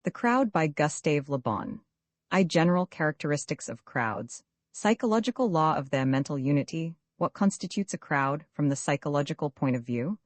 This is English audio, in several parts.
The Crowd by Gustave Le Bon. General characteristics of crowds. Psychological law of their mental unity. What constitutes a crowd from the psychological point of view?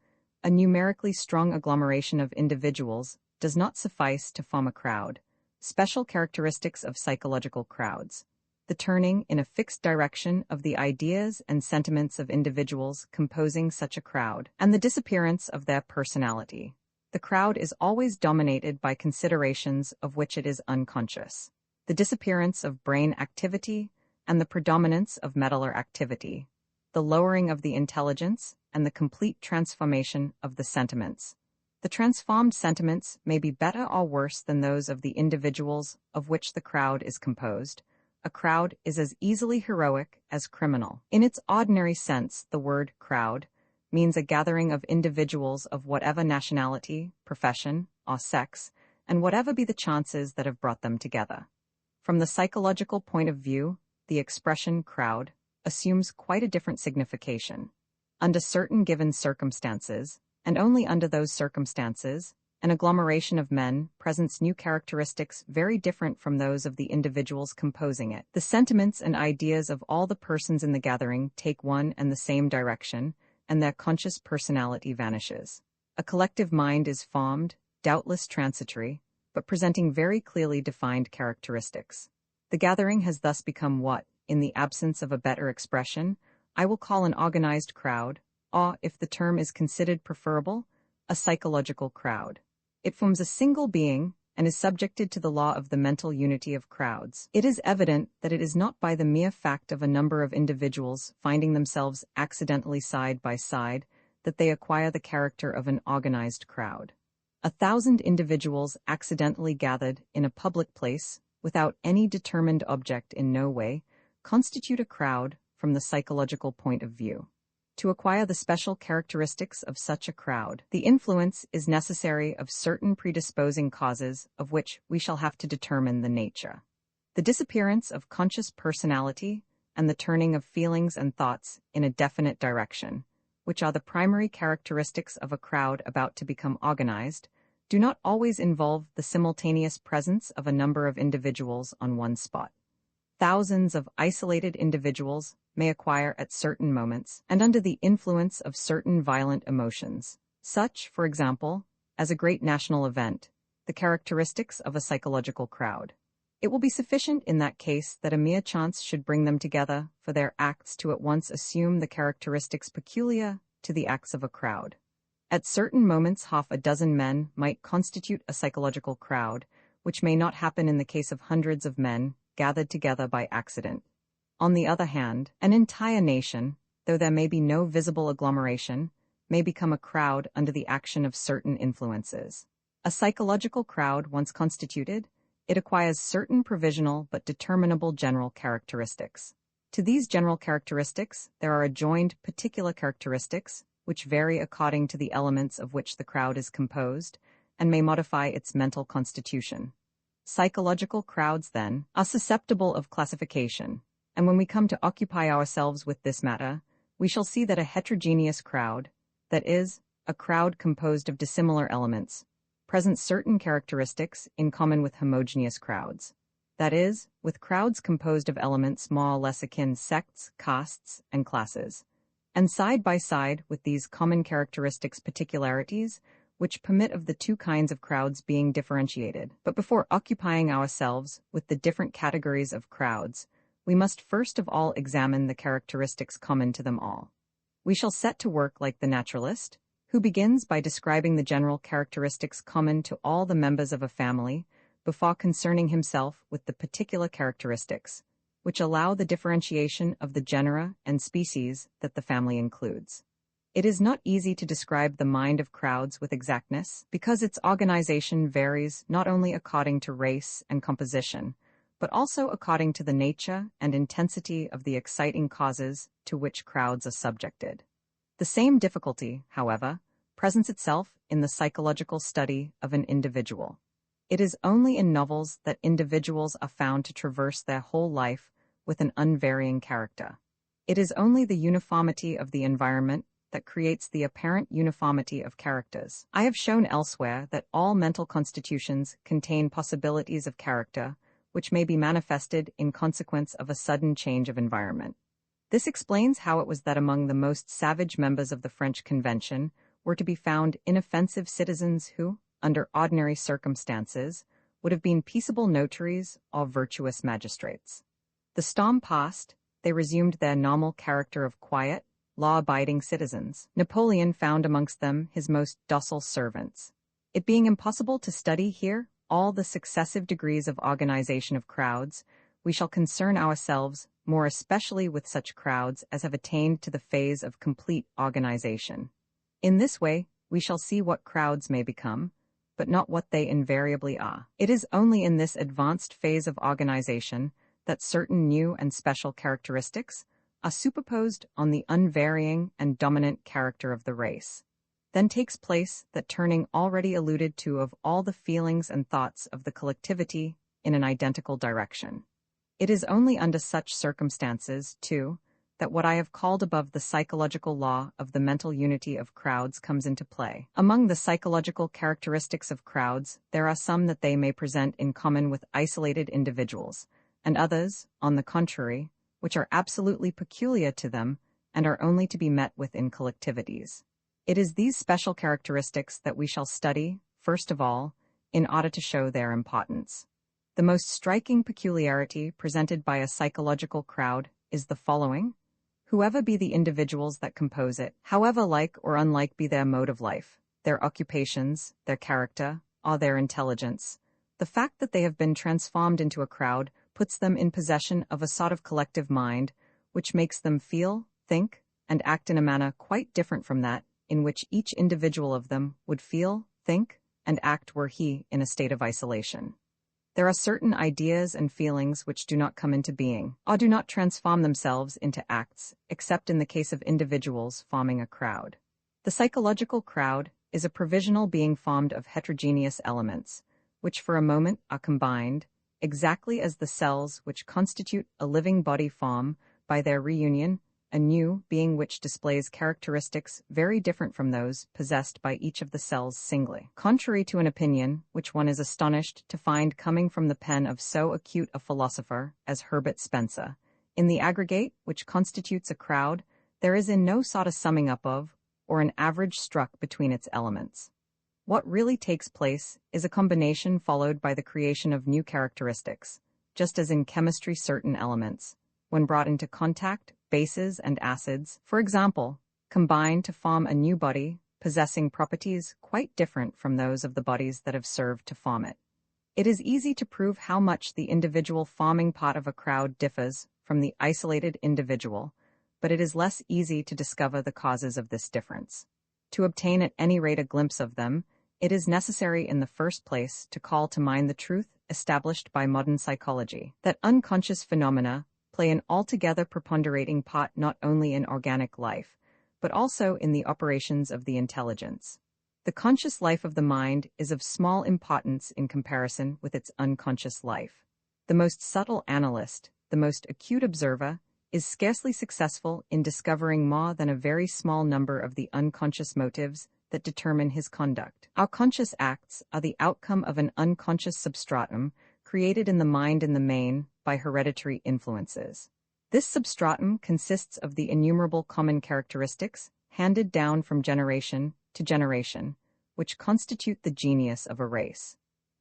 A numerically strong agglomeration of individuals does not suffice to form a crowd. Special characteristics of psychological crowds. The turning in a fixed direction of the ideas and sentiments of individuals composing such a crowd, and the disappearance of their personality. The crowd is always dominated by considerations of which it is unconscious. The disappearance of brain activity and the predominance of medullary activity. The lowering of the intelligence and the complete transformation of the sentiments. The transformed sentiments may be better or worse than those of the individuals of which the crowd is composed. A crowd is as easily heroic as criminal. In its ordinary sense, the word crowd means a gathering of individuals of whatever nationality, profession, or sex, and whatever be the chances that have brought them together. From the psychological point of view, the expression crowd assumes quite a different signification. Under certain given circumstances, and only under those circumstances, an agglomeration of men presents new characteristics very different from those of the individuals composing it. The sentiments and ideas of all the persons in the gathering take one and the same direction, and their conscious personality vanishes. A collective mind is formed, doubtless transitory, but presenting very clearly defined characteristics. The gathering has thus become what, in the absence of a better expression, I will call an organized crowd, or, if the term is considered preferable, a psychological crowd. It forms a single being, and is subjected to the law of the mental unity of crowds. It is evident that it is not by the mere fact of a number of individuals finding themselves accidentally side by side that they acquire the character of an organized crowd. 1,000 individuals accidentally gathered in a public place, without any determined object in no way, constitute a crowd from the psychological point of view. To acquire the special characteristics of such a crowd, the influence is necessary of certain predisposing causes of which we shall have to determine the nature. The disappearance of conscious personality and the turning of feelings and thoughts in a definite direction, which are the primary characteristics of a crowd about to become organized, do not always involve the simultaneous presence of a number of individuals on one spot. Thousands of isolated individuals may acquire at certain moments and under the influence of certain violent emotions, such, for example, as a great national event, the characteristics of a psychological crowd. It will be sufficient in that case that a mere chance should bring them together for their acts to at once assume the characteristics peculiar to the acts of a crowd. At certain moments 6 men might constitute a psychological crowd, which may not happen in the case of hundreds of men gathered together by accident. On the other hand, an entire nation, though there may be no visible agglomeration, may become a crowd under the action of certain influences. A psychological crowd once constituted, it acquires certain provisional but determinable general characteristics. To these general characteristics, there are adjoined particular characteristics, which vary according to the elements of which the crowd is composed, and may modify its mental constitution. Psychological crowds, then, are susceptible of classification, and when we come to occupy ourselves with this matter, we shall see that a heterogeneous crowd, that is, a crowd composed of dissimilar elements, presents certain characteristics in common with homogeneous crowds. That is, with crowds composed of elements more or less akin sects, castes, and classes, and side by side with these common characteristics particularities, which permit of the two kinds of crowds being differentiated. But before occupying ourselves with the different categories of crowds, we must first of all examine the characteristics common to them all. We shall set to work like the naturalist, who begins by describing the general characteristics common to all the members of a family, before concerning himself with the particular characteristics, which allow the differentiation of the genera and species that the family includes. It is not easy to describe the mind of crowds with exactness, because its organization varies not only according to race and composition, but also according to the nature and intensity of the exciting causes to which crowds are subjected. The same difficulty, however, presents itself in the psychological study of an individual. It is only in novels that individuals are found to traverse their whole life with an unvarying character. It is only the uniformity of the environment that creates the apparent uniformity of characters. I have shown elsewhere that all mental constitutions contain possibilities of character, which may be manifested in consequence of a sudden change of environment. This explains how it was that among the most savage members of the French Convention were to be found inoffensive citizens who, under ordinary circumstances, would have been peaceable notaries or virtuous magistrates. The storm past, they resumed their normal character of quiet, law-abiding citizens. Napoleon found amongst them his most docile servants. It being impossible to study here all the successive degrees of organization of crowds, we shall concern ourselves more especially with such crowds as have attained to the phase of complete organization. In this way, we shall see what crowds may become, but not what they invariably are. It is only in this advanced phase of organization that certain new and special characteristics are superposed on the unvarying and dominant character of the race. Then takes place that turning already alluded to of all the feelings and thoughts of the collectivity in an identical direction. It is only under such circumstances, too, that what I have called above the psychological law of the mental unity of crowds comes into play. Among the psychological characteristics of crowds, there are some that they may present in common with isolated individuals, and others, on the contrary, which are absolutely peculiar to them and are only to be met with in collectivities. It is these special characteristics that we shall study, first of all, in order to show their importance. The most striking peculiarity presented by a psychological crowd is the following. Whoever be the individuals that compose it, however like or unlike be their mode of life, their occupations, their character, or their intelligence, the fact that they have been transformed into a crowd puts them in possession of a sort of collective mind, which makes them feel, think, and act in a manner quite different from that in which each individual of them would feel, think, and act were he in a state of isolation. There are certain ideas and feelings which do not come into being, or do not transform themselves into acts, except in the case of individuals forming a crowd. The psychological crowd is a provisional being formed of heterogeneous elements, which for a moment are combined, exactly as the cells which constitute a living body form, by their reunion, a new being which displays characteristics very different from those possessed by each of the cells singly. Contrary to an opinion which one is astonished to find coming from the pen of so acute a philosopher as Herbert Spencer, in the aggregate which constitutes a crowd, there is in no sort a summing up of, or an average struck between its elements. What really takes place is a combination followed by the creation of new characteristics, just as in chemistry certain elements, when brought into contact, bases and acids, for example, combine to form a new body possessing properties quite different from those of the bodies that have served to form it. It is easy to prove how much the individual forming part of a crowd differs from the isolated individual, but it is less easy to discover the causes of this difference. To obtain at any rate a glimpse of them, it is necessary in the first place to call to mind the truth established by modern psychology, that unconscious phenomena play an altogether preponderating part not only in organic life, but also in the operations of the intelligence. The conscious life of the mind is of small importance in comparison with its unconscious life. The most subtle analyst, the most acute observer, is scarcely successful in discovering more than a very small number of the unconscious motives that determine his conduct. Our conscious acts are the outcome of an unconscious substratum created in the mind in the main by hereditary influences. This substratum consists of the innumerable common characteristics handed down from generation to generation, which constitute the genius of a race.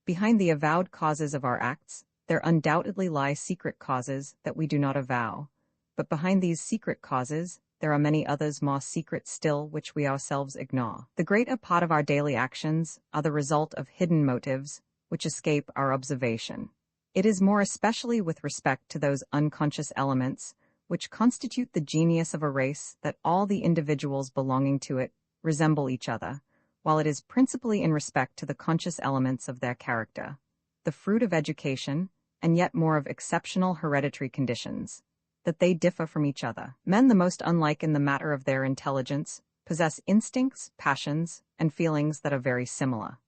Behind the avowed causes of our acts, there undoubtedly lie secret causes that we do not avow, but behind these secret causes, there are many others more secret still which we ourselves ignore. The greater part of our daily actions are the result of hidden motives which escape our observation. It is more especially with respect to those unconscious elements which constitute the genius of a race that all the individuals belonging to it resemble each other, while it is principally in respect to the conscious elements of their character, the fruit of education, and yet more of exceptional hereditary conditions, that they differ from each other. Men the most unlike in the matter of their intelligence possess instincts, passions, and feelings that are very similar.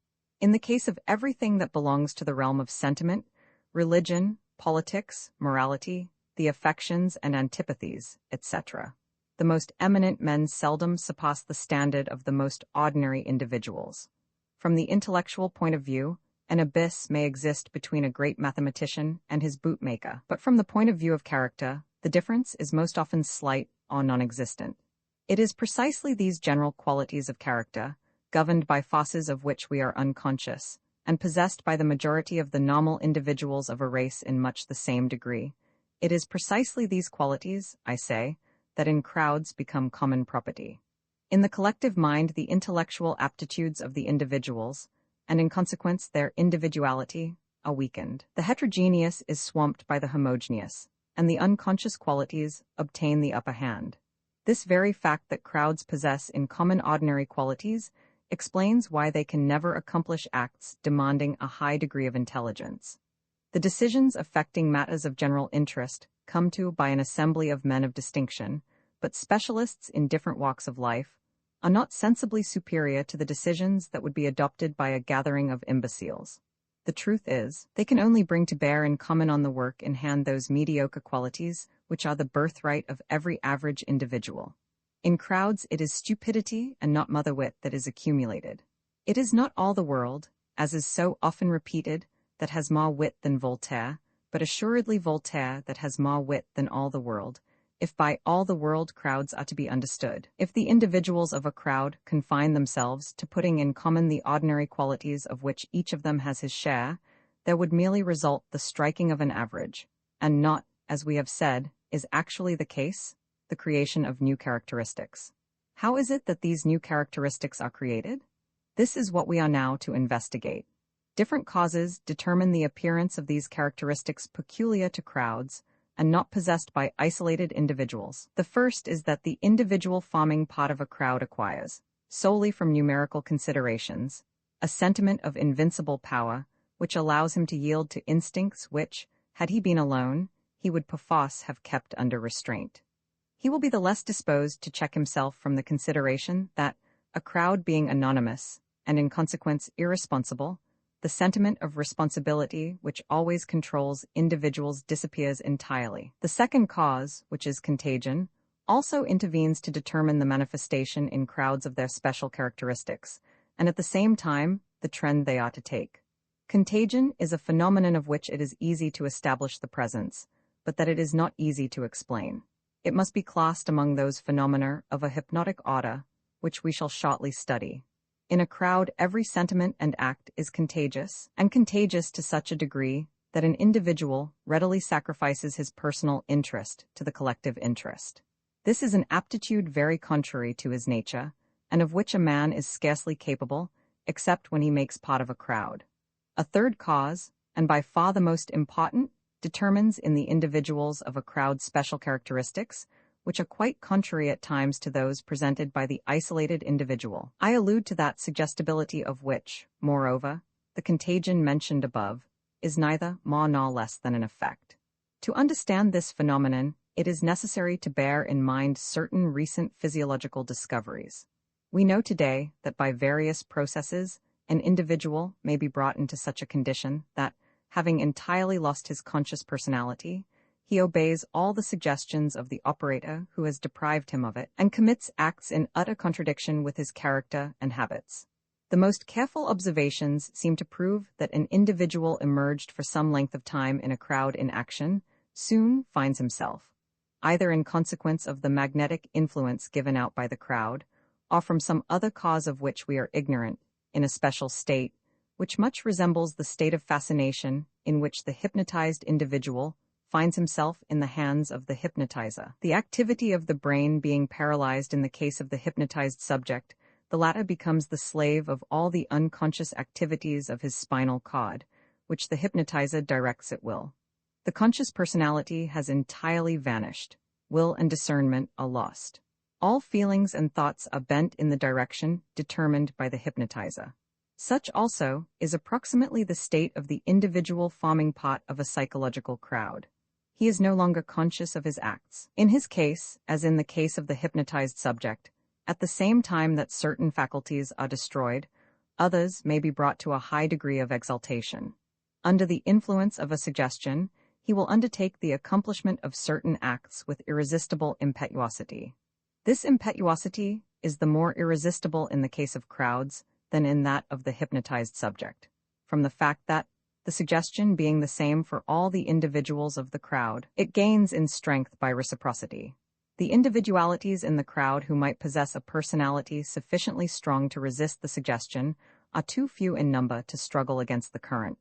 In the case of everything that belongs to the realm of sentiment, religion, politics, morality, the affections and antipathies, etc., the most eminent men seldom surpass the standard of the most ordinary individuals. From the intellectual point of view, an abyss may exist between a great mathematician and his bootmaker, but from the point of view of character, the difference is most often slight or non-existent. It is precisely these general qualities of character, governed by forces of which we are unconscious, and possessed by the majority of the normal individuals of a race in much the same degree. It is precisely these qualities, I say, that in crowds become common property. In the collective mind, the intellectual aptitudes of the individuals, and in consequence their individuality, are weakened. The heterogeneous is swamped by the homogeneous, and the unconscious qualities obtain the upper hand. This very fact that crowds possess in common ordinary qualities explains why they can never accomplish acts demanding a high degree of intelligence. The decisions affecting matters of general interest come to by an assembly of men of distinction, but specialists in different walks of life are not sensibly superior to the decisions that would be adopted by a gathering of imbeciles. The truth is, they can only bring to bear in common on the work in hand those mediocre qualities which are the birthright of every average individual. In crowds it is stupidity and not mother-wit that is accumulated. It is not all the world, as is so often repeated, that has more wit than Voltaire, but assuredly Voltaire that has more wit than all the world, if by all the world crowds are to be understood. If the individuals of a crowd confine themselves to putting in common the ordinary qualities of which each of them has his share, there would merely result the striking of an average, and not, as we have said, is actually the case, the creation of new characteristics. How is it that these new characteristics are created? This is what we are now to investigate. Different causes determine the appearance of these characteristics peculiar to crowds, and not possessed by isolated individuals. The first is that the individual forming part of a crowd acquires, solely from numerical considerations, a sentiment of invincible power, which allows him to yield to instincts which, had he been alone, he would perforce have kept under restraint. He will be the less disposed to check himself from the consideration that, a crowd being anonymous, and in consequence irresponsible, the sentiment of responsibility which always controls individuals disappears entirely. The second cause, which is contagion, also intervenes to determine the manifestation in crowds of their special characteristics, and at the same time, the trend they ought to take. Contagion is a phenomenon of which it is easy to establish the presence, but that it is not easy to explain. It must be classed among those phenomena of a hypnotic order, which we shall shortly study. In a crowd, every sentiment and act is contagious, and contagious to such a degree that an individual readily sacrifices his personal interest to the collective interest. This is an aptitude very contrary to his nature, and of which a man is scarcely capable, except when he makes part of a crowd. A third cause, and by far the most important, determines in the individuals of a crowd special characteristics, which are quite contrary at times to those presented by the isolated individual. I allude to that suggestibility of which, moreover, the contagion mentioned above is neither more nor less than an effect. To understand this phenomenon, it is necessary to bear in mind certain recent physiological discoveries. We know today that by various processes, an individual may be brought into such a condition that, having entirely lost his conscious personality, he obeys all the suggestions of the operator who has deprived him of it, and commits acts in utter contradiction with his character and habits. The most careful observations seem to prove that an individual immersed for some length of time in a crowd in action soon finds himself, either in consequence of the magnetic influence given out by the crowd, or from some other cause of which we are ignorant, in a special state, which much resembles the state of fascination in which the hypnotized individual finds himself in the hands of the hypnotizer. The activity of the brain being paralyzed in the case of the hypnotized subject, the latter becomes the slave of all the unconscious activities of his spinal cord, which the hypnotizer directs at will. The conscious personality has entirely vanished. Will and discernment are lost. All feelings and thoughts are bent in the direction determined by the hypnotizer. Such also is approximately the state of the individual forming part of a psychological crowd. He is no longer conscious of his acts. In his case, as in the case of the hypnotized subject, at the same time that certain faculties are destroyed, others may be brought to a high degree of exaltation. Under the influence of a suggestion, he will undertake the accomplishment of certain acts with irresistible impetuosity. This impetuosity is the more irresistible in the case of crowds than in that of the hypnotized subject, from the fact that, the suggestion being the same for all the individuals of the crowd, it gains in strength by reciprocity. The individualities in the crowd who might possess a personality sufficiently strong to resist the suggestion are too few in number to struggle against the current.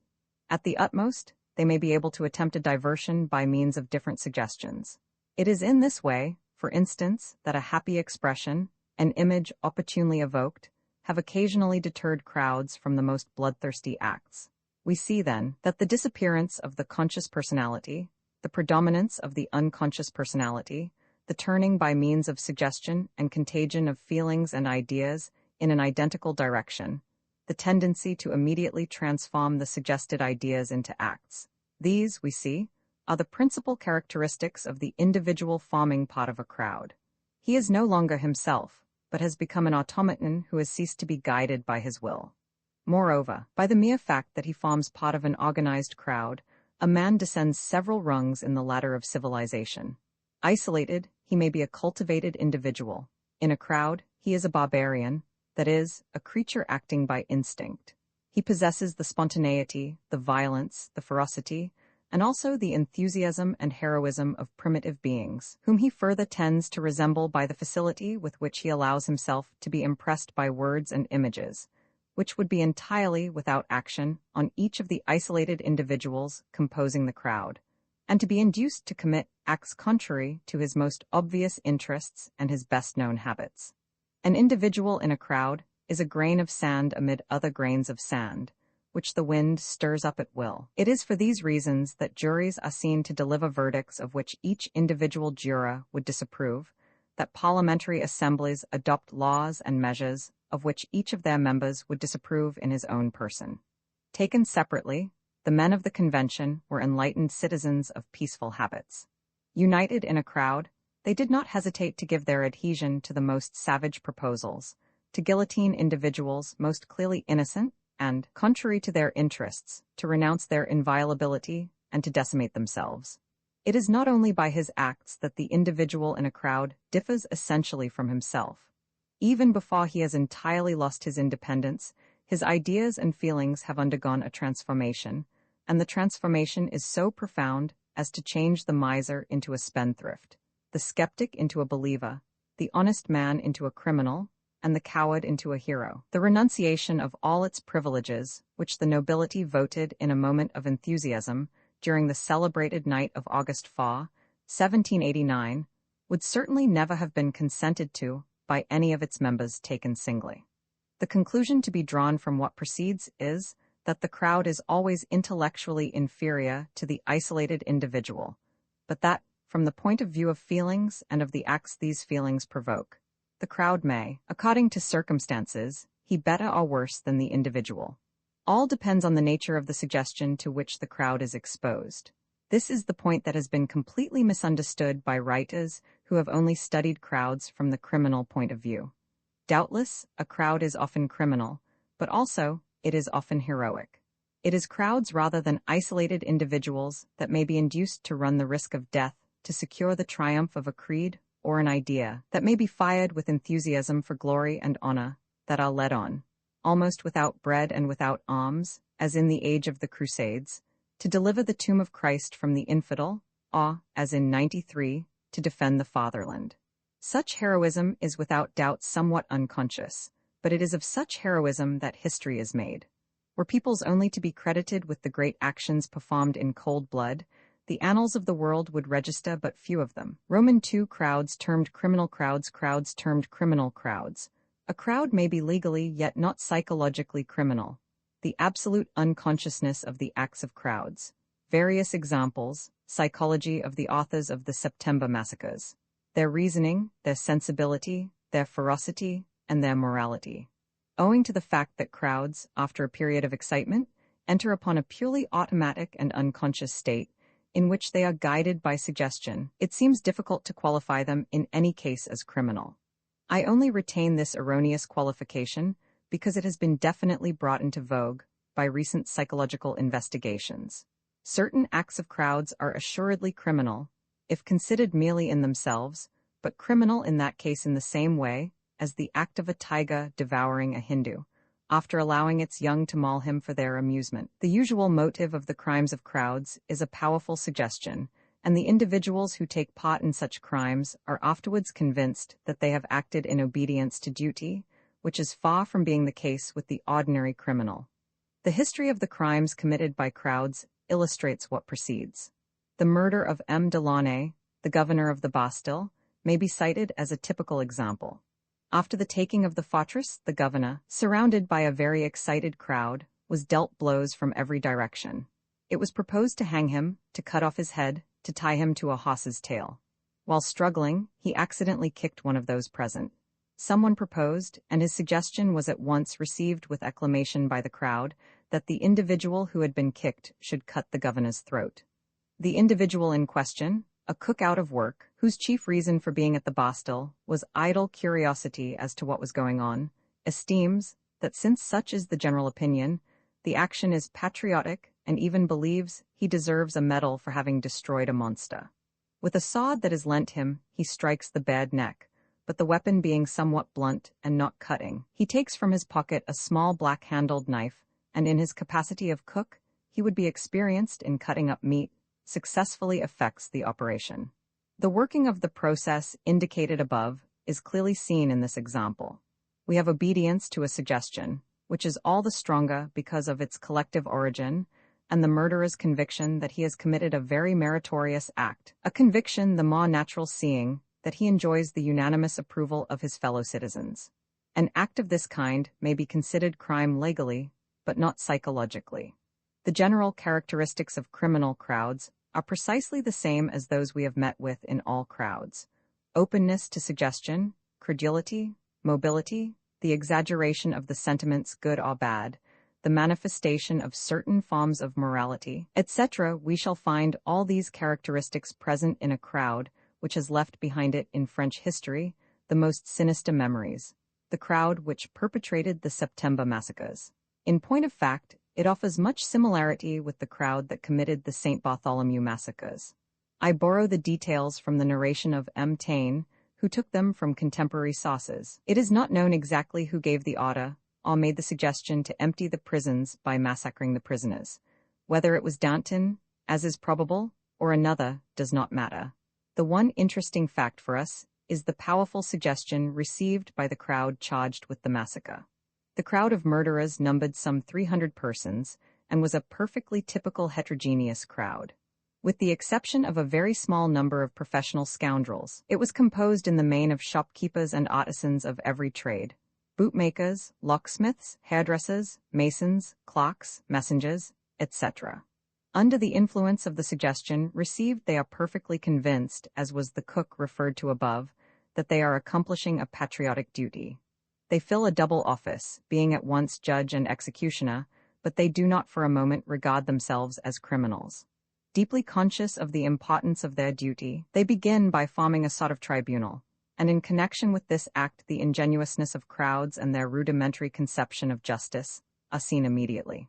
At the utmost, they may be able to attempt a diversion by means of different suggestions. It is in this way, for instance, that a happy expression, an image opportunely evoked, have occasionally deterred crowds from the most bloodthirsty acts. We see, then, that the disappearance of the conscious personality, the predominance of the unconscious personality, the turning by means of suggestion and contagion of feelings and ideas in an identical direction, the tendency to immediately transform the suggested ideas into acts. These, we see, are the principal characteristics of the individual forming part of a crowd. He is no longer himself, but has become an automaton who has ceased to be guided by his will. Moreover, by the mere fact that he forms part of an organized crowd, a man descends several rungs in the ladder of civilization. Isolated, he may be a cultivated individual. In a crowd, he is a barbarian, that is, a creature acting by instinct. He possesses the spontaneity, the violence, the ferocity, and also the enthusiasm and heroism of primitive beings, whom he further tends to resemble by the facility with which he allows himself to be impressed by words and images, which would be entirely without action on each of the isolated individuals composing the crowd, and to be induced to commit acts contrary to his most obvious interests and his best-known habits. An individual in a crowd is a grain of sand amid other grains of sand, which the wind stirs up at will. It is for these reasons that juries are seen to deliver verdicts of which each individual juror would disapprove, that parliamentary assemblies adopt laws and measures of which each of their members would disapprove in his own person. Taken separately, the men of the convention were enlightened citizens of peaceful habits. United in a crowd, they did not hesitate to give their adhesion to the most savage proposals, to guillotine individuals most clearly innocent, and, contrary to their interests, to renounce their inviolability and to decimate themselves. It is not only by his acts that the individual in a crowd differs essentially from himself. Even before he has entirely lost his independence, his ideas and feelings have undergone a transformation, and the transformation is so profound as to change the miser into a spendthrift, the skeptic into a believer, the honest man into a criminal, and the coward into a hero. The renunciation of all its privileges, which the nobility voted in a moment of enthusiasm during the celebrated night of August 4, 1789, would certainly never have been consented to by any of its members taken singly. The conclusion to be drawn from what precedes is that the crowd is always intellectually inferior to the isolated individual, but that, from the point of view of feelings and of the acts these feelings provoke, the crowd may, according to circumstances, be better or worse than the individual. All depends on the nature of the suggestion to which the crowd is exposed. This is the point that has been completely misunderstood by writers who have only studied crowds from the criminal point of view. Doubtless, a crowd is often criminal, but also, it is often heroic. It is crowds rather than isolated individuals that may be induced to run the risk of death to secure the triumph of a creed or an idea that may be fired with enthusiasm for glory and honor, that are led on, almost without bread and without arms, as in the age of the Crusades, to deliver the tomb of Christ from the infidel, or, as in 93, to defend the fatherland. Such heroism is without doubt somewhat unconscious, but it is of such heroism that history is made. Were peoples only to be credited with the great actions performed in cold blood, the annals of the world would register but few of them. Roman II crowds termed criminal crowds, crowds termed criminal crowds. A crowd may be legally yet not psychologically criminal. The absolute unconsciousness of the acts of crowds. Various examples, psychology of the authors of the September massacres. Their reasoning, their sensibility, their ferocity, and their morality. Owing to the fact that crowds, after a period of excitement, enter upon a purely automatic and unconscious state, in which they are guided by suggestion, it seems difficult to qualify them in any case as criminal. I only retain this erroneous qualification because it has been definitely brought into vogue by recent psychological investigations. Certain acts of crowds are assuredly criminal, if considered merely in themselves, but criminal in that case in the same way as the act of a tiger devouring a Hindu, after allowing its young to maul him for their amusement. The usual motive of the crimes of crowds is a powerful suggestion, and the individuals who take part in such crimes are afterwards convinced that they have acted in obedience to duty, which is far from being the case with the ordinary criminal. The history of the crimes committed by crowds illustrates what precedes. The murder of M. Delaunay, the governor of the Bastille, may be cited as a typical example. After the taking of the fortress, the governor, surrounded by a very excited crowd, was dealt blows from every direction. It was proposed to hang him, to cut off his head, to tie him to a horse's tail. While struggling, he accidentally kicked one of those present. Someone proposed, and his suggestion was at once received with acclamation by the crowd, that the individual who had been kicked should cut the governor's throat. The individual in question, a cook out of work, whose chief reason for being at the Bastille was idle curiosity as to what was going on, esteems that since such is the general opinion, the action is patriotic, and even believes he deserves a medal for having destroyed a monster. With a sword that is lent him, he strikes the bared neck, but the weapon being somewhat blunt and not cutting, he takes from his pocket a small black-handled knife, and in his capacity of cook, he would be experienced in cutting up meat, successfully effects the operation. The working of the process indicated above is clearly seen in this example. We have obedience to a suggestion, which is all the stronger because of its collective origin, and the murderer's conviction that he has committed a very meritorious act, a conviction the more natural seeing that he enjoys the unanimous approval of his fellow citizens. An act of this kind may be considered crime legally, but not psychologically. The general characteristics of criminal crowds are precisely the same as those we have met with in all crowds: openness to suggestion, credulity, mobility, the exaggeration of the sentiments good or bad, the manifestation of certain forms of morality, etc. We shall find all these characteristics present in a crowd which has left behind it in French history the most sinister memories, the crowd which perpetrated the September massacres. In point of fact, it offers much similarity with the crowd that committed the St. Bartholomew massacres. I borrow the details from the narration of M. Taine, who took them from contemporary sources. It is not known exactly who gave the order or made the suggestion to empty the prisons by massacring the prisoners. Whether it was Danton, as is probable, or another, does not matter. The one interesting fact for us is the powerful suggestion received by the crowd charged with the massacre. The crowd of murderers numbered some 300 persons and was a perfectly typical heterogeneous crowd. With the exception of a very small number of professional scoundrels, it was composed in the main of shopkeepers and artisans of every trade: bootmakers, locksmiths, hairdressers, masons, clocks, messengers, etc. Under the influence of the suggestion received, they are perfectly convinced, as was the cook referred to above, that they are accomplishing a patriotic duty. They fill a double office, being at once judge and executioner, but they do not for a moment regard themselves as criminals. Deeply conscious of the importance of their duty, they begin by forming a sort of tribunal, and in connection with this act the ingenuousness of crowds and their rudimentary conception of justice are seen immediately.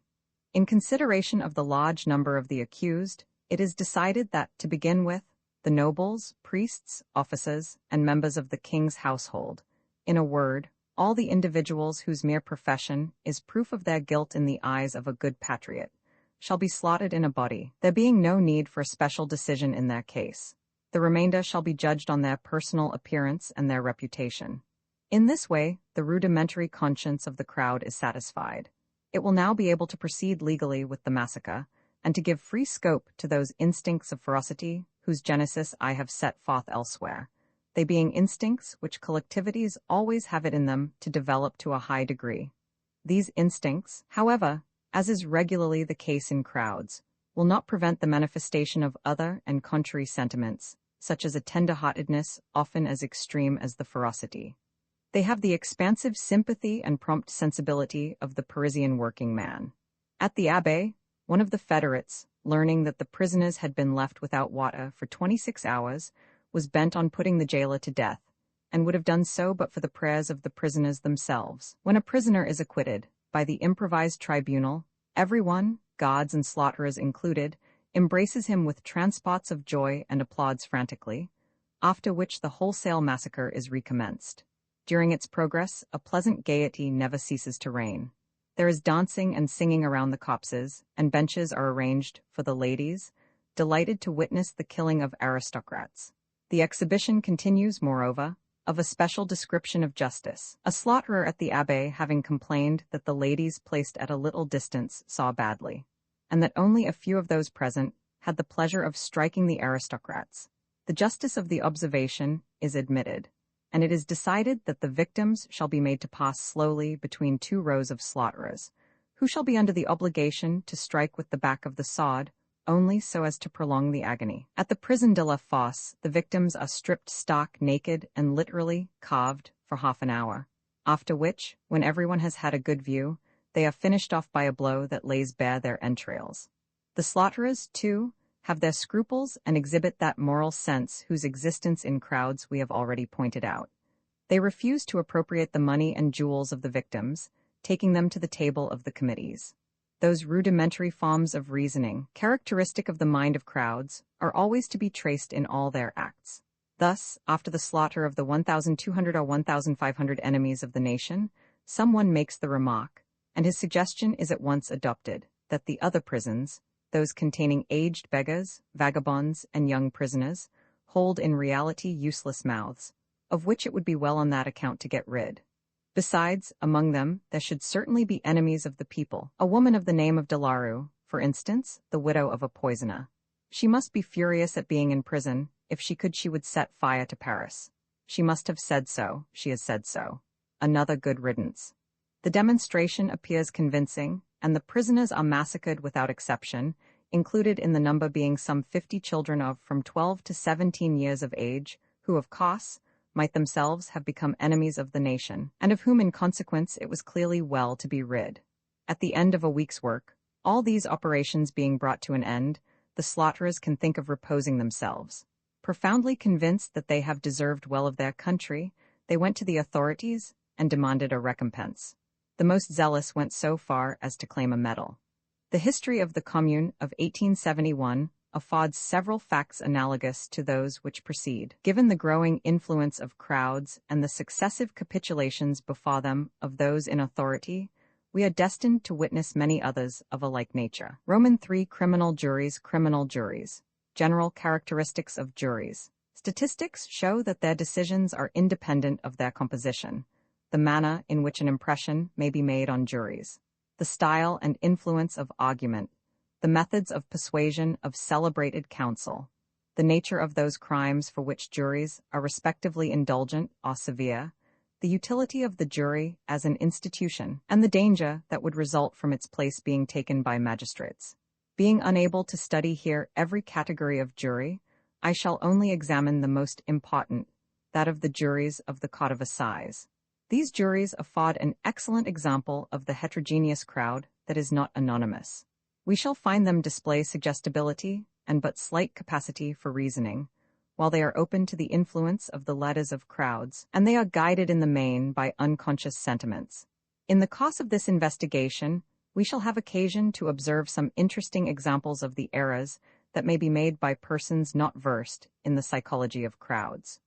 In consideration of the large number of the accused, it is decided that, to begin with, the nobles, priests, officers, and members of the king's household, in a word, all the individuals whose mere profession is proof of their guilt in the eyes of a good patriot, shall be slaughtered in a body, there being no need for a special decision in their case. The remainder shall be judged on their personal appearance and their reputation. In this way, the rudimentary conscience of the crowd is satisfied. It will now be able to proceed legally with the massacre, and to give free scope to those instincts of ferocity whose genesis I have set forth elsewhere, they being instincts which collectivities always have it in them to develop to a high degree. These instincts, however, as is regularly the case in crowds, will not prevent the manifestation of other and contrary sentiments, such as a tender-heartedness often as extreme as the ferocity. They have the expansive sympathy and prompt sensibility of the Parisian working man. At the Abbaye, one of the federates, learning that the prisoners had been left without water for 26 hours, was bent on putting the jailer to death, and would have done so but for the prayers of the prisoners themselves. When a prisoner is acquitted, by the improvised tribunal, everyone, guards and slaughterers included, embraces him with transports of joy and applauds frantically. after which the wholesale massacre is recommenced. During its progress, a pleasant gaiety never ceases to reign. There is dancing and singing around the copses, and benches are arranged for the ladies, delighted to witness the killing of aristocrats. The exhibition continues, moreover, of a special description of justice, a slaughterer at the Abbaye having complained that the ladies placed at a little distance saw badly, and that only a few of those present had the pleasure of striking the aristocrats. The justice of the observation is admitted, and it is decided that the victims shall be made to pass slowly between two rows of slaughterers, who shall be under the obligation to strike with the back of the sword, only so as to prolong the agony. At the prison de la Fosse, the victims are stripped stark naked and literally carved for half an hour, after which, when everyone has had a good view, they are finished off by a blow that lays bare their entrails. The slaughterers, too, have their scruples and exhibit that moral sense whose existence in crowds we have already pointed out. They refuse to appropriate the money and jewels of the victims, taking them to the table of the committees. Those rudimentary forms of reasoning, characteristic of the mind of crowds, are always to be traced in all their acts. Thus, after the slaughter of the 1,200 or 1,500 enemies of the nation, someone makes the remark, and his suggestion is at once adopted, that the other prisons, those containing aged beggars, vagabonds, and young prisoners, hold in reality useless mouths, of which it would be well on that account to get rid. Besides, among them, there should certainly be enemies of the people. A woman of the name of Delarue, for instance, the widow of a poisoner. She must be furious at being in prison. If she could, she would set fire to Paris. She must have said so. She has said so. Another good riddance. The demonstration appears convincing, and the prisoners are massacred without exception, included in the number being some 50 children of from 12 to 17 years of age, who, of course, might themselves have become enemies of the nation, and of whom in consequence it was clearly well to be rid. At the end of a week's work, all these operations being brought to an end, the slaughterers can think of reposing themselves. Profoundly convinced that they have deserved well of their country, they went to the authorities and demanded a recompense. The most zealous went so far as to claim a medal. The history of the Commune of 1871 affords several facts analogous to those which precede. Given the growing influence of crowds and the successive capitulations before them of those in authority, we are destined to witness many others of a like nature. Roman 3 Criminal juries. General characteristics of juries. Statistics show that their decisions are independent of their composition, the manner in which an impression may be made on juries, the style and influence of argument, the methods of persuasion of celebrated counsel, the nature of those crimes for which juries are respectively indulgent or severe, the utility of the jury as an institution, and the danger that would result from its place being taken by magistrates. Being unable to study here every category of jury, I shall only examine the most important, that of the juries of the Court of Assize. These juries afford an excellent example of the heterogeneous crowd that is not anonymous. We shall find them display suggestibility and but slight capacity for reasoning, while they are open to the influence of the letters of crowds, and they are guided in the main by unconscious sentiments. In the course of this investigation, we shall have occasion to observe some interesting examples of the errors that may be made by persons not versed in the psychology of crowds.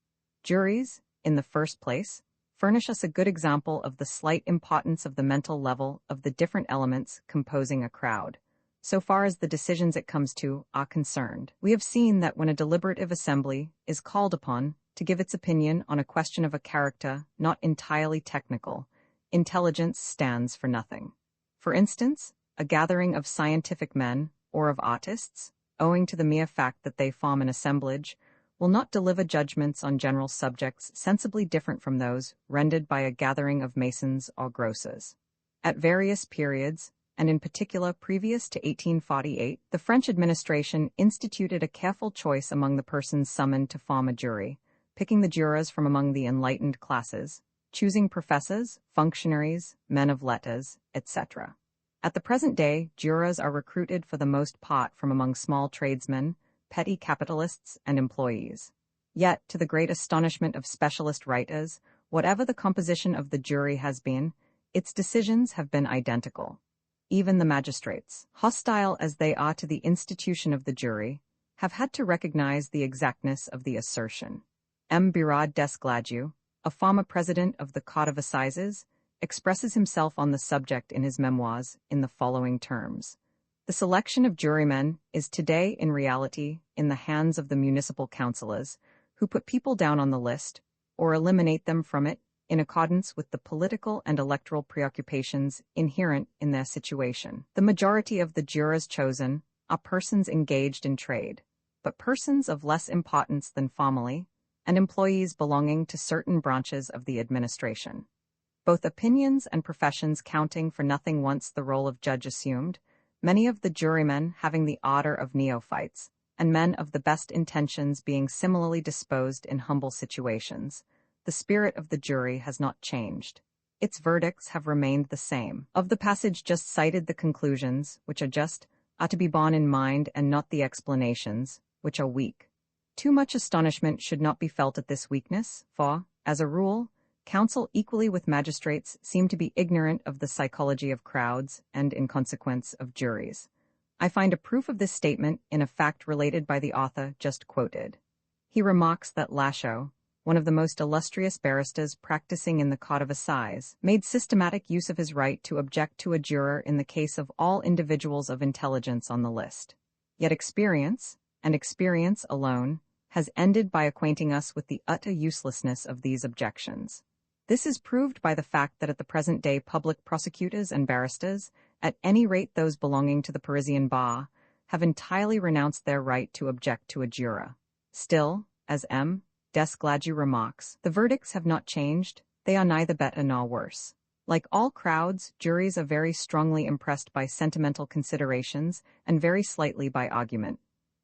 Juries, in the first place, furnish us a good example of the slight importance of the mental level of the different elements composing a crowd, so far as the decisions it comes to are concerned. We have seen that when a deliberative assembly is called upon to give its opinion on a question of a character not entirely technical, intelligence stands for nothing. For instance, a gathering of scientific men or of artists, owing to the mere fact that they form an assemblage, will not deliver judgments on general subjects sensibly different from those rendered by a gathering of masons or grocers. At various periods, and in particular previous to 1848, the French administration instituted a careful choice among the persons summoned to form a jury, picking the jurors from among the enlightened classes, choosing professors, functionaries, men of letters, etc. At the present day, jurors are recruited for the most part from among small tradesmen, petty capitalists, and employees. Yet, to the great astonishment of specialist writers, whatever the composition of the jury has been, its decisions have been identical. Even the magistrates, hostile as they are to the institution of the jury, have had to recognize the exactness of the assertion. M. Birad Desgladieu, a former president of the Court of Assizes, expresses himself on the subject in his memoirs in the following terms. The selection of jurymen is today, in reality, in the hands of the municipal councillors, who put people down on the list, or eliminate them from it, in accordance with the political and electoral preoccupations inherent in their situation. The majority of the jurors chosen are persons engaged in trade, but persons of less importance than formerly, and employees belonging to certain branches of the administration. Both opinions and professions counting for nothing once the role of judge assumed, many of the jurymen having the order of neophytes, and men of the best intentions being similarly disposed in humble situations, the spirit of the jury has not changed. Its verdicts have remained the same. Of the passage just cited, the conclusions, which are just, are to be borne in mind, and not the explanations, which are weak. Too much astonishment should not be felt at this weakness, for, as a rule, counsel equally with magistrates seem to be ignorant of the psychology of crowds and, in consequence, of juries. I find a proof of this statement in a fact related by the author just quoted. He remarks that Lachaud, one of the most illustrious barristers practicing in the Court of Assize, made systematic use of his right to object to a juror in the case of all individuals of intelligence on the list. Yet experience, and experience alone, has ended by acquainting us with the utter uselessness of these objections. This is proved by the fact that at the present day public prosecutors and barristers, at any rate those belonging to the Parisian bar, have entirely renounced their right to object to a juror. Still, as M. Desgladieu remarks, the verdicts have not changed, they are neither better nor worse. Like all crowds, juries are very strongly impressed by sentimental considerations and very slightly by argument.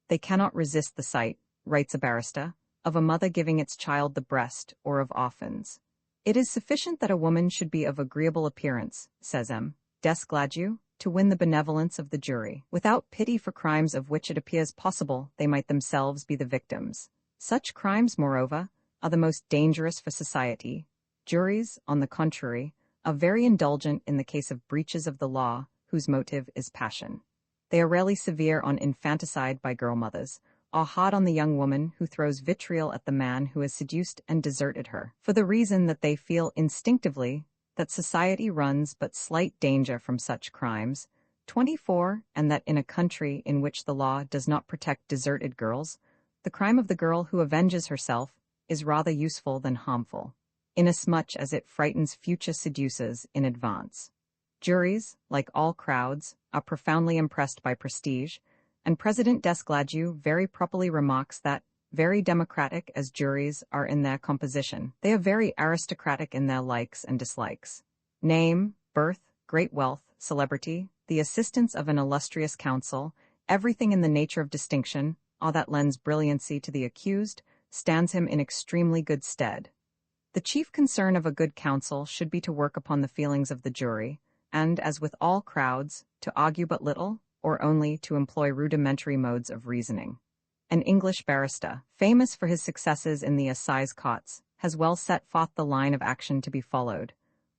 They cannot resist the sight, writes a barrister, of a mother giving its child the breast, or of orphans. It is sufficient that a woman should be of agreeable appearance, says M. Desgladieu, to win the benevolence of the jury, without pity for crimes of which it appears possible they might themselves be the victims. Such crimes, moreover, are the most dangerous for society. Juries, on the contrary, are very indulgent in the case of breaches of the law whose motive is passion. They are rarely severe on infanticide by girl mothers, or hard on the young woman who throws vitriol at the man who has seduced and deserted her, for the reason that they feel instinctively that society runs but slight danger from such crimes. 24. And that in a country in which the law does not protect deserted girls, the crime of the girl who avenges herself is rather useful than harmful, inasmuch as it frightens future seducers in advance. Juries, like all crowds, are profoundly impressed by prestige, and President Desgladieu very properly remarks that, very democratic as juries are in their composition, they are very aristocratic in their likes and dislikes. Name, birth, great wealth, celebrity, the assistance of an illustrious counsel, everything in the nature of distinction, all that lends brilliancy to the accused, stands him in extremely good stead. The chief concern of a good counsel should be to work upon the feelings of the jury, and, as with all crowds, to argue but little, or only to employ rudimentary modes of reasoning. An English barrister, famous for his successes in the assize courts, has well set forth the line of action to be followed.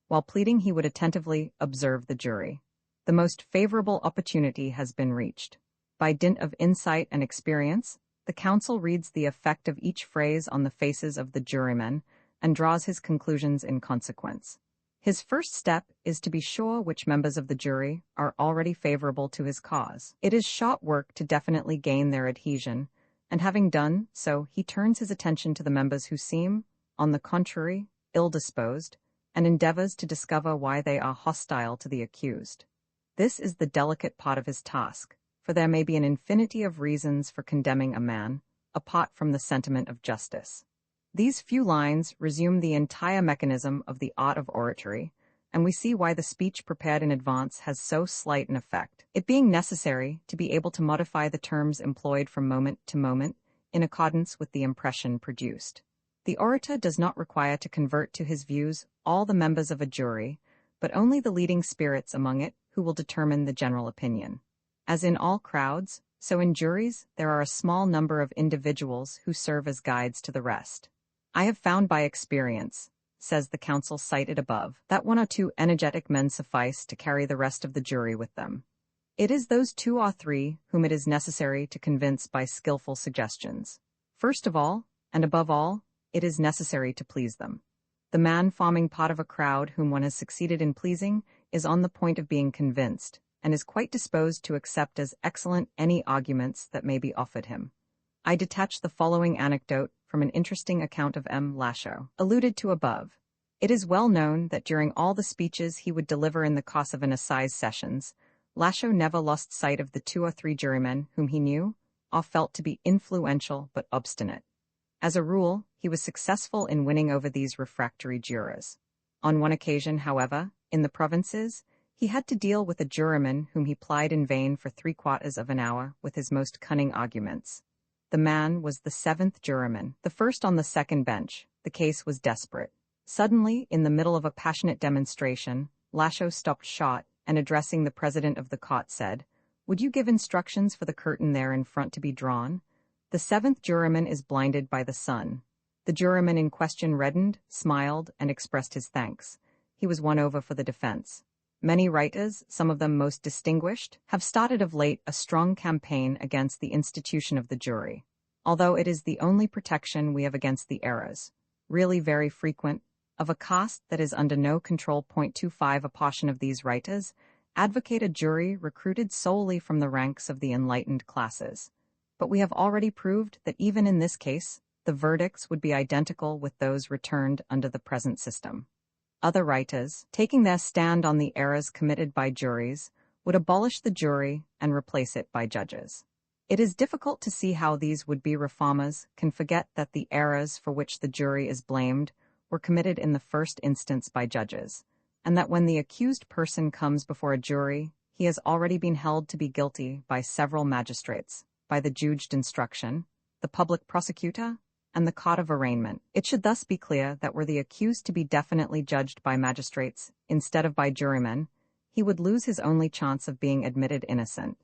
While pleading, he would attentively observe the jury. The most favorable opportunity has been reached. By dint of insight and experience, the counsel reads the effect of each phrase on the faces of the jurymen and draws his conclusions in consequence. His first step is to be sure which members of the jury are already favorable to his cause. It is short work to definitely gain their adhesion, and having done so, he turns his attention to the members who seem, on the contrary, ill-disposed, and endeavors to discover why they are hostile to the accused. This is the delicate part of his task, for there may be an infinity of reasons for condemning a man, apart from the sentiment of justice. These few lines resume the entire mechanism of the art of oratory, and we see why the speech prepared in advance has so slight an effect, it being necessary to be able to modify the terms employed from moment to moment in accordance with the impression produced. The orator does not require to convert to his views all the members of a jury, but only the leading spirits among it who will determine the general opinion. As in all crowds, so in juries, there are a small number of individuals who serve as guides to the rest. I have found by experience, says the counsel cited above, that one or two energetic men suffice to carry the rest of the jury with them. It is those 2 or 3 whom it is necessary to convince by skillful suggestions. First of all, and above all, it is necessary to please them. The man forming part of a crowd whom one has succeeded in pleasing is on the point of being convinced, and is quite disposed to accept as excellent any arguments that may be offered him. I detach the following anecdote from an interesting account of M. Lasho, alluded to above. It is well known that during all the speeches he would deliver in the course of an assize sessions, Lasho never lost sight of the 2 or 3 jurymen whom he knew or felt to be influential but obstinate. As a rule, he was successful in winning over these refractory jurors. On one occasion, however, in the provinces, he had to deal with a juryman whom he plied in vain for 3/4 of an hour with his most cunning arguments. The man was the 7th juryman, the first on the second bench. The case was desperate. Suddenly, in the middle of a passionate demonstration, Lasho stopped short and, addressing the president of the court, said, "Would you give instructions for the curtain there in front to be drawn? The 7th juryman is blinded by the sun." The juryman in question reddened, smiled, and expressed his thanks. He was won over for the defense. Many writers, some of them most distinguished, have started of late a strong campaign against the institution of the jury. Although it is the only protection we have against the errors, really very frequent, of a caste that is under no control. 25 A portion of these writers advocate a jury recruited solely from the ranks of the enlightened classes. But we have already proved that even in this case, the verdicts would be identical with those returned under the present system. Other writers, taking their stand on the errors committed by juries, would abolish the jury and replace it by judges. It is difficult to see how these would-be reformers can forget that the errors for which the jury is blamed were committed in the first instance by judges, and that when the accused person comes before a jury, he has already been held to be guilty by several magistrates, by the juge d'instruction, the public prosecutor, and the court of arraignment. It should thus be clear that were the accused to be definitely judged by magistrates instead of by jurymen, he would lose his only chance of being admitted innocent.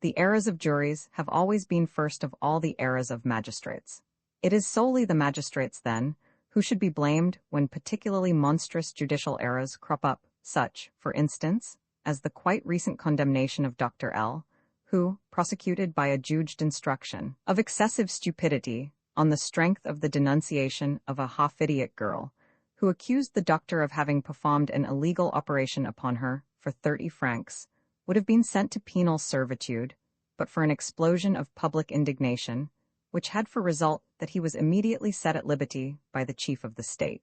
The errors of juries have always been first of all the errors of magistrates. It is solely the magistrates, then, who should be blamed when particularly monstrous judicial errors crop up, such, for instance, as the quite recent condemnation of Dr. L., who, prosecuted by a juge d'instruction, of excessive stupidity, on the strength of the denunciation of a half-idiot girl, who accused the doctor of having performed an illegal operation upon her for 30 francs, would have been sent to penal servitude, but for an explosion of public indignation, which had for result that he was immediately set at liberty by the chief of the state.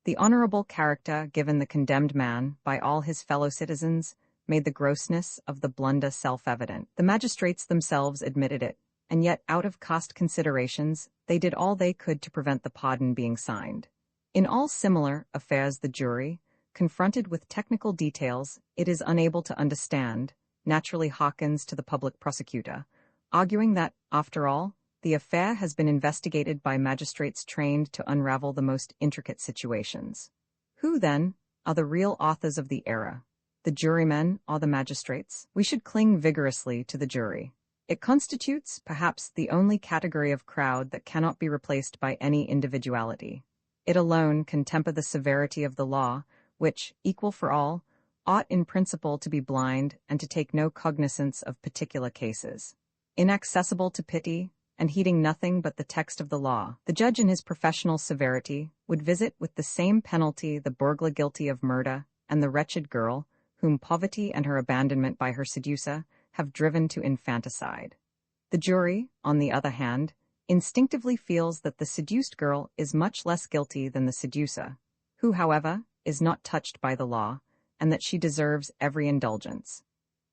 The honorable character given the condemned man by all his fellow citizens made the grossness of the blunder self-evident. The magistrates themselves admitted it, and yet out of caste considerations, they did all they could to prevent the pardon being signed. In all similar affairs the jury, confronted with technical details it is unable to understand, naturally hearkens to the public prosecutor, arguing that, after all, the affair has been investigated by magistrates trained to unravel the most intricate situations. Who, then, are the real authors of the error? The jurymen or the magistrates? We should cling vigorously to the jury. It constitutes, perhaps, the only category of crowd that cannot be replaced by any individuality. It alone can temper the severity of the law, which, equal for all, ought in principle to be blind and to take no cognizance of particular cases. Inaccessible to pity, and heeding nothing but the text of the law, the judge in his professional severity would visit with the same penalty the burglar guilty of murder and the wretched girl, whom poverty and her abandonment by her seducer have driven to infanticide. The jury, on the other hand, instinctively feels that the seduced girl is much less guilty than the seducer, who, however, is not touched by the law, and that she deserves every indulgence.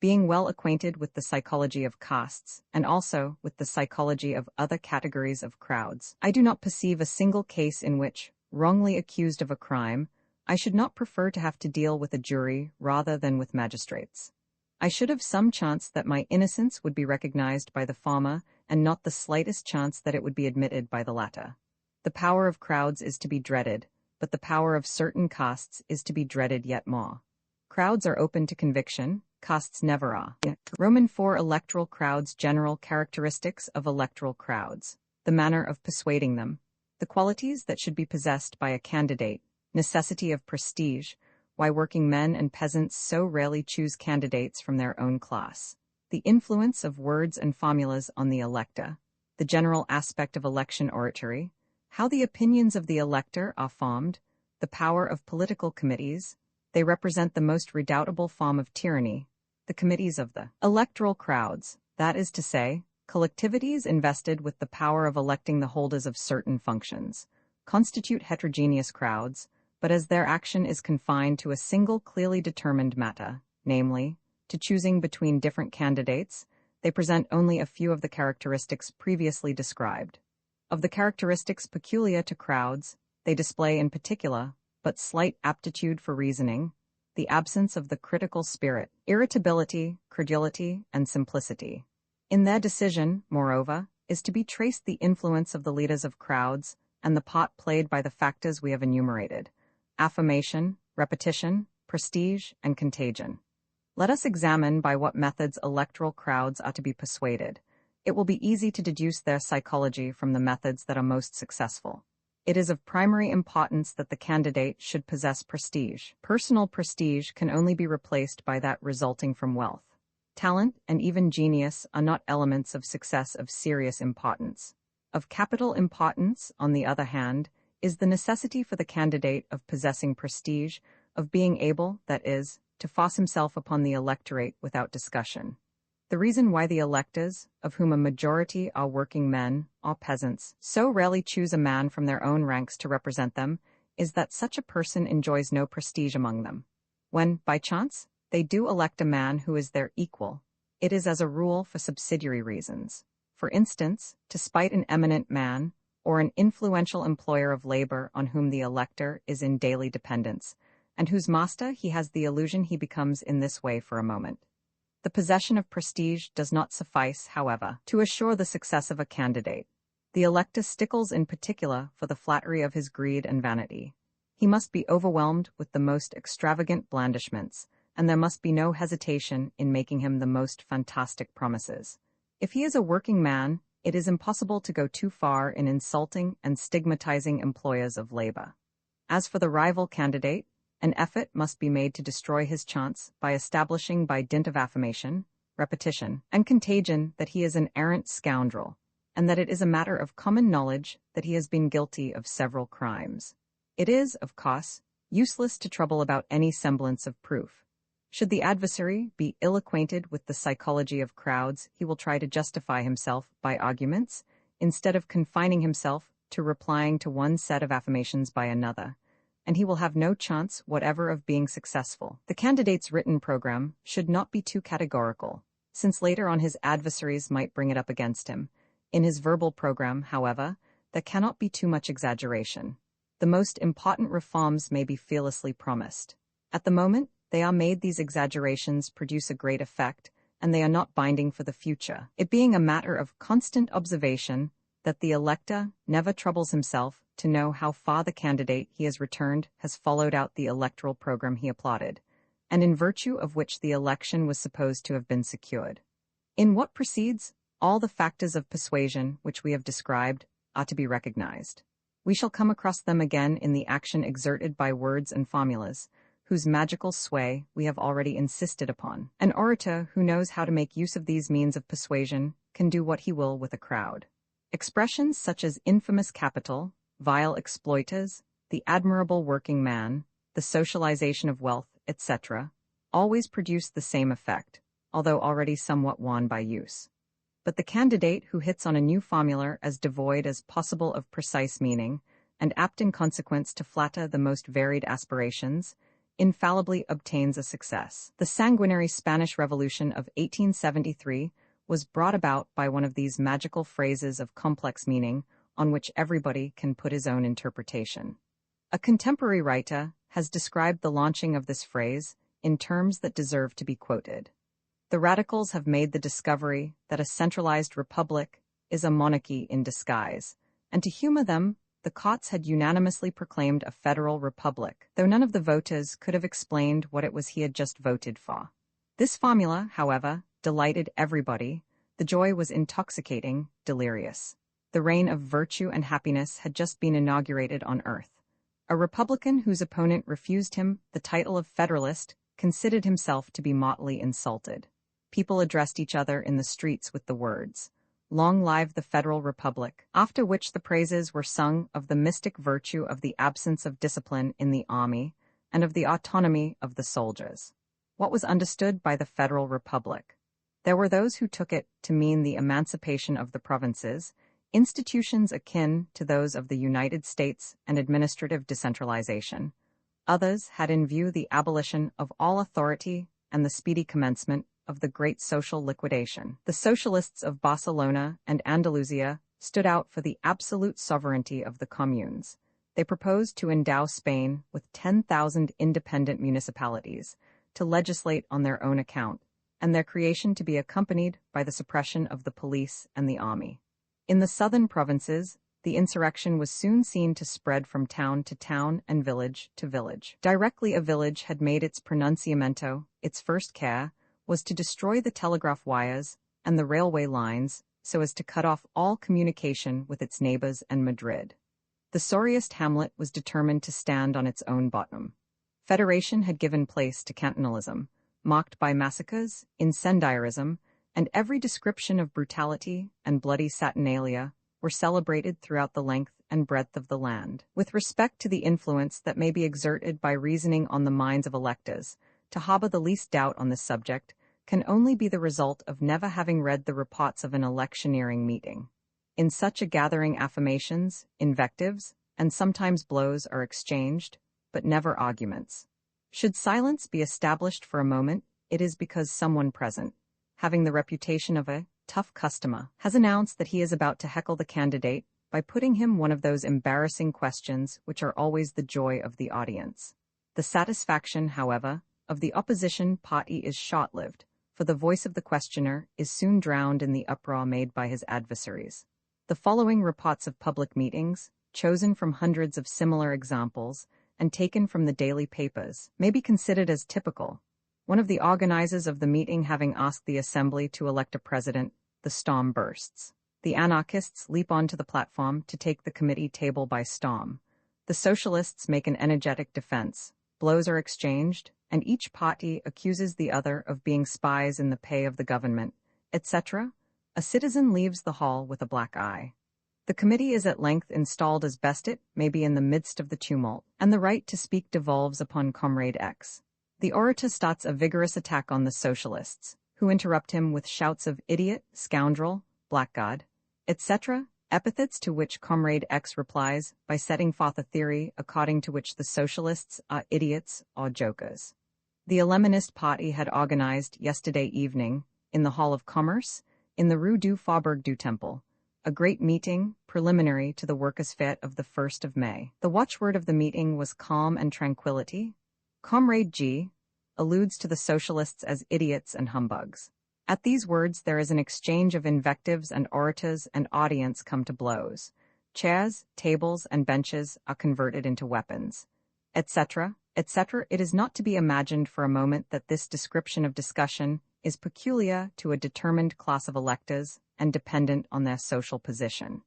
Being well acquainted with the psychology of castes, and also with the psychology of other categories of crowds, I do not perceive a single case in which, wrongly accused of a crime, I should not prefer to have to deal with a jury rather than with magistrates. I should have some chance that my innocence would be recognized by the former, and not the slightest chance that it would be admitted by the latter. The power of crowds is to be dreaded, but the power of certain castes is to be dreaded yet more. Crowds are open to conviction, castes never are. Roman 4 Electoral crowds. General characteristics of electoral crowds. The manner of persuading them. The qualities that should be possessed by a candidate. Necessity of prestige. Why working men and peasants so rarely choose candidates from their own class. The influence of words and formulas on the elector. The general aspect of election oratory. How the opinions of the elector are formed, the power of political committees, they represent the most redoubtable form of tyranny, the committees of the electoral crowds, that is to say, collectivities invested with the power of electing the holders of certain functions, constitute heterogeneous crowds, but as their action is confined to a single clearly determined matter, namely, to choosing between different candidates, they present only a few of the characteristics previously described. Of the characteristics peculiar to crowds, they display in particular, but slight aptitude for reasoning, the absence of the critical spirit, irritability, credulity, and simplicity. In their decision, moreover, is to be traced the influence of the leaders of crowds and the part played by the factors we have enumerated: affirmation, repetition, prestige, and contagion. Let us examine by what methods electoral crowds are to be persuaded. It will be easy to deduce their psychology from the methods that are most successful. It is of primary importance that the candidate should possess prestige. Personal prestige can only be replaced by that resulting from wealth. Talent and even genius are not elements of success of serious importance. Of capital importance, on the other hand, is the necessity for the candidate of possessing prestige, of being able, that is, to force himself upon the electorate without discussion. The reason why the electors, of whom a majority are working men or peasants, so rarely choose a man from their own ranks to represent them, is that such a person enjoys no prestige among them. When, by chance, they do elect a man who is their equal, it is as a rule for subsidiary reasons. For instance, to spite an eminent man, or an influential employer of labor on whom the elector is in daily dependence, and whose master he has the illusion he becomes in this way for a moment. The possession of prestige does not suffice, however, to assure the success of a candidate. The elector stickles in particular for the flattery of his greed and vanity. He must be overwhelmed with the most extravagant blandishments, and there must be no hesitation in making him the most fantastic promises. If he is a working man, it is impossible to go too far in insulting and stigmatizing employers of labor. As for the rival candidate, an effort must be made to destroy his chance by establishing by dint of affirmation, repetition, and contagion that he is an arrant scoundrel, and that it is a matter of common knowledge that he has been guilty of several crimes. It is, of course, useless to trouble about any semblance of proof. Should the adversary be ill-acquainted with the psychology of crowds, he will try to justify himself by arguments, instead of confining himself to replying to one set of affirmations by another, and he will have no chance whatever of being successful. The candidate's written program should not be too categorical, since later on his adversaries might bring it up against him. In his verbal program, however, there cannot be too much exaggeration. The most important reforms may be fearlessly promised. At the moment they are made, these exaggerations produce a great effect, and they are not binding for the future, it being a matter of constant observation that the elector never troubles himself to know how far the candidate he has returned has followed out the electoral program he applauded, and in virtue of which the election was supposed to have been secured. In what precedes, all the factors of persuasion which we have described are to be recognized. We shall come across them again in the action exerted by words and formulas, whose magical sway we have already insisted upon. An orator who knows how to make use of these means of persuasion can do what he will with a crowd. Expressions such as infamous capital, vile exploiters, the admirable working man, the socialization of wealth, etc., always produce the same effect, although already somewhat worn by use. But the candidate who hits on a new formula as devoid as possible of precise meaning, and apt in consequence to flatter the most varied aspirations, infallibly obtains a success. The sanguinary Spanish Revolution of 1873 was brought about by one of these magical phrases of complex meaning on which everybody can put his own interpretation. A contemporary writer has described the launching of this phrase in terms that deserve to be quoted. The radicals have made the discovery that a centralized republic is a monarchy in disguise, and to humor them, the Cots had unanimously proclaimed a federal republic, though none of the voters could have explained what it was he had just voted for. This formula, however, delighted everybody. The joy was intoxicating, delirious. The reign of virtue and happiness had just been inaugurated on earth. A Republican whose opponent refused him the title of Federalist considered himself to be motley insulted. People addressed each other in the streets with the words, "Long live the Federal Republic," after which the praises were sung of the mystic virtue of the absence of discipline in the army and of the autonomy of the soldiers. What was understood by the Federal Republic? There were those who took it to mean the emancipation of the provinces, institutions akin to those of the United States, and administrative decentralization. Others had in view the abolition of all authority and the speedy commencement of the great social liquidation. The socialists of Barcelona and Andalusia stood out for the absolute sovereignty of the communes. They proposed to endow Spain with 10,000 independent municipalities to legislate on their own account, and their creation to be accompanied by the suppression of the police and the army. In the southern provinces, the insurrection was soon seen to spread from town to town and village to village. Directly a village had made its pronunciamento, its first care was to destroy the telegraph wires and the railway lines so as to cut off all communication with its neighbors and Madrid. The sorriest hamlet was determined to stand on its own bottom. Federation had given place to cantonalism, marked by massacres, incendiarism, and every description of brutality and bloody saturnalia were celebrated throughout the length and breadth of the land. With respect to the influence that may be exerted by reasoning on the minds of electors, to harbor the least doubt on this subject can only be the result of never having read the reports of an electioneering meeting. In such a gathering affirmations, invectives, and sometimes blows are exchanged, but never arguments. Should silence be established for a moment, it is because someone present, having the reputation of a tough customer, has announced that he is about to heckle the candidate by putting him one of those embarrassing questions which are always the joy of the audience. The satisfaction, however, of the opposition party is short-lived, for the voice of the questioner is soon drowned in the uproar made by his adversaries. The following reports of public meetings, chosen from hundreds of similar examples and taken from the daily papers, may be considered as typical. One of the organizers of the meeting having asked the assembly to elect a president, the storm bursts. The anarchists leap onto the platform to take the committee table by storm. The socialists make an energetic defense. Blows are exchanged, and each party accuses the other of being spies in the pay of the government, etc. A citizen leaves the hall with a black eye. The committee is at length installed as best it may be in the midst of the tumult, and the right to speak devolves upon Comrade X. The orator starts a vigorous attack on the socialists, who interrupt him with shouts of idiot, scoundrel, blackguard, etc., epithets to which Comrade X replies by setting forth a theory according to which the socialists are idiots or jokers. The Alemanist party had organized yesterday evening, in the Hall of Commerce, in the Rue du Faubourg du Temple, a great meeting preliminary to the Workers' Fête of the 1st of May. The watchword of the meeting was calm and tranquility. Comrade G alludes to the socialists as idiots and humbugs. At these words there is an exchange of invectives, and orators and audience come to blows. Chairs, tables, and benches are converted into weapons, etc., etc. It is not to be imagined for a moment that this description of discussion is peculiar to a determined class of electors and dependent on their social position.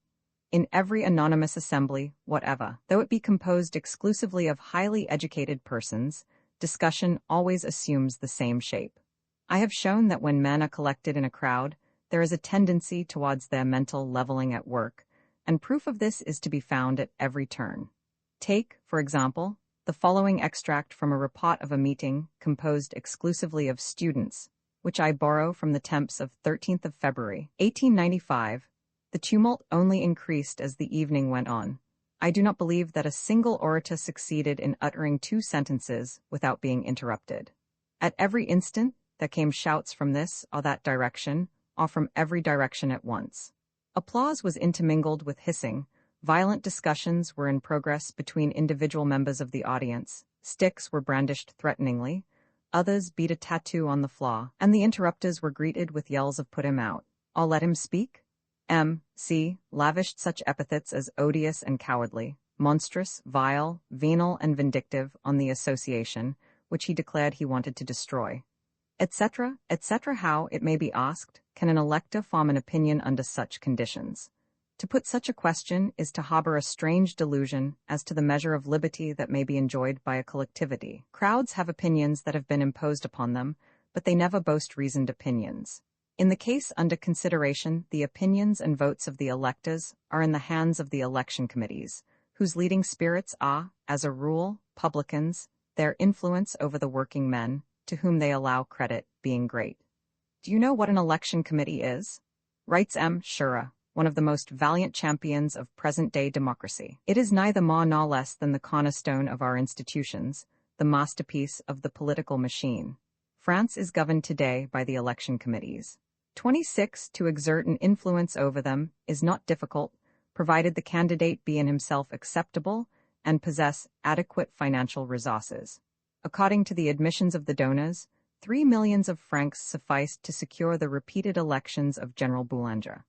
In every anonymous assembly, whatever, though it be composed exclusively of highly educated persons, discussion always assumes the same shape. I have shown that when men are collected in a crowd, there is a tendency towards their mental leveling at work, and proof of this is to be found at every turn. Take, for example, the following extract from a report of a meeting composed exclusively of students, which I borrow from the temps of 13th of February, 1895. The tumult only increased as the evening went on. I do not believe that a single orator succeeded in uttering 2 sentences without being interrupted. At every instant, there came shouts from this or that direction, or from every direction at once. Applause was intermingled with hissing. Violent discussions were in progress between individual members of the audience. Sticks were brandished threateningly. Others beat a tattoo on the floor, and the interrupters were greeted with yells of "Put him out," "I'll let him speak." M.C. lavished such epithets as odious and cowardly, monstrous, vile, venal, and vindictive on the association, which he declared he wanted to destroy, etc., etc. How, it may be asked, can an elector form an opinion under such conditions? To put such a question is to harbor a strange delusion as to the measure of liberty that may be enjoyed by a collectivity. Crowds have opinions that have been imposed upon them, but they never boast reasoned opinions. In the case under consideration, the opinions and votes of the electors are in the hands of the election committees, whose leading spirits are, as a rule, publicans, their influence over the working men, to whom they allow credit, being great. Do you know what an election committee is? Writes M. Shura, one of the most valiant champions of present-day democracy. It is neither more nor less than the cornerstone of our institutions, the masterpiece of the political machine. France is governed today by the election committees. 26. To exert an influence over them is not difficult, provided the candidate be in himself acceptable and possess adequate financial resources. According to the admissions of the donors, 3 millions of francs sufficed to secure the repeated elections of General Boulanger.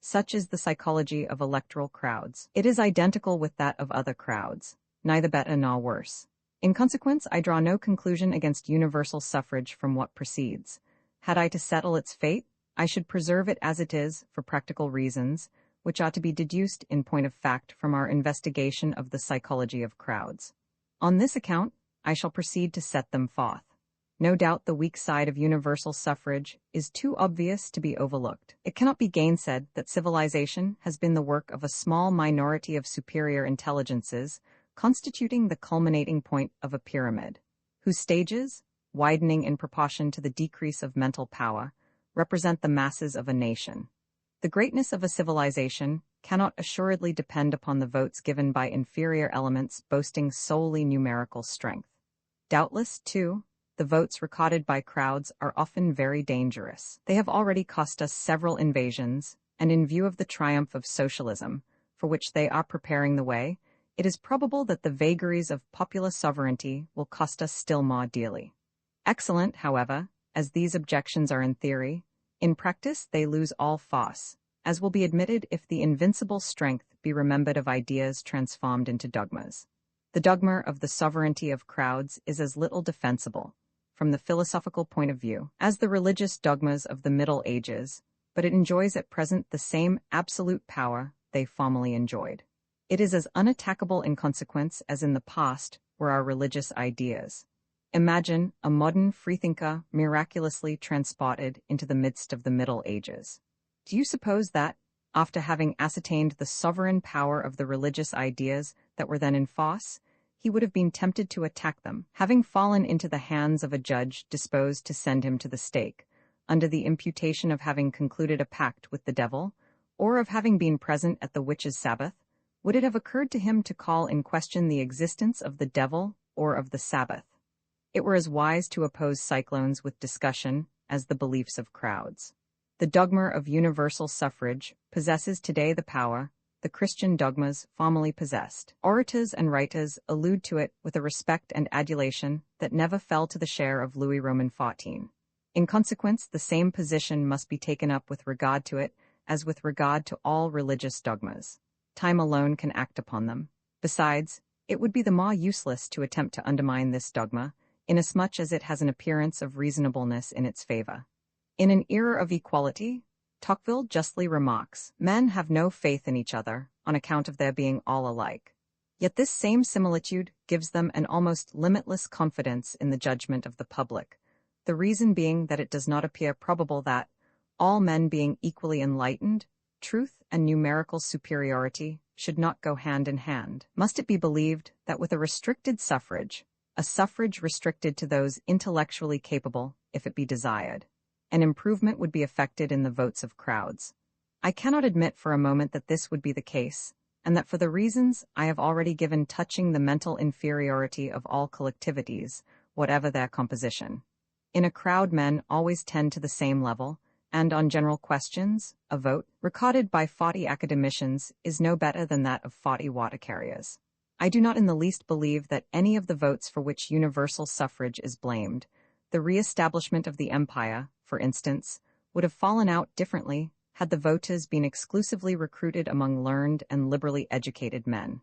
Such is the psychology of electoral crowds. It is identical with that of other crowds, neither better nor worse. In consequence, I draw no conclusion against universal suffrage from what precedes. Had I to settle its fate, I should preserve it as it is for practical reasons, which ought to be deduced in point of fact from our investigation of the psychology of crowds. On this account, I shall proceed to set them forth. No doubt the weak side of universal suffrage is too obvious to be overlooked. It cannot be gainsaid that civilization has been the work of a small minority of superior intelligences, constituting the culminating point of a pyramid, whose stages, widening in proportion to the decrease of mental power, represent the masses of a nation. The greatness of a civilization cannot assuredly depend upon the votes given by inferior elements boasting solely numerical strength. Doubtless, too, the votes recorded by crowds are often very dangerous. They have already cost us several invasions, and in view of the triumph of socialism, for which they are preparing the way, it is probable that the vagaries of popular sovereignty will cost us still more dearly. Excellent, however, as these objections are in theory, in practice they lose all force, as will be admitted if the invincible strength be remembered of ideas transformed into dogmas. The dogma of the sovereignty of crowds is as little defensible, from the philosophical point of view, as the religious dogmas of the Middle Ages, but it enjoys at present the same absolute power they formerly enjoyed. It is as unattackable in consequence as in the past were our religious ideas. Imagine a modern freethinker miraculously transported into the midst of the Middle Ages. Do you suppose that, after having ascertained the sovereign power of the religious ideas that were then in force, he would have been tempted to attack them, having fallen into the hands of a judge disposed to send him to the stake, under the imputation of having concluded a pact with the devil, or of having been present at the witches' Sabbath? Would it have occurred to him to call in question the existence of the devil or of the Sabbath? It were as wise to oppose cyclones with discussion as the beliefs of crowds. The dogma of universal suffrage possesses today the power the Christian dogmas formerly possessed. Orators and writers allude to it with a respect and adulation that never fell to the share of Louis Roman XIV. In consequence, the same position must be taken up with regard to it as with regard to all religious dogmas. Time alone can act upon them. Besides, it would be the more useless to attempt to undermine this dogma, inasmuch as it has an appearance of reasonableness in its favor. In an era of equality, Tocqueville justly remarks, men have no faith in each other on account of their being all alike. Yet this same similitude gives them an almost limitless confidence in the judgment of the public, the reason being that it does not appear probable that, all men being equally enlightened, truth and numerical superiority should not go hand in hand. Must it be believed that with a restricted suffrage, a suffrage restricted to those intellectually capable, if it be desired, an improvement would be effected in the votes of crowds? I cannot admit for a moment that this would be the case, and that for the reasons I have already given touching the mental inferiority of all collectivities, whatever their composition. In a crowd men always tend to the same level, and on general questions, a vote, recorded by 40 academicians, is no better than that of 40 water carriers. I do not in the least believe that any of the votes for which universal suffrage is blamed, the re-establishment of the empire, for instance, would have fallen out differently had the voters been exclusively recruited among learned and liberally educated men.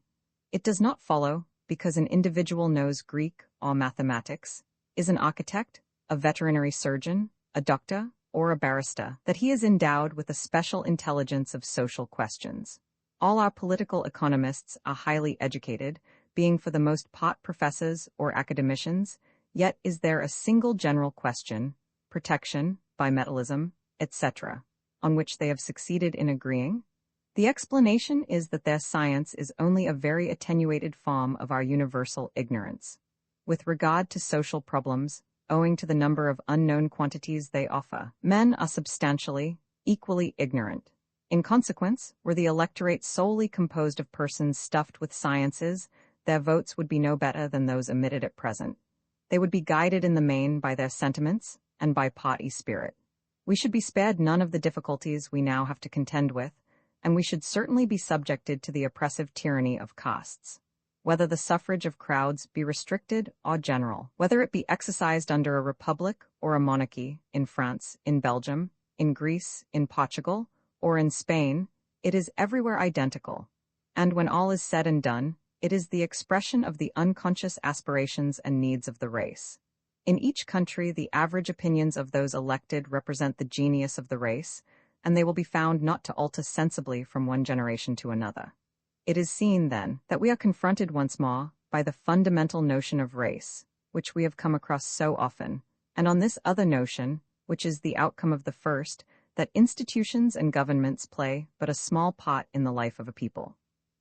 It does not follow, because an individual knows Greek or mathematics, is an architect, a veterinary surgeon, a doctor, or a barrister, that he is endowed with a special intelligence of social questions. All our political economists are highly educated, being for the most part professors or academicians, yet is there a single general question, protection, bimetallism, etc., on which they have succeeded in agreeing? The explanation is that their science is only a very attenuated form of our universal ignorance. With regard to social problems, owing to the number of unknown quantities they offer, men are substantially, equally ignorant. In consequence, were the electorate solely composed of persons stuffed with sciences, their votes would be no better than those emitted at present. They would be guided in the main by their sentiments and by party spirit. We should be spared none of the difficulties we now have to contend with, and we should certainly be subjected to the oppressive tyranny of castes. Whether the suffrage of crowds be restricted or general, whether it be exercised under a republic or a monarchy, in France, in Belgium, in Greece, in Portugal, or in Spain, it is everywhere identical. And when all is said and done, it is the expression of the unconscious aspirations and needs of the race. In each country, the average opinions of those elected represent the genius of the race, and they will be found not to alter sensibly from one generation to another. It is seen, then, that we are confronted once more by the fundamental notion of race, which we have come across so often, and on this other notion, which is the outcome of the first, that institutions and governments play but a small part in the life of a people.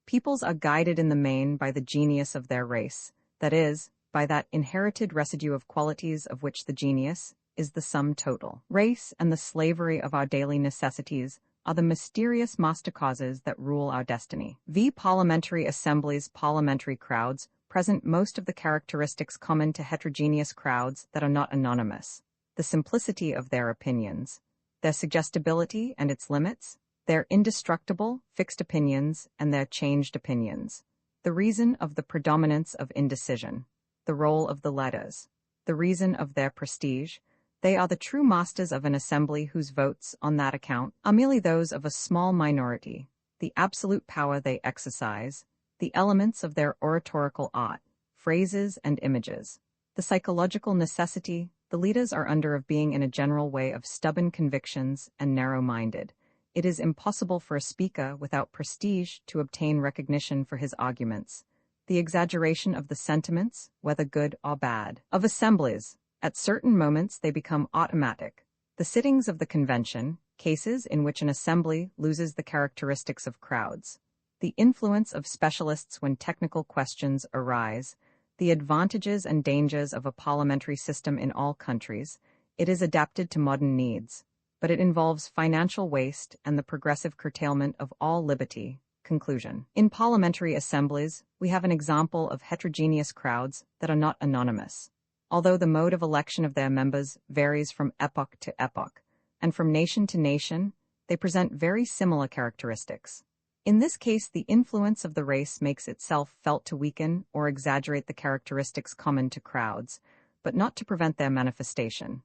Peoples are guided in the main by the genius of their race, that is, by that inherited residue of qualities of which the genius is the sum total. Race and the slavery of our daily necessities are the mysterious master causes that rule our destiny. Parliamentary assemblies, parliamentary crowds, present most of the characteristics common to heterogeneous crowds that are not anonymous: the simplicity of their opinions, their suggestibility and its limits, their indestructible, fixed opinions and their changed opinions, the reason of the predominance of indecision, the role of the letters, the reason of their prestige. They are the true masters of an assembly whose votes, on that account, are merely those of a small minority, the absolute power they exercise, the elements of their oratorical art, phrases and images, the psychological necessity the leaders are under of being in a general way of stubborn convictions and narrow-minded. It is impossible for a speaker without prestige to obtain recognition for his arguments. The exaggeration of the sentiments, whether good or bad, of assemblies. At certain moments they become automatic. The sittings of the convention, cases in which an assembly loses the characteristics of crowds, the influence of specialists when technical questions arise, the advantages and dangers of a parliamentary system in all countries. It is adapted to modern needs, but it involves financial waste and the progressive curtailment of all liberty. Conclusion. In parliamentary assemblies, we have an example of heterogeneous crowds that are not anonymous. Although the mode of election of their members varies from epoch to epoch, and from nation to nation, they present very similar characteristics. In this case, the influence of the race makes itself felt to weaken or exaggerate the characteristics common to crowds, but not to prevent their manifestation.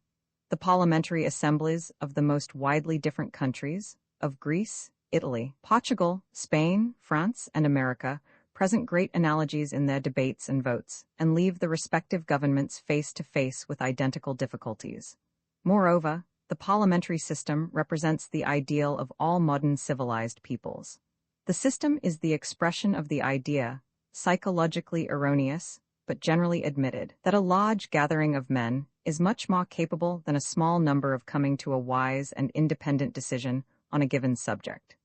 The parliamentary assemblies of the most widely different countries, of Greece, Italy, Portugal, Spain, France, and America, present great analogies in their debates and votes, and leave the respective governments face to face with identical difficulties. Moreover, the parliamentary system represents the ideal of all modern civilized peoples. The system is the expression of the idea, psychologically erroneous, but generally admitted, that a large gathering of men is much more capable than a small number of coming to a wise and independent decision on a given subject.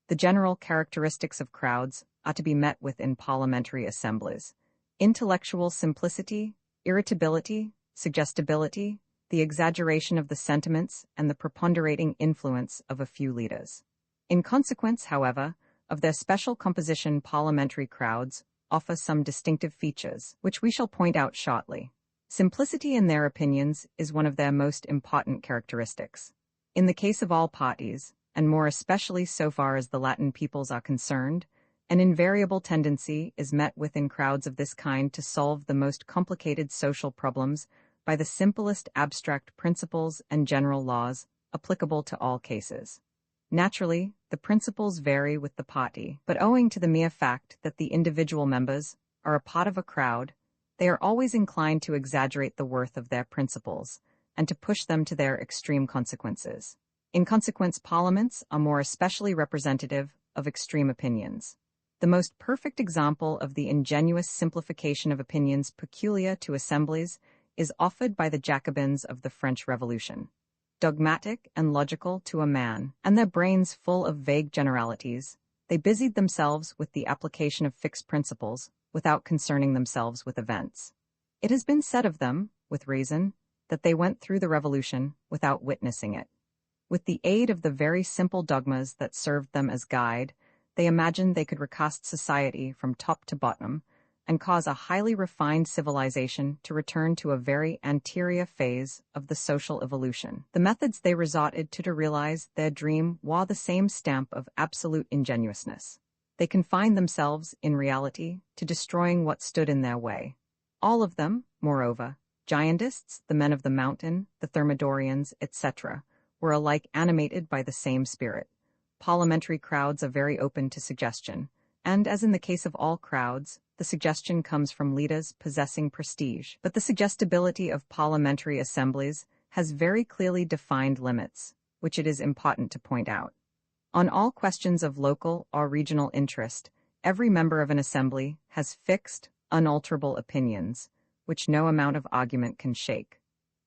The general characteristics of crowds are to be met with in parliamentary assemblies: intellectual simplicity, irritability, suggestibility, the exaggeration of the sentiments, and the preponderating influence of a few leaders. In consequence, however, of their special composition, parliamentary crowds offer some distinctive features, which we shall point out shortly. Simplicity in their opinions is one of their most important characteristics. In the case of all parties, and more especially so far as the Latin peoples are concerned, an invariable tendency is met with in crowds of this kind to solve the most complicated social problems by the simplest abstract principles and general laws applicable to all cases. Naturally, the principles vary with the party, but owing to the mere fact that the individual members are a part of a crowd, they are always inclined to exaggerate the worth of their principles and to push them to their extreme consequences. In consequence, parliaments are more especially representative of extreme opinions. The most perfect example of the ingenuous simplification of opinions peculiar to assemblies is offered by the Jacobins of the French Revolution. dogmatic and logical to a man, and their brains full of vague generalities, they busied themselves with the application of fixed principles without concerning themselves with events. It has been said of them, with reason, that they went through the revolution without witnessing it. With the aid of the very simple dogmas that served them as guide, they imagined they could recast society from top to bottom and cause a highly refined civilization to return to a very anterior phase of the social evolution. The methods they resorted to realize their dream wore the same stamp of absolute ingenuousness. They confined themselves, in reality, to destroying what stood in their way. All of them, moreover, giantists, the men of the mountain, the Thermidorians, etc., were alike animated by the same spirit. Parliamentary crowds are very open to suggestion, and as in the case of all crowds, the suggestion comes from leaders possessing prestige. But the suggestibility of parliamentary assemblies has very clearly defined limits, which it is important to point out. On all questions of local or regional interest, every member of an assembly has fixed, unalterable opinions, which no amount of argument can shake.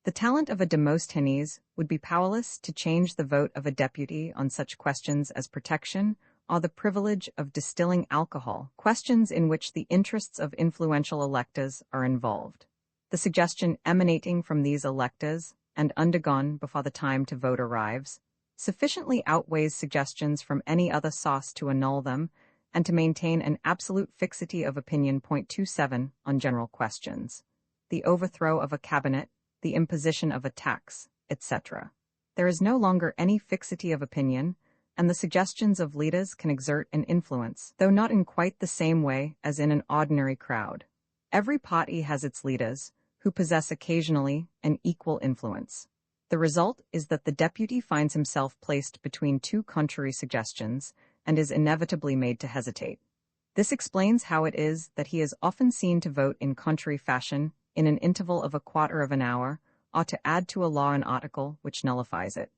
The talent of a Demosthenes would be powerless to change the vote of a deputy on such questions as protection or the privilege of distilling alcohol, questions in which the interests of influential electors are involved. The suggestion emanating from these electors, and undergone before the time to vote arrives, sufficiently outweighs suggestions from any other source to annul them and to maintain an absolute fixity of opinion. 27 on general questions. The overthrow of a cabinet, the imposition of a tax, etc. There is no longer any fixity of opinion, and the suggestions of leaders can exert an influence, though not in quite the same way as in an ordinary crowd. Every party has its leaders, who possess occasionally an equal influence. The result is that the deputy finds himself placed between two contrary suggestions and is inevitably made to hesitate. This explains how it is that he is often seen to vote in contrary fashion in an interval of a quarter of an hour, or to add to a law an article which nullifies it.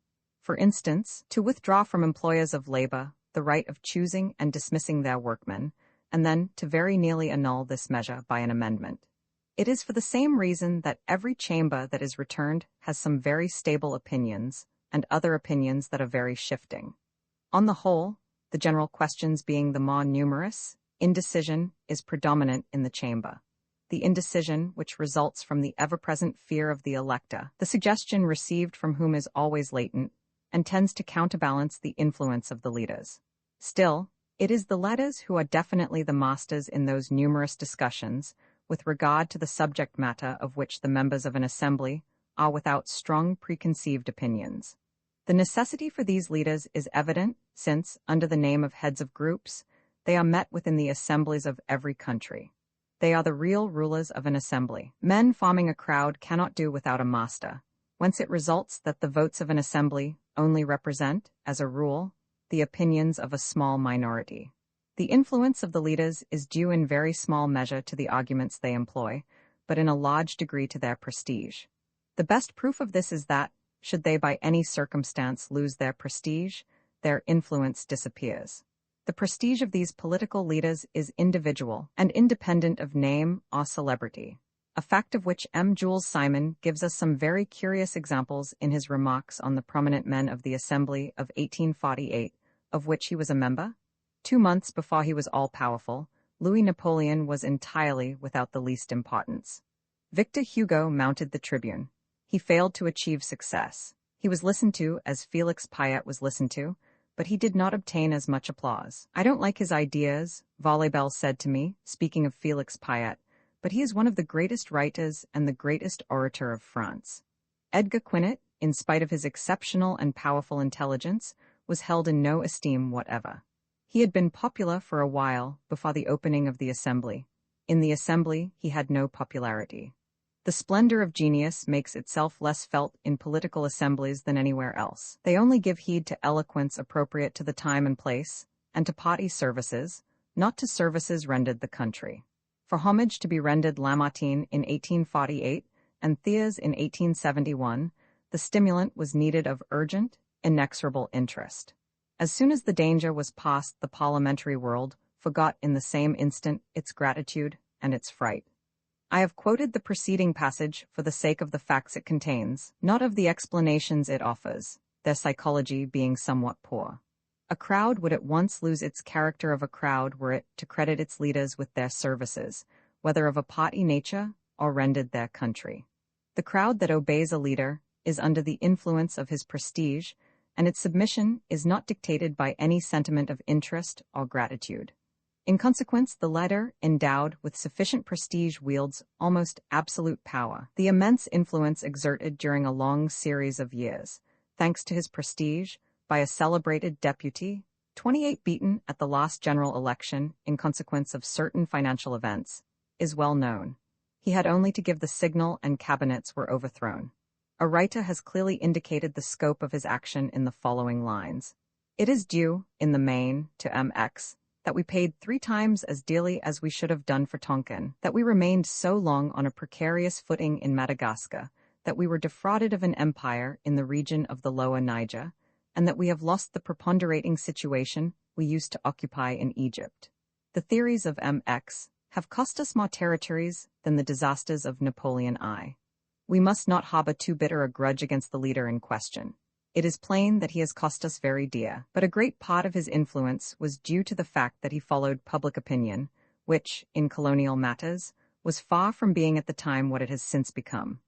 For instance, to withdraw from employers of labor the right of choosing and dismissing their workmen, and then to very nearly annul this measure by an amendment. It is for the same reason that every chamber that is returned has some very stable opinions, and other opinions that are very shifting. On the whole, the general questions being the more numerous, indecision is predominant in the chamber. The indecision which results from the ever-present fear of the elector, the suggestion received from whom is always latent, and tends to counterbalance the influence of the leaders. Still, it is the leaders who are definitely the masters in those numerous discussions with regard to the subject matter of which the members of an assembly are without strong preconceived opinions. The necessity for these leaders is evident, since, under the name of heads of groups, they are met within the assemblies of every country. They are the real rulers of an assembly. Men forming a crowd cannot do without a master, whence it results that the votes of an assembly only represent, as a rule, the opinions of a small minority. The influence of the leaders is due in very small measure to the arguments they employ, but in a large degree to their prestige. The best proof of this is that, should they by any circumstance lose their prestige, their influence disappears. The prestige of these political leaders is individual and independent of name or celebrity, a fact of which M. Jules Simon gives us some very curious examples in his remarks on the prominent men of the Assembly of 1848, of which he was a member. 2 months before he was all-powerful, Louis Napoleon was entirely without the least importance. Victor Hugo mounted the tribune. He failed to achieve success. He was listened to as Felix Pyat was listened to, but he did not obtain as much applause. "I don't like his ideas," Vaulabelle said to me, speaking of Felix Pyat, "but he is one of the greatest writers and the greatest orator of France." Edgar Quinet, in spite of his exceptional and powerful intelligence, was held in no esteem whatever. He had been popular for a while before the opening of the Assembly. In the Assembly, he had no popularity. The splendor of genius makes itself less felt in political assemblies than anywhere else. They only give heed to eloquence appropriate to the time and place, and to party services, not to services rendered the country. For homage to be rendered Lamartine in 1848 and Thiers in 1871, the stimulant was needed of urgent, inexorable interest. As soon as the danger was past, the parliamentary world forgot in the same instant its gratitude and its fright. I have quoted the preceding passage for the sake of the facts it contains, not of the explanations it offers, their psychology being somewhat poor. A crowd would at once lose its character of a crowd were it to credit its leaders with their services, whether of a party nature or rendered their country. The crowd that obeys a leader is under the influence of his prestige, and its submission is not dictated by any sentiment of interest or gratitude. In consequence, the leader, endowed with sufficient prestige, wields almost absolute power. The immense influence exerted during a long series of years, thanks to his prestige, by a celebrated deputy, 28 beaten at the last general election in consequence of certain financial events, is well known. He had only to give the signal and cabinets were overthrown. A writer has clearly indicated the scope of his action in the following lines. It is due, in the main, to MX, that we paid 3 times as dearly as we should have done for Tonkin, that we remained so long on a precarious footing in Madagascar, that we were defrauded of an empire in the region of the Lower Niger, and that we have lost the preponderating situation we used to occupy in Egypt. The theories of MX have cost us more territories than the disasters of Napoleon I. We must not harbor too bitter a grudge against the leader in question. It is plain that he has cost us very dear, but a great part of his influence was due to the fact that he followed public opinion, which, in colonial matters, was far from being at the time what it has since become.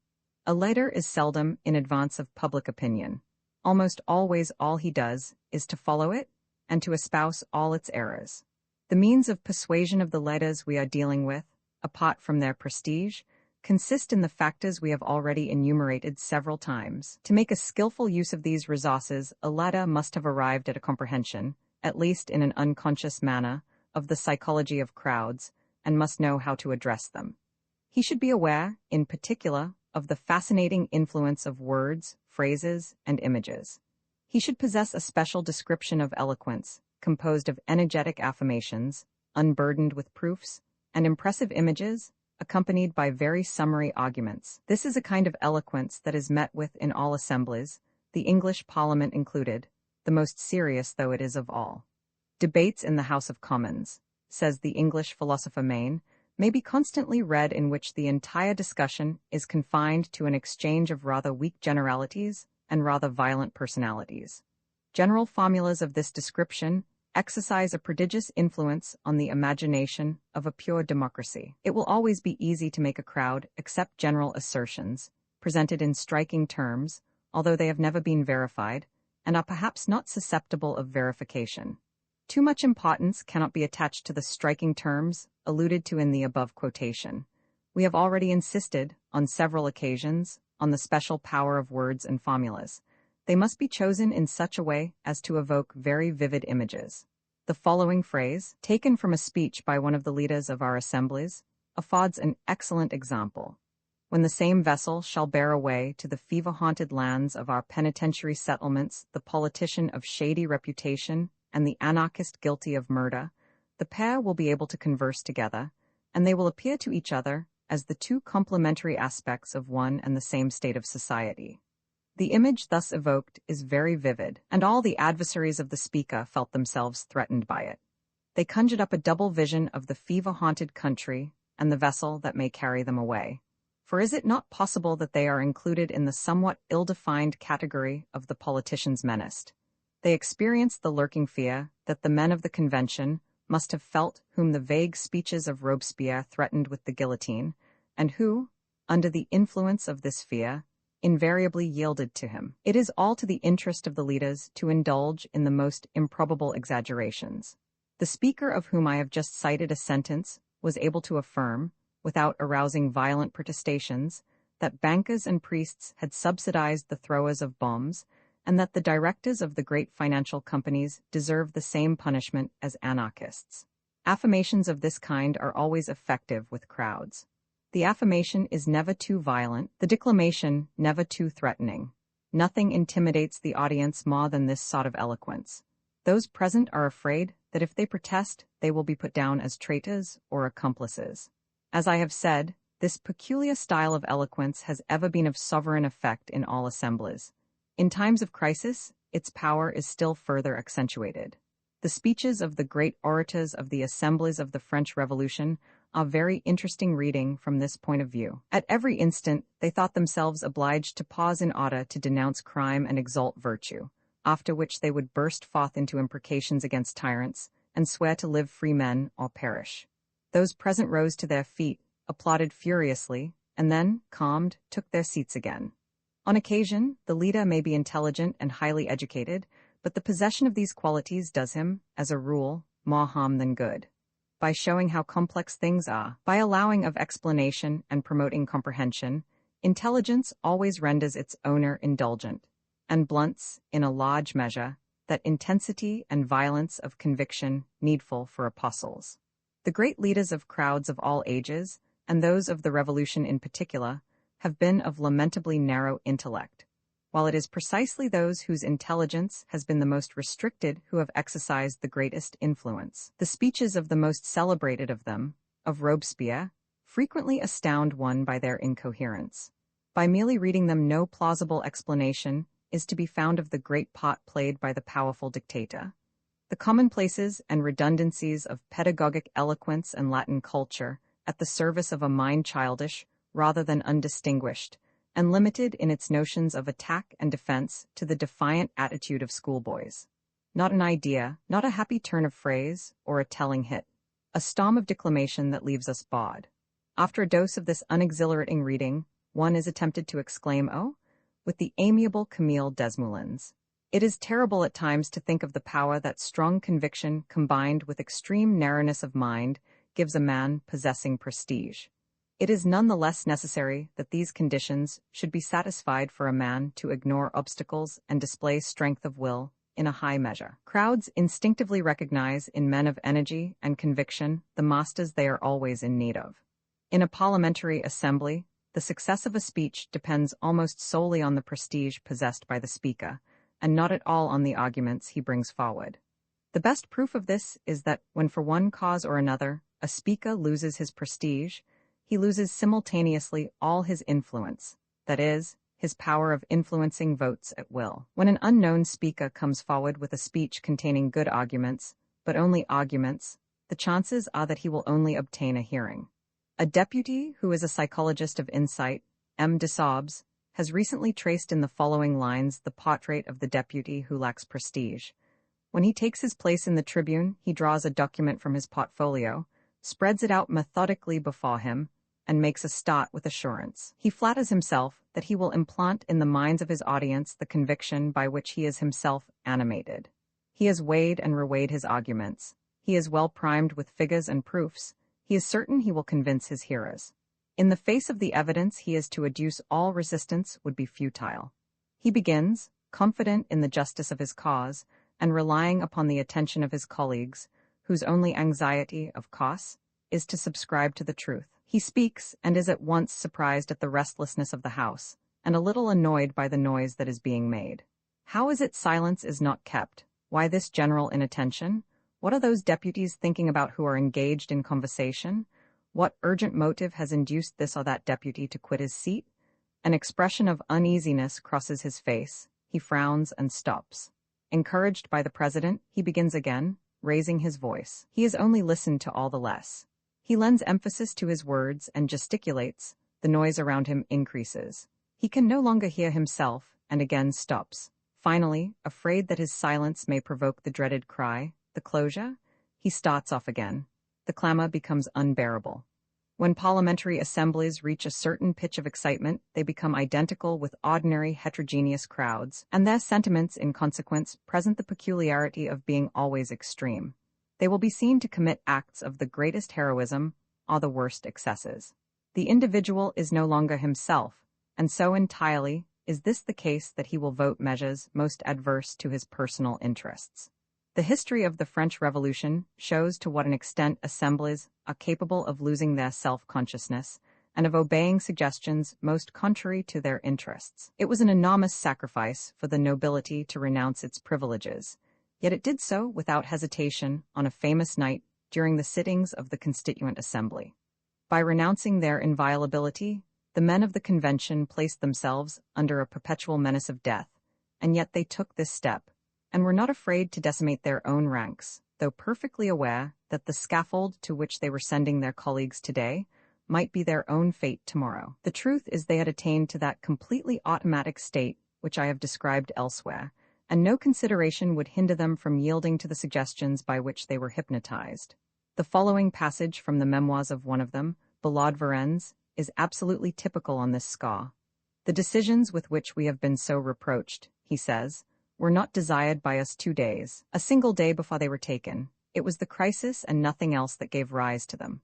A leader is seldom in advance of public opinion. Almost always all he does is to follow it and to espouse all its errors. The means of persuasion of the leaders we are dealing with, apart from their prestige, consist in the factors we have already enumerated several times. To make a skillful use of these resources, a leader must have arrived at a comprehension, at least in an unconscious manner, of the psychology of crowds, and must know how to address them. He should be aware, in particular, of the fascinating influence of words, phrases, and images. He should possess a special description of eloquence, composed of energetic affirmations, unburdened with proofs, and impressive images, accompanied by very summary arguments. This is a kind of eloquence that is met with in all assemblies, the English Parliament included, the most serious though it is of all. Debates in the House of Commons, says the English philosopher Maine, may be constantly read in which the entire discussion is confined to an exchange of rather weak generalities and rather violent personalities. General formulas of this description exercise a prodigious influence on the imagination of a pure democracy. It will always be easy to make a crowd accept general assertions, presented in striking terms, although they have never been verified, and are perhaps not susceptible of verification. Too much importance cannot be attached to the striking terms alluded to in the above quotation. We have already insisted, on several occasions, on the special power of words and formulas. They must be chosen in such a way as to evoke very vivid images. The following phrase, taken from a speech by one of the leaders of our assemblies, affords an excellent example. When the same vessel shall bear away to the fever-haunted lands of our penitentiary settlements the politician of shady reputation and the anarchist guilty of murder, the pair will be able to converse together, and they will appear to each other as the two complementary aspects of one and the same state of society. The image thus evoked is very vivid, and all the adversaries of the speaker felt themselves threatened by it. They conjured up a double vision of the fever-haunted country and the vessel that may carry them away. For is it not possible that they are included in the somewhat ill-defined category of the politicians menaced? They experienced the lurking fear that the men of the convention must have felt whom the vague speeches of Robespierre threatened with the guillotine, and who, under the influence of this fear, invariably yielded to him. It is all to the interest of the leaders to indulge in the most improbable exaggerations. The speaker of whom I have just cited a sentence was able to affirm, without arousing violent protestations, that bankers and priests had subsidized the throwers of bombs, and that the directors of the great financial companies deserved the same punishment as anarchists. Affirmations of this kind are always effective with crowds. The affirmation is never too violent, the declamation never too threatening. Nothing intimidates the audience more than this sort of eloquence. Those present are afraid that if they protest, they will be put down as traitors or accomplices. As I have said, this peculiar style of eloquence has ever been of sovereign effect in all assemblies. In times of crisis, its power is still further accentuated. The speeches of the great orators of the assemblies of the French Revolution are very interesting reading from this point of view. At every instant, they thought themselves obliged to pause in order to denounce crime and exalt virtue, after which they would burst forth into imprecations against tyrants, and swear to live free men or perish. Those present rose to their feet, applauded furiously, and then, calmed, took their seats again. On occasion, the leader may be intelligent and highly educated, but the possession of these qualities does him, as a rule, more harm than good. By showing how complex things are, by allowing of explanation and promoting comprehension, intelligence always renders its owner indulgent, and blunts, in a large measure, that intensity and violence of conviction needful for apostles. The great leaders of crowds of all ages, and those of the Revolution in particular, have been of lamentably narrow intellect, while it is precisely those whose intelligence has been the most restricted who have exercised the greatest influence. The speeches of the most celebrated of them, of Robespierre, frequently astound one by their incoherence. By merely reading them, no plausible explanation is to be found of the great part played by the powerful dictator. The commonplaces and redundancies of pedagogic eloquence and Latin culture at the service of a mind childish rather than undistinguished, and limited in its notions of attack and defense to the defiant attitude of schoolboys. Not an idea, not a happy turn of phrase, or a telling hit. A storm of declamation that leaves us bawed. After a dose of this unexhilarating reading, one is tempted to exclaim, "Oh," with the amiable Camille Desmoulins. It is terrible at times to think of the power that strong conviction combined with extreme narrowness of mind gives a man possessing prestige. It is none the less necessary that these conditions should be satisfied for a man to ignore obstacles and display strength of will in a high measure. Crowds instinctively recognize in men of energy and conviction the masters they are always in need of. In a parliamentary assembly, the success of a speech depends almost solely on the prestige possessed by the speaker, and not at all on the arguments he brings forward. The best proof of this is that when for one cause or another a speaker loses his prestige, he loses simultaneously all his influence, that is, his power of influencing votes at will. When an unknown speaker comes forward with a speech containing good arguments, but only arguments, the chances are that he will only obtain a hearing. A deputy who is a psychologist of insight, M. de Saubes, has recently traced in the following lines the portrait of the deputy who lacks prestige. When he takes his place in the tribune, he draws a document from his portfolio, spreads it out methodically before him, and makes a start with assurance. He flatters himself that he will implant in the minds of his audience the conviction by which he is himself animated. He has weighed and reweighed his arguments. He is well primed with figures and proofs. He is certain he will convince his hearers. In the face of the evidence he is to adduce, all resistance would be futile. He begins, confident in the justice of his cause, and relying upon the attention of his colleagues, whose only anxiety, of course, is to subscribe to the truth. He speaks, and is at once surprised at the restlessness of the House, and a little annoyed by the noise that is being made. How is it silence is not kept? Why this general inattention? What are those deputies thinking about who are engaged in conversation? What urgent motive has induced this or that deputy to quit his seat? An expression of uneasiness crosses his face. He frowns and stops. Encouraged by the president, he begins again, raising his voice. He is only listened to all the less. He lends emphasis to his words and gesticulates. The noise around him increases. He can no longer hear himself, and again stops. Finally, afraid that his silence may provoke the dreaded cry, the closure, he starts off again. The clamor becomes unbearable. When parliamentary assemblies reach a certain pitch of excitement, they become identical with ordinary heterogeneous crowds, and their sentiments, in consequence, present the peculiarity of being always extreme. They will be seen to commit acts of the greatest heroism or the worst excesses. The individual is no longer himself, and so entirely is this the case that he will vote measures most adverse to his personal interests. The history of the French Revolution shows to what an extent assemblies are capable of losing their self-consciousness and of obeying suggestions most contrary to their interests. It was an enormous sacrifice for the nobility to renounce its privileges, yet it did so without hesitation on a famous night during the sittings of the Constituent Assembly. By renouncing their inviolability, the men of the Convention placed themselves under a perpetual menace of death, and yet they took this step, and were not afraid to decimate their own ranks, though perfectly aware that the scaffold to which they were sending their colleagues today might be their own fate tomorrow. The truth is they had attained to that completely automatic state which I have described elsewhere, and no consideration would hinder them from yielding to the suggestions by which they were hypnotized. The following passage from the memoirs of one of them, Ballade Varennes, is absolutely typical on this score. The decisions with which we have been so reproached, he says, were not desired by us 2 days, a single day before they were taken. It was the crisis and nothing else that gave rise to them.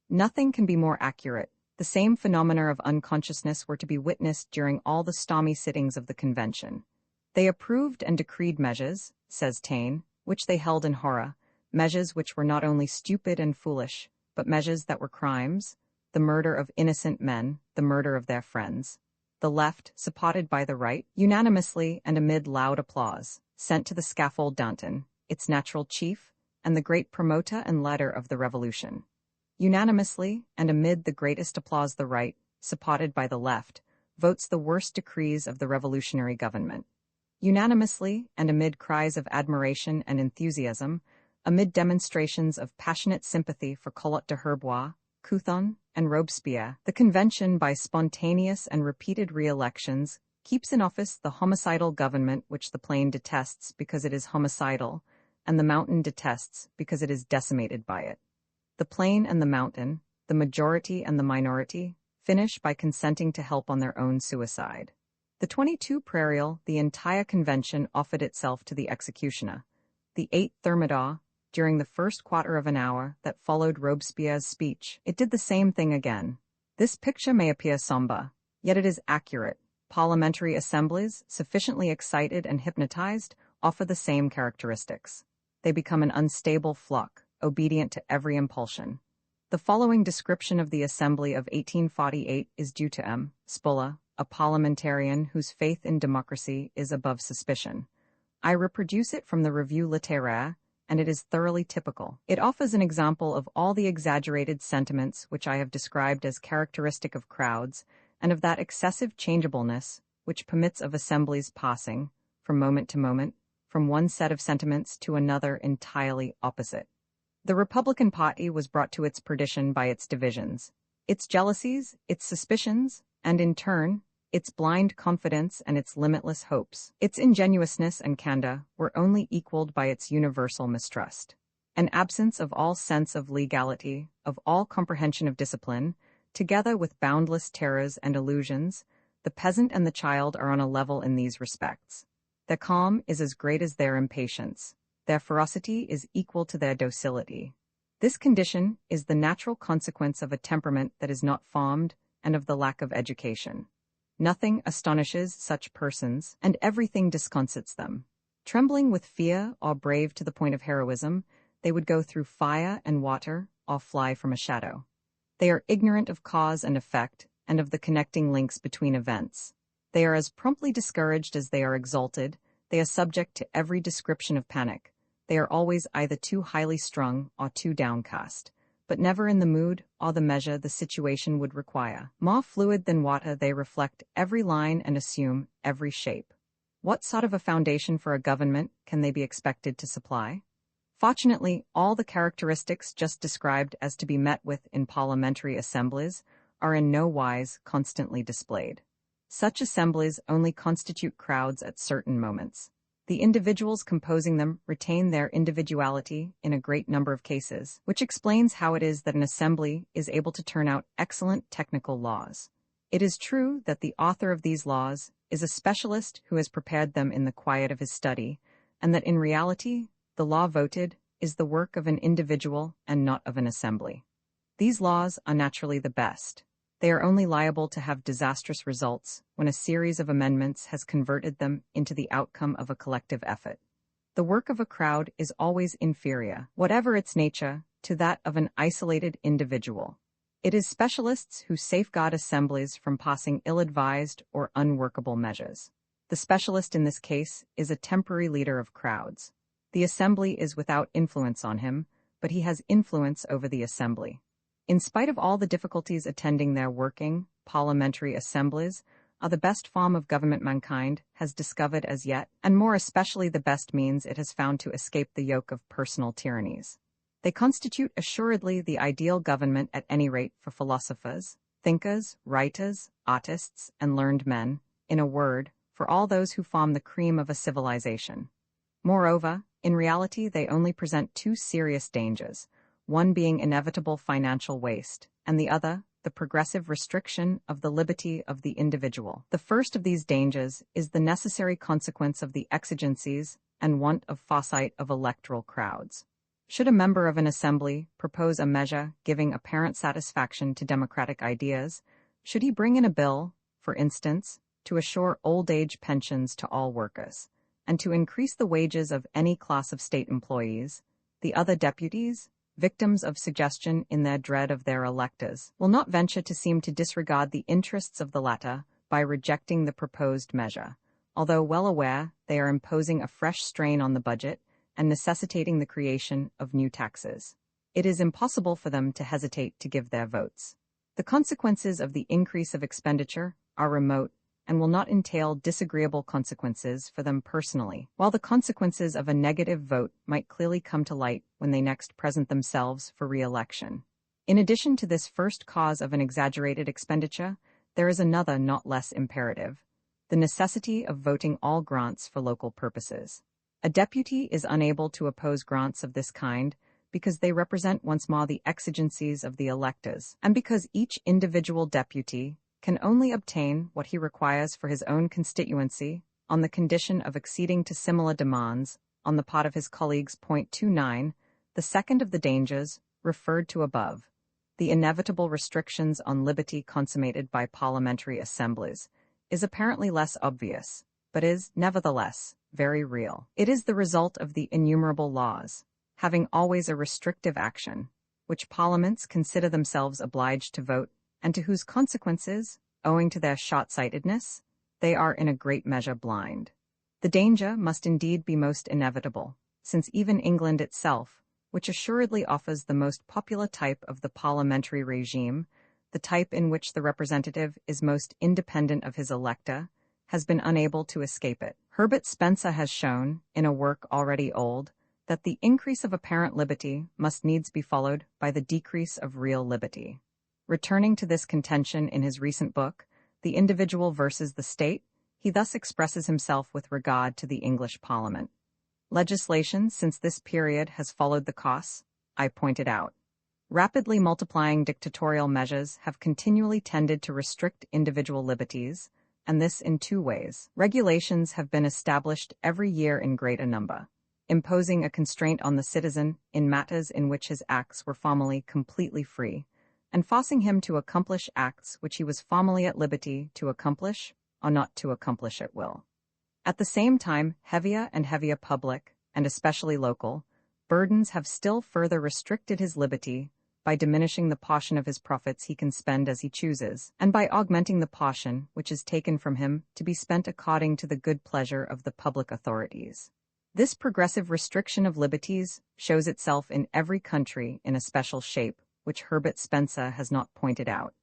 Nothing can be more accurate. The same phenomena of unconsciousness were to be witnessed during all the stormy sittings of the convention. They approved and decreed measures, says Taine, which they held in horror, measures which were not only stupid and foolish, but measures that were crimes, the murder of innocent men, the murder of their friends. The left, supported by the right, unanimously and amid loud applause, sent to the scaffold Danton, its natural chief, and the great promoter and leader of the revolution. Unanimously, and amid the greatest applause the right, supported by the left, votes the worst decrees of the revolutionary government. Unanimously, and amid cries of admiration and enthusiasm, amid demonstrations of passionate sympathy for Collot d'Herbois, Couthon, and Robespierre, the convention, by spontaneous and repeated re-elections, keeps in office the homicidal government which the plain detests because it is homicidal, and the mountain detests because it is decimated by it. The plain and the mountain, the majority and the minority, finish by consenting to help on their own suicide. The 22 Prairial, the entire convention offered itself to the executioner. The 8th Thermidor, during the first quarter of an hour that followed Robespierre's speech, it did the same thing again. This picture may appear somber, yet it is accurate. Parliamentary assemblies, sufficiently excited and hypnotized, offer the same characteristics. They become an unstable flock, obedient to every impulsion. The following description of the Assembly of 1848 is due to M. Spulla, a parliamentarian whose faith in democracy is above suspicion. I reproduce it from the Revue littéraire, and it is thoroughly typical. It offers an example of all the exaggerated sentiments which I have described as characteristic of crowds, and of that excessive changeableness which permits of assemblies passing, from moment to moment, from one set of sentiments to another entirely opposite. The Republican Party was brought to its perdition by its divisions, its jealousies, its suspicions, and in turn, its blind confidence and its limitless hopes. Its ingenuousness and candor were only equaled by its universal mistrust. An absence of all sense of legality, of all comprehension of discipline, together with boundless terrors and illusions, the peasant and the child are on a level in these respects. Their calm is as great as their impatience. Their ferocity is equal to their docility. This condition is the natural consequence of a temperament that is not formed and of the lack of education. Nothing astonishes such persons, and everything disconcerts them. Trembling with fear or brave to the point of heroism, they would go through fire and water or fly from a shadow. They are ignorant of cause and effect and of the connecting links between events. They are as promptly discouraged as they are exalted. They are subject to every description of panic. They are always either too highly strung or too downcast, but never in the mood or the measure the situation would require. More fluid than water, they reflect every line and assume every shape. What sort of a foundation for a government can they be expected to supply? Fortunately, all the characteristics just described as to be met with in parliamentary assemblies are in no wise constantly displayed. Such assemblies only constitute crowds at certain moments. The individuals composing them retain their individuality in a great number of cases, which explains how it is that an assembly is able to turn out excellent technical laws. It is true that the author of these laws is a specialist who has prepared them in the quiet of his study, and that in reality, the law voted is the work of an individual and not of an assembly. These laws are naturally the best. They are only liable to have disastrous results when a series of amendments has converted them into the outcome of a collective effort. The work of a crowd is always inferior, whatever its nature, to that of an isolated individual. It is specialists who safeguard assemblies from passing ill-advised or unworkable measures. The specialist in this case is a temporary leader of crowds. The assembly is without influence on him, but he has influence over the assembly. In spite of all the difficulties attending their working, parliamentary assemblies are the best form of government mankind has discovered as yet, and more especially the best means it has found to escape the yoke of personal tyrannies. They constitute assuredly the ideal government at any rate for philosophers, thinkers, writers, artists, and learned men, in a word, for all those who form the cream of a civilization. Moreover, in reality they only present two serious dangers, one being inevitable financial waste, and the other, the progressive restriction of the liberty of the individual. The first of these dangers is the necessary consequence of the exigencies and want of foresight of electoral crowds. Should a member of an assembly propose a measure giving apparent satisfaction to democratic ideas, should he bring in a bill, for instance, to assure old-age pensions to all workers, and to increase the wages of any class of state employees, the other deputies, victims of suggestion in their dread of their electors, will not venture to seem to disregard the interests of the latter by rejecting the proposed measure, although well aware they are imposing a fresh strain on the budget and necessitating the creation of new taxes. It is impossible for them to hesitate to give their votes. The consequences of the increase of expenditure are remote and will not entail disagreeable consequences for them personally, while the consequences of a negative vote might clearly come to light when they next present themselves for re-election. In addition to this first cause of an exaggerated expenditure, there is another not less imperative, the necessity of voting all grants for local purposes. A deputy is unable to oppose grants of this kind because they represent once more the exigencies of the electors, and because each individual deputy can only obtain what he requires for his own constituency on the condition of acceding to similar demands on the part of his colleagues. 29. The second of the dangers, referred to above, the inevitable restrictions on liberty consummated by parliamentary assemblies, is apparently less obvious, but is, nevertheless, very real. It is the result of the innumerable laws, having always a restrictive action, which parliaments consider themselves obliged to vote, and to whose consequences, owing to their short-sightedness, they are in a great measure blind. The danger must indeed be most inevitable, since even England itself, which assuredly offers the most popular type of the parliamentary regime, the type in which the representative is most independent of his elector, has been unable to escape it. Herbert Spencer has shown, in a work already old, that the increase of apparent liberty must needs be followed by the decrease of real liberty. Returning to this contention in his recent book, The Individual versus the State, he thus expresses himself with regard to the English Parliament. Legislation since this period has followed the course I pointed out. Rapidly multiplying dictatorial measures have continually tended to restrict individual liberties, and this in two ways. Regulations have been established every year in greater number, imposing a constraint on the citizen in matters in which his acts were formerly completely free, and forcing him to accomplish acts which he was formerly at liberty to accomplish or not to accomplish at will. At the same time, heavier and heavier public, and especially local, burdens have still further restricted his liberty by diminishing the portion of his profits he can spend as he chooses, and by augmenting the portion which is taken from him to be spent according to the good pleasure of the public authorities. This progressive restriction of liberties shows itself in every country in a special shape, which Herbert Spencer has not pointed out.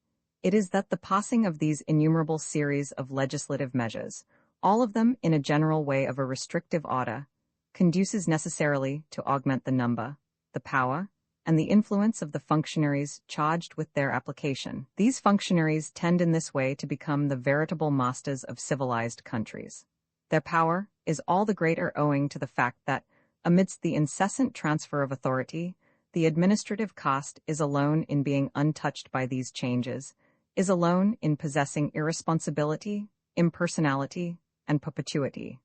It is that the passing of these innumerable series of legislative measures, all of them in a general way of a restrictive order, conduces necessarily to augment the number, the power, and the influence of the functionaries charged with their application. These functionaries tend in this way to become the veritable masters of civilized countries. Their power is all the greater owing to the fact that, amidst the incessant transfer of authority, the administrative cost is alone in being untouched by these changes, is alone in possessing irresponsibility, impersonality, and perpetuity.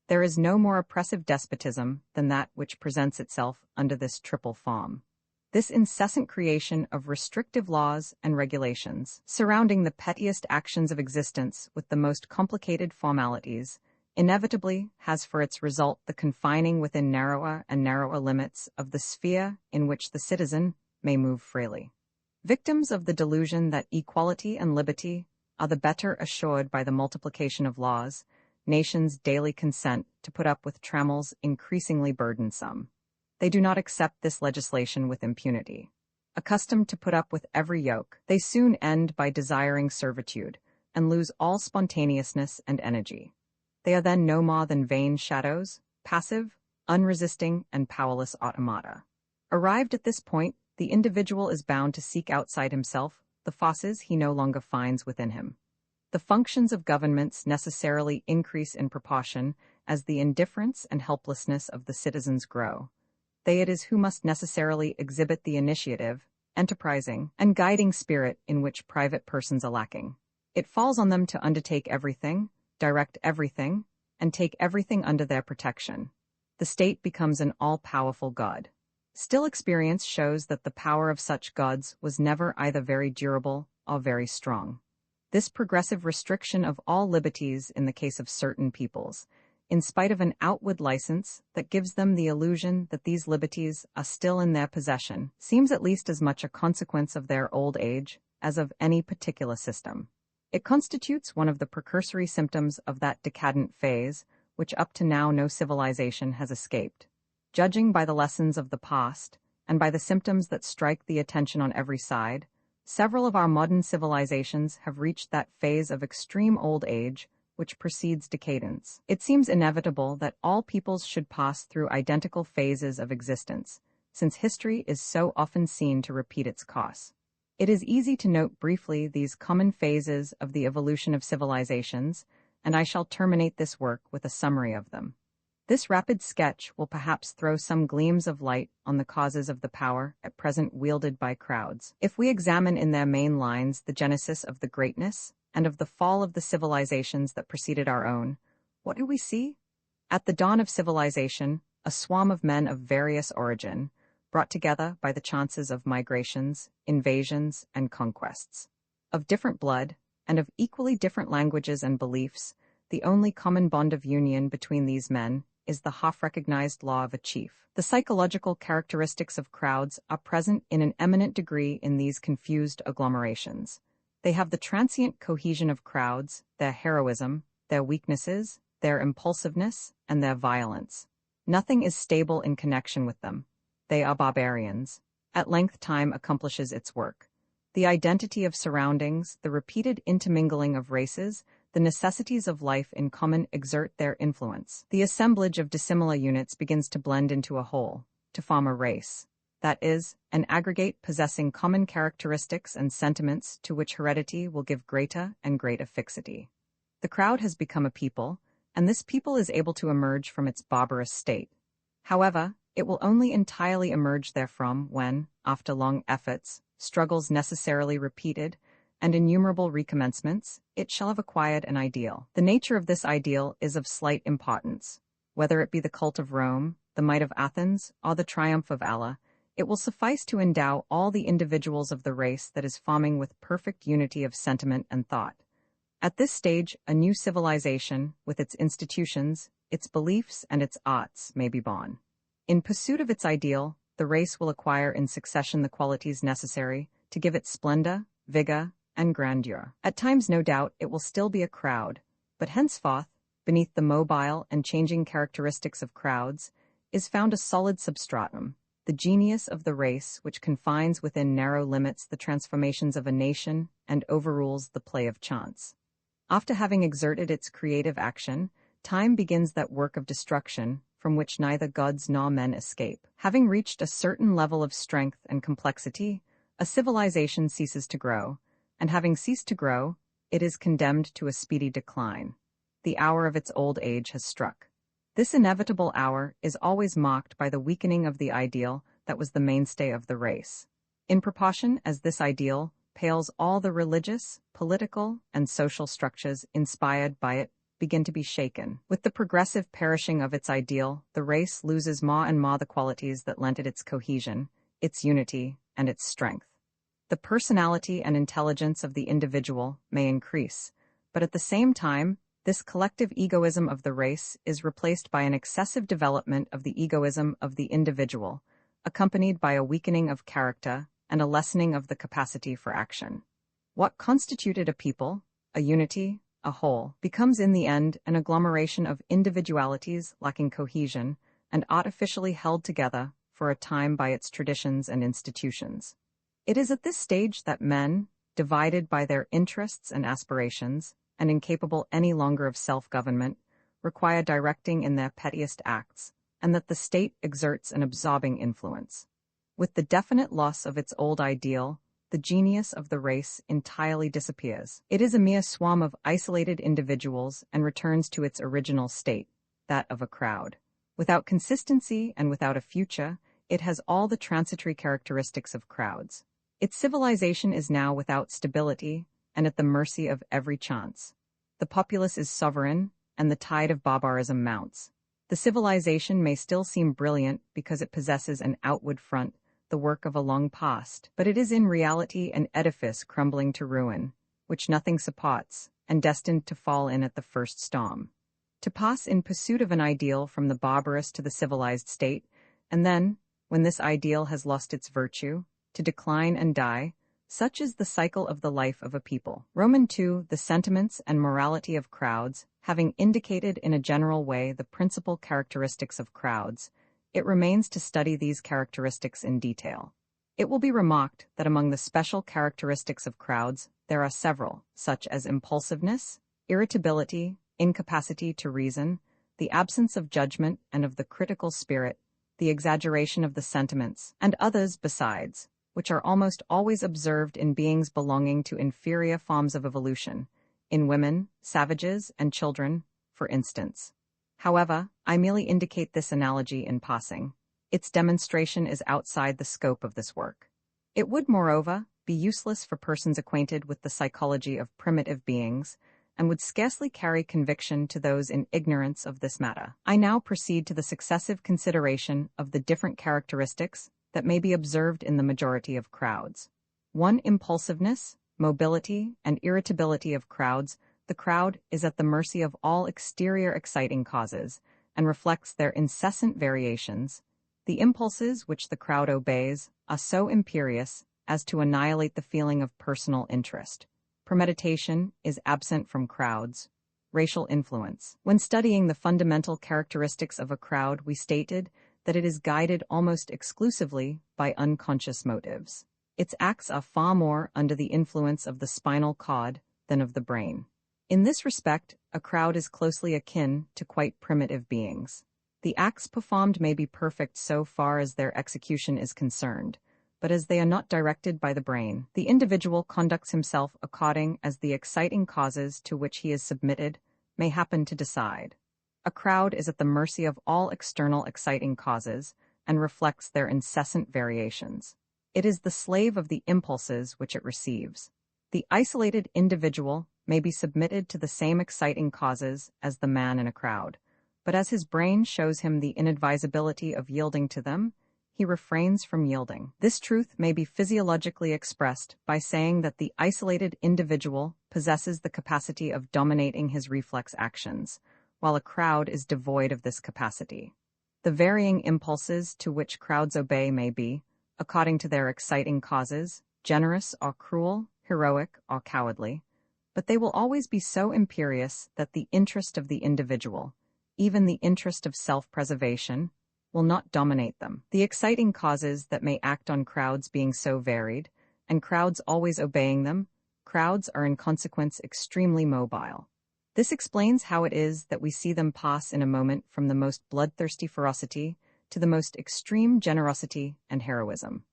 There is no more oppressive despotism than that which presents itself under this triple form. This incessant creation of restrictive laws and regulations, surrounding the pettiest actions of existence with the most complicated formalities, inevitably has for its result the confining within narrower and narrower limits of the sphere in which the citizen may move freely. Victims of the delusion that equality and liberty are the better assured by the multiplication of laws, nations daily consent to put up with trammels increasingly burdensome. They do not accept this legislation with impunity. Accustomed to put up with every yoke, they soon end by desiring servitude, and lose all spontaneousness and energy. They are then no more than vain shadows, passive, unresisting, and powerless automata. Arrived at this point, the individual is bound to seek outside himself the forces he no longer finds within him. The functions of governments necessarily increase in proportion as the indifference and helplessness of the citizens grow. They it is who must necessarily exhibit the initiative, enterprising, and guiding spirit in which private persons are lacking. It falls on them to undertake everything, direct everything, and take everything under their protection. The state becomes an all-powerful god. Still, experience shows that the power of such gods was never either very durable or very strong. This progressive restriction of all liberties in the case of certain peoples, in spite of an outward license that gives them the illusion that these liberties are still in their possession, seems at least as much a consequence of their old age as of any particular system. It constitutes one of the precursory symptoms of that decadent phase which up to now no civilization has escaped. Judging by the lessons of the past, and by the symptoms that strike the attention on every side, several of our modern civilizations have reached that phase of extreme old age which precedes decadence. It seems inevitable that all peoples should pass through identical phases of existence, since history is so often seen to repeat its course. It is easy to note briefly these common phases of the evolution of civilizations, and I shall terminate this work with a summary of them. This rapid sketch will perhaps throw some gleams of light on the causes of the power at present wielded by crowds. If we examine in their main lines the genesis of the greatness and of the fall of the civilizations that preceded our own, what do we see? At the dawn of civilization, a swarm of men of various origin, brought together by the chances of migrations, invasions, and conquests. Of different blood, and of equally different languages and beliefs, the only common bond of union between these men is the half-recognized law of a chief. The psychological characteristics of crowds are present in an eminent degree in these confused agglomerations. They have the transient cohesion of crowds, their heroism, their weaknesses, their impulsiveness, and their violence. Nothing is stable in connection with them. They are barbarians. At length time accomplishes its work. The identity of surroundings, the repeated intermingling of races, the necessities of life in common exert their influence. The assemblage of dissimilar units begins to blend into a whole, to form a race. That is, an aggregate possessing common characteristics and sentiments to which heredity will give greater and greater fixity. The crowd has become a people, and this people is able to emerge from its barbarous state. However, it will only entirely emerge therefrom when, after long efforts, struggles necessarily repeated, and innumerable recommencements, it shall have acquired an ideal. The nature of this ideal is of slight importance. Whether it be the cult of Rome, the might of Athens, or the triumph of Allah, it will suffice to endow all the individuals of the race that is forming with perfect unity of sentiment and thought. At this stage, a new civilization, with its institutions, its beliefs, and its arts, may be born. In pursuit of its ideal, the race will acquire in succession the qualities necessary to give it splendor, vigor, and grandeur. At times, no doubt, it will still be a crowd, but henceforth, beneath the mobile and changing characteristics of crowds, is found a solid substratum, the genius of the race which confines within narrow limits the transformations of a nation and overrules the play of chance. After having exerted its creative action, time begins that work of destruction from which neither gods nor men escape. Having reached a certain level of strength and complexity, a civilization ceases to grow, and having ceased to grow, it is condemned to a speedy decline. The hour of its old age has struck. This inevitable hour is always marked by the weakening of the ideal that was the mainstay of the race. In proportion as this ideal pales, all the religious, political, and social structures inspired by it begin to be shaken. With the progressive perishing of its ideal, the race loses more and more the qualities that lent it its cohesion, its unity, and its strength. The personality and intelligence of the individual may increase, but at the same time, this collective egoism of the race is replaced by an excessive development of the egoism of the individual, accompanied by a weakening of character and a lessening of the capacity for action. What constituted a people, a unity, a whole, becomes in the end an agglomeration of individualities lacking cohesion and artificially held together for a time by its traditions and institutions. It is at this stage that men, divided by their interests and aspirations, and incapable any longer of self-government, require directing in their pettiest acts, and that the state exerts an absorbing influence. With the definite loss of its old ideal, the genius of the race entirely disappears. It is a mere swarm of isolated individuals and returns to its original state, that of a crowd. Without consistency and without a future, it has all the transitory characteristics of crowds. Its civilization is now without stability and at the mercy of every chance. The populace is sovereign, and the tide of barbarism mounts. The civilization may still seem brilliant because it possesses an outward front, the work of a long past, but it is in reality an edifice crumbling to ruin, which nothing supports, and destined to fall in at the first storm. To pass in pursuit of an ideal from the barbarous to the civilized state, and then, when this ideal has lost its virtue, to decline and die, such is the cycle of the life of a people. Roman II, the sentiments and morality of crowds, having indicated in a general way the principal characteristics of crowds, it remains to study these characteristics in detail. It will be remarked that among the special characteristics of crowds there are several, such as impulsiveness, irritability, incapacity to reason, the absence of judgment and of the critical spirit, the exaggeration of the sentiments, and others besides, which are almost always observed in beings belonging to inferior forms of evolution, in women, savages, and children, for instance. However, I merely indicate this analogy in passing. Its demonstration is outside the scope of this work. It would, moreover, be useless for persons acquainted with the psychology of primitive beings, and would scarcely carry conviction to those in ignorance of this matter. I now proceed to the successive consideration of the different characteristics that may be observed in the majority of crowds. 1. Impulsiveness, mobility, and irritability of crowds. The crowd is at the mercy of all exterior exciting causes, and reflects their incessant variations. The impulses which the crowd obeys are so imperious as to annihilate the feeling of personal interest. Premeditation is absent from crowds. Racial influence. When studying the fundamental characteristics of a crowd, we stated that it is guided almost exclusively by unconscious motives. Its acts are far more under the influence of the spinal cord than of the brain. In this respect, a crowd is closely akin to quite primitive beings. The acts performed may be perfect so far as their execution is concerned, but as they are not directed by the brain, the individual conducts himself according as the exciting causes to which he is submitted may happen to decide. A crowd is at the mercy of all external exciting causes and reflects their incessant variations. It is the slave of the impulses which it receives. The isolated individual may be submitted to the same exciting causes as the man in a crowd, but as his brain shows him the inadvisability of yielding to them, he refrains from yielding. This truth may be physiologically expressed by saying that the isolated individual possesses the capacity of dominating his reflex actions, while a crowd is devoid of this capacity. The varying impulses to which crowds obey may be, according to their exciting causes, generous or cruel, heroic or cowardly, but they will always be so imperious that the interest of the individual, even the interest of self-preservation, will not dominate them. The exciting causes that may act on crowds being so varied, and crowds always obeying them, crowds are in consequence extremely mobile. This explains how it is that we see them pass in a moment from the most bloodthirsty ferocity to the most extreme generosity and heroism.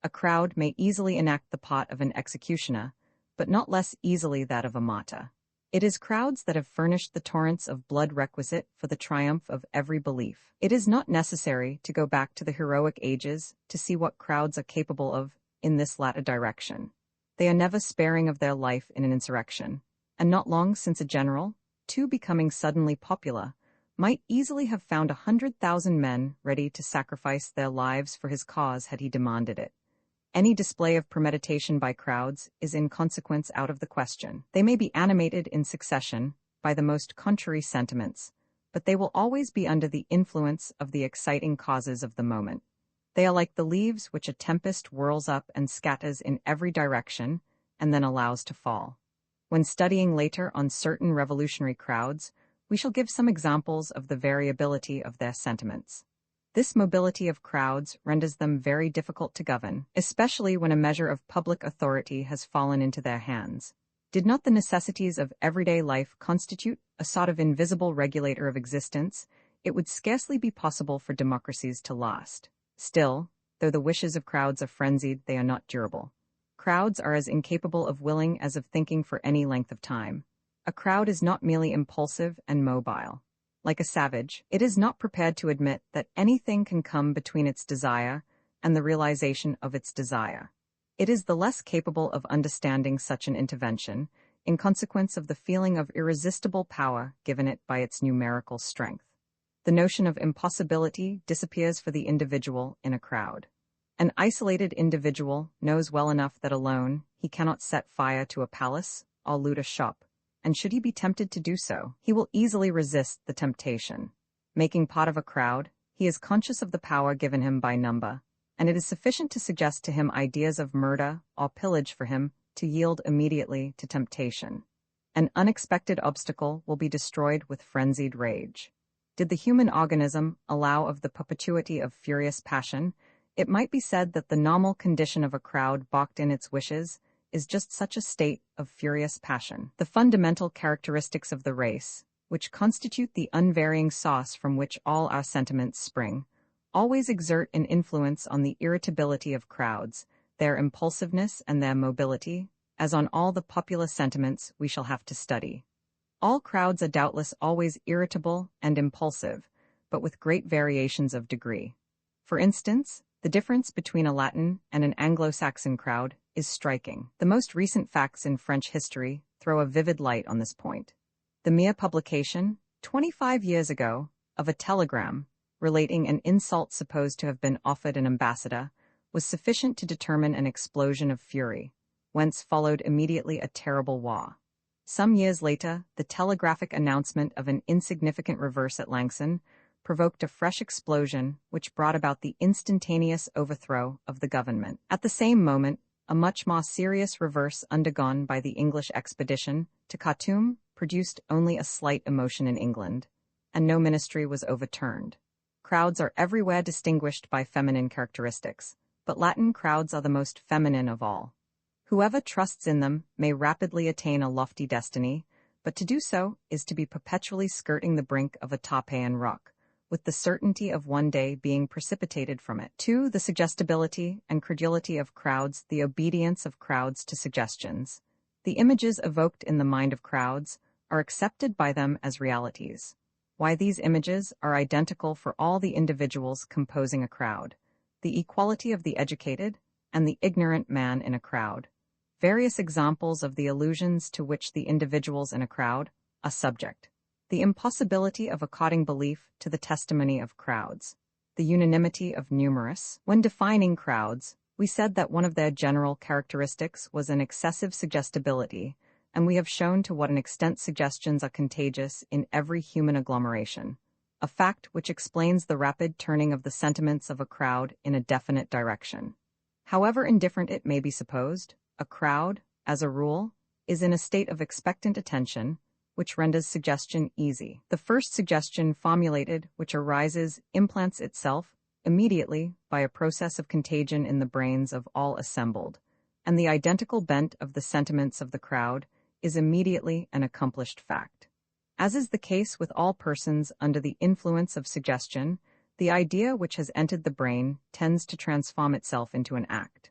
A crowd may easily enact the part of an executioner, but not less easily that of a martyr. It is crowds that have furnished the torrents of blood requisite for the triumph of every belief. It is not necessary to go back to the heroic ages to see what crowds are capable of in this latter direction. They are never sparing of their life in an insurrection, and not long since a general, too becoming suddenly popular, might easily have found 100,000 men ready to sacrifice their lives for his cause had he demanded it. Any display of premeditation by crowds is in consequence out of the question. They may be animated in succession by the most contrary sentiments, but they will always be under the influence of the exciting causes of the moment. They are like the leaves which a tempest whirls up and scatters in every direction and then allows to fall. When studying later on certain revolutionary crowds, we shall give some examples of the variability of their sentiments. This mobility of crowds renders them very difficult to govern, especially when a measure of public authority has fallen into their hands. Did not the necessities of everyday life constitute a sort of invisible regulator of existence, it would scarcely be possible for democracies to last. Still, though the wishes of crowds are frenzied, they are not durable. Crowds are as incapable of willing as of thinking for any length of time. A crowd is not merely impulsive and mobile. Like a savage, it is not prepared to admit that anything can come between its desire and the realization of its desire. It is the less capable of understanding such an intervention, in consequence of the feeling of irresistible power given it by its numerical strength. The notion of impossibility disappears for the individual in a crowd. An isolated individual knows well enough that alone he cannot set fire to a palace or loot a shop, and should he be tempted to do so, he will easily resist the temptation. Making part of a crowd, he is conscious of the power given him by number, and it is sufficient to suggest to him ideas of murder or pillage for him to yield immediately to temptation. An unexpected obstacle will be destroyed with frenzied rage. Did the human organism allow of the perpetuity of furious passion, it might be said that the normal condition of a crowd balked in its wishes is just such a state of furious passion. The fundamental characteristics of the race, which constitute the unvarying source from which all our sentiments spring, always exert an influence on the irritability of crowds, their impulsiveness and their mobility, as on all the popular sentiments we shall have to study. All crowds are doubtless always irritable and impulsive, but with great variations of degree. For instance, the difference between a Latin and an Anglo-Saxon crowd is striking. The most recent facts in French history throw a vivid light on this point. The mere publication, 25 years ago, of a telegram relating an insult supposed to have been offered an ambassador was sufficient to determine an explosion of fury, whence followed immediately a terrible war. Some years later, the telegraphic announcement of an insignificant reverse at Langson provoked a fresh explosion which brought about the instantaneous overthrow of the government. At the same moment, a much more serious reverse undergone by the English expedition to Khartoum produced only a slight emotion in England, and no ministry was overturned. Crowds are everywhere distinguished by feminine characteristics, but Latin crowds are the most feminine of all. Whoever trusts in them may rapidly attain a lofty destiny, but to do so is to be perpetually skirting the brink of a Tarpeian rock, with the certainty of one day being precipitated from it. 2. The suggestibility and credulity of crowds, the obedience of crowds to suggestions. The images evoked in the mind of crowds are accepted by them as realities. Why these images are identical for all the individuals composing a crowd. The equality of the educated and the ignorant man in a crowd. Various examples of the illusions to which the individuals in a crowd are subject. The impossibility of according belief to the testimony of crowds. The unanimity of numerous. When defining crowds, we said that one of their general characteristics was an excessive suggestibility, and we have shown to what an extent suggestions are contagious in every human agglomeration, a fact which explains the rapid turning of the sentiments of a crowd in a definite direction. However indifferent it may be supposed, a crowd, as a rule, is in a state of expectant attention, which renders suggestion easy. The first suggestion formulated which arises implants itself immediately by a process of contagion in the brains of all assembled, and the identical bent of the sentiments of the crowd is immediately an accomplished fact. As is the case with all persons under the influence of suggestion, the idea which has entered the brain tends to transform itself into an act.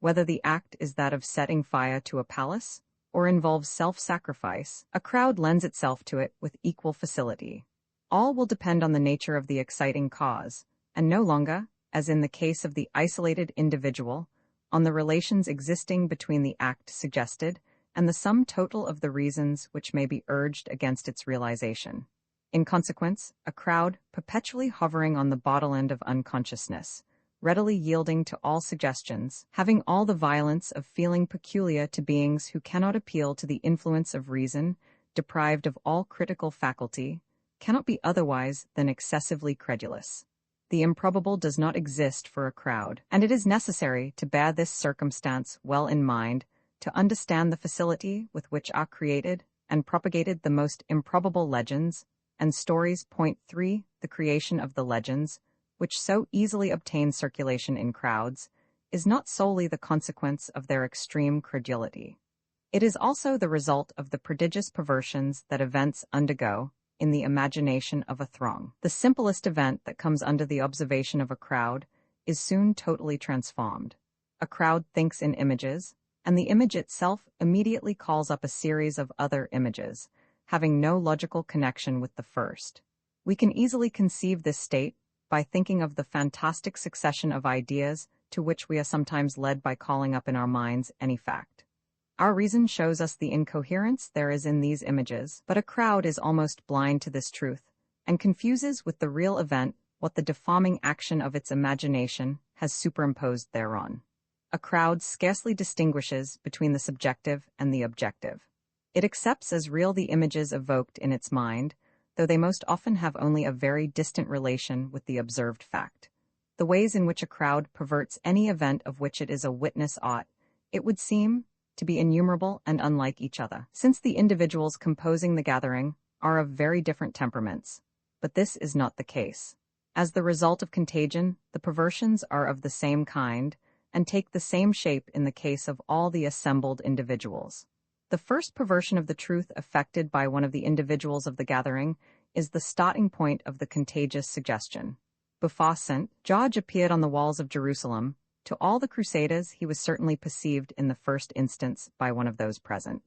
Whether the act is that of setting fire to a palace, or involves self-sacrifice, a crowd lends itself to it with equal facility. All will depend on the nature of the exciting cause, and no longer, as in the case of the isolated individual, on the relations existing between the act suggested and the sum total of the reasons which may be urged against its realization. In consequence, a crowd, perpetually hovering on the bottle end of unconsciousness, readily yielding to all suggestions, having all the violence of feeling peculiar to beings who cannot appeal to the influence of reason, deprived of all critical faculty, cannot be otherwise than excessively credulous. The improbable does not exist for a crowd, and it is necessary to bear this circumstance well in mind to understand the facility with which are created and propagated the most improbable legends and stories. Point 3. The creation of the legends, which so easily obtain circulation in crowds, is not solely the consequence of their extreme credulity. It is also the result of the prodigious perversions that events undergo in the imagination of a throng. The simplest event that comes under the observation of a crowd is soon totally transformed. A crowd thinks in images, and the image itself immediately calls up a series of other images, having no logical connection with the first. We can easily conceive this state by thinking of the fantastic succession of ideas to which we are sometimes led by calling up in our minds any fact. Our reason shows us the incoherence there is in these images, but a crowd is almost blind to this truth, and confuses with the real event what the deforming action of its imagination has superimposed thereon. A crowd scarcely distinguishes between the subjective and the objective. It accepts as real the images evoked in its mind, though they most often have only a very distant relation with the observed fact. The ways in which a crowd perverts any event of which it is a witness ought, it would seem, to be innumerable and unlike each other, since the individuals composing the gathering are of very different temperaments. But this is not the case. As the result of contagion, the perversions are of the same kind, and take the same shape in the case of all the assembled individuals. The first perversion of the truth effected by one of the individuals of the gathering is the starting point of the contagious suggestion. Before St. George appeared on the walls of Jerusalem, to all the Crusaders he was certainly perceived in the first instance by one of those present.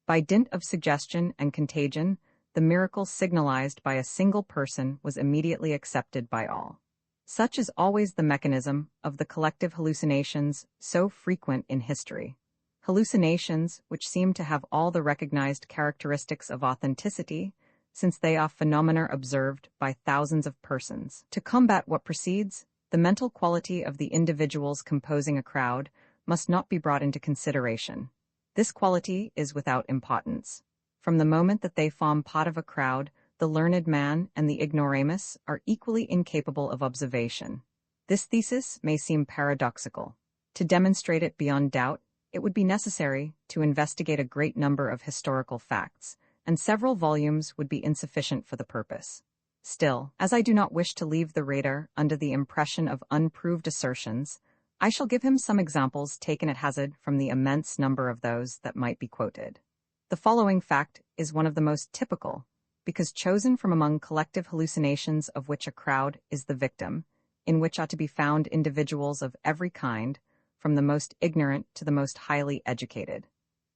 By dint of suggestion and contagion, the miracle signalized by a single person was immediately accepted by all. Such is always the mechanism of the collective hallucinations so frequent in history. Hallucinations which seem to have all the recognized characteristics of authenticity, since they are phenomena observed by thousands of persons. To combat what precedes, the mental quality of the individuals composing a crowd must not be brought into consideration. This quality is without importance. From the moment that they form part of a crowd, the learned man and the ignoramus are equally incapable of observation. This thesis may seem paradoxical. To demonstrate it beyond doubt, it would be necessary to investigate a great number of historical facts, and several volumes would be insufficient for the purpose. Still, as I do not wish to leave the reader under the impression of unproved assertions, I shall give him some examples taken at hazard from the immense number of those that might be quoted. The following fact is one of the most typical, because chosen from among collective hallucinations of which a crowd is the victim, in which are to be found individuals of every kind, from the most ignorant to the most highly educated.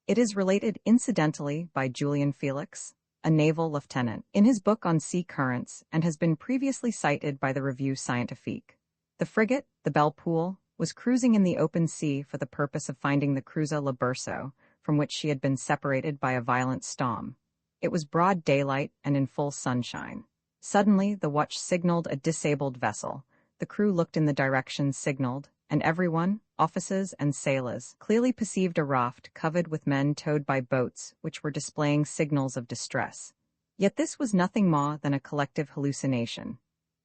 It is related incidentally by Julian Felix, a naval lieutenant, in his book on sea currents, and has been previously cited by the Revue Scientifique. The frigate, the Belle Poule, was cruising in the open sea for the purpose of finding the cruiser Le Berceau, from which she had been separated by a violent storm. It was broad daylight and in full sunshine. Suddenly, the watch signaled a disabled vessel. The crew looked in the direction signaled, and everyone, officers and sailors, clearly perceived a raft covered with men towed by boats which were displaying signals of distress. Yet this was nothing more than a collective hallucination.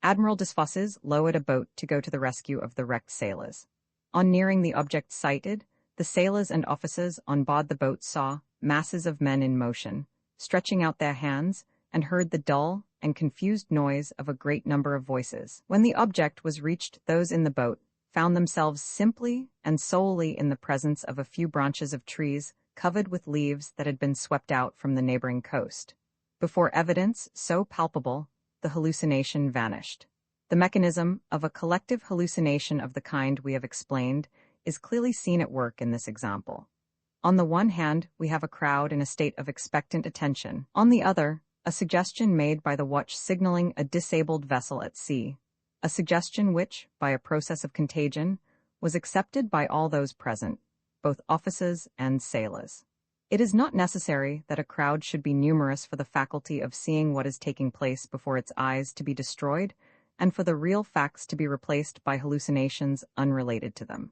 Admiral Desfosses lowered a boat to go to the rescue of the wrecked sailors. On nearing the object sighted, the sailors and officers on board the boat saw masses of men in motion, stretching out their hands, and heard the dull and confused noise of a great number of voices. When the object was reached, those in the boat found themselves simply and solely in the presence of a few branches of trees covered with leaves that had been swept out from the neighboring coast. Before evidence so palpable, the hallucination vanished. The mechanism of a collective hallucination of the kind we have explained is clearly seen at work in this example. On the one hand, we have a crowd in a state of expectant attention. On the other, a suggestion made by the watch signaling a disabled vessel at sea, a suggestion which, by a process of contagion, was accepted by all those present, both officers and sailors. It is not necessary that a crowd should be numerous for the faculty of seeing what is taking place before its eyes to be destroyed, and for the real facts to be replaced by hallucinations unrelated to them.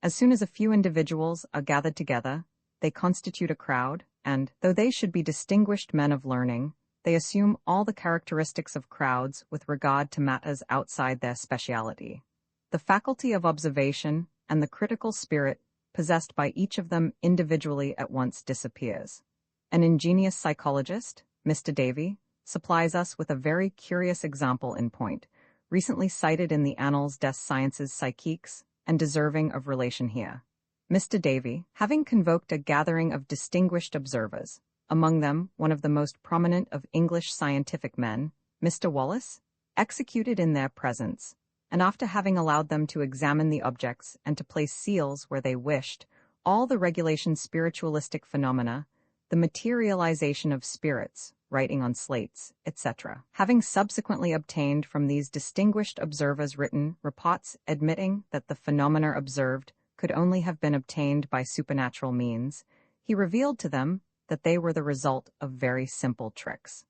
As soon as a few individuals are gathered together, they constitute a crowd, and, though they should be distinguished men of learning, they assume all the characteristics of crowds with regard to matters outside their speciality. The faculty of observation and the critical spirit possessed by each of them individually at once disappears. An ingenious psychologist, Mr. Davy, supplies us with a very curious example in point, recently cited in the Annales des Sciences Psychiques, and deserving of relation here. Mr. Davy, having convoked a gathering of distinguished observers, among them one of the most prominent of English scientific men, Mr. Wallace, executed in their presence, and after having allowed them to examine the objects and to place seals where they wished, all the regulation spiritualistic phenomena, the materialization of spirits, writing on slates, etc., having subsequently obtained from these distinguished observers written reports admitting that the phenomena observed could only have been obtained by supernatural means, he revealed to them that they were the result of very simple tricks.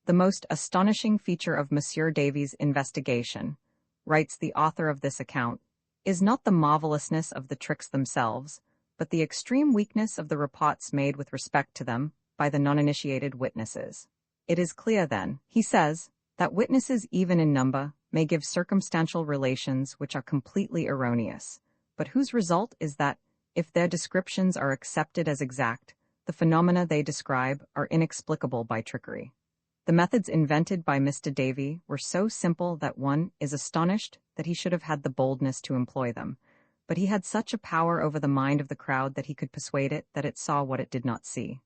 The most astonishing feature of Monsieur Davy's investigation, writes the author of this account, is not the marvelousness of the tricks themselves, but the extreme weakness of the reports made with respect to them by the non-initiated witnesses. It is clear then, he says, that witnesses even in number may give circumstantial relations which are completely erroneous, but whose result is that, if their descriptions are accepted as exact, the phenomena they describe are inexplicable by trickery. The methods invented by Mr. Davy were so simple that one is astonished that he should have had the boldness to employ them, but he had such a power over the mind of the crowd that he could persuade it that it saw what it did not see.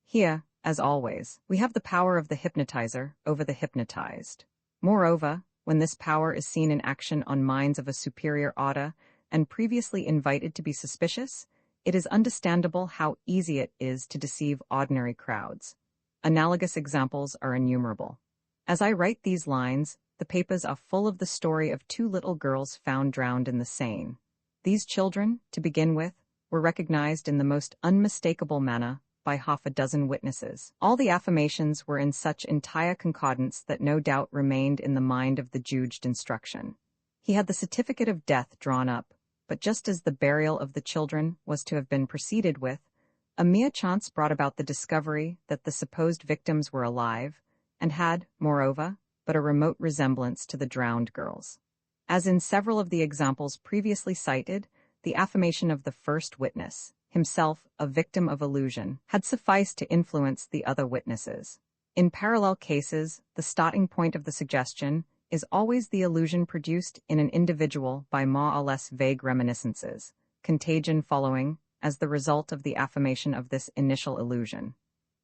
Here, as always, we have the power of the hypnotizer over the hypnotized. Moreover, when this power is seen in action on minds of a superior order and previously invited to be suspicious, it is understandable how easy it is to deceive ordinary crowds. Analogous examples are innumerable. As I write these lines, the papers are full of the story of two little girls found drowned in the Seine. These children, to begin with, were recognized in the most unmistakable manner by half a dozen witnesses. All the affirmations were in such entire concordance that no doubt remained in the mind of the judged instruction. He had the certificate of death drawn up, but just as the burial of the children was to have been proceeded with, a mere chance brought about the discovery that the supposed victims were alive, and had, moreover, but a remote resemblance to the drowned girls. As in several of the examples previously cited, the affirmation of the first witness, himself a victim of illusion, had sufficed to influence the other witnesses. In parallel cases, the starting point of the suggestion is always the illusion produced in an individual by more or less vague reminiscences, contagion following as the result of the affirmation of this initial illusion.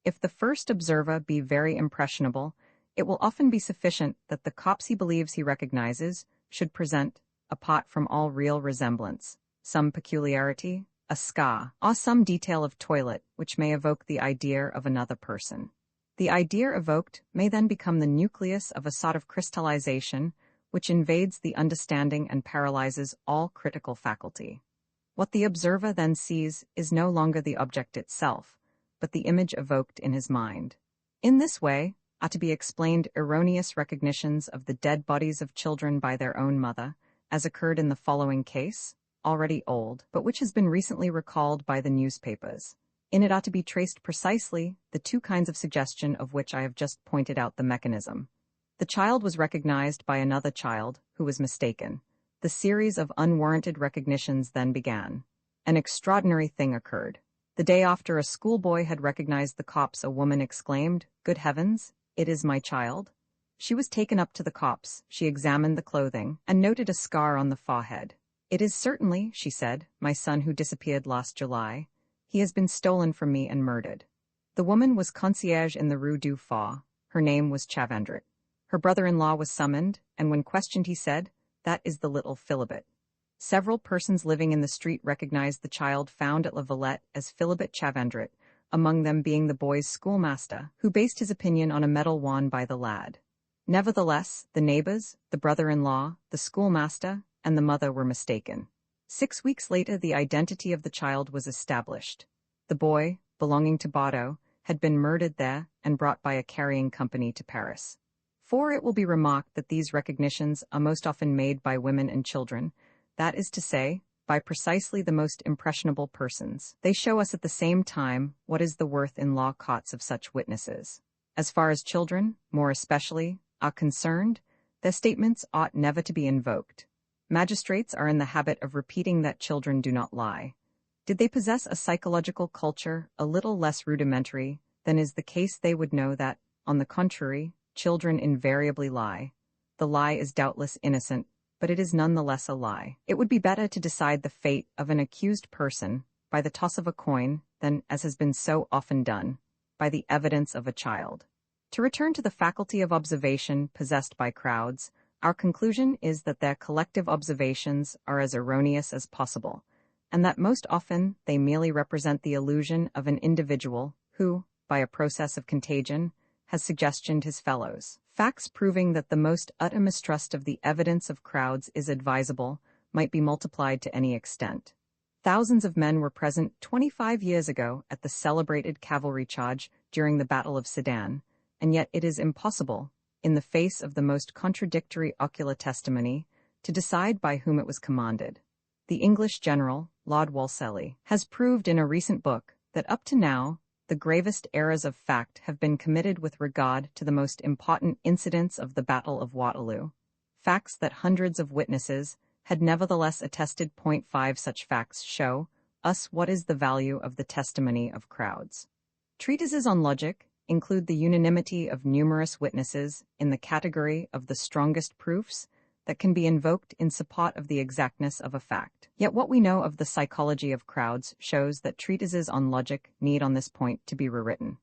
If the first observer be very impressionable, it will often be sufficient that the corpse he believes he recognizes should present, apart from all real resemblance, some peculiarity, a scar, or some detail of toilet which may evoke the idea of another person. The idea evoked may then become the nucleus of a sort of crystallization which invades the understanding and paralyzes all critical faculty. What the observer then sees is no longer the object itself, but the image evoked in his mind. In this way are to be explained erroneous recognitions of the dead bodies of children by their own mother, as occurred in the following case, already old, but which has been recently recalled by the newspapers. In it ought to be traced precisely the two kinds of suggestion of which I have just pointed out the mechanism. The child was recognized by another child, who was mistaken. The series of unwarranted recognitions then began. An extraordinary thing occurred. The day after a schoolboy had recognized the copse, a woman exclaimed, "Good heavens, it is my child." She was taken up to the copse, she examined the clothing, and noted a scar on the forehead. "It is certainly," she said, "my son who disappeared last July. He has been stolen from me and murdered." The woman was concierge in the Rue du Faux. Her name was Chavandret. Her brother-in-law was summoned, and when questioned he said, "That is the little Philibert." Several persons living in the street recognized the child found at La Villette as Philibert Chavandret, among them being the boy's schoolmaster, who based his opinion on a medal worn by the lad. Nevertheless, the neighbors, the brother-in-law, the schoolmaster, and the mother were mistaken. 6 weeks later the identity of the child was established. The boy, belonging to Bordeaux, had been murdered there and brought by a carrying company to Paris. For it will be remarked that these recognitions are most often made by women and children, that is to say, by precisely the most impressionable persons. They show us at the same time what is the worth in law courts of such witnesses. As far as children, more especially, are concerned, their statements ought never to be invoked. Magistrates are in the habit of repeating that children do not lie. Did they possess a psychological culture a little less rudimentary than is the case, they would know that, on the contrary, children invariably lie. the lie is doubtless innocent, but it is nonetheless a lie. It would be better to decide the fate of an accused person by the toss of a coin than, as has been so often done, by the evidence of a child. To return to the faculty of observation possessed by crowds, our conclusion is that their collective observations are as erroneous as possible, and that most often they merely represent the illusion of an individual who, by a process of contagion, has suggestioned his fellows. Facts proving that the most utter mistrust of the evidence of crowds is advisable might be multiplied to any extent. Thousands of men were present 25 years ago at the celebrated cavalry charge during the Battle of Sedan, and yet it is impossible, in the face of the most contradictory ocular testimony, to decide by whom it was commanded. The English general, Lord Wolseley, has proved in a recent book that up to now, the gravest errors of fact have been committed with regard to the most important incidents of the Battle of Waterloo, facts that hundreds of witnesses had nevertheless attested. 5 Such facts show us what is the value of the testimony of crowds. Treatises on logic include the unanimity of numerous witnesses in the category of the strongest proofs that can be invoked in support of the exactness of a fact. Yet what we know of the psychology of crowds shows that treatises on logic need on this point to be rewritten.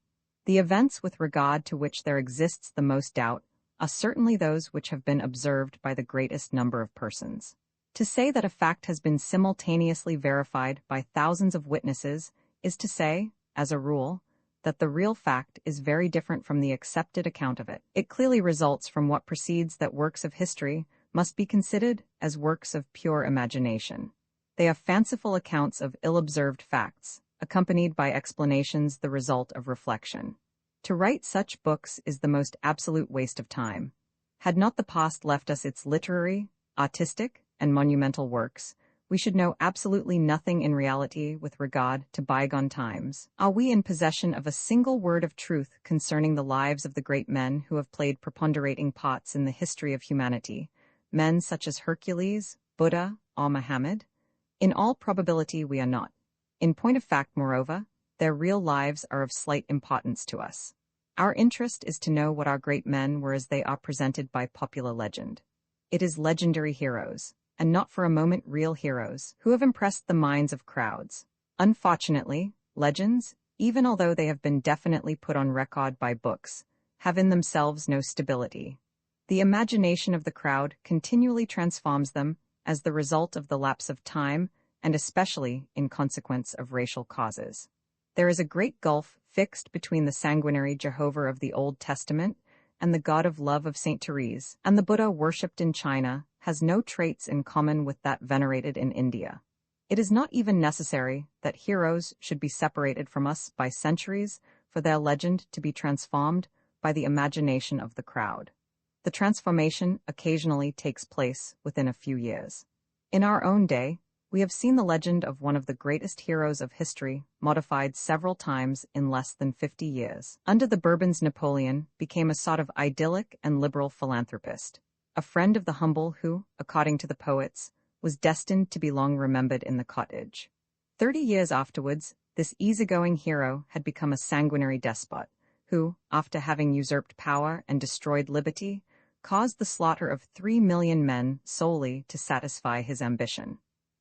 The events with regard to which there exists the most doubt are certainly those which have been observed by the greatest number of persons. To say that a fact has been simultaneously verified by thousands of witnesses is to say, as a rule, that the real fact is very different from the accepted account of it. It clearly results from what precedes that works of history must be considered as works of pure imagination. They are fanciful accounts of ill-observed facts, accompanied by explanations the result of reflection. To write such books is the most absolute waste of time. Had not the past left us its literary, artistic, and monumental works, we should know absolutely nothing in reality with regard to bygone times. Are we in possession of a single word of truth concerning the lives of the great men who have played preponderating parts in the history of humanity, men such as Hercules, Buddha, or Muhammad? In all probability we are not. In point of fact, moreover, their real lives are of slight importance to us. Our interest is to know what our great men were as they are presented by popular legend. It is legendary heroes, and not for a moment real heroes, who have impressed the minds of crowds. Unfortunately, legends, even although they have been definitely put on record by books, have in themselves no stability. The imagination of the crowd continually transforms them as the result of the lapse of time, and especially in consequence of racial causes. There is a great gulf fixed between the sanguinary Jehovah of the Old Testament and the God of love of St. Therese, and the Buddha worshipped in China has no traits in common with that venerated in India. It is not even necessary that heroes should be separated from us by centuries for their legend to be transformed by the imagination of the crowd. The transformation occasionally takes place within a few years. In our own day, we have seen the legend of one of the greatest heroes of history modified several times in less than 50 years. Under the Bourbons, Napoleon became a sort of idyllic and liberal philanthropist, a friend of the humble who, according to the poets, was destined to be long remembered in the cottage. 30 years afterwards, this easygoing hero had become a sanguinary despot, who, after having usurped power and destroyed liberty, caused the slaughter of 3 million men solely to satisfy his ambition.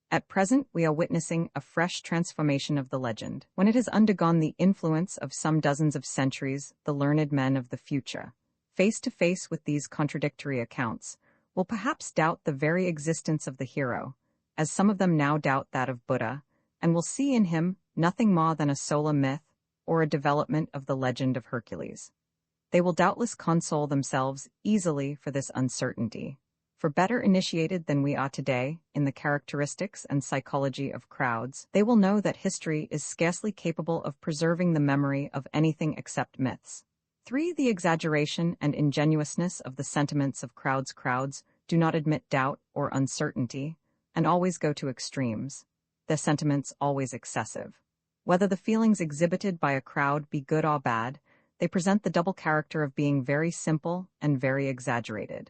At present, we are witnessing a fresh transformation of the legend. When it has undergone the influence of some dozens of centuries, the learned men of the future, face to face with these contradictory accounts, will perhaps doubt the very existence of the hero, as some of them now doubt that of Buddha, and will see in him nothing more than a solar myth or a development of the legend of Hercules. They will doubtless console themselves easily for this uncertainty. For better initiated than we are today in the characteristics and psychology of crowds, they will know that history is scarcely capable of preserving the memory of anything except myths. 3. The exaggeration and ingenuousness of the sentiments of crowds. Crowds do not admit doubt or uncertainty, and always go to extremes, their sentiments always excessive. Whether the feelings exhibited by a crowd be good or bad, they present the double character of being very simple and very exaggerated.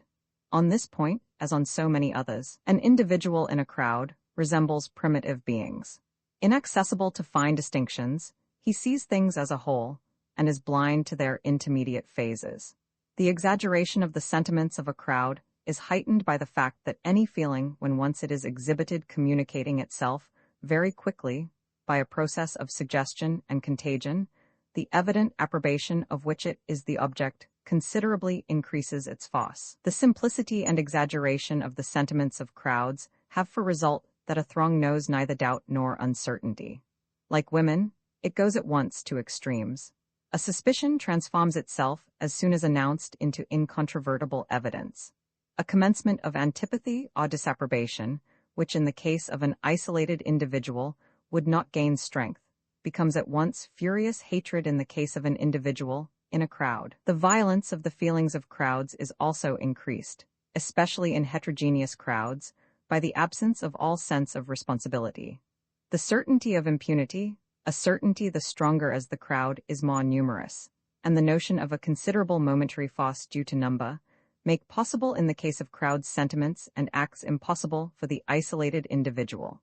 On this point, as on so many others, an individual in a crowd resembles primitive beings. Inaccessible to fine distinctions, he sees things as a whole and is blind to their intermediate phases. The exaggeration of the sentiments of a crowd is heightened by the fact that any feeling, when once it is exhibited, communicating itself very quickly by a process of suggestion and contagion, the evident approbation of which it is the object, considerably increases its force. The simplicity and exaggeration of the sentiments of crowds have for result that a throng knows neither doubt nor uncertainty. Like women, it goes at once to extremes. A suspicion transforms itself as soon as announced into incontrovertible evidence. A commencement of antipathy or disapprobation, which in the case of an isolated individual would not gain strength, becomes at once furious hatred in the case of an individual in a crowd. The violence of the feelings of crowds is also increased, especially in heterogeneous crowds, by the absence of all sense of responsibility. The certainty of impunity, a certainty the stronger as the crowd is more numerous, and the notion of a considerable momentary force due to number, make possible in the case of crowds sentiments and acts impossible for the isolated individual.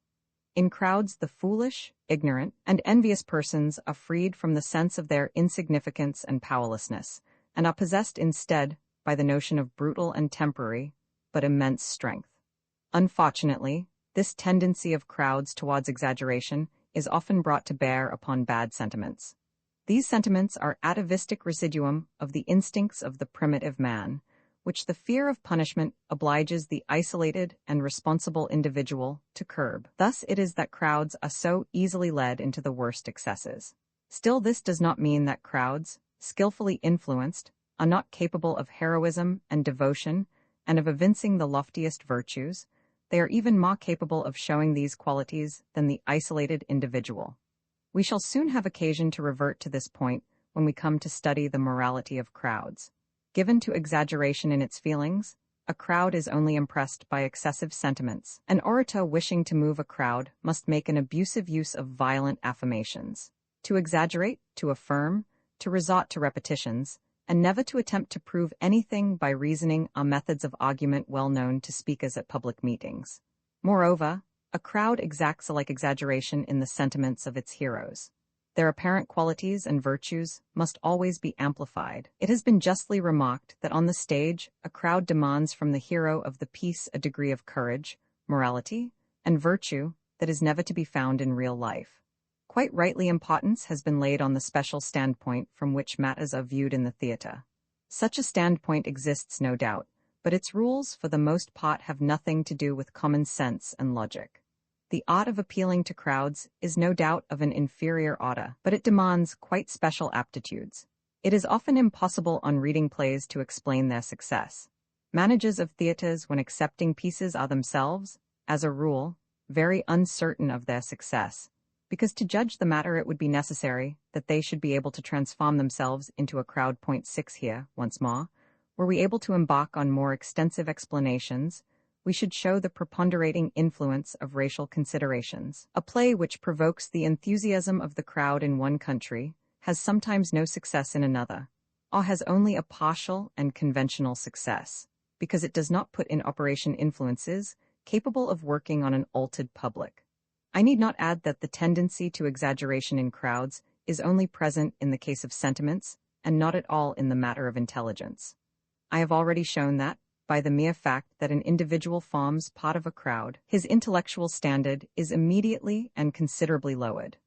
In crowds, the foolish, ignorant, and envious persons are freed from the sense of their insignificance and powerlessness, and are possessed instead by the notion of brutal and temporary, but immense strength. Unfortunately, this tendency of crowds towards exaggeration is often brought to bear upon bad sentiments. These sentiments are atavistic residuum of the instincts of the primitive man, which the fear of punishment obliges the isolated and responsible individual to curb. Thus it is that crowds are so easily led into the worst excesses. Still, this does not mean that crowds, skillfully influenced, are not capable of heroism and devotion and of evincing the loftiest virtues. They are even more capable of showing these qualities than the isolated individual. We shall soon have occasion to revert to this point when we come to study the morality of crowds. Given to exaggeration in its feelings, a crowd is only impressed by excessive sentiments. An orator wishing to move a crowd must make an abusive use of violent affirmations. To exaggerate, to affirm, to resort to repetitions, and never to attempt to prove anything by reasoning are methods of argument well known to speakers at public meetings. Moreover, a crowd exacts a like exaggeration in the sentiments of its heroes. Their apparent qualities and virtues must always be amplified. It has been justly remarked that on the stage, a crowd demands from the hero of the piece a degree of courage, morality, and virtue that is never to be found in real life. Quite rightly, importance has been laid on the special standpoint from which matters are viewed in the theatre. Such a standpoint exists, no doubt, but its rules for the most part have nothing to do with common sense and logic. The art of appealing to crowds is no doubt of an inferior order, but it demands quite special aptitudes. It is often impossible on reading plays to explain their success. Managers of theatres, when accepting pieces, are themselves, as a rule, very uncertain of their success, because to judge the matter it would be necessary that they should be able to transform themselves into a crowd. Point 6 here, once more. Were we able to embark on more extensive explanations, we should show the preponderating influence of racial considerations. A play which provokes the enthusiasm of the crowd in one country has sometimes no success in another, or has only a partial and conventional success, because it does not put in operation influences capable of working on an altered public. I need not add that the tendency to exaggeration in crowds is only present in the case of sentiments, and not at all in the matter of intelligence. I have already shown that, by the mere fact that an individual forms part of a crowd, his intellectual standard is immediately and considerably lowered.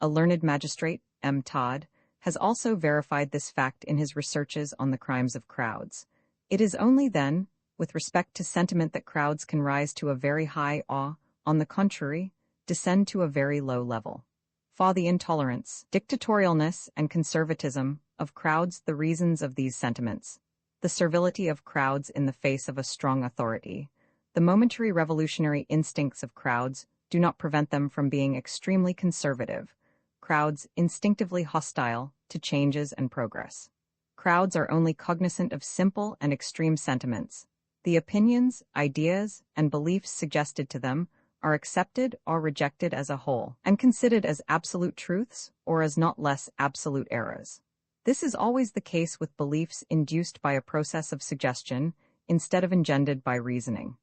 A learned magistrate, M. Todd, has also verified this fact in his researches on the crimes of crowds. It is only then, with respect to sentiment, that crowds can rise to a very high or, on the contrary, descend to a very low level. For the intolerance, dictatorialness, and conservatism of crowds, the reasons of these sentiments, the servility of crowds in the face of a strong authority, the momentary revolutionary instincts of crowds do not prevent them from being extremely conservative, crowds instinctively hostile to changes and progress. Crowds are only cognizant of simple and extreme sentiments. The opinions, ideas, and beliefs suggested to them are accepted or rejected as a whole, and considered as absolute truths or as not less absolute errors. This is always the case with beliefs induced by a process of suggestion instead of engendered by reasoning.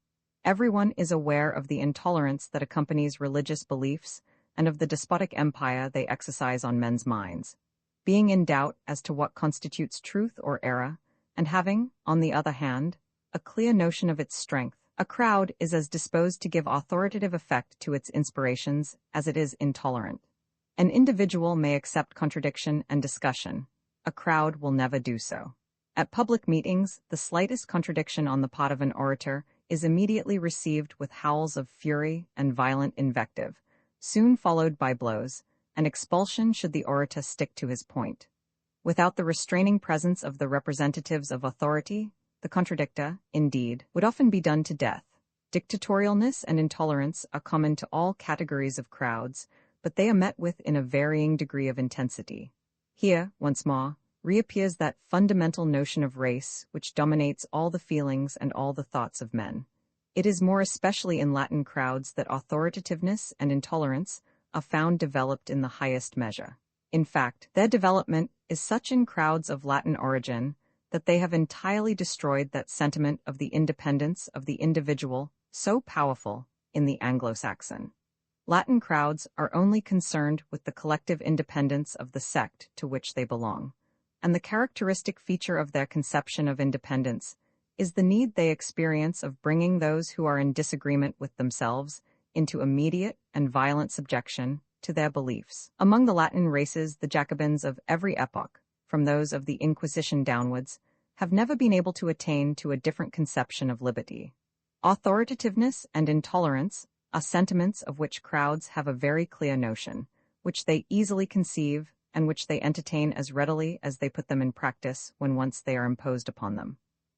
Everyone is aware of the intolerance that accompanies religious beliefs and of the despotic empire they exercise on men's minds. Being in doubt as to what constitutes truth or error, and having, on the other hand, a clear notion of its strength. A crowd is as disposed to give authoritative effect to its inspirations as it is intolerant. An individual may accept contradiction and discussion. A crowd will never do so. At public meetings, the slightest contradiction on the part of an orator is immediately received with howls of fury and violent invective, soon followed by blows, and expulsion should the orator stick to his point. Without the restraining presence of the representatives of authority, the contradictor, indeed, would often be done to death. Dictatorialness and intolerance are common to all categories of crowds, but they are met with in a varying degree of intensity. Here, once more, reappears that fundamental notion of race which dominates all the feelings and all the thoughts of men. It is more especially in Latin crowds that authoritativeness and intolerance are found developed in the highest measure. In fact, their development is such in crowds of Latin origin that they have entirely destroyed that sentiment of the independence of the individual so powerful in the Anglo-Saxon. Latin crowds are only concerned with the collective independence of the sect to which they belong, and the characteristic feature of their conception of independence is the need they experience of bringing those who are in disagreement with themselves into immediate and violent subjection to their beliefs. Among the Latin races, the Jacobins of every epoch, from those of the Inquisition downwards, have never been able to attain to a different conception of liberty. Authoritativeness and intolerance are sentiments of which crowds have a very clear notion, which they easily conceive and which they entertain as readily as they put them in practice when once they are imposed upon them.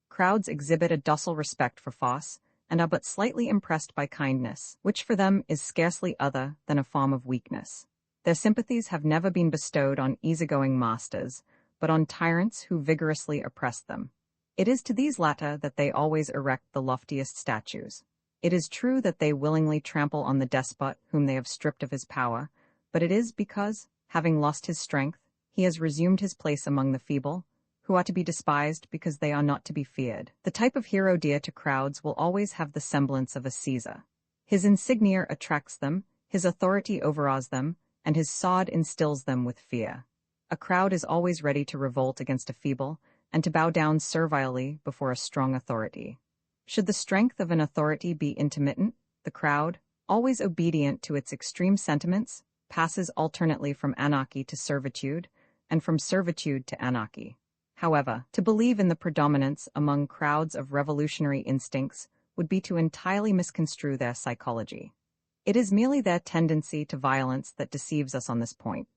Crowds exhibit a docile respect for force and are but slightly impressed by kindness, which for them is scarcely other than a form of weakness. Their sympathies have never been bestowed on easygoing masters, but on tyrants who vigorously oppress them. It is to these latter that they always erect the loftiest statues. It is true that they willingly trample on the despot whom they have stripped of his power, but it is because, having lost his strength, he has resumed his place among the feeble, who are to be despised because they are not to be feared. The type of hero dear to crowds will always have the semblance of a Caesar. His insignia attracts them, his authority overawes them, and his sword instills them with fear. A crowd is always ready to revolt against a feeble, and to bow down servilely before a strong authority. Should the strength of an authority be intermittent, the crowd, always obedient to its extreme sentiments, passes alternately from anarchy to servitude, and from servitude to anarchy. However, to believe in the predominance among crowds of revolutionary instincts would be to entirely misconstrue their psychology. It is merely their tendency to violence that deceives us on this point.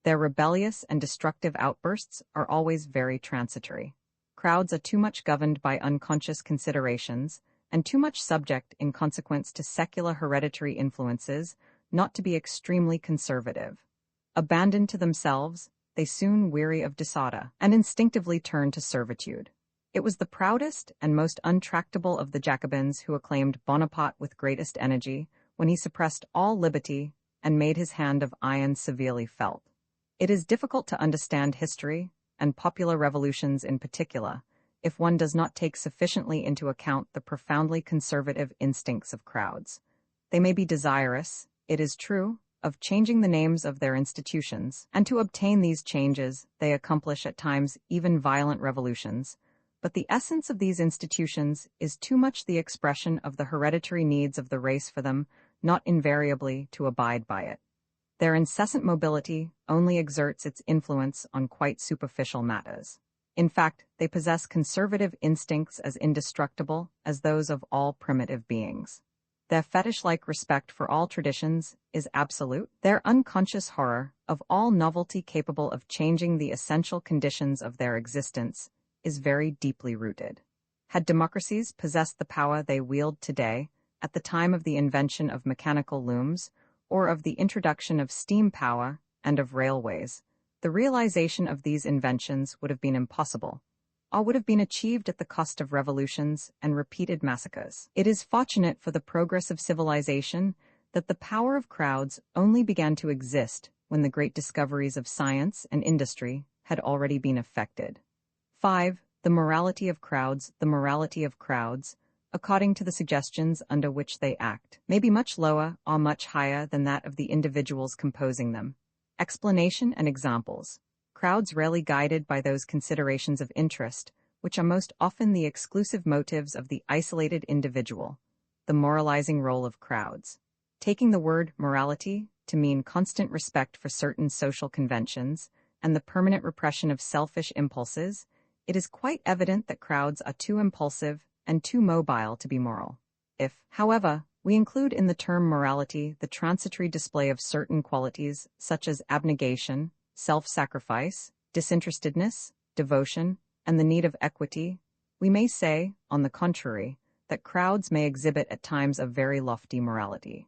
Their rebellious and destructive outbursts are always very transitory. Crowds are too much governed by unconscious considerations, and too much subject in consequence to secular hereditary influences, not to be extremely conservative. Abandoned to themselves, they soon weary of disorder, and instinctively turn to servitude. It was the proudest and most untractable of the Jacobins who acclaimed Bonaparte with greatest energy when he suppressed all liberty and made his hand of iron severely felt. It is difficult to understand history, and popular revolutions in particular, if one does not take sufficiently into account the profoundly conservative instincts of crowds. They may be desirous, it is true, of changing the names of their institutions, and to obtain these changes they accomplish at times even violent revolutions, but the essence of these institutions is too much the expression of the hereditary needs of the race for them not invariably to abide by it. Their incessant mobility only exerts its influence on quite superficial matters. In fact, they possess conservative instincts as indestructible as those of all primitive beings. Their fetish-like respect for all traditions is absolute. Their unconscious horror of all novelty capable of changing the essential conditions of their existence is very deeply rooted. Had democracies possessed the power they wield today, at the time of the invention of mechanical looms, or of the introduction of steam power and of railways, the realization of these inventions would have been impossible, or would have been achieved at the cost of revolutions and repeated massacres. It is fortunate for the progress of civilization that the power of crowds only began to exist when the great discoveries of science and industry had already been effected. 5. The morality of crowds. The morality of crowds, according to the suggestions under which they act, may be much lower or much higher than that of the individuals composing them. Explanation and examples. Crowds rarely guided by those considerations of interest which are most often the exclusive motives of the isolated individual, the moralizing role of crowds. Taking the word morality to mean constant respect for certain social conventions and the permanent repression of selfish impulses, it is quite evident that crowds are too impulsive and too mobile to be moral. If, however, we include in the term morality the transitory display of certain qualities such as abnegation, self-sacrifice, disinterestedness, devotion, and the need of equity, we may say, on the contrary, that crowds may exhibit at times a very lofty morality.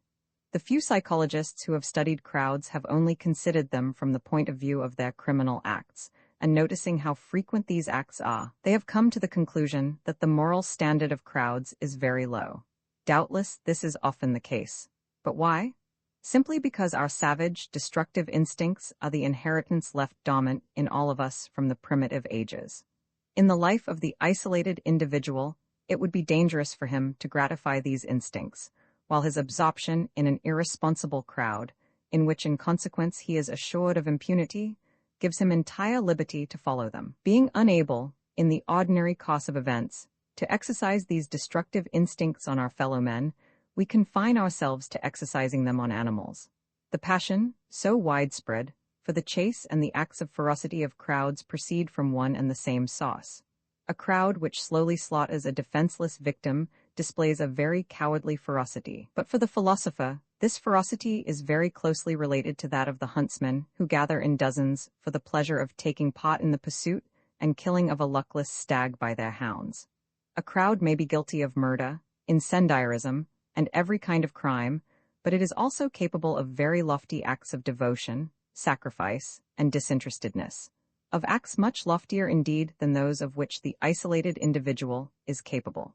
The few psychologists who have studied crowds have only considered them from the point of view of their criminal acts, and noticing how frequent these acts are, they have come to the conclusion that the moral standard of crowds is very low. Doubtless, this is often the case. But why? Simply because our savage, destructive instincts are the inheritance left dominant in all of us from the primitive ages. In the life of the isolated individual, it would be dangerous for him to gratify these instincts, while his absorption in an irresponsible crowd, in which in consequence he is assured of impunity, gives him entire liberty to follow them. Being unable, in the ordinary course of events, to exercise these destructive instincts on our fellow men, we confine ourselves to exercising them on animals. The passion, so widespread, for the chase and the acts of ferocity of crowds proceed from one and the same source. A crowd which slowly slaughters a defenseless victim displays a very cowardly ferocity. But for the philosopher, this ferocity is very closely related to that of the huntsmen who gather in dozens for the pleasure of taking part in the pursuit and killing of a luckless stag by their hounds. A crowd may be guilty of murder, incendiarism, and every kind of crime, but it is also capable of very lofty acts of devotion, sacrifice, and disinterestedness, of acts much loftier indeed than those of which the isolated individual is capable.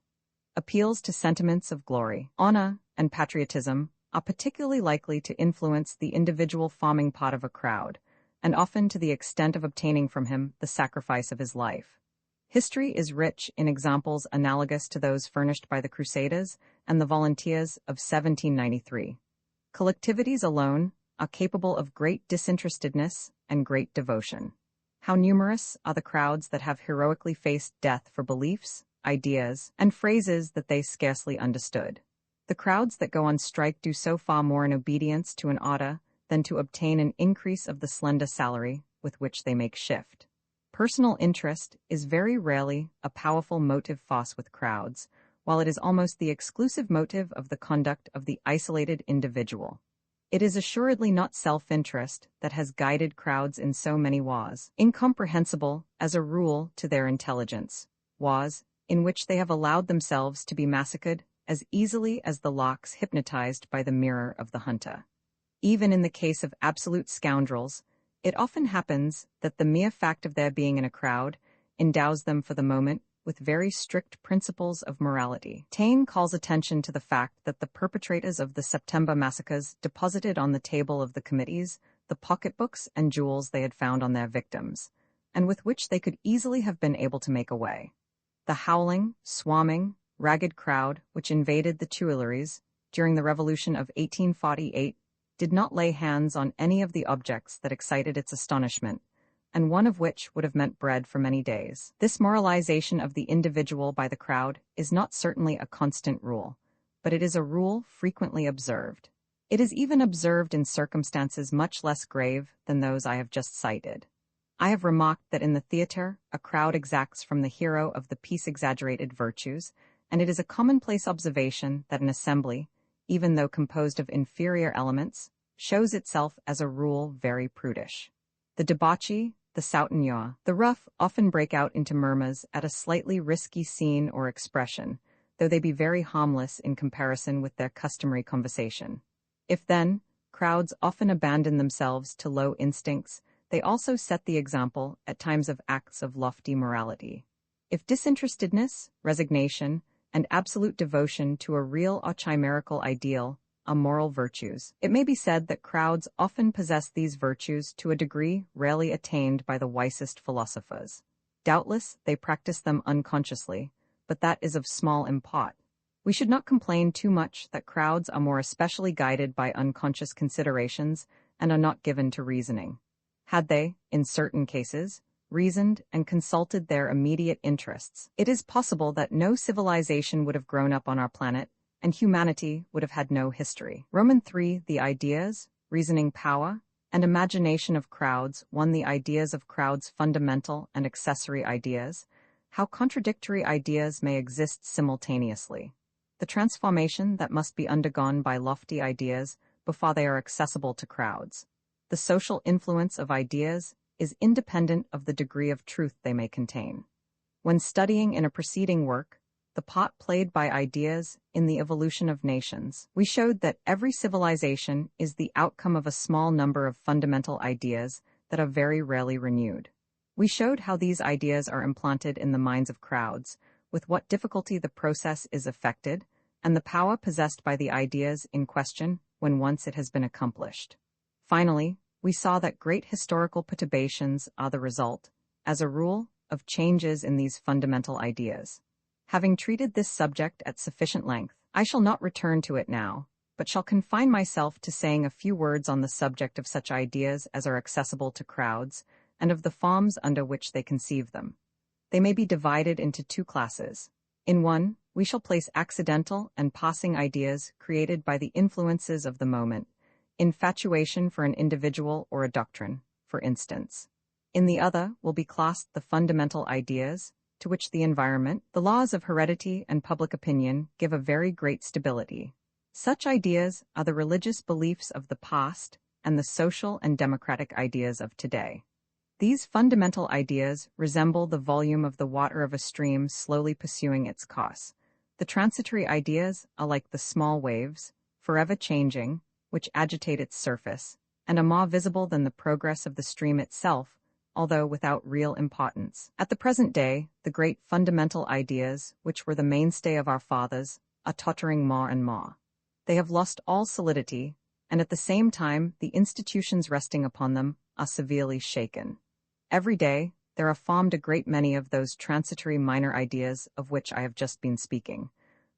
Appeals to sentiments of glory, honor, and patriotism are particularly likely to influence the individual forming part of a crowd, and often to the extent of obtaining from him the sacrifice of his life. History is rich in examples analogous to those furnished by the Crusaders and the Volunteers of 1793. Collectivities alone are capable of great disinterestedness and great devotion. How numerous are the crowds that have heroically faced death for beliefs, ideas, and phrases that they scarcely understood. The crowds that go on strike do so far more in obedience to an order than to obtain an increase of the slender salary with which they make shift. Personal interest is very rarely a powerful motive force with crowds, while it is almost the exclusive motive of the conduct of the isolated individual. It is assuredly not self-interest that has guided crowds in so many wars, incomprehensible as a rule to their intelligence, wars in which they have allowed themselves to be massacred as easily as the larks hypnotized by the mirror of the hunter. Even in the case of absolute scoundrels, it often happens that the mere fact of their being in a crowd endows them for the moment with very strict principles of morality. Taine calls attention to the fact that the perpetrators of the September massacres deposited on the table of the committees the pocketbooks and jewels they had found on their victims, and with which they could easily have been able to make away. The howling, swarming, ragged crowd which invaded the Tuileries during the Revolution of 1848 did not lay hands on any of the objects that excited its astonishment, and one of which would have meant bread for many days. This moralization of the individual by the crowd is not certainly a constant rule, but it is a rule frequently observed. It is even observed in circumstances much less grave than those I have just cited. I have remarked that in the theater, a crowd exacts from the hero of the piece exaggerated virtues, and it is a commonplace observation that an assembly, even though composed of inferior elements, shows itself as a rule very prudish. The debauchee, the sauternois, the rough often break out into murmurs at a slightly risky scene or expression, though they be very harmless in comparison with their customary conversation. If then, crowds often abandon themselves to low instincts, they also set the example at times of acts of lofty morality. If disinterestedness, resignation, and absolute devotion to a real or chimerical ideal are moral virtues, it may be said that crowds often possess these virtues to a degree rarely attained by the wisest philosophers. Doubtless, they practice them unconsciously, but that is of small import. We should not complain too much that crowds are more especially guided by unconscious considerations and are not given to reasoning. Had they, in certain cases, reasoned, and consulted their immediate interests. It is possible that no civilization would have grown up on our planet, and humanity would have had no history. Roman 3. The ideas, reasoning power, and imagination of crowds. 1. The ideas of crowds, fundamental and accessory ideas. How contradictory ideas may exist simultaneously. The transformation that must be undergone by lofty ideas before they are accessible to crowds. The social influence of ideas is independent of the degree of truth they may contain. When studying in a preceding work, the part played by ideas in the evolution of nations, we showed that every civilization is the outcome of a small number of fundamental ideas that are very rarely renewed. We showed how these ideas are implanted in the minds of crowds, with what difficulty the process is effected, and the power possessed by the ideas in question when once it has been accomplished. Finally, we saw that great historical perturbations are the result, as a rule, of changes in these fundamental ideas. Having treated this subject at sufficient length, I shall not return to it now, but shall confine myself to saying a few words on the subject of such ideas as are accessible to crowds, and of the forms under which they conceive them. They may be divided into two classes. In one, we shall place accidental and passing ideas created by the influences of the moment, infatuation for an individual or a doctrine, for instance. In the other will be classed the fundamental ideas, to which the environment, the laws of heredity and public opinion give a very great stability. Such ideas are the religious beliefs of the past and the social and democratic ideas of today. These fundamental ideas resemble the volume of the water of a stream slowly pursuing its course. The transitory ideas are like the small waves, forever changing, which agitate its surface, and are more visible than the progress of the stream itself, although without real importance. At the present day, the great fundamental ideas, which were the mainstay of our fathers, are tottering more and more. They have lost all solidity, and at the same time the institutions resting upon them are severely shaken. Every day, there are formed a great many of those transitory minor ideas of which I have just been speaking,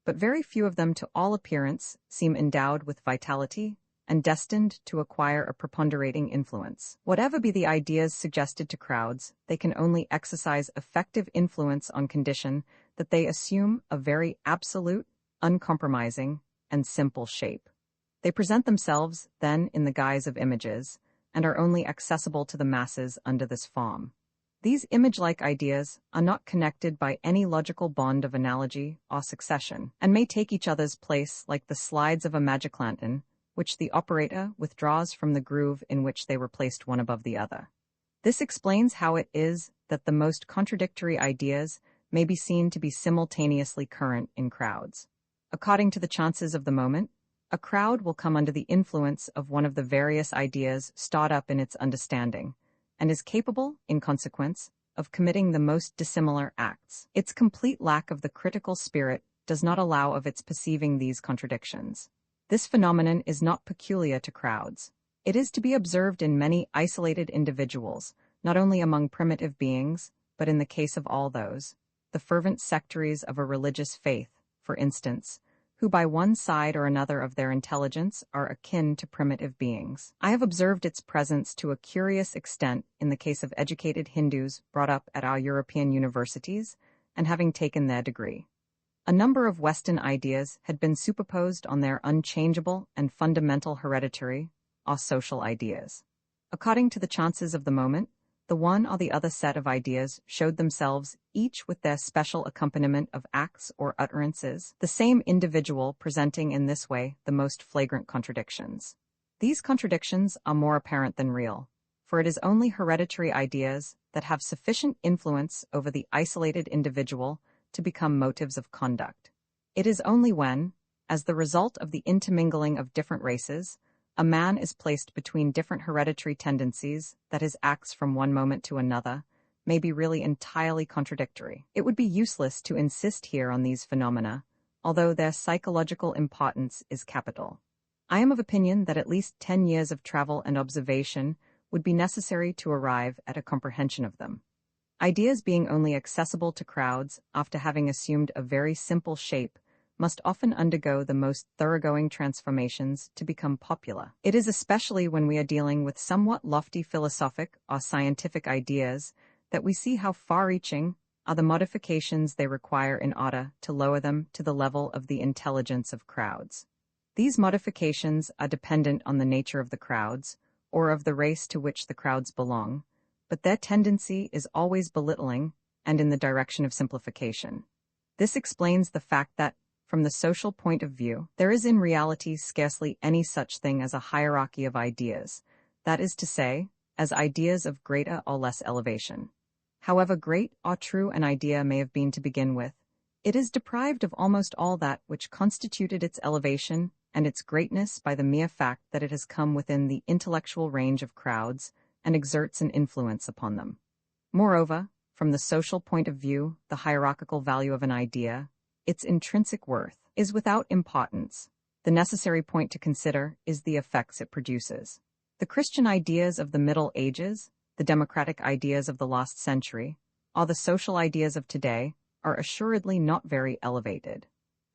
but very few of them to all appearance seem endowed with vitality and destined to acquire a preponderating influence. Whatever be the ideas suggested to crowds, they can only exercise effective influence on condition that they assume a very absolute, uncompromising, and simple shape. They present themselves, then, in the guise of images, and are only accessible to the masses under this form. These image-like ideas are not connected by any logical bond of analogy or succession, and may take each other's place like the slides of a magic lantern, which the operator withdraws from the groove in which they were placed one above the other. This explains how it is that the most contradictory ideas may be seen to be simultaneously current in crowds. According to the chances of the moment, a crowd will come under the influence of one of the various ideas stored up in its understanding, and is capable, in consequence, of committing the most dissimilar acts. Its complete lack of the critical spirit does not allow of its perceiving these contradictions. This phenomenon is not peculiar to crowds. It is to be observed in many isolated individuals, not only among primitive beings, but in the case of all those, the fervent sectaries of a religious faith, for instance, who by one side or another of their intelligence are akin to primitive beings. I have observed its presence to a curious extent in the case of educated Hindus brought up at our European universities and having taken their degree. A number of Western ideas had been superposed on their unchangeable and fundamental hereditary or social ideas. According to the chances of the moment, the one or the other set of ideas showed themselves, each with their special accompaniment of acts or utterances, the same individual presenting in this way the most flagrant contradictions. These contradictions are more apparent than real, for it is only hereditary ideas that have sufficient influence over the isolated individual to become motives of conduct. It is only when, as the result of the intermingling of different races, a man is placed between different hereditary tendencies that his acts from one moment to another may be really entirely contradictory. It would be useless to insist here on these phenomena, although their psychological importance is capital. I am of opinion that at least 10 years of travel and observation would be necessary to arrive at a comprehension of them. Ideas being only accessible to crowds after having assumed a very simple shape must often undergo the most thoroughgoing transformations to become popular. It is especially when we are dealing with somewhat lofty philosophic or scientific ideas that we see how far-reaching are the modifications they require in order to lower them to the level of the intelligence of crowds. These modifications are dependent on the nature of the crowds, or of the race to which the crowds belong, but their tendency is always belittling and in the direction of simplification. This explains the fact that, from the social point of view, there is in reality scarcely any such thing as a hierarchy of ideas, that is to say, as ideas of greater or less elevation. However great or true an idea may have been to begin with, it is deprived of almost all that which constituted its elevation and its greatness by the mere fact that it has come within the intellectual range of crowds and exerts an influence upon them. Moreover, from the social point of view, the hierarchical value of an idea, its intrinsic worth, is without importance. The necessary point to consider is the effects it produces. The Christian ideas of the Middle Ages, the democratic ideas of the last century, or the social ideas of today, are assuredly not very elevated.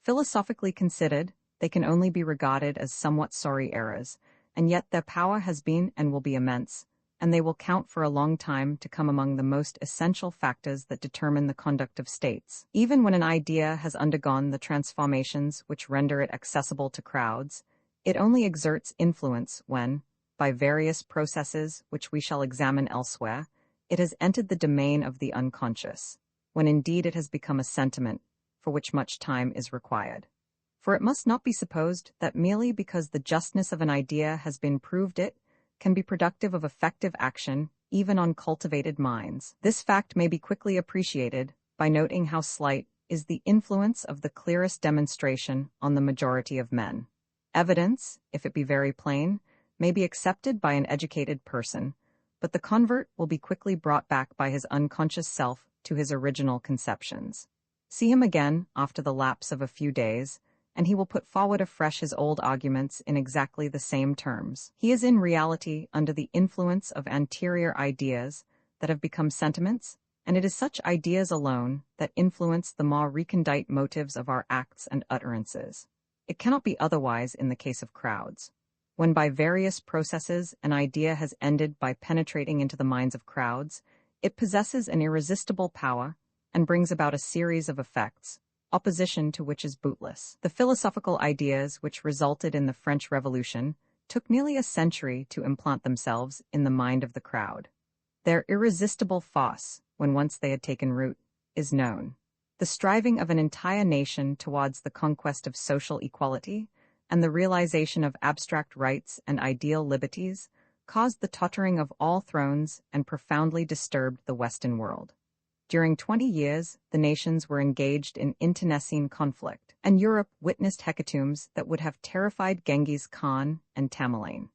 Philosophically considered, they can only be regarded as somewhat sorry errors, and yet their power has been and will be immense, and they will count for a long time to come among the most essential factors that determine the conduct of states. Even when an idea has undergone the transformations which render it accessible to crowds, it only exerts influence when, by various processes which we shall examine elsewhere, it has entered the domain of the unconscious, when indeed it has become a sentiment, for which much time is required. For it must not be supposed that merely because the justness of an idea has been proved it can be productive of effective action even on cultivated minds. This fact may be quickly appreciated by noting how slight is the influence of the clearest demonstration on the majority of men. Evidence, if it be very plain, may be accepted by an educated person, but the convert will be quickly brought back by his unconscious self to his original conceptions. See him again after the lapse of a few days, and he will put forward afresh his old arguments in exactly the same terms. He is in reality under the influence of anterior ideas that have become sentiments, and it is such ideas alone that influence the more recondite motives of our acts and utterances. It cannot be otherwise in the case of crowds. When by various processes an idea has ended by penetrating into the minds of crowds, it possesses an irresistible power and brings about a series of effects, opposition to which is bootless. The philosophical ideas which resulted in the French Revolution took nearly a century to implant themselves in the mind of the crowd. Their irresistible force, when once they had taken root, is known. The striving of an entire nation towards the conquest of social equality and the realization of abstract rights and ideal liberties caused the tottering of all thrones and profoundly disturbed the Western world. During 20 years, the nations were engaged in internecine conflict, and Europe witnessed hecatombs that would have terrified Genghis Khan and Tamerlane.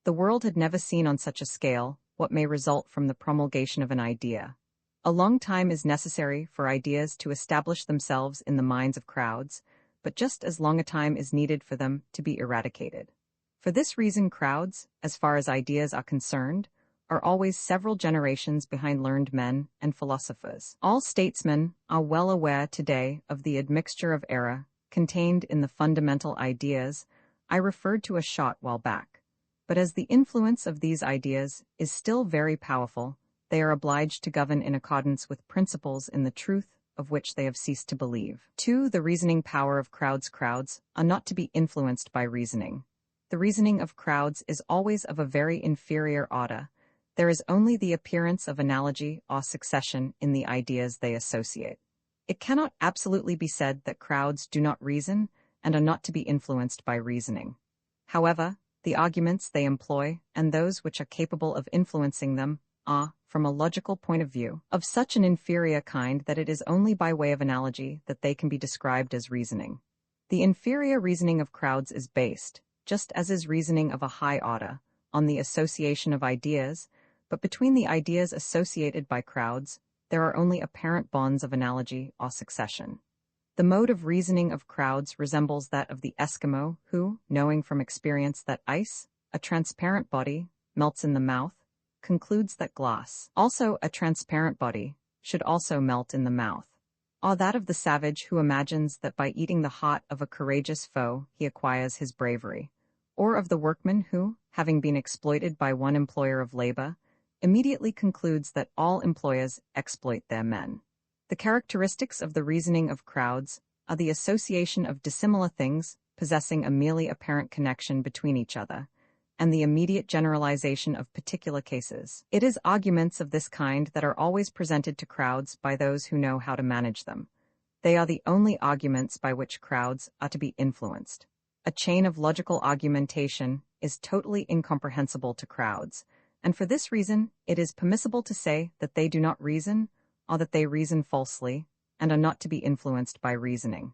The world had never seen on such a scale what may result from the promulgation of an idea. A long time is necessary for ideas to establish themselves in the minds of crowds, but just as long a time is needed for them to be eradicated. For this reason, crowds, as far as ideas are concerned, are always several generations behind learned men and philosophers. All statesmen are well aware today of the admixture of error contained in the fundamental ideas I referred to a short while back. But as the influence of these ideas is still very powerful, they are obliged to govern in accordance with principles in the truth of which they have ceased to believe. 2. The reasoning power of crowds are not to be influenced by reasoning. The reasoning of crowds is always of a very inferior order. There is only the appearance of analogy or succession in the ideas they associate. It cannot absolutely be said that crowds do not reason and are not to be influenced by reasoning. However, the arguments they employ and those which are capable of influencing them are, from a logical point of view, of such an inferior kind that it is only by way of analogy that they can be described as reasoning. The inferior reasoning of crowds is based, just as is reasoning of a high order, on the association of ideas, but between the ideas associated by crowds, there are only apparent bonds of analogy or succession. The mode of reasoning of crowds resembles that of the Eskimo who, knowing from experience that ice, a transparent body, melts in the mouth, concludes that glass, also a transparent body, should also melt in the mouth. Or that of the savage who imagines that by eating the heart of a courageous foe he acquires his bravery. Or of the workman who, having been exploited by one employer of labor, immediately concludes that all employers exploit their men. The characteristics of the reasoning of crowds are the association of dissimilar things possessing a merely apparent connection between each other, and the immediate generalization of particular cases. It is arguments of this kind that are always presented to crowds by those who know how to manage them. They are the only arguments by which crowds are to be influenced. A chain of logical argumentation is totally incomprehensible to crowds, and for this reason it is permissible to say that they do not reason, or that they reason falsely, and are not to be influenced by reasoning.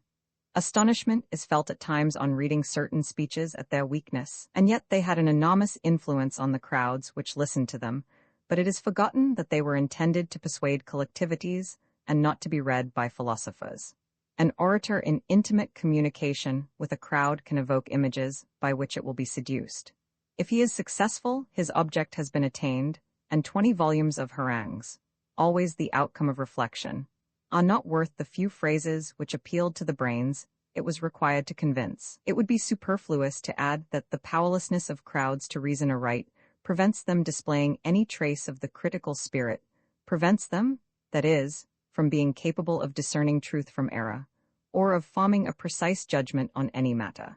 Astonishment is felt at times on reading certain speeches at their weakness, and yet they had an enormous influence on the crowds which listened to them, but it is forgotten that they were intended to persuade collectivities and not to be read by philosophers. An orator in intimate communication with a crowd can evoke images by which it will be seduced. If he is successful, his object has been attained, and 20 volumes of harangues, always the outcome of reflection, are not worth the few phrases which appealed to the brains it was required to convince. It would be superfluous to add that the powerlessness of crowds to reason aright prevents them displaying any trace of the critical spirit, prevents them, that is, from being capable of discerning truth from error, or of forming a precise judgment on any matter.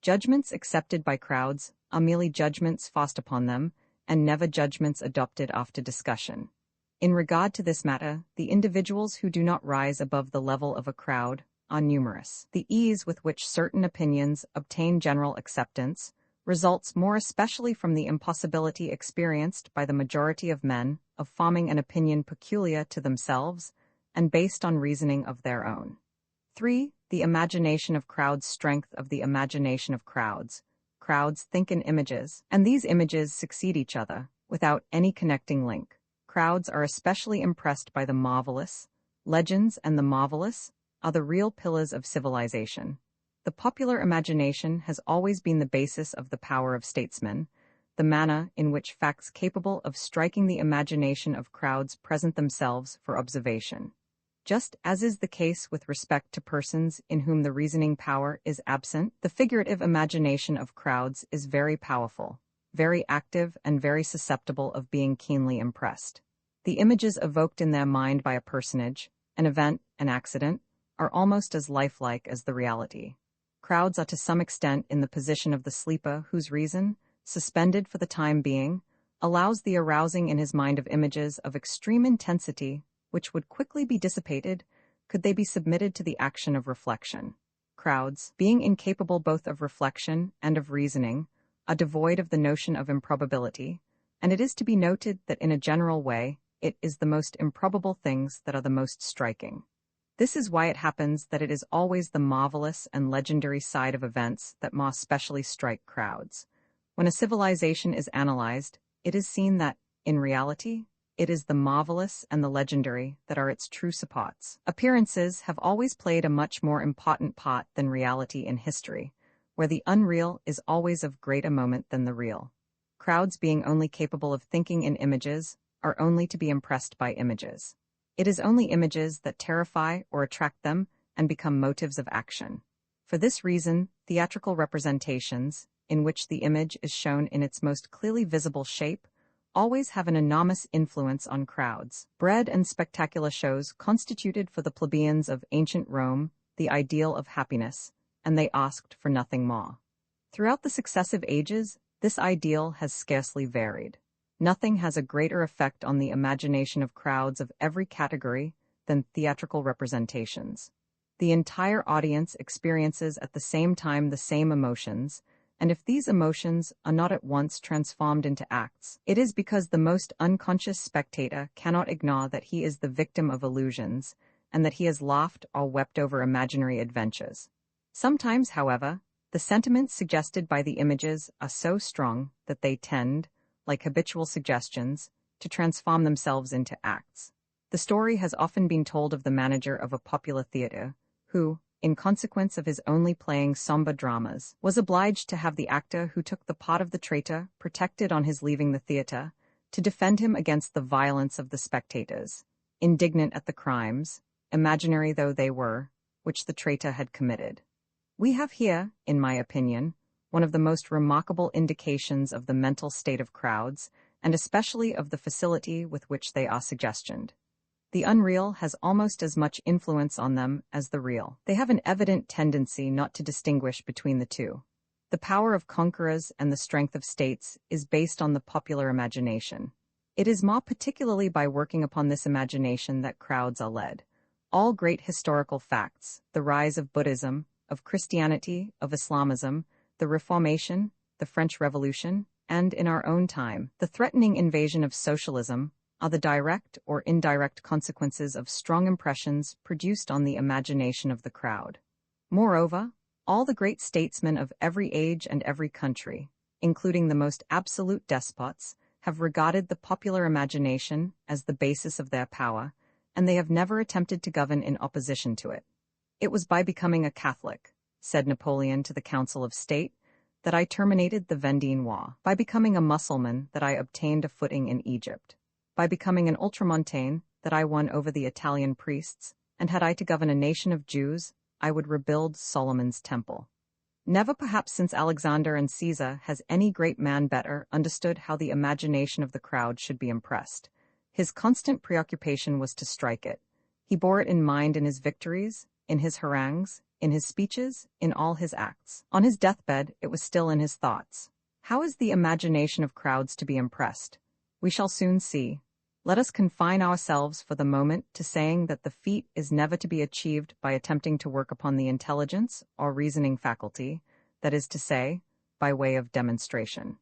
Judgments accepted by crowds are merely judgments forced upon them, and never judgments adopted after discussion. In regard to this matter, the individuals who do not rise above the level of a crowd are numerous. The ease with which certain opinions obtain general acceptance results more especially from the impossibility experienced by the majority of men of forming an opinion peculiar to themselves and based on reasoning of their own. 3. The imagination of crowds. Strength of the imagination of crowds. Crowds think in images, and these images succeed each other, without any connecting link. Crowds are especially impressed by the marvelous. Legends and the marvelous are the real pillars of civilization. The popular imagination has always been the basis of the power of statesmen, the manner in which facts capable of striking the imagination of crowds present themselves for observation. Just as is the case with respect to persons in whom the reasoning power is absent, the figurative imagination of crowds is very powerful, very active, and very susceptible of being keenly impressed. The images evoked in their mind by a personage, an event, an accident, are almost as lifelike as the reality. Crowds are to some extent in the position of the sleeper whose reason, suspended for the time being, allows the arousing in his mind of images of extreme intensity which would quickly be dissipated could they be submitted to the action of reflection. Crowds, being incapable both of reflection and of reasoning, are devoid of the notion of improbability, and it is to be noted that in a general way, it is the most improbable things that are the most striking. This is why it happens that it is always the marvelous and legendary side of events that more specially strike crowds. When a civilization is analyzed, it is seen that, in reality, it is the marvelous and the legendary that are its true supports. Appearances have always played a much more important part than reality in history, where the unreal is always of greater moment than the real. Crowds, being only capable of thinking in images, are only to be impressed by images. It is only images that terrify or attract them and become motives of action. For this reason, theatrical representations, in which the image is shown in its most clearly visible shape, always have an enormous influence on crowds. Bread and spectacular shows constituted for the plebeians of ancient Rome the ideal of happiness, and they asked for nothing more. Throughout the successive ages, this ideal has scarcely varied. Nothing has a greater effect on the imagination of crowds of every category than theatrical representations. The entire audience experiences at the same time the same emotions, and if these emotions are not at once transformed into acts, it is because the most unconscious spectator cannot ignore that he is the victim of illusions, and that he has laughed or wept over imaginary adventures. Sometimes, however, the sentiments suggested by the images are so strong that they tend, like habitual suggestions, to transform themselves into acts. The story has often been told of the manager of a popular theater, who, in consequence of his only playing sombre dramas, was obliged to have the actor who took the part of the traitor protected on his leaving the theater, to defend him against the violence of the spectators, indignant at the crimes, imaginary though they were, which the traitor had committed. We have here, in my opinion, one of the most remarkable indications of the mental state of crowds, and especially of the facility with which they are suggestioned. The unreal has almost as much influence on them as the real. They have an evident tendency not to distinguish between the two. The power of conquerors and the strength of states is based on the popular imagination. It is more particularly by working upon this imagination that crowds are led. All great historical facts, the rise of Buddhism, of Christianity, of Islamism, the Reformation, the French Revolution, and in our own time, the threatening invasion of socialism, are the direct or indirect consequences of strong impressions produced on the imagination of the crowd. Moreover, all the great statesmen of every age and every country, including the most absolute despots, have regarded the popular imagination as the basis of their power, and they have never attempted to govern in opposition to it. It was by becoming a Catholic, said Napoleon to the Council of State, that I terminated the Vendine War. By becoming a Mussulman that I obtained a footing in Egypt. By becoming an Ultramontane that I won over the Italian priests, and had I to govern a nation of Jews, I would rebuild Solomon's temple. Never perhaps since Alexander and Caesar has any great man better understood how the imagination of the crowd should be impressed. His constant preoccupation was to strike it. He bore it in mind in his victories, in his harangues, in his speeches, in all his acts. On his deathbed, it was still in his thoughts. How is the imagination of crowds to be impressed? We shall soon see. Let us confine ourselves for the moment to saying that the feat is never to be achieved by attempting to work upon the intelligence or reasoning faculty, that is to say, by way of demonstration.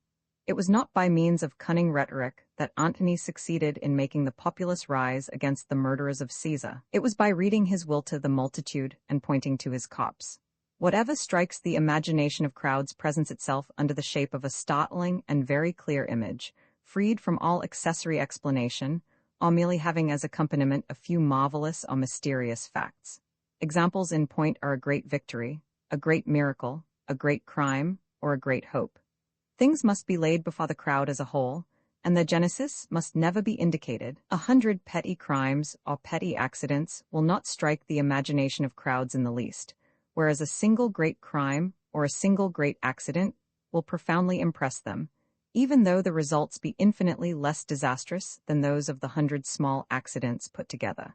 It was not by means of cunning rhetoric that Antony succeeded in making the populace rise against the murderers of Caesar. It was by reading his will to the multitude and pointing to his copse. Whatever strikes the imagination of crowds presents itself under the shape of a startling and very clear image, freed from all accessory explanation, or merely having as accompaniment a few marvelous or mysterious facts. Examples in point are a great victory, a great miracle, a great crime, or a great hope. Things must be laid before the crowd as a whole, and their genesis must never be indicated. 100 petty crimes or petty accidents will not strike the imagination of crowds in the least, whereas a single great crime or a single great accident will profoundly impress them, even though the results be infinitely less disastrous than those of the 100 small accidents put together.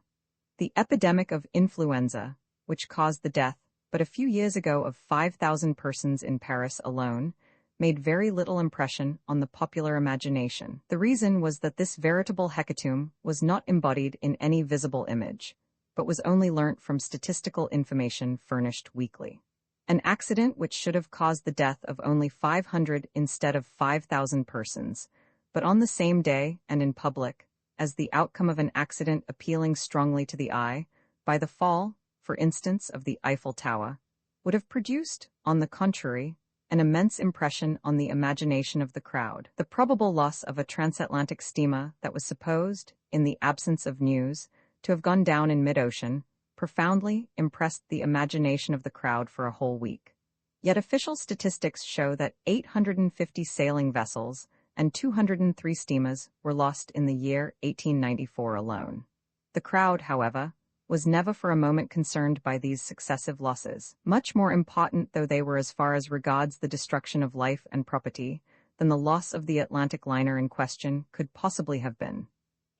The epidemic of influenza, which caused the death, but a few years ago, of 5,000 persons in Paris alone, made very little impression on the popular imagination. The reason was that this veritable hecatomb was not embodied in any visible image, but was only learnt from statistical information furnished weekly. An accident which should have caused the death of only 500 instead of 5,000 persons, but on the same day and in public, as the outcome of an accident appealing strongly to the eye, by the fall, for instance, of the Eiffel Tower, would have produced, on the contrary, an immense impression on the imagination of the crowd. The probable loss of a transatlantic steamer that was supposed, in the absence of news, to have gone down in mid-ocean, profoundly impressed the imagination of the crowd for a whole week. Yet official statistics show that 850 sailing vessels and 203 steamers were lost in the year 1894 alone. The crowd, however, was never for a moment concerned by these successive losses, much more important though they were as far as regards the destruction of life and property than the loss of the Atlantic liner in question could possibly have been.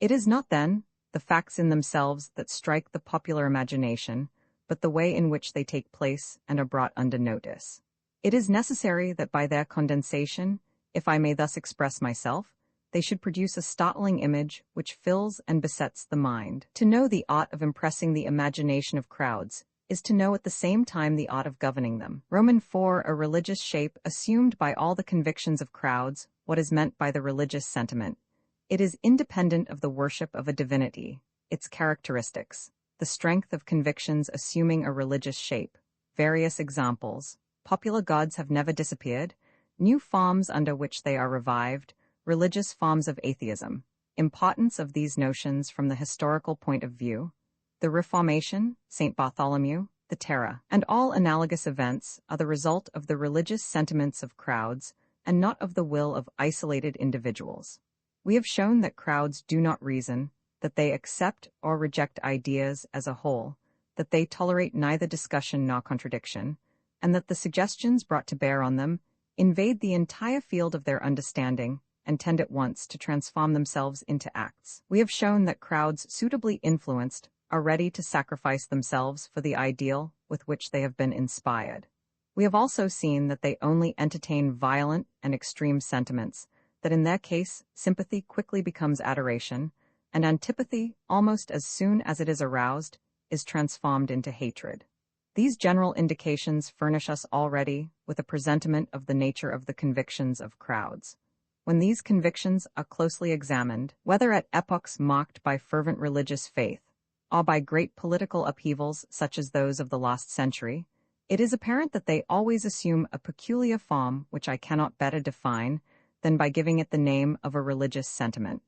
It is not, then, the facts in themselves that strike the popular imagination, but the way in which they take place and are brought under notice. It is necessary that by their condensation, if I may thus express myself, they should produce a startling image which fills and besets the mind. To know the art of impressing the imagination of crowds is to know at the same time the art of governing them. Roman 4. A religious shape assumed by all the convictions of crowds, what is meant by the religious sentiment. It is independent of the worship of a divinity, its characteristics, the strength of convictions assuming a religious shape. Various examples. Popular gods have never disappeared, new forms under which they are revived, religious forms of atheism. Importance of these notions from the historical point of view. The Reformation, St. Bartholomew, the Terror, and all analogous events are the result of the religious sentiments of crowds and not of the will of isolated individuals. We have shown that crowds do not reason, that they accept or reject ideas as a whole, that they tolerate neither discussion nor contradiction, and that the suggestions brought to bear on them invade the entire field of their understanding and tend at once to transform themselves into acts. We have shown that crowds suitably influenced are ready to sacrifice themselves for the ideal with which they have been inspired. We have also seen that they only entertain violent and extreme sentiments, that in their case, sympathy quickly becomes adoration, and antipathy, almost as soon as it is aroused, is transformed into hatred. These general indications furnish us already with a presentiment of the nature of the convictions of crowds. When these convictions are closely examined, whether at epochs marked by fervent religious faith, or by great political upheavals such as those of the last century, it is apparent that they always assume a peculiar form which I cannot better define than by giving it the name of a religious sentiment.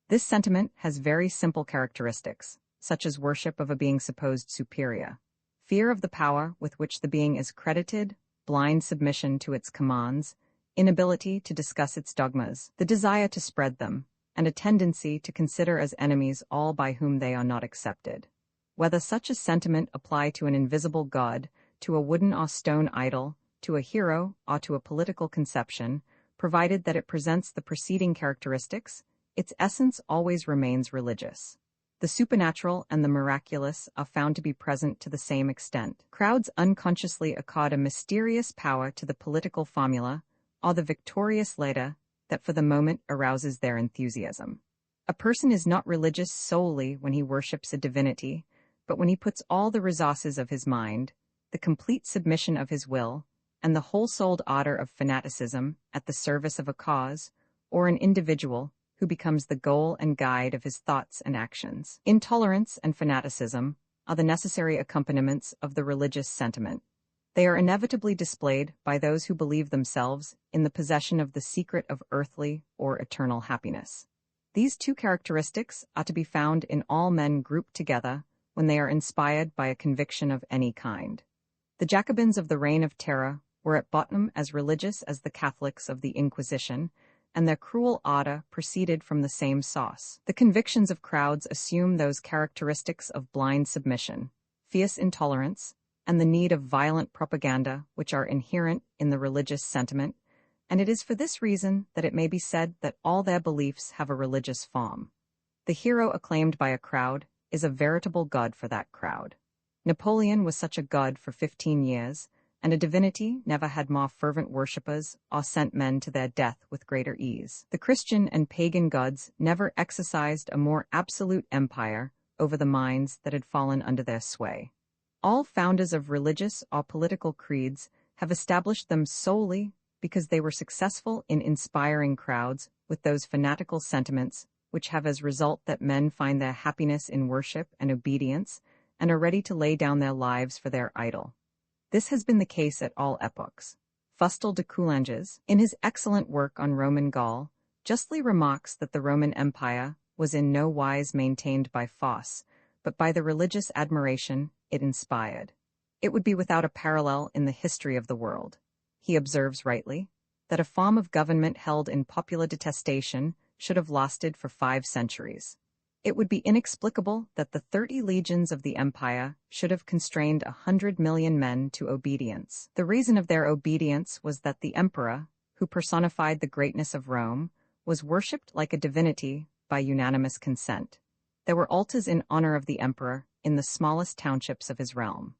This sentiment has very simple characteristics, such as worship of a being supposed superior, fear of the power with which the being is credited, blind submission to its commands, inability to discuss its dogmas, the desire to spread them, and a tendency to consider as enemies all by whom they are not accepted. Whether such a sentiment apply to an invisible god, to a wooden or stone idol, to a hero, or to a political conception, provided that it presents the preceding characteristics, its essence always remains religious. The supernatural and the miraculous are found to be present to the same extent. Crowds unconsciously accord a mysterious power to the political formula, or the victorious leader, that for the moment arouses their enthusiasm. A person is not religious solely when he worships a divinity, but when he puts all the resources of his mind, the complete submission of his will, and the whole-souled ardor of fanaticism at the service of a cause, or an individual, who becomes the goal and guide of his thoughts and actions. Intolerance and fanaticism are the necessary accompaniments of the religious sentiment. They are inevitably displayed by those who believe themselves in the possession of the secret of earthly or eternal happiness. These two characteristics are to be found in all men grouped together when they are inspired by a conviction of any kind. The Jacobins of the Reign of Terror were at bottom as religious as the Catholics of the Inquisition, and their cruel ardor proceeded from the same source. The convictions of crowds assume those characteristics of blind submission, fierce intolerance, and the need of violent propaganda which are inherent in the religious sentiment, and it is for this reason that it may be said that all their beliefs have a religious form. The hero acclaimed by a crowd is a veritable god for that crowd. Napoleon was such a god for 15 years, and a divinity never had more fervent worshippers or sent men to their death with greater ease. The Christian and pagan gods never exercised a more absolute empire over the minds that had fallen under their sway. All founders of religious or political creeds have established them solely because they were successful in inspiring crowds with those fanatical sentiments which have as result that men find their happiness in worship and obedience and are ready to lay down their lives for their idol. This has been the case at all epochs. Fustel de Coulanges, in his excellent work on Roman Gaul, justly remarks that the Roman Empire was in no wise maintained by force, but by the religious admiration it inspired. It would be without a parallel in the history of the world. He observes rightly that a form of government held in popular detestation should have lasted for 5 centuries. It would be inexplicable that the 30 legions of the empire should have constrained 100 million men to obedience. The reason of their obedience was that the emperor, who personified the greatness of Rome, was worshipped like a divinity by unanimous consent. There were altars in honor of the emperor in the smallest townships of his realm.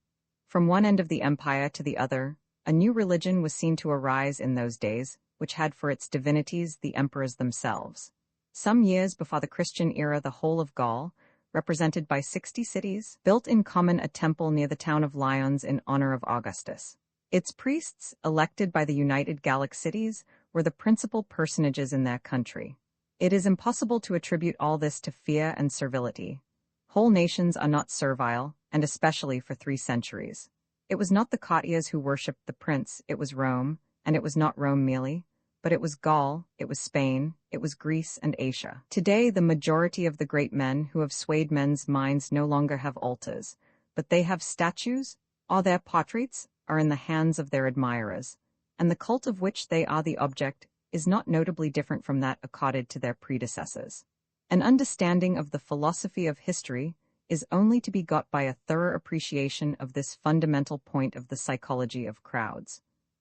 From one end of the empire to the other, a new religion was seen to arise in those days, which had for its divinities the emperors themselves. Some years before the Christian era, the whole of Gaul, represented by 60 cities, built in common a temple near the town of Lyons in honor of Augustus. Its priests, elected by the united Gallic cities, were the principal personages in their country. It is impossible to attribute all this to fear and servility. Whole nations are not servile, and especially for 3 centuries. It was not the courtiers who worshipped the prince, it was Rome, and it was not Rome merely, but it was Gaul, it was Spain, it was Greece and Asia. Today, the majority of the great men who have swayed men's minds no longer have altars, but they have statues, or their portraits are in the hands of their admirers, and the cult of which they are the object is not notably different from that accorded to their predecessors. An understanding of the philosophy of history is only to be got by a thorough appreciation of this fundamental point of the psychology of crowds.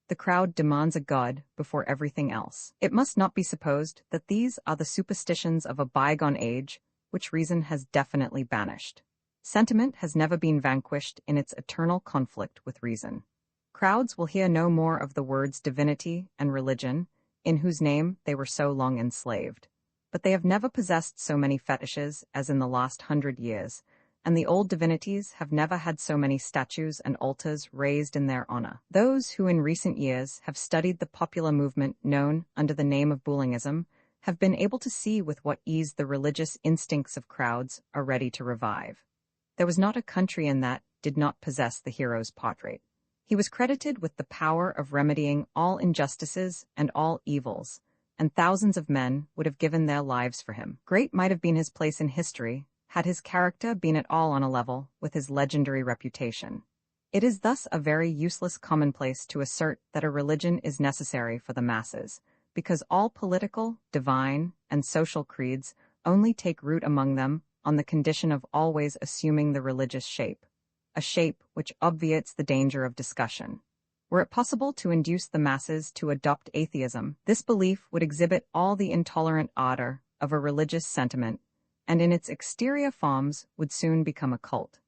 The crowd demands a god before everything else. It must not be supposed that these are the superstitions of a bygone age, which reason has definitely banished. Sentiment has never been vanquished in its eternal conflict with reason. Crowds will hear no more of the words divinity and religion, in whose name they were so long enslaved. But they have never possessed so many fetishes as in the last 100 years, and the old divinities have never had so many statues and altars raised in their honor. Those who in recent years have studied the popular movement known under the name of Boulingism have been able to see with what ease the religious instincts of crowds are ready to revive. There was not a country in that did not possess the hero's portrait. He was credited with the power of remedying all injustices and all evils, and thousands of men would have given their lives for him. Great might have been his place in history, had his character been at all on a level with his legendary reputation. It is thus a very useless commonplace to assert that a religion is necessary for the masses, because all political, divine, and social creeds only take root among them on the condition of always assuming the religious shape, a shape which obviates the danger of discussion. Were it possible to induce the masses to adopt atheism, this belief would exhibit all the intolerant ardor of a religious sentiment, and in its exterior forms would soon become a cult.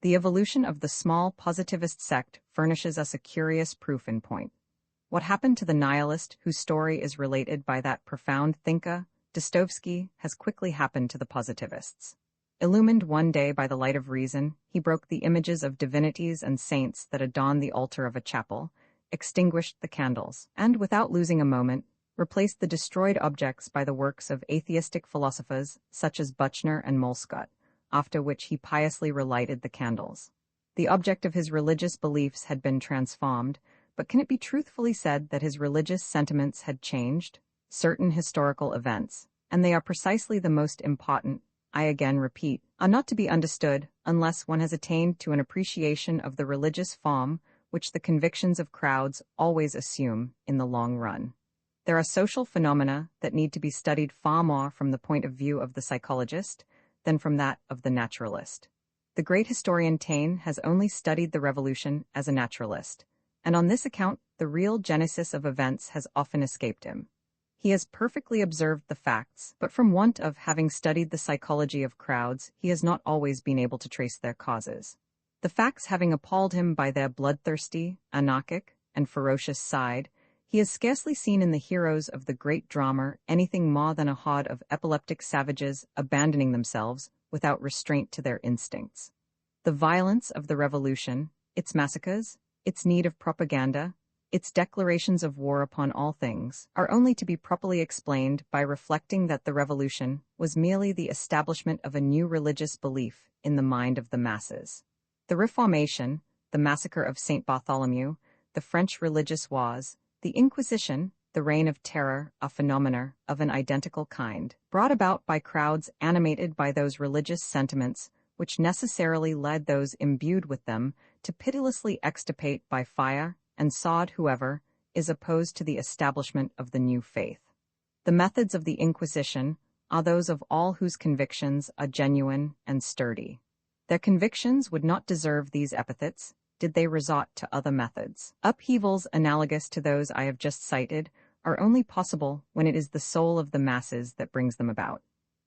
The evolution of the small positivist sect furnishes us a curious proof in point. What happened to the nihilist whose story is related by that profound thinker, Dostoevsky, has quickly happened to the positivists. Illumined one day by the light of reason, he broke the images of divinities and saints that adorn the altar of a chapel, extinguished the candles, and, without losing a moment, replaced the destroyed objects by the works of atheistic philosophers such as Buchner and Molescott, after which he piously relighted the candles. The object of his religious beliefs had been transformed, but can it be truthfully said that his religious sentiments had changed? Certain historical events, and they are precisely the most important, I again repeat, are not to be understood unless one has attained to an appreciation of the religious form which the convictions of crowds always assume in the long run. There are social phenomena that need to be studied far more from the point of view of the psychologist than from that of the naturalist. The great historian Taine has only studied the revolution as a naturalist, and on this account the real genesis of events has often escaped him. He has perfectly observed the facts, but from want of having studied the psychology of crowds, he has not always been able to trace their causes. The facts having appalled him by their bloodthirsty, anarchic, and ferocious side, he has scarcely seen in the heroes of the great drama anything more than a horde of epileptic savages abandoning themselves without restraint to their instincts. The violence of the revolution, its massacres, its need of propaganda, its declarations of war upon all things, are only to be properly explained by reflecting that the revolution was merely the establishment of a new religious belief in the mind of the masses. The Reformation, the massacre of Saint Bartholomew, the French religious wars, the Inquisition, the Reign of Terror are phenomena of an identical kind, brought about by crowds animated by those religious sentiments which necessarily led those imbued with them to pitilessly extirpate by fire and sword whoever is opposed to the establishment of the new faith. The methods of the Inquisition are those of all whose convictions are genuine and sturdy. Their convictions would not deserve these epithets did they resort to other methods. Upheavals analogous to those I have just cited are only possible when it is the soul of the masses that brings them about.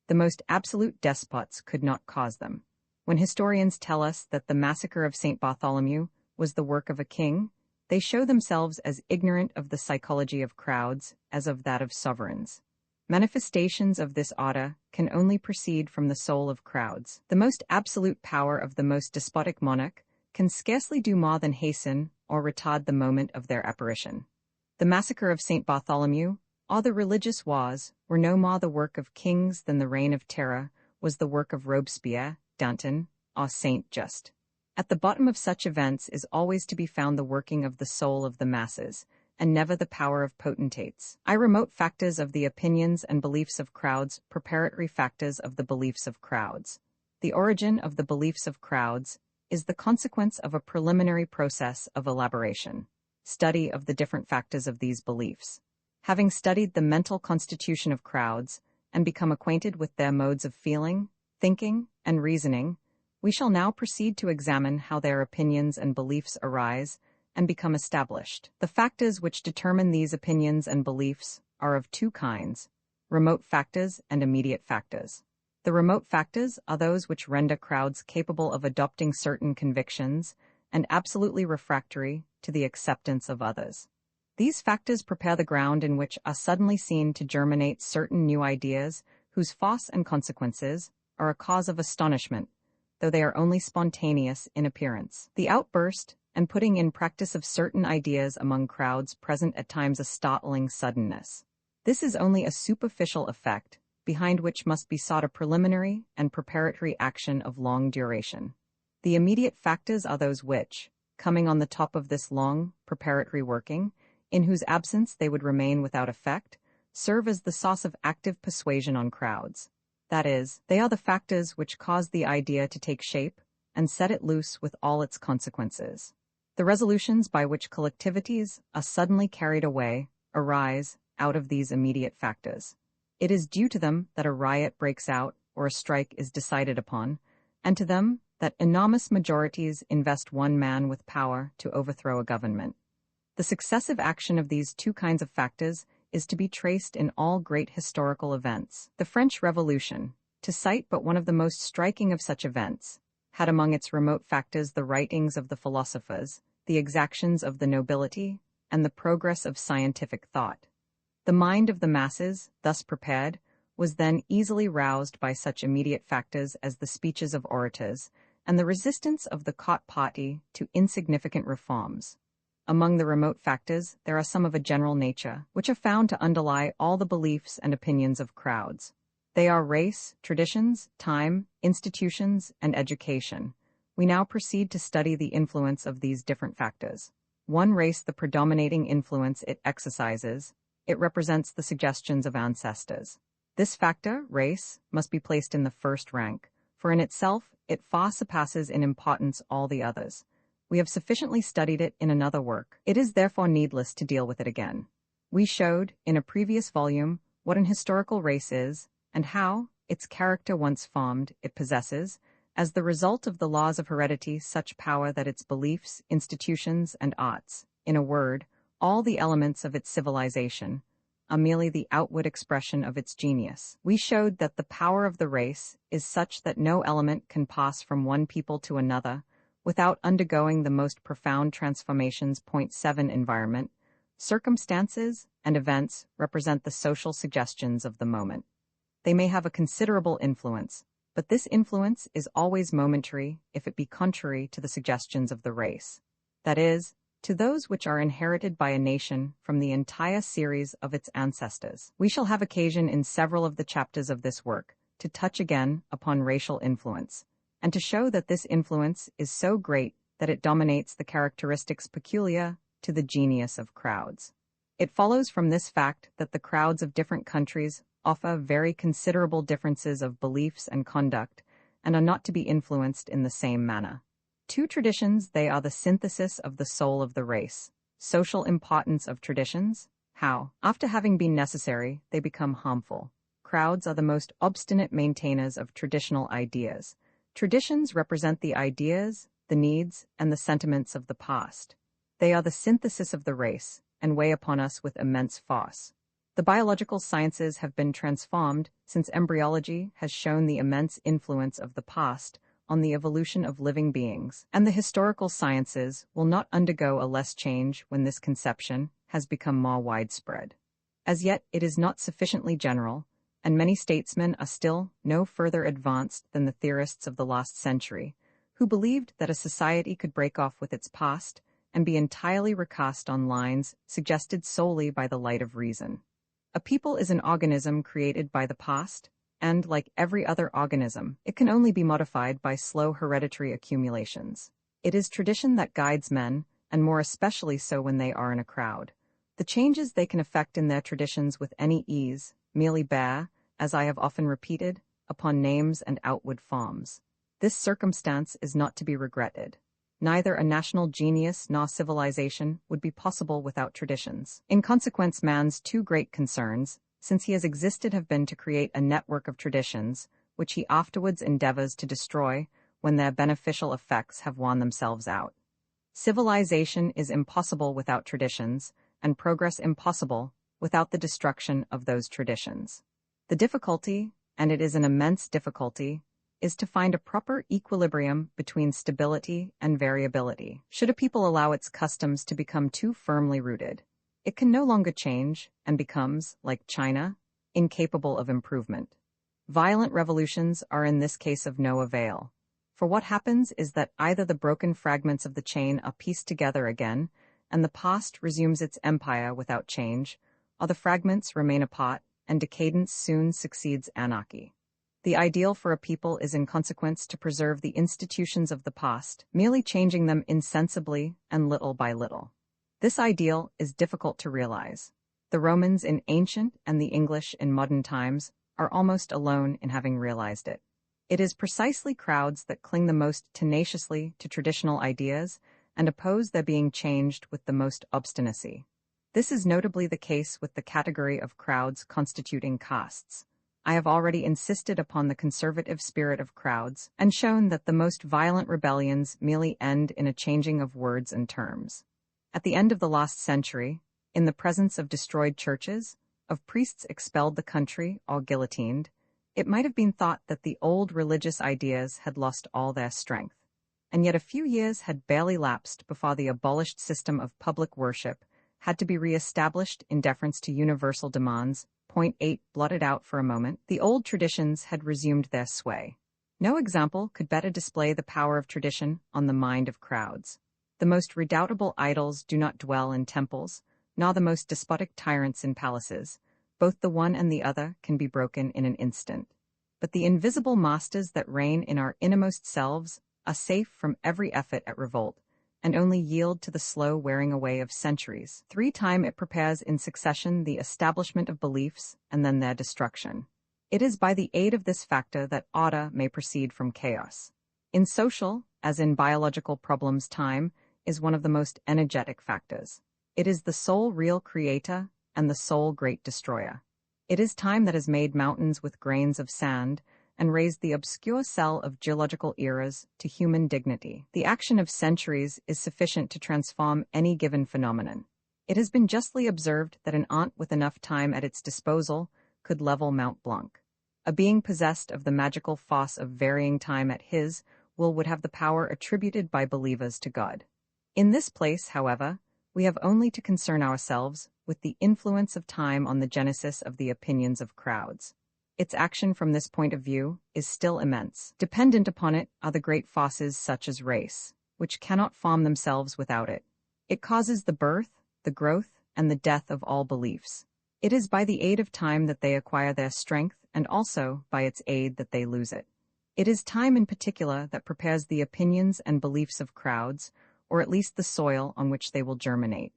The most absolute despots could not cause them. When historians tell us that the massacre of Saint Bartholomew was the work of a king, they show themselves as ignorant of the psychology of crowds as of that of sovereigns. Manifestations of this order can only proceed from the soul of crowds. The most absolute power of the most despotic monarch can scarcely do more than hasten or retard the moment of their apparition. The massacre of Saint Bartholomew, or the religious wars, were no more the work of kings than the Reign of Terror was the work of Robespierre, Danton, or Saint Just. At the bottom of such events is always to be found the working of the soul of the masses, and never the power of potentates. Remote factors of the opinions and beliefs of crowds, preparatory factors of the beliefs of crowds. The origin of the beliefs of crowds is the consequence of a preliminary process of elaboration, study of the different factors of these beliefs. Having studied the mental constitution of crowds and become acquainted with their modes of feeling, thinking, and reasoning, we shall now proceed to examine how their opinions and beliefs arise and become established. The factors which determine these opinions and beliefs are of two kinds: remote factors and immediate factors. The remote factors are those which render crowds capable of adopting certain convictions and absolutely refractory to the acceptance of others. These factors prepare the ground in which are suddenly seen to germinate certain new ideas whose force and consequences are a cause of astonishment, though they are only spontaneous in appearance. The outburst and putting in practice of certain ideas among crowds present at times a startling suddenness. This is only a superficial effect, behind which must be sought a preliminary and preparatory action of long duration. The immediate factors are those which, coming on the top of this long, preparatory working, in whose absence they would remain without effect, serve as the source of active persuasion on crowds. That is, they are the factors which cause the idea to take shape and set it loose with all its consequences. The resolutions by which collectivities are suddenly carried away arise out of these immediate factors. It is due to them that a riot breaks out or a strike is decided upon, and to them that enormous majorities invest one man with power to overthrow a government. The successive action of these two kinds of factors is to be traced in all great historical events. The French Revolution, to cite but one of the most striking of such events, had among its remote factors the writings of the philosophers, the exactions of the nobility, and the progress of scientific thought. The mind of the masses, thus prepared, was then easily roused by such immediate factors as the speeches of orators and the resistance of the court party to insignificant reforms. Among the remote factors, there are some of a general nature, which are found to underlie all the beliefs and opinions of crowds. They are race, traditions, time, institutions, and education. We now proceed to study the influence of these different factors. One race, the predominating influence it exercises, it represents the suggestions of ancestors. This factor, race, must be placed in the first rank, for in itself, it far surpasses in importance all the others. We have sufficiently studied it in another work. It is therefore needless to deal with it again. We showed, in a previous volume, what an historical race is, and how, its character once formed, it possesses, as the result of the laws of heredity, such power that its beliefs, institutions, and arts, in a word, all the elements of its civilization, are merely the outward expression of its genius. We showed that the power of the race is such that no element can pass from one people to another without undergoing the most profound transformations. Point 7. Environment, circumstances, and events represent the social suggestions of the moment. They may have a considerable influence, but this influence is always momentary if it be contrary to the suggestions of the race. That is, to those which are inherited by a nation from the entire series of its ancestors. We shall have occasion in several of the chapters of this work to touch again upon racial influence, and to show that this influence is so great that it dominates the characteristics peculiar to the genius of crowds. It follows from this fact that the crowds of different countries offer very considerable differences of beliefs and conduct, and are not to be influenced in the same manner. Two traditions, they are the synthesis of the soul of the race. Social importance of traditions, how, after having been necessary, they become harmful. Crowds are the most obstinate maintainers of traditional ideas. Traditions represent the ideas, the needs, and the sentiments of the past. They are the synthesis of the race, and weigh upon us with immense force. The biological sciences have been transformed since embryology has shown the immense influence of the past on the evolution of living beings, and the historical sciences will not undergo a less change when this conception has become more widespread. As yet, it is not sufficiently general, and many statesmen are still no further advanced than the theorists of the last century, who believed that a society could break off with its past and be entirely recast on lines suggested solely by the light of reason. A people is an organism created by the past, and, like every other organism, it can only be modified by slow hereditary accumulations. It is tradition that guides men, and more especially so when they are in a crowd. The changes they can effect in their traditions with any ease merely bear, as I have often repeated, upon names and outward forms. This circumstance is not to be regretted. Neither a national genius nor civilization would be possible without traditions. In consequence, man's two great concerns, since he has existed, have been to create a network of traditions, which he afterwards endeavors to destroy when their beneficial effects have worn themselves out. Civilization is impossible without traditions, and progress impossible without the destruction of those traditions. The difficulty, and it is an immense difficulty, is to find a proper equilibrium between stability and variability. Should a people allow its customs to become too firmly rooted, it can no longer change and becomes, like China, incapable of improvement. Violent revolutions are in this case of no avail, for what happens is that either the broken fragments of the chain are pieced together again, and the past resumes its empire without change, or the fragments remain apart, and decadence soon succeeds anarchy. The ideal for a people is in consequence to preserve the institutions of the past, merely changing them insensibly and little by little. This ideal is difficult to realize. The Romans in ancient and the English in modern times are almost alone in having realized it. It is precisely crowds that cling the most tenaciously to traditional ideas and oppose their being changed with the most obstinacy. This is notably the case with the category of crowds constituting castes. I have already insisted upon the conservative spirit of crowds and shown that the most violent rebellions merely end in a changing of words and terms. At the end of the last century, in the presence of destroyed churches, of priests expelled the country or guillotined, it might have been thought that the old religious ideas had lost all their strength. And yet a few years had barely lapsed before the abolished system of public worship had to be re-established in deference to universal demands. Point 8 blotted out for a moment, the old traditions had resumed their sway. No example could better display the power of tradition on the mind of crowds. The most redoubtable idols do not dwell in temples, nor the most despotic tyrants in palaces. Both the one and the other can be broken in an instant. But the invisible masters that reign in our innermost selves are safe from every effort at revolt, and only yield to the slow wearing away of centuries. 3 times it prepares in succession the establishment of beliefs and then their destruction. It is by the aid of this factor that order may proceed from chaos. In social, as in biological problems, time is one of the most energetic factors. It is the sole real creator and the sole great destroyer. It is time that has made mountains with grains of sand and raised the obscure cell of geological eras to human dignity. The action of centuries is sufficient to transform any given phenomenon. It has been justly observed that an ant with enough time at its disposal could level Mount Blanc. A being possessed of the magical force of varying time at his will would have the power attributed by believers to God. In this place, however, we have only to concern ourselves with the influence of time on the genesis of the opinions of crowds. Its action from this point of view is still immense. Dependent upon it are the great forces such as race, which cannot form themselves without it. It causes the birth, the growth, and the death of all beliefs. It is by the aid of time that they acquire their strength, and also by its aid that they lose it. It is time in particular that prepares the opinions and beliefs of crowds, or at least the soil on which they will germinate.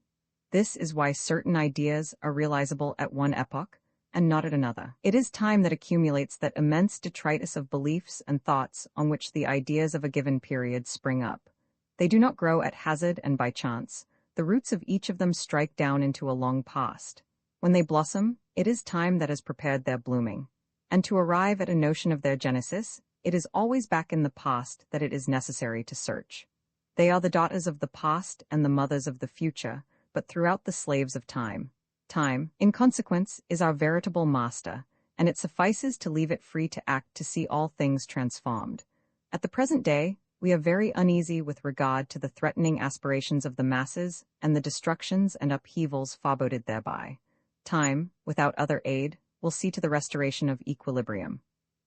This is why certain ideas are realizable at one epoch, and not at another. It is time that accumulates that immense detritus of beliefs and thoughts on which the ideas of a given period spring up. They do not grow at hazard and by chance. The roots of each of them strike down into a long past. When they blossom, it is time that has prepared their blooming. And to arrive at a notion of their genesis, it is always back in the past that it is necessary to search. They are the daughters of the past and the mothers of the future, but throughout the slaves of time. Time, in consequence, is our veritable master, and it suffices to leave it free to act to see all things transformed. At the present day, we are very uneasy with regard to the threatening aspirations of the masses and the destructions and upheavals foreboded thereby. Time, without other aid, will see to the restoration of equilibrium.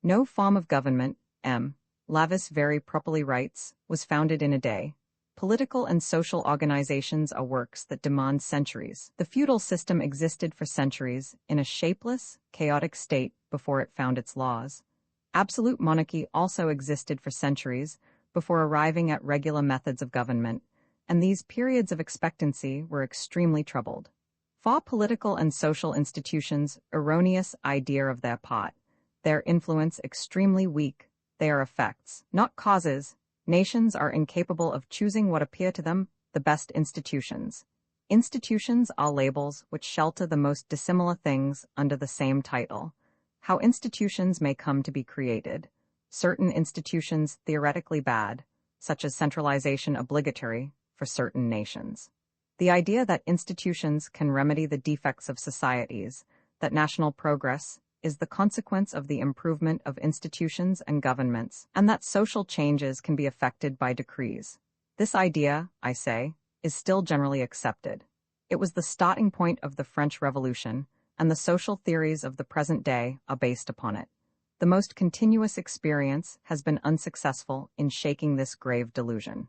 No form of government, Lavis very properly writes, was founded in a day. Political and social organizations are works that demand centuries. The feudal system existed for centuries in a shapeless, chaotic state before it found its laws. Absolute monarchy also existed for centuries before arriving at regular methods of government, and these periods of expectancy were extremely troubled. For political and social institutions, erroneous idea of their part, their influence extremely weak, they are effects, not causes. Nations are incapable of choosing what appear to them the best institutions. Institutions are labels which shelter the most dissimilar things under the same title. How institutions may come to be created. Certain institutions theoretically bad, such as centralization obligatory, for certain nations. The idea that institutions can remedy the defects of societies, that national progress is the consequence of the improvement of institutions and governments, and that social changes can be effected by decrees. This idea, I say, is still generally accepted. It was the starting point of the French Revolution, and the social theories of the present day are based upon it. The most continuous experience has been unsuccessful in shaking this grave delusion.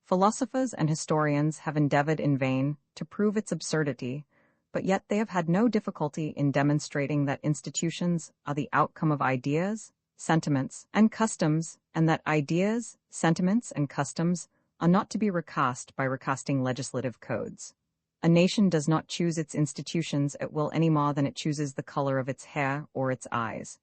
Philosophers and historians have endeavored in vain to prove its absurdity, but yet they have had no difficulty in demonstrating that institutions are the outcome of ideas, sentiments, and customs, and that ideas, sentiments, and customs are not to be recast by recasting legislative codes. A nation does not choose its institutions at will any more than it chooses the color of its hair or its eyes.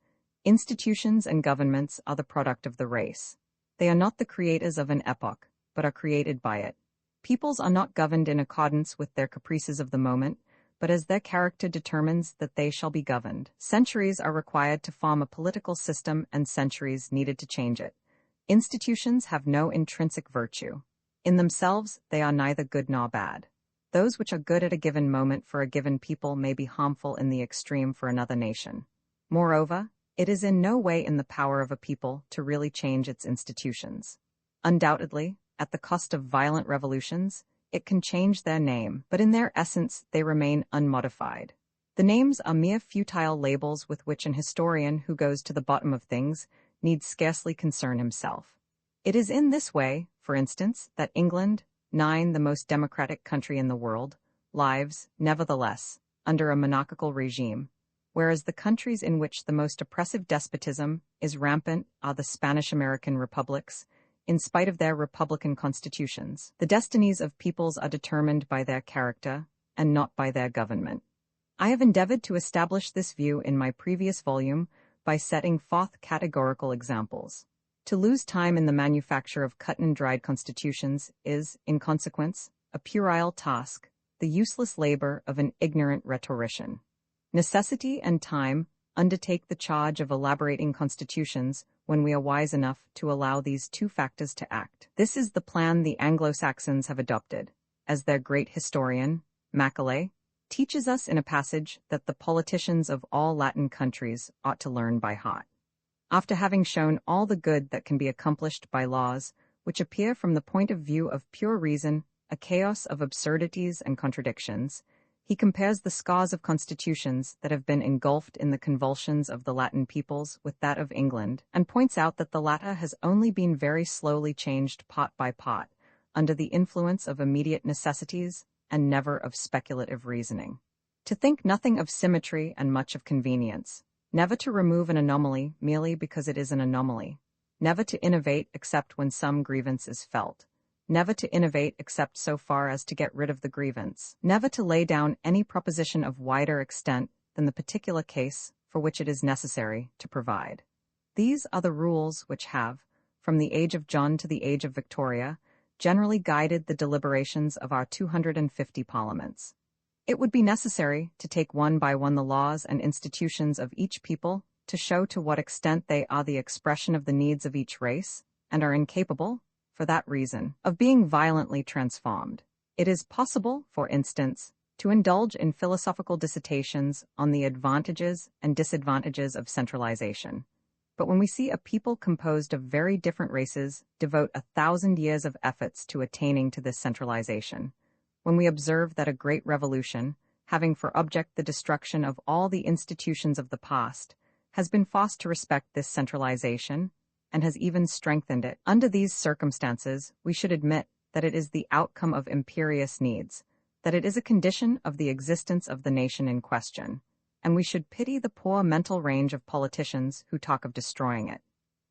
Institutions and governments are the product of the race. They are not the creators of an epoch, but are created by it. Peoples are not governed in accordance with their caprices of the moment, but as their character determines that they shall be governed. Centuries are required to form a political system and centuries needed to change it. Institutions have no intrinsic virtue. In themselves, they are neither good nor bad. Those which are good at a given moment for a given people may be harmful in the extreme for another nation. Moreover, it is in no way in the power of a people to really change its institutions. Undoubtedly, at the cost of violent revolutions, it can change their name, but in their essence they remain unmodified. The names are mere futile labels with which an historian who goes to the bottom of things need scarcely concern himself. It is in this way, for instance, that England, the most democratic country in the world, lives, nevertheless, under a monarchical regime, whereas the countries in which the most oppressive despotism is rampant are the Spanish-American republics. In spite of their republican constitutions, the destinies of peoples are determined by their character, and not by their government. I have endeavored to establish this view in my previous volume by setting forth categorical examples. To lose time in the manufacture of cut-and-dried constitutions is, in consequence, a puerile task, the useless labor of an ignorant rhetorician. Necessity and time undertake the charge of elaborating constitutions when we are wise enough to allow these two factors to act. This is the plan the Anglo-Saxons have adopted, as their great historian, Macaulay, teaches us in a passage that the politicians of all Latin countries ought to learn by heart. After having shown all the good that can be accomplished by laws, which appear from the point of view of pure reason a chaos of absurdities and contradictions, he compares the scars of constitutions that have been engulfed in the convulsions of the Latin peoples with that of England, and points out that the latter has only been very slowly changed pot by pot, under the influence of immediate necessities and never of speculative reasoning. To think nothing of symmetry and much of convenience, never to remove an anomaly merely because it is an anomaly, never to innovate except when some grievance is felt, never to innovate except so far as to get rid of the grievance, never to lay down any proposition of wider extent than the particular case for which it is necessary to provide. These are the rules which have, from the age of John to the age of Victoria, generally guided the deliberations of our 250 parliaments. It would be necessary to take one by one the laws and institutions of each people to show to what extent they are the expression of the needs of each race, and are incapable, for that reason, of being violently transformed. It is possible, for instance, to indulge in philosophical dissertations on the advantages and disadvantages of centralization. But when we see a people composed of very different races devote 1,000 years of efforts to attaining to this centralization, when we observe that a great revolution, having for object the destruction of all the institutions of the past, has been forced to respect this centralization, and has even strengthened it. Under these circumstances, we should admit that it is the outcome of imperious needs, that it is a condition of the existence of the nation in question, and we should pity the poor mental range of politicians who talk of destroying it.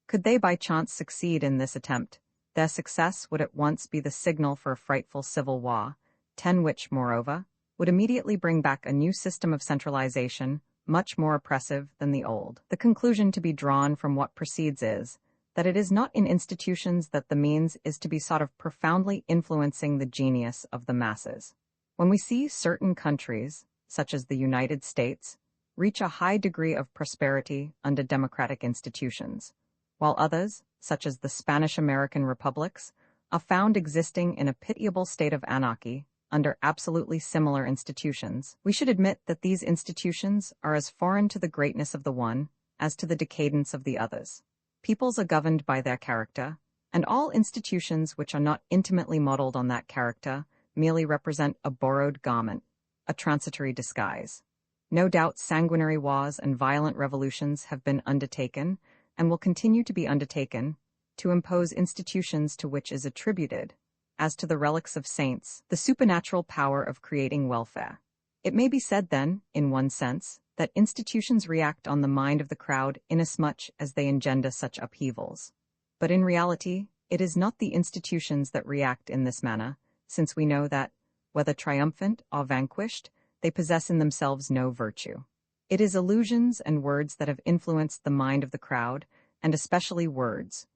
Could they by chance succeed in this attempt, their success would at once be the signal for a frightful civil war, which, moreover, would immediately bring back a new system of centralization, much more oppressive than the old. The conclusion to be drawn from what precedes is that it is not in institutions that the means is to be sought of profoundly influencing the genius of the masses. When we see certain countries, such as the United States, reach a high degree of prosperity under democratic institutions, while others, such as the Spanish-American republics, are found existing in a pitiable state of anarchy under absolutely similar institutions, we should admit that these institutions are as foreign to the greatness of the one as to the decadence of the others. Peoples are governed by their character, and all institutions which are not intimately modeled on that character merely represent a borrowed garment, a transitory disguise. No doubt sanguinary wars and violent revolutions have been undertaken, and will continue to be undertaken, to impose institutions to which is attributed, as to the relics of saints, the supernatural power of creating welfare. It may be said then, in one sense, that institutions react on the mind of the crowd inasmuch as they engender such upheavals. But in reality, it is not the institutions that react in this manner, since we know that, whether triumphant or vanquished, they possess in themselves no virtue. It is illusions and words that have influenced the mind of the crowd, and especially words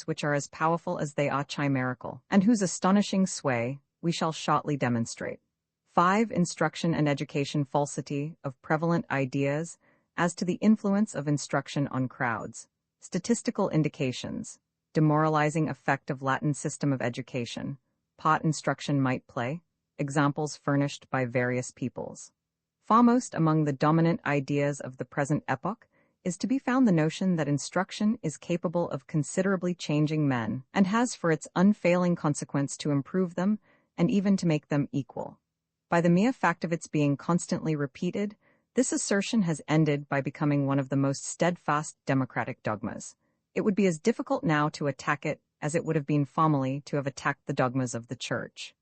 which are as powerful as they are chimerical, and whose astonishing sway we shall shortly demonstrate. 5. Instruction and education falsity of prevalent ideas as to the influence of instruction on crowds. Statistical indications. Demoralizing effect of Latin system of education. Part instruction might play. Examples furnished by various peoples. Foremost among the dominant ideas of the present epoch is to be found the notion that instruction is capable of considerably changing men, and has for its unfailing consequence to improve them and even to make them equal. By the mere fact of its being constantly repeated, this assertion has ended by becoming one of the most steadfast democratic dogmas. It would be as difficult now to attack it as it would have been formerly to have attacked the dogmas of the Church.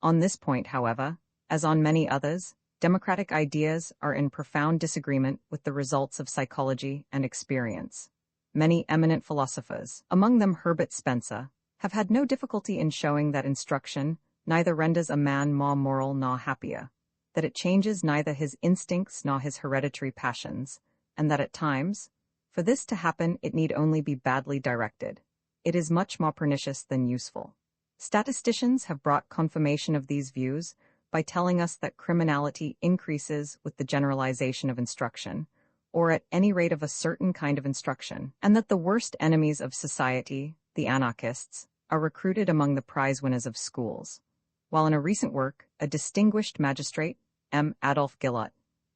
On this point, however, as on many others, democratic ideas are in profound disagreement with the results of psychology and experience. Many eminent philosophers, among them Herbert Spencer, have had no difficulty in showing that instruction neither renders a man more moral nor happier, that it changes neither his instincts nor his hereditary passions, and that at times, for this to happen, it need only be badly directed. It is much more pernicious than useful. Statisticians have brought confirmation of these views by telling us that criminality increases with the generalization of instruction, or at any rate of a certain kind of instruction, and that the worst enemies of society, the anarchists, are recruited among the prize winners of schools. While in a recent work, a distinguished magistrate, M. Adolf Gillot,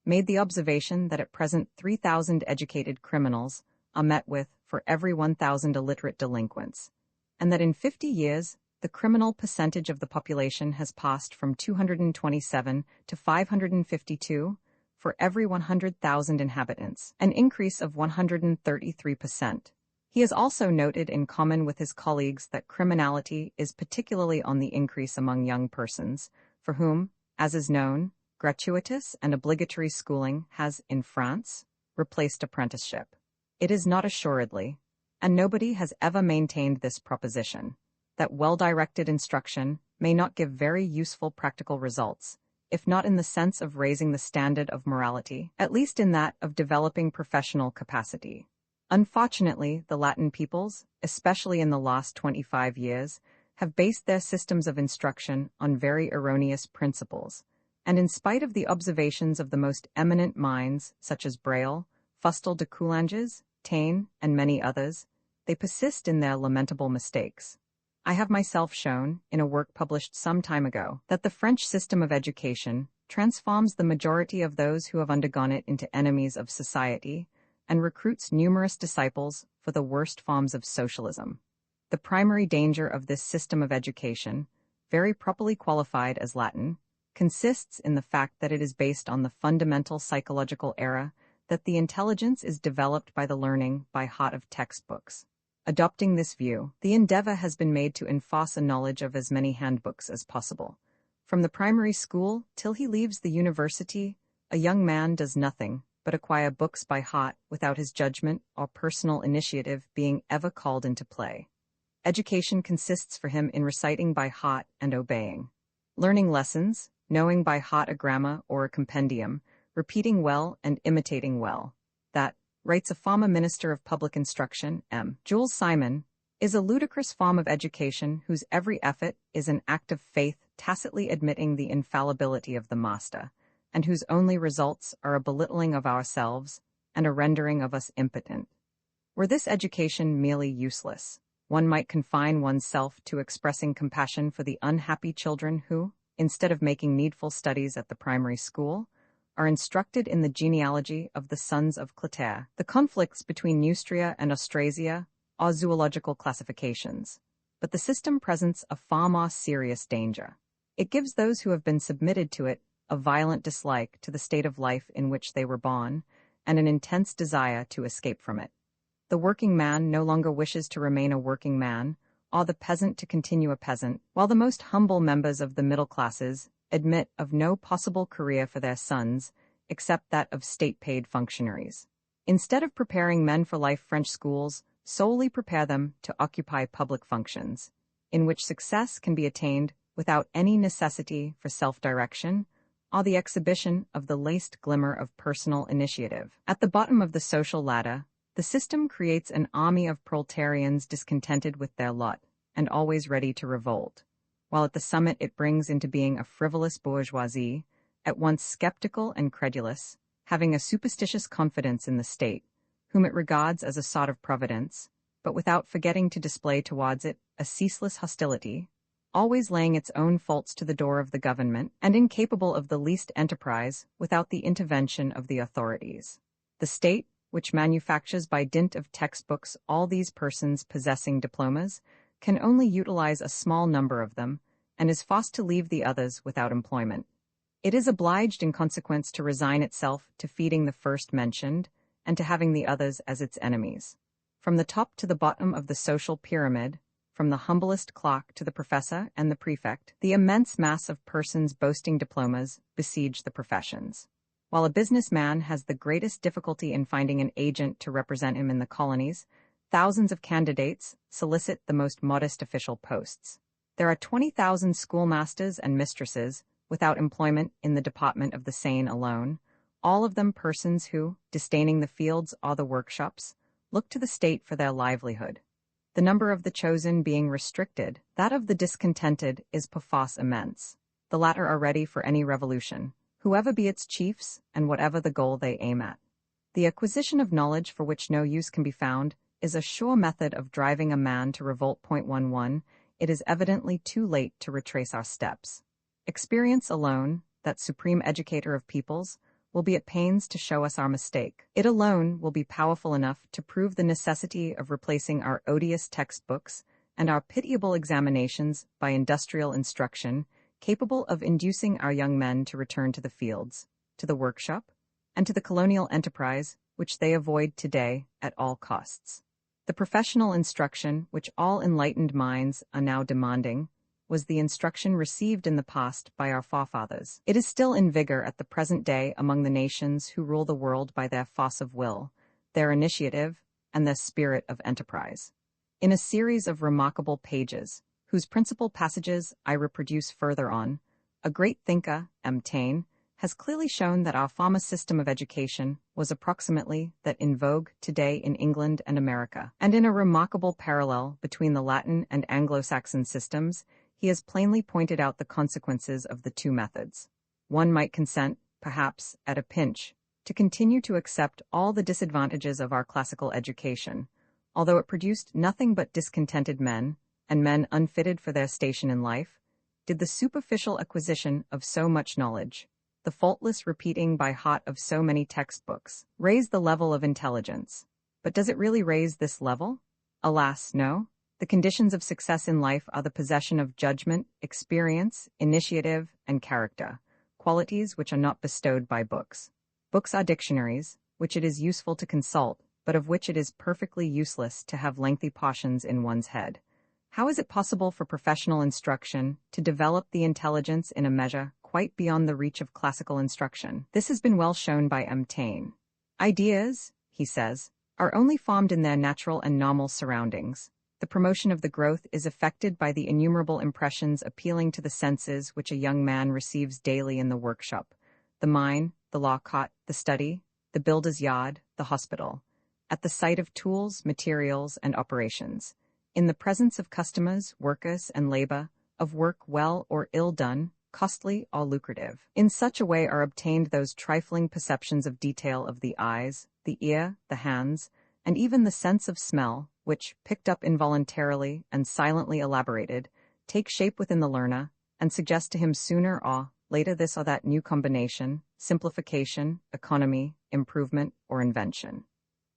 made the observation that at present 3,000 educated criminals are met with for every 1,000 illiterate delinquents, and that in 50 years, the criminal percentage of the population has passed from 227 to 552 for every 100,000 inhabitants, an increase of 133%. He has also noted in common with his colleagues that criminality is particularly on the increase among young persons, for whom, as is known, gratuitous and obligatory schooling has, in France, replaced apprenticeship. It is not assuredly, and nobody has ever maintained this proposition, that well-directed instruction may not give very useful practical results, if not in the sense of raising the standard of morality, at least in that of developing professional capacity. Unfortunately, the Latin peoples, especially in the last 25 years, have based their systems of instruction on very erroneous principles, and in spite of the observations of the most eminent minds, such as Braille, Fustel de Coulanges, Taine, and many others, they persist in their lamentable mistakes. I have myself shown, in a work published some time ago, that the French system of education transforms the majority of those who have undergone it into enemies of society, and recruits numerous disciples for the worst forms of socialism. The primary danger of this system of education, very properly qualified as Latin, consists in the fact that it is based on the fundamental psychological error that the intelligence is developed by the learning by heart of textbooks. Adopting this view, the endeavor has been made to enforce a knowledge of as many handbooks as possible. From the primary school till he leaves the university, a young man does nothing but acquire books by heart without his judgment or personal initiative being ever called into play. Education consists for him in reciting by heart and obeying. Learning lessons, knowing by heart a grammar or a compendium, repeating well and imitating well. That, writes a former minister of public instruction, M. Jules Simon, is a ludicrous form of education whose every effort is an act of faith tacitly admitting the infallibility of the master, and whose only results are a belittling of ourselves and a rendering of us impotent. Were this education merely useless, One might confine oneself to expressing compassion for the unhappy children who, instead of making needful studies at the primary school, are instructed in the genealogy of the sons of Clotaire. The conflicts between Neustria and Austrasia are zoological classifications, but the system presents a far more serious danger. It gives those who have been submitted to it a violent dislike to the state of life in which they were born, and an intense desire to escape from it. The working man no longer wishes to remain a working man, or the peasant to continue a peasant, while the most humble members of the middle classes admit of no possible career for their sons, except that of state-paid functionaries. Instead of preparing men for life, French schools solely prepare them to occupy public functions, in which success can be attained without any necessity for self-direction, or the exhibition of the least glimmer of personal initiative. At the bottom of the social ladder, the system creates an army of proletarians discontented with their lot and always ready to revolt, while at the summit it brings into being a frivolous bourgeoisie, at once skeptical and credulous, having a superstitious confidence in the state, whom it regards as a sort of providence, but without forgetting to display towards it a ceaseless hostility, always laying its own faults to the door of the government, and incapable of the least enterprise without the intervention of the authorities. The state, which manufactures by dint of textbooks all these persons possessing diplomas, can only utilize a small number of them, and is forced to leave the others without employment. It is obliged in consequence to resign itself to feeding the first mentioned, and to having the others as its enemies. From the top to the bottom of the social pyramid, from the humblest clerk to the professor and the prefect, the immense mass of persons boasting diplomas besiege the professions. While a businessman has the greatest difficulty in finding an agent to represent him in the colonies, thousands of candidates solicit the most modest official posts. There are 20,000 schoolmasters and mistresses without employment in the department of the Seine alone, all of them persons who, disdaining the fields or the workshops, look to the state for their livelihood. The number of the chosen being restricted, that of the discontented is perforce immense. The latter are ready for any revolution, whoever be its chiefs and whatever the goal they aim at. The acquisition of knowledge for which no use can be found is a sure method of driving a man to revolt. 11. It is evidently too late to retrace our steps. Experience alone, that supreme educator of peoples, will be at pains to show us our mistake. It alone will be powerful enough to prove the necessity of replacing our odious textbooks and our pitiable examinations by industrial instruction, capable of inducing our young men to return to the fields, to the workshop, and to the colonial enterprise which they avoid today at all costs. The professional instruction which all enlightened minds are now demanding was the instruction received in the past by our forefathers. It is still in vigor at the present day among the nations who rule the world by their force of will, their initiative, and their spirit of enterprise. In a series of remarkable pages, whose principal passages I reproduce further on, a great thinker, M. Taine, has clearly shown that our former system of education was approximately that in vogue today in England and America. And in a remarkable parallel between the Latin and Anglo-Saxon systems, he has plainly pointed out the consequences of the two methods. One might consent, perhaps, at a pinch, to continue to accept all the disadvantages of our classical education, although it produced nothing but discontented men, and men unfitted for their station in life, did the superficial acquisition of so much knowledge, the faultless repeating by heart of so many textbooks, raise the level of intelligence. But does it really raise this level? Alas, no. The conditions of success in life are the possession of judgment, experience, initiative, and character, qualities which are not bestowed by books. Books are dictionaries, which it is useful to consult, but of which it is perfectly useless to have lengthy portions in one's head. How is it possible for professional instruction to develop the intelligence in a measure quite beyond the reach of classical instruction? This has been well shown by M. Taine. Ideas, he says, are only formed in their natural and normal surroundings. The promotion of the growth is effected by the innumerable impressions appealing to the senses which a young man receives daily in the workshop, the mine, the law court, the study, the builder's yard, the hospital, at the sight of tools, materials, and operations, in the presence of customers, workers, and labor, of work well or ill done, costly or lucrative. In such a way are obtained those trifling perceptions of detail of the eyes, the ear, the hands, and even the sense of smell, which, picked up involuntarily and silently elaborated, take shape within the learner and suggest to him sooner or later this or that new combination, simplification, economy, improvement, or invention.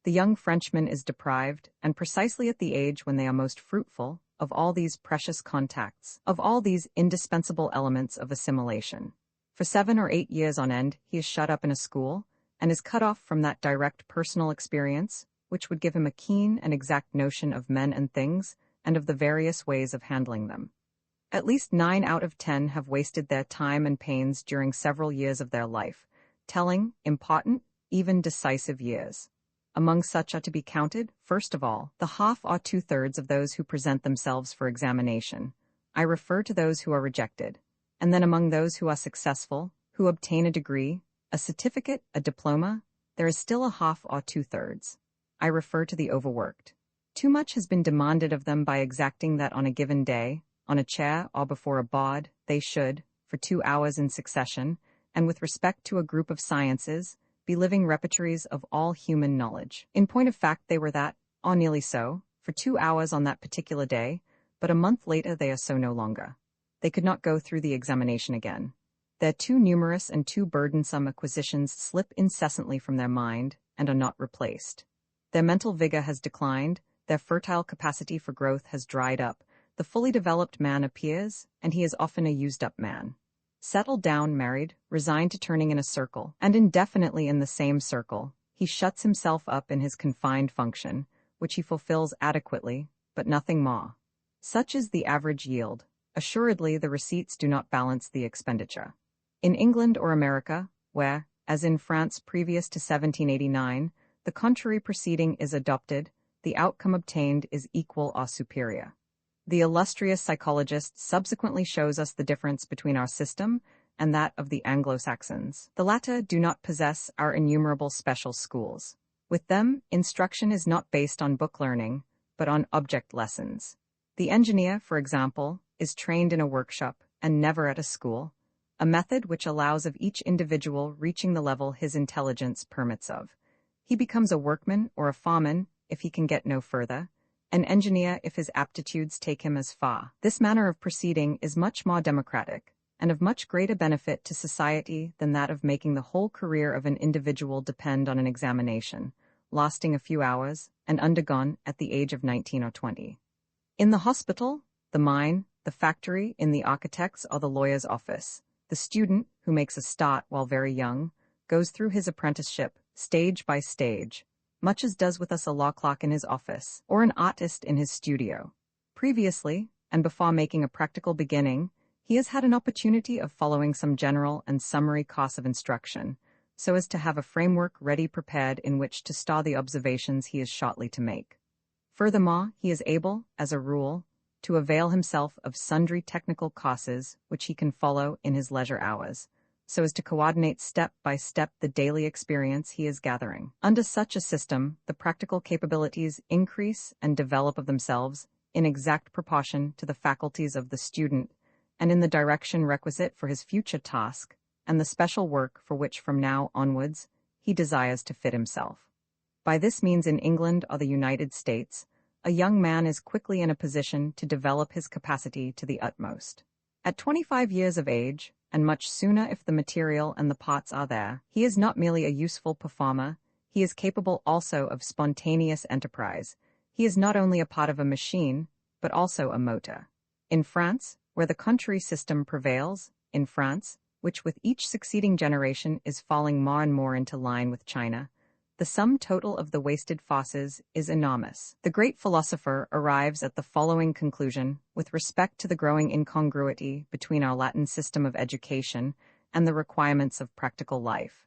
The young Frenchman is deprived, and precisely at the age when they are most fruitful, of all these precious contacts, of all these indispensable elements of assimilation. For 7 or 8 years on end, he is shut up in a school, and is cut off from that direct personal experience, which would give him a keen and exact notion of men and things, and of the various ways of handling them. At least 9 out of 10 have wasted their time and pains during several years of their life, telling, important, even decisive years. Among such are to be counted, first of all, the half or 2/3 of those who present themselves for examination. I refer to those who are rejected. And then among those who are successful, who obtain a degree, a certificate, a diploma, there is still a half or 2/3. I refer to the overworked. Too much has been demanded of them by exacting that on a given day, on a chair or before a board, they should, for 2 hours in succession, and with respect to a group of sciences, be living repertories of all human knowledge. In point of fact, they were that, or nearly so, for 2 hours on that particular day, but a month later they are so no longer. They could not go through the examination again. Their too numerous and too burdensome acquisitions slip incessantly from their mind and are not replaced. Their mental vigor has declined, their fertile capacity for growth has dried up, the fully developed man appears, and he is often a used-up man. Settled down, married, resigned to turning in a circle, and indefinitely in the same circle, he shuts himself up in his confined function, which he fulfills adequately, but nothing more. Such is the average yield. Assuredly, the receipts do not balance the expenditure. In England or America, where, as in France previous to 1789, the contrary proceeding is adopted, the outcome obtained is equal or superior. The illustrious psychologist subsequently shows us the difference between our system and that of the Anglo-Saxons. The latter do not possess our innumerable special schools. With them, instruction is not based on book learning, but on object lessons. The engineer, for example, is trained in a workshop and never at a school, a method which allows of each individual reaching the level his intelligence permits of. He becomes a workman or a foreman if he can get no further, an engineer if his aptitudes take him as far. This manner of proceeding is much more democratic, and of much greater benefit to society than that of making the whole career of an individual depend on an examination, lasting a few hours, and undergone at the age of 19 or 20. In the hospital, the mine, the factory, in the architect's or the lawyer's office, the student, who makes a start while very young, goes through his apprenticeship, stage by stage, much as does with us a law clerk in his office, or an artist in his studio. Previously, and before making a practical beginning, he has had an opportunity of following some general and summary course of instruction, so as to have a framework ready prepared in which to store the observations he is shortly to make. Furthermore, he is able, as a rule, to avail himself of sundry technical courses which he can follow in his leisure hours, so as to coordinate step by step the daily experience he is gathering. Under such a system, the practical capabilities increase and develop of themselves in exact proportion to the faculties of the student and in the direction requisite for his future task and the special work for which from now onwards he desires to fit himself. By this means in England or the United States, a young man is quickly in a position to develop his capacity to the utmost. At 25 years of age, and much sooner if the material and the parts are there, he is not merely a useful performer, he is capable also of spontaneous enterprise. He is not only a part of a machine, but also a motor. In France, where the country system prevails, in France, which with each succeeding generation is falling more and more into line with China, the sum total of the wasted forces is enormous. The great philosopher arrives at the following conclusion with respect to the growing incongruity between our Latin system of education and the requirements of practical life.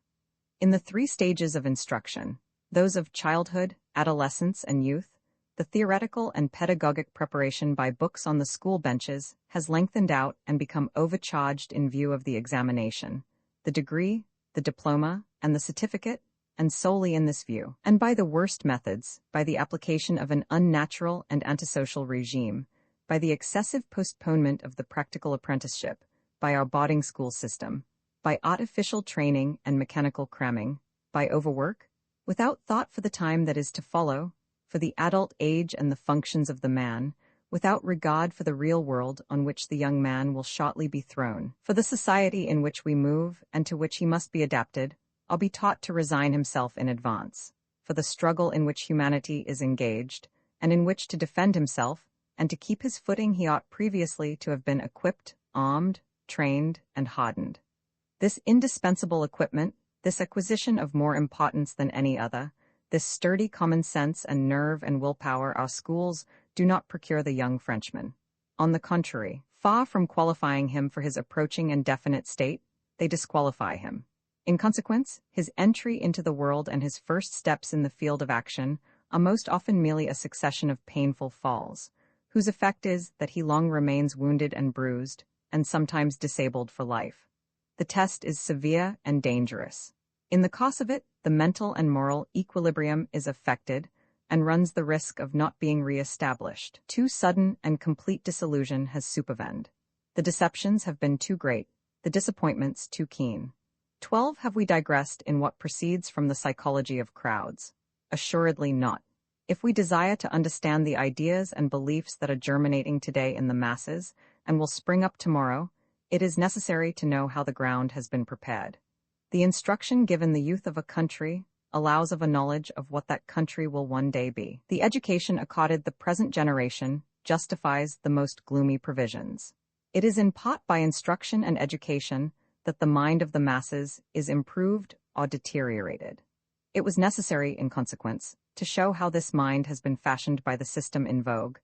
In the 3 stages of instruction, those of childhood, adolescence, and youth, the theoretical and pedagogic preparation by books on the school benches has lengthened out and become overcharged in view of the examination, the degree, the diploma, and the certificate, and solely in this view, and by the worst methods, by the application of an unnatural and antisocial regime, by the excessive postponement of the practical apprenticeship, by our boarding school system, by artificial training and mechanical cramming, by overwork, without thought for the time that is to follow, for the adult age and the functions of the man, without regard for the real world on which the young man will shortly be thrown. For the society in which we move and to which he must be adapted, I'll be taught to resign himself in advance. For the struggle in which humanity is engaged, and in which to defend himself, and to keep his footing he ought previously to have been equipped, armed, trained, and hardened. This indispensable equipment, this acquisition of more importance than any other, this sturdy common sense and nerve and willpower our schools do not procure the young Frenchman. On the contrary, far from qualifying him for his approaching and definite state, they disqualify him. In consequence, his entry into the world and his first steps in the field of action are most often merely a succession of painful falls, whose effect is that he long remains wounded and bruised, and sometimes disabled for life. The test is severe and dangerous. In the course of it, the mental and moral equilibrium is affected and runs the risk of not being re-established. Too sudden and complete disillusion has supervened. The deceptions have been too great, the disappointments too keen. 12. Have we digressed in what proceeds from the psychology of crowds? Assuredly not. If we desire to understand the ideas and beliefs that are germinating today in the masses and will spring up tomorrow, it is necessary to know how the ground has been prepared. The instruction given the youth of a country allows of a knowledge of what that country will one day be. The education accorded the present generation justifies the most gloomy provisions. It is in part by instruction and education that the mind of the masses is improved or deteriorated. It was necessary, in consequence, to show how this mind has been fashioned by the system in vogue,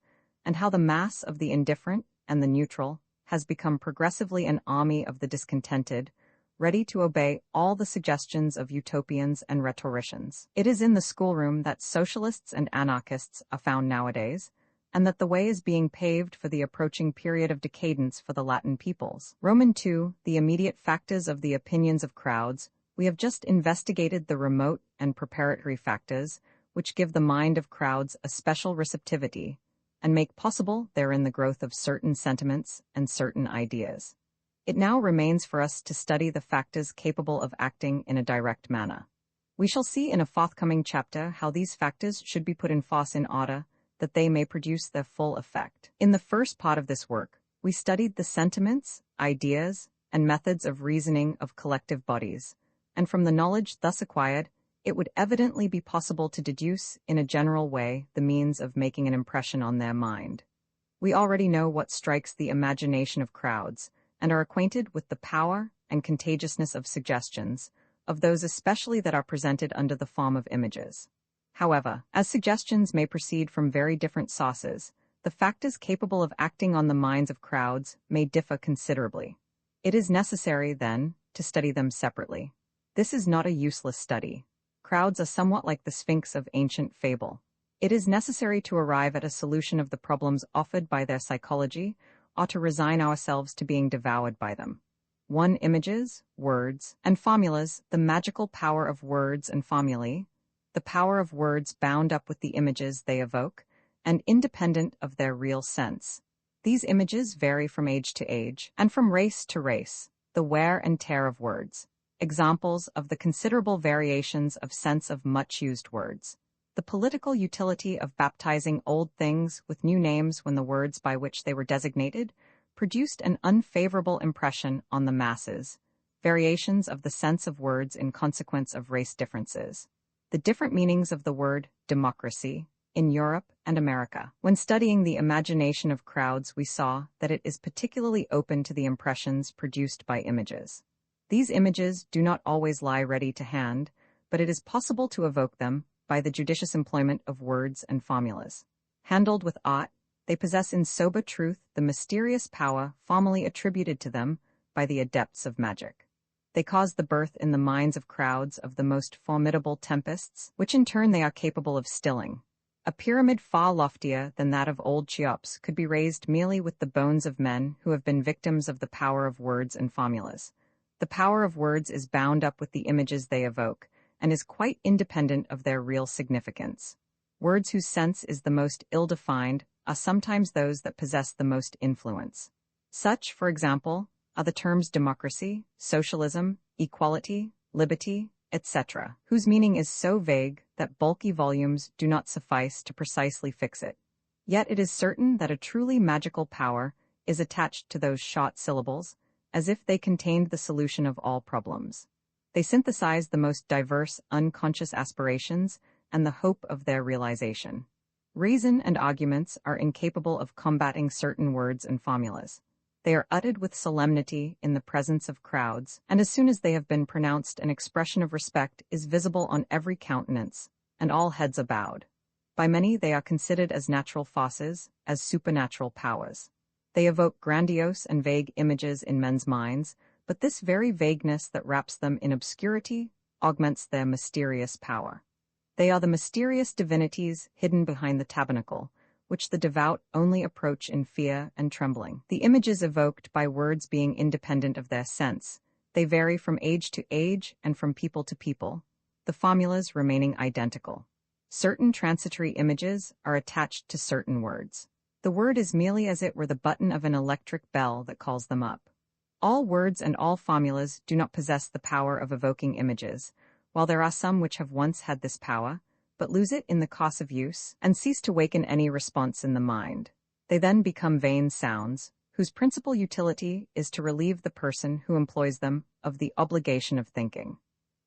and how the mass of the indifferent and the neutral has become progressively an army of the discontented, ready to obey all the suggestions of utopians and rhetoricians. It is in the schoolroom that socialists and anarchists are found nowadays, and that the way is being paved for the approaching period of decadence for the Latin peoples. Roman II, the immediate factors of the opinions of crowds. We have just investigated the remote and preparatory factors which give the mind of crowds a special receptivity and make possible therein the growth of certain sentiments and certain ideas. It now remains for us to study the factors capable of acting in a direct manner. We shall see in a forthcoming chapter how these factors should be put in force in order that they may produce their full effect. In the first part of this work, we studied the sentiments, ideas, and methods of reasoning of collective bodies, and from the knowledge thus acquired, it would evidently be possible to deduce in a general way the means of making an impression on their mind. We already know what strikes the imagination of crowds, and are acquainted with the power and contagiousness of suggestions, of those especially that are presented under the form of images. However, as suggestions may proceed from very different sources, the factors capable of acting on the minds of crowds may differ considerably. It is necessary, then, to study them separately. This is not a useless study. Crowds are somewhat like the Sphinx of ancient fable. It is necessary to arrive at a solution of the problems offered by their psychology, or to resign ourselves to being devoured by them. 1. Images, words, and formulas. The magical power of words and formulae, the power of words bound up with the images they evoke, and independent of their real sense. These images vary from age to age, and from race to race, the wear and tear of words. Examples of the considerable variations of sense of much-used words. The political utility of baptizing old things with new names when the words by which they were designated produced an unfavorable impression on the masses. Variations of the sense of words in consequence of race differences. The different meanings of the word democracy in Europe and America. When studying the imagination of crowds, we saw that it is particularly open to the impressions produced by images. These images do not always lie ready to hand, but it is possible to evoke them by the judicious employment of words and formulas. Handled with art, they possess in sober truth the mysterious power formerly attributed to them by the adepts of magic. They cause the birth in the minds of crowds of the most formidable tempests, which in turn they are capable of stilling. A pyramid far loftier than that of old Cheops could be raised merely with the bones of men who have been victims of the power of words and formulas. The power of words is bound up with the images they evoke, and is quite independent of their real significance. Words whose sense is the most ill-defined are sometimes those that possess the most influence. Such, for example, are the terms democracy, socialism, equality, liberty, etc., whose meaning is so vague that bulky volumes do not suffice to precisely fix it. Yet it is certain that a truly magical power is attached to those short syllables, as if they contained the solution of all problems. They synthesize the most diverse unconscious aspirations and the hope of their realization. Reason and arguments are incapable of combating certain words and formulas. They are uttered with solemnity in the presence of crowds, and as soon as they have been pronounced, an expression of respect is visible on every countenance, and all heads are bowed. By many they are considered as natural forces, as supernatural powers. They evoke grandiose and vague images in men's minds, but this very vagueness that wraps them in obscurity augments their mysterious power. They are the mysterious divinities hidden behind the tabernacle, which the devout only approach in fear and trembling. The images evoked by words being independent of their sense, they vary from age to age and from people to people, the formulas remaining identical. Certain transitory images are attached to certain words. The word is merely as it were the button of an electric bell that calls them up. All words and all formulas do not possess the power of evoking images, while there are some which have once had this power, but lose it in the course of use and cease to waken any response in the mind. They then become vain sounds, whose principal utility is to relieve the person who employs them of the obligation of thinking.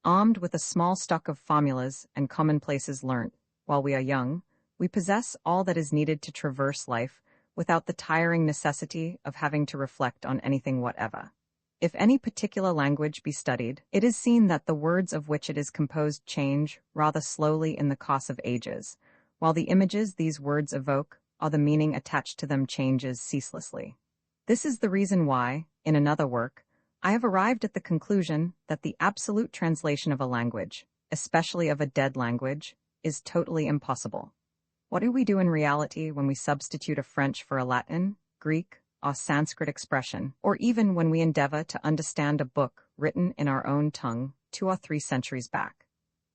Armed with a small stock of formulas and commonplaces learnt while we are young, we possess all that is needed to traverse life without the tiring necessity of having to reflect on anything whatever. If any particular language be studied, it is seen that the words of which it is composed change rather slowly in the course of ages, while the images these words evoke or the meaning attached to them changes ceaselessly. This is the reason why, in another work, I have arrived at the conclusion that the absolute translation of a language, especially of a dead language, is totally impossible. What do we do in reality when we substitute a French for a Latin, Greek, or Sanskrit expression, or even when we endeavor to understand a book written in our own tongue 2 or 3 centuries back?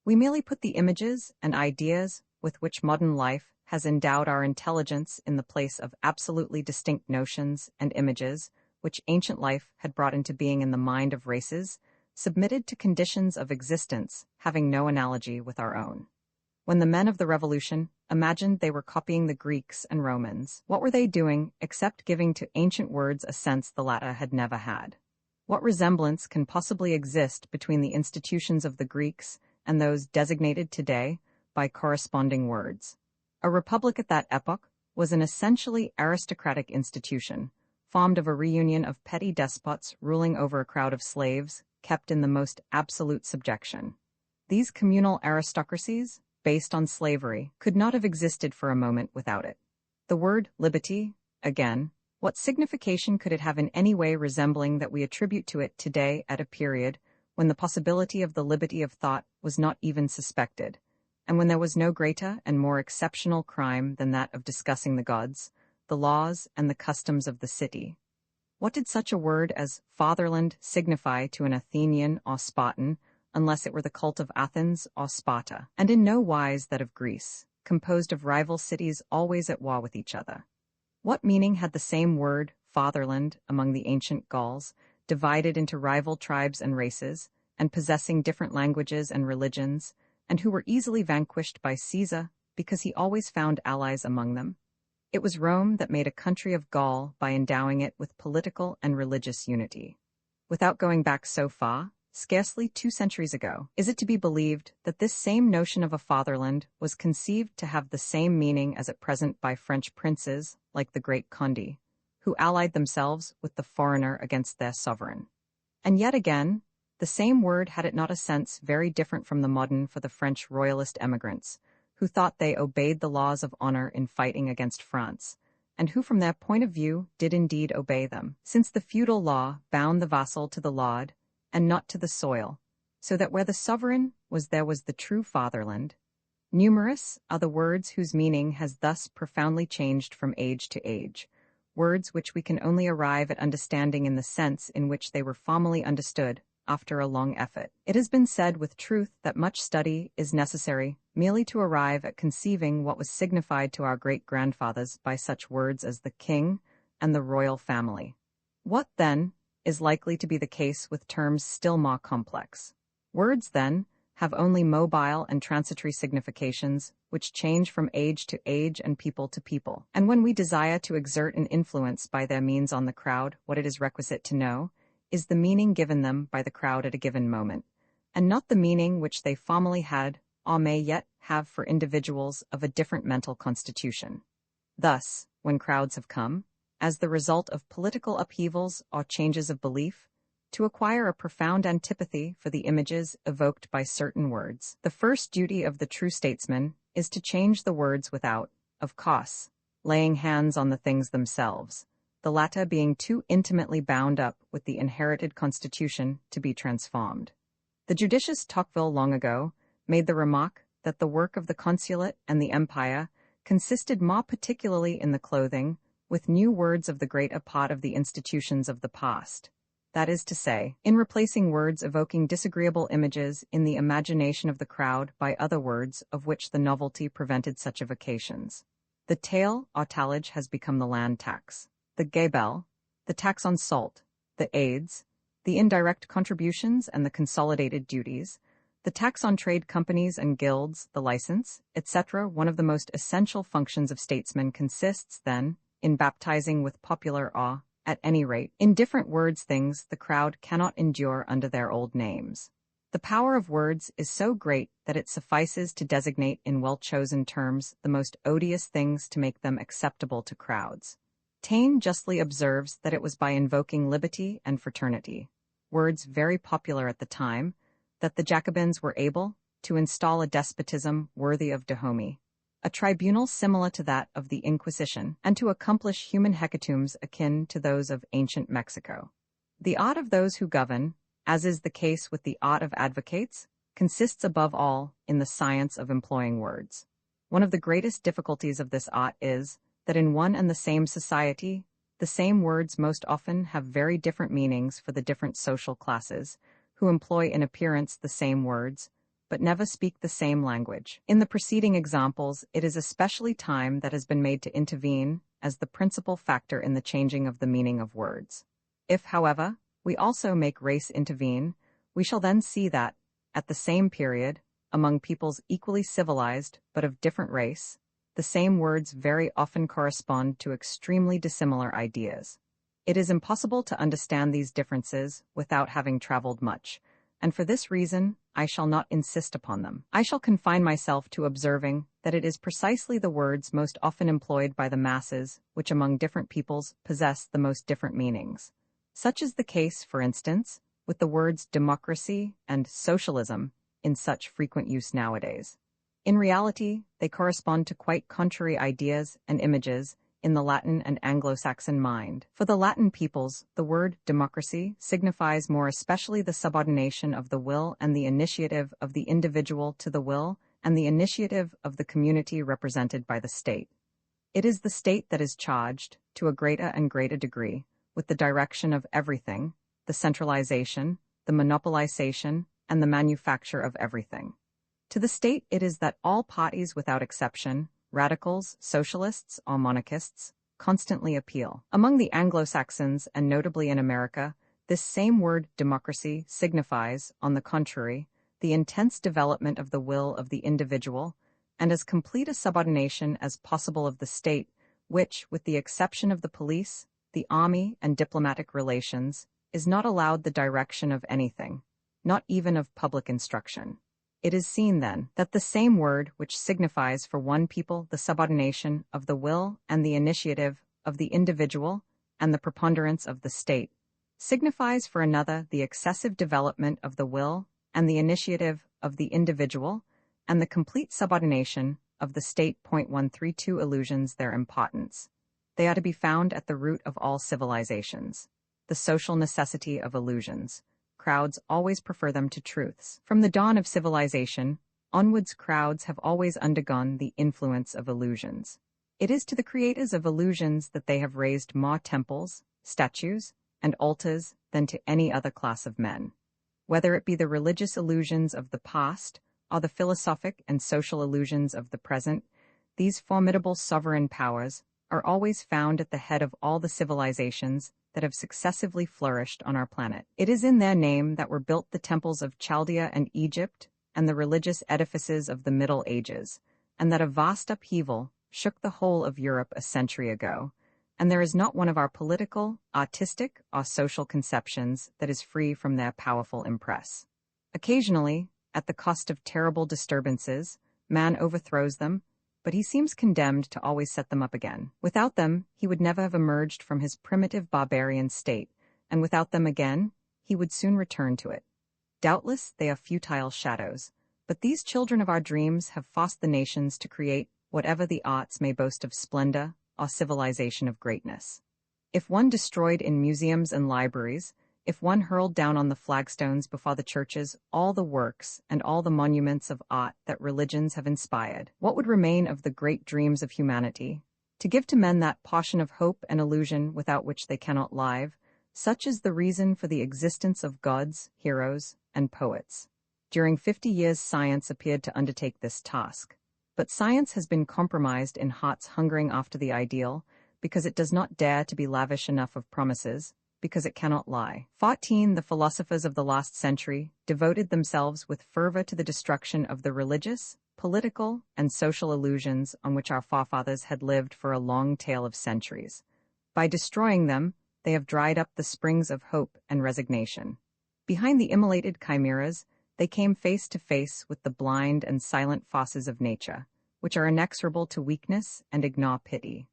We merely put the images and ideas with which modern life has endowed our intelligence in the place of absolutely distinct notions and images which ancient life had brought into being in the mind of races, submitted to conditions of existence having no analogy with our own. When the men of the Revolution imagined they were copying the Greeks and Romans, what were they doing except giving to ancient words a sense the latter had never had? What resemblance can possibly exist between the institutions of the Greeks and those designated today by corresponding words? A republic at that epoch was an essentially aristocratic institution, formed of a reunion of petty despots ruling over a crowd of slaves kept in the most absolute subjection. These communal aristocracies, based on slavery, could not have existed for a moment without it. The word liberty, again, what signification could it have in any way resembling that we attribute to it today at a period when the possibility of the liberty of thought was not even suspected, and when there was no greater and more exceptional crime than that of discussing the gods, the laws, and the customs of the city? What did such a word as fatherland signify to an Athenian or Spartan, unless it were the cult of Athens or Sparta, and in no wise that of Greece, composed of rival cities always at war with each other? What meaning had the same word, fatherland, among the ancient Gauls, divided into rival tribes and races, and possessing different languages and religions, and who were easily vanquished by Caesar because he always found allies among them? It was Rome that made a country of Gaul by endowing it with political and religious unity. Without going back so far, scarcely 2 centuries ago, is it to be believed that this same notion of a fatherland was conceived to have the same meaning as at present by French princes, like the great Condé, who allied themselves with the foreigner against their sovereign? And yet again, the same word had it not a sense very different from the modern for the French royalist emigrants, who thought they obeyed the laws of honor in fighting against France, and who from their point of view did indeed obey them, since the feudal law bound the vassal to the lord, and not to the soil, so that where the sovereign was there was the true fatherland. Numerous are the words whose meaning has thus profoundly changed from age to age, words which we can only arrive at understanding in the sense in which they were formerly understood after a long effort. It has been said with truth that much study is necessary merely to arrive at conceiving what was signified to our great-grandfathers by such words as the king and the royal family. What, then, is likely to be the case with terms still more complex? Words, then, have only mobile and transitory significations, which change from age to age and people to people. And when we desire to exert an influence by their means on the crowd, what it is requisite to know is the meaning given them by the crowd at a given moment, and not the meaning which they formerly had or may yet have for individuals of a different mental constitution. Thus, when crowds have come, as the result of political upheavals or changes of belief, to acquire a profound antipathy for the images evoked by certain words, the first duty of the true statesman is to change the words without, of course, laying hands on the things themselves, the latter being too intimately bound up with the inherited constitution to be transformed. The judicious Tocqueville long ago made the remark that the work of the consulate and the empire consisted more particularly in the clothing with new words of the greater part of the institutions of the past. That is to say, in replacing words evoking disagreeable images in the imagination of the crowd by other words of which the novelty prevented such evocations. The taille or tallage has become the land tax, the gabelle, the tax on salt, the aids, the indirect contributions and the consolidated duties, the tax on trade companies and guilds, the license, etc. One of the most essential functions of statesmen consists, then, in baptizing with popular awe, at any rate, in different words things the crowd cannot endure under their old names. The power of words is so great that it suffices to designate in well-chosen terms the most odious things to make them acceptable to crowds. Taine justly observes that it was by invoking liberty and fraternity, words very popular at the time, that the Jacobins were able to install a despotism worthy of Dahomey, a tribunal similar to that of the Inquisition, and to accomplish human hecatombs akin to those of ancient Mexico. The art of those who govern, as is the case with the art of advocates, consists above all in the science of employing words. One of the greatest difficulties of this art is that in one and the same society, the same words most often have very different meanings for the different social classes, who employ in appearance the same words, but never speak the same language. In the preceding examples, it is especially time that has been made to intervene as the principal factor in the changing of the meaning of words. If, however, we also make race intervene, we shall then see that, at the same period, among peoples equally civilized but of different race, the same words very often correspond to extremely dissimilar ideas. It is impossible to understand these differences without having traveled much, and for this reason, I shall not insist upon them. I shall confine myself to observing that it is precisely the words most often employed by the masses which among different peoples possess the most different meanings. Such is the case, for instance, with the words democracy and socialism in such frequent use nowadays. In reality, they correspond to quite contrary ideas and images in the Latin and Anglo-Saxon mind. For the Latin peoples, the word democracy signifies more especially the subordination of the will and the initiative of the individual to the will and the initiative of the community represented by the state. It is the state that is charged, to a greater and greater degree, with the direction of everything, the centralization, the monopolization, and the manufacture of everything. To the state it is that all parties without exception, radicals, socialists, or monarchists, constantly appeal. Among the Anglo-Saxons, and notably in America, this same word democracy signifies, on the contrary, the intense development of the will of the individual, and as complete a subordination as possible of the state, which, with the exception of the police, the army, and diplomatic relations, is not allowed the direction of anything, not even of public instruction. It is seen, then, that the same word which signifies for one people the subordination of the will and the initiative of the individual and the preponderance of the state, signifies for another the excessive development of the will and the initiative of the individual and the complete subordination of the state. 132 Illusions their importance. They are to be found at the root of all civilizations. The social necessity of illusions. Crowds always prefer them to truths. From the dawn of civilization, onwards crowds have always undergone the influence of illusions. It is to the creators of illusions that they have raised more temples, statues, and altars than to any other class of men. Whether it be the religious illusions of the past or the philosophic and social illusions of the present, these formidable sovereign powers are always found at the head of all the civilizations that have successively flourished on our planet. It is in their name that were built the temples of Chaldea and Egypt, and the religious edifices of the Middle Ages, and that a vast upheaval shook the whole of Europe a century ago, and there is not one of our political, artistic, or social conceptions that is free from their powerful impress. Occasionally, at the cost of terrible disturbances, man overthrows them, but he seems condemned to always set them up again. Without them, he would never have emerged from his primitive barbarian state, and without them again, he would soon return to it. Doubtless, they are futile shadows, but these children of our dreams have forced the nations to create whatever the arts may boast of splendor or civilization of greatness. If one destroyed in museums and libraries, if one hurled down on the flagstones before the churches all the works and all the monuments of art that religions have inspired, what would remain of the great dreams of humanity? To give to men that portion of hope and illusion without which they cannot live, such is the reason for the existence of gods, heroes, and poets. During 50 years science appeared to undertake this task. But science has been compromised in hearts hungering after the ideal, because it does not dare to be lavish enough of promises, because it cannot lie. 14. The philosophers of the last century devoted themselves with fervor to the destruction of the religious, political, and social illusions on which our forefathers had lived for a long tale of centuries. By destroying them, they have dried up the springs of hope and resignation. Behind the immolated chimeras, they came face to face with the blind and silent forces of nature, which are inexorable to weakness and ignore pity.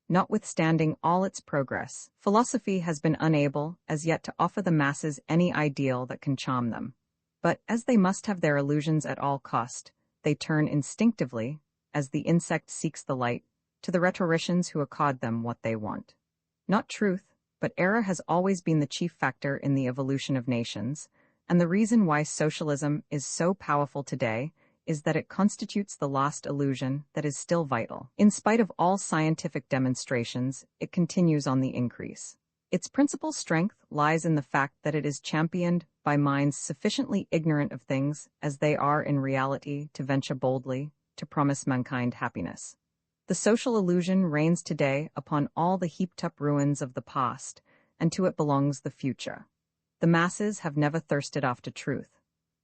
Notwithstanding all its progress, philosophy has been unable, as yet, to offer the masses any ideal that can charm them. But, as they must have their illusions at all cost, they turn instinctively, as the insect seeks the light, to the rhetoricians who accord them what they want. Not truth, but error has always been the chief factor in the evolution of nations, and the reason why socialism is so powerful today is that it constitutes the lost illusion that is still vital. In spite of all scientific demonstrations, it continues on the increase. Its principal strength lies in the fact that it is championed by minds sufficiently ignorant of things as they are in reality to venture boldly to promise mankind happiness. The social illusion reigns today upon all the heaped-up ruins of the past, and to it belongs the future. The masses have never thirsted after truth.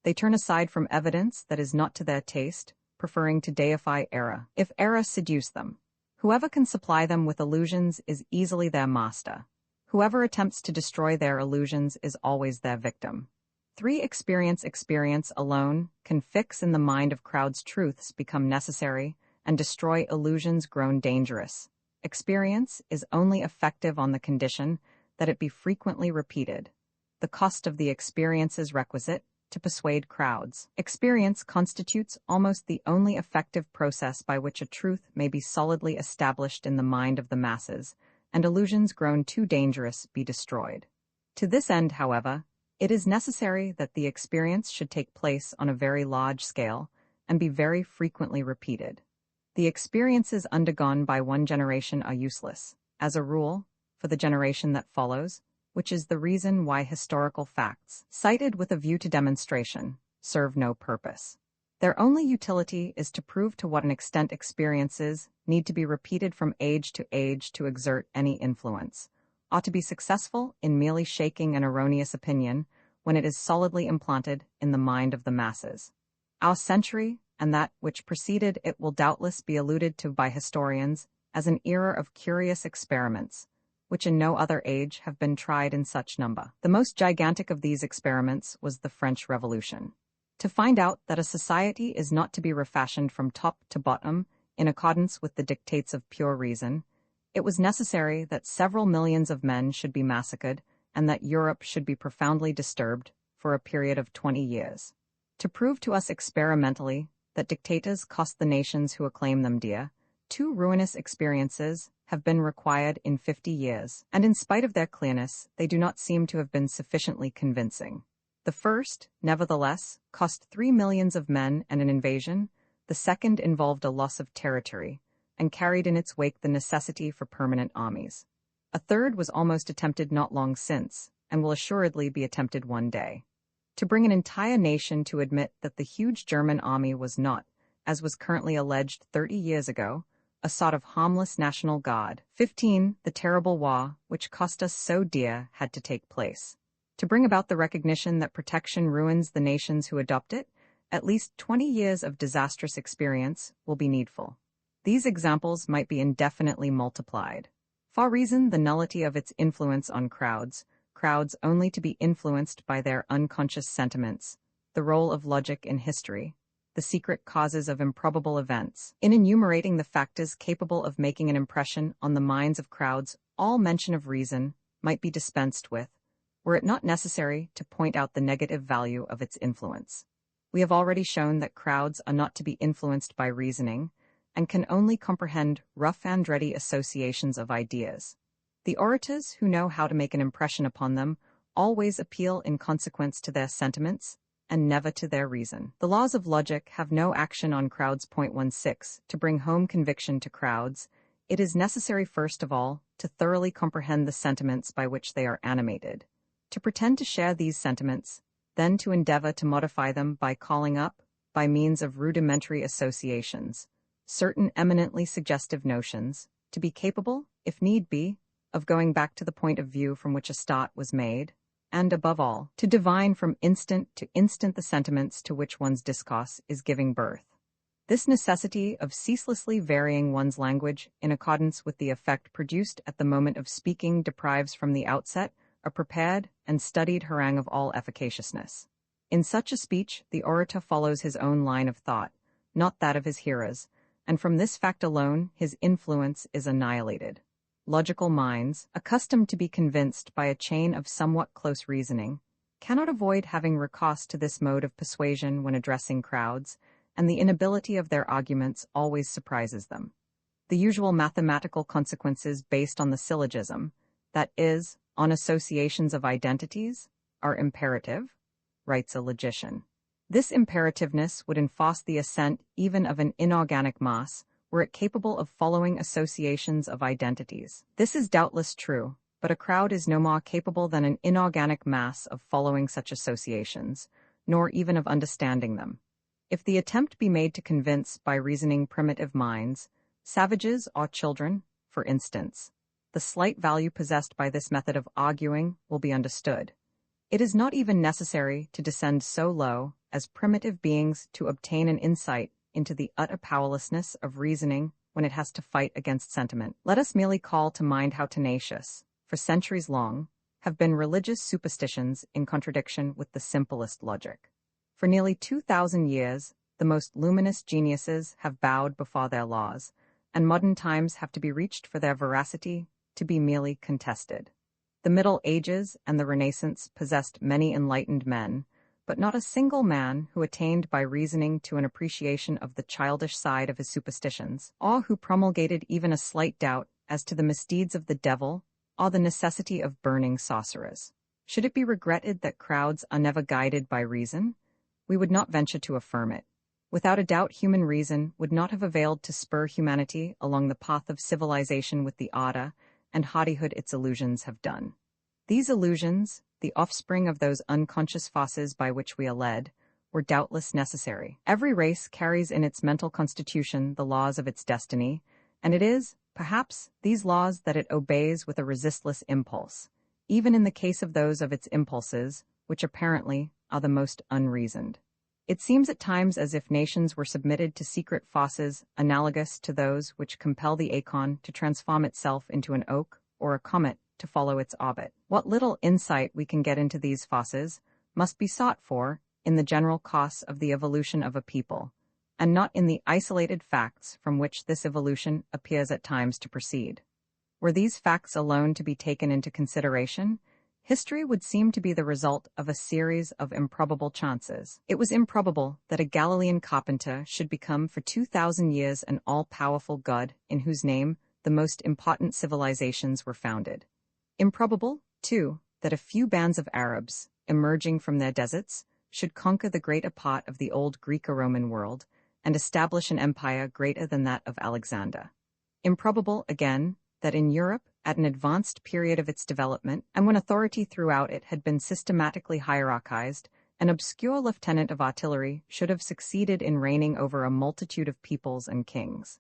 They turn aside from evidence that is not to their taste, preferring to deify error, if error seduce them. Whoever can supply them with illusions is easily their master. Whoever attempts to destroy their illusions is always their victim. 3. Experience alone can fix in the mind of crowds truths become necessary and destroy illusions grown dangerous. Experience is only effective on the condition that it be frequently repeated. The cost of the experience is requisite to persuade crowds. Experience constitutes almost the only effective process by which a truth may be solidly established in the mind of the masses, and illusions grown too dangerous be destroyed. To this end, however, it is necessary that the experience should take place on a very large scale and be very frequently repeated. The experiences undergone by one generation are useless, as a rule, for the generation that follows, which is the reason why historical facts, cited with a view to demonstration, serve no purpose. Their only utility is to prove to what an extent experiences need to be repeated from age to age to exert any influence, or to be successful in merely shaking an erroneous opinion when it is solidly implanted in the mind of the masses. Our century, and that which preceded it, will doubtless be alluded to by historians as an era of curious experiments, which in no other age have been tried in such number. The most gigantic of these experiments was the French Revolution. To find out that a society is not to be refashioned from top to bottom in accordance with the dictates of pure reason, it was necessary that several millions of men should be massacred and that Europe should be profoundly disturbed for a period of 20 years. To prove to us experimentally that dictators cost the nations who acclaim them dear, 2 ruinous experiences have been required in 50 years, and in spite of their clearness, they do not seem to have been sufficiently convincing. The first, nevertheless, cost 3 millions of men and an invasion. The second involved a loss of territory, and carried in its wake the necessity for permanent armies. A third was almost attempted not long since, and will assuredly be attempted one day. To bring an entire nation to admit that the huge German army was not, as was currently alleged 30 years ago, a sort of harmless national guard. 15. The terrible war, which cost us so dear, had to take place. To bring about the recognition that protection ruins the nations who adopt it, At least 20 years of disastrous experience will be needful. These examples might be indefinitely multiplied. For reason, the nullity of its influence on crowds only to be influenced by their unconscious sentiments, the role of logic in history, the secret causes of improbable events. In enumerating the factors capable of making an impression on the minds of crowds, all mention of reason might be dispensed with, were it not necessary to point out the negative value of its influence. We have already shown that crowds are not to be influenced by reasoning, and can only comprehend rough and ready associations of ideas. The orators who know how to make an impression upon them always appeal in consequence to their sentiments, and never to their reason. The laws of logic have no action on crowds. 16. To bring home conviction to crowds, it is necessary first of all to thoroughly comprehend the sentiments by which they are animated, to pretend to share these sentiments, then to endeavor to modify them by calling up, by means of rudimentary associations, certain eminently suggestive notions, to be capable, if need be, of going back to the point of view from which a start was made, and, above all, to divine from instant to instant the sentiments to which one's discourse is giving birth. This necessity of ceaselessly varying one's language in accordance with the effect produced at the moment of speaking deprives from the outset a prepared and studied harangue of all efficaciousness. In such a speech, the orator follows his own line of thought, not that of his hearers, and from this fact alone his influence is annihilated. Logical minds, accustomed to be convinced by a chain of somewhat close reasoning, cannot avoid having recourse to this mode of persuasion when addressing crowds, and the inability of their arguments always surprises them. The usual mathematical consequences based on the syllogism, that is, on associations of identities, are imperative, writes a logician. This imperativeness would enforce the assent even of an inorganic mass, were it capable of following associations of identities. This is doubtless true, but a crowd is no more capable than an inorganic mass of following such associations, nor even of understanding them. If the attempt be made to convince by reasoning primitive minds, savages or children, for instance, the slight value possessed by this method of arguing will be understood. It is not even necessary to descend so low as primitive beings to obtain an insight into the utter powerlessness of reasoning when it has to fight against sentiment. Let us merely call to mind how tenacious, for centuries long, have been religious superstitions in contradiction with the simplest logic. For nearly 2,000 years, the most luminous geniuses have bowed before their laws, and modern times have to be reached for their veracity to be merely contested. The Middle Ages and the Renaissance possessed many enlightened men, but not a single man who attained by reasoning to an appreciation of the childish side of his superstitions, or who promulgated even a slight doubt as to the misdeeds of the devil or the necessity of burning sorcerers. Should it be regretted that crowds are never guided by reason? We would not venture to affirm it. Without a doubt, human reason would not have availed to spur humanity along the path of civilization with the ardor and hardihood its illusions have done. These illusions, the offspring of those unconscious forces by which we are led, were doubtless necessary. Every race carries in its mental constitution the laws of its destiny, and it is, perhaps, these laws that it obeys with a resistless impulse, even in the case of those of its impulses, which apparently are the most unreasoned. It seems at times as if nations were submitted to secret forces analogous to those which compel the acorn to transform itself into an oak or a comet to follow its orbit. What little insight we can get into these forces must be sought for in the general course of the evolution of a people, and not in the isolated facts from which this evolution appears at times to proceed. Were these facts alone to be taken into consideration, history would seem to be the result of a series of improbable chances. It was improbable that a Galilean carpenter should become for 2,000 years an all-powerful god in whose name the most important civilizations were founded. Improbable, too, that a few bands of Arabs, emerging from their deserts, should conquer the greater part of the old Greco-Roman world and establish an empire greater than that of Alexander. Improbable, again, that in Europe, at an advanced period of its development, and when authority throughout it had been systematically hierarchized, an obscure lieutenant of artillery should have succeeded in reigning over a multitude of peoples and kings.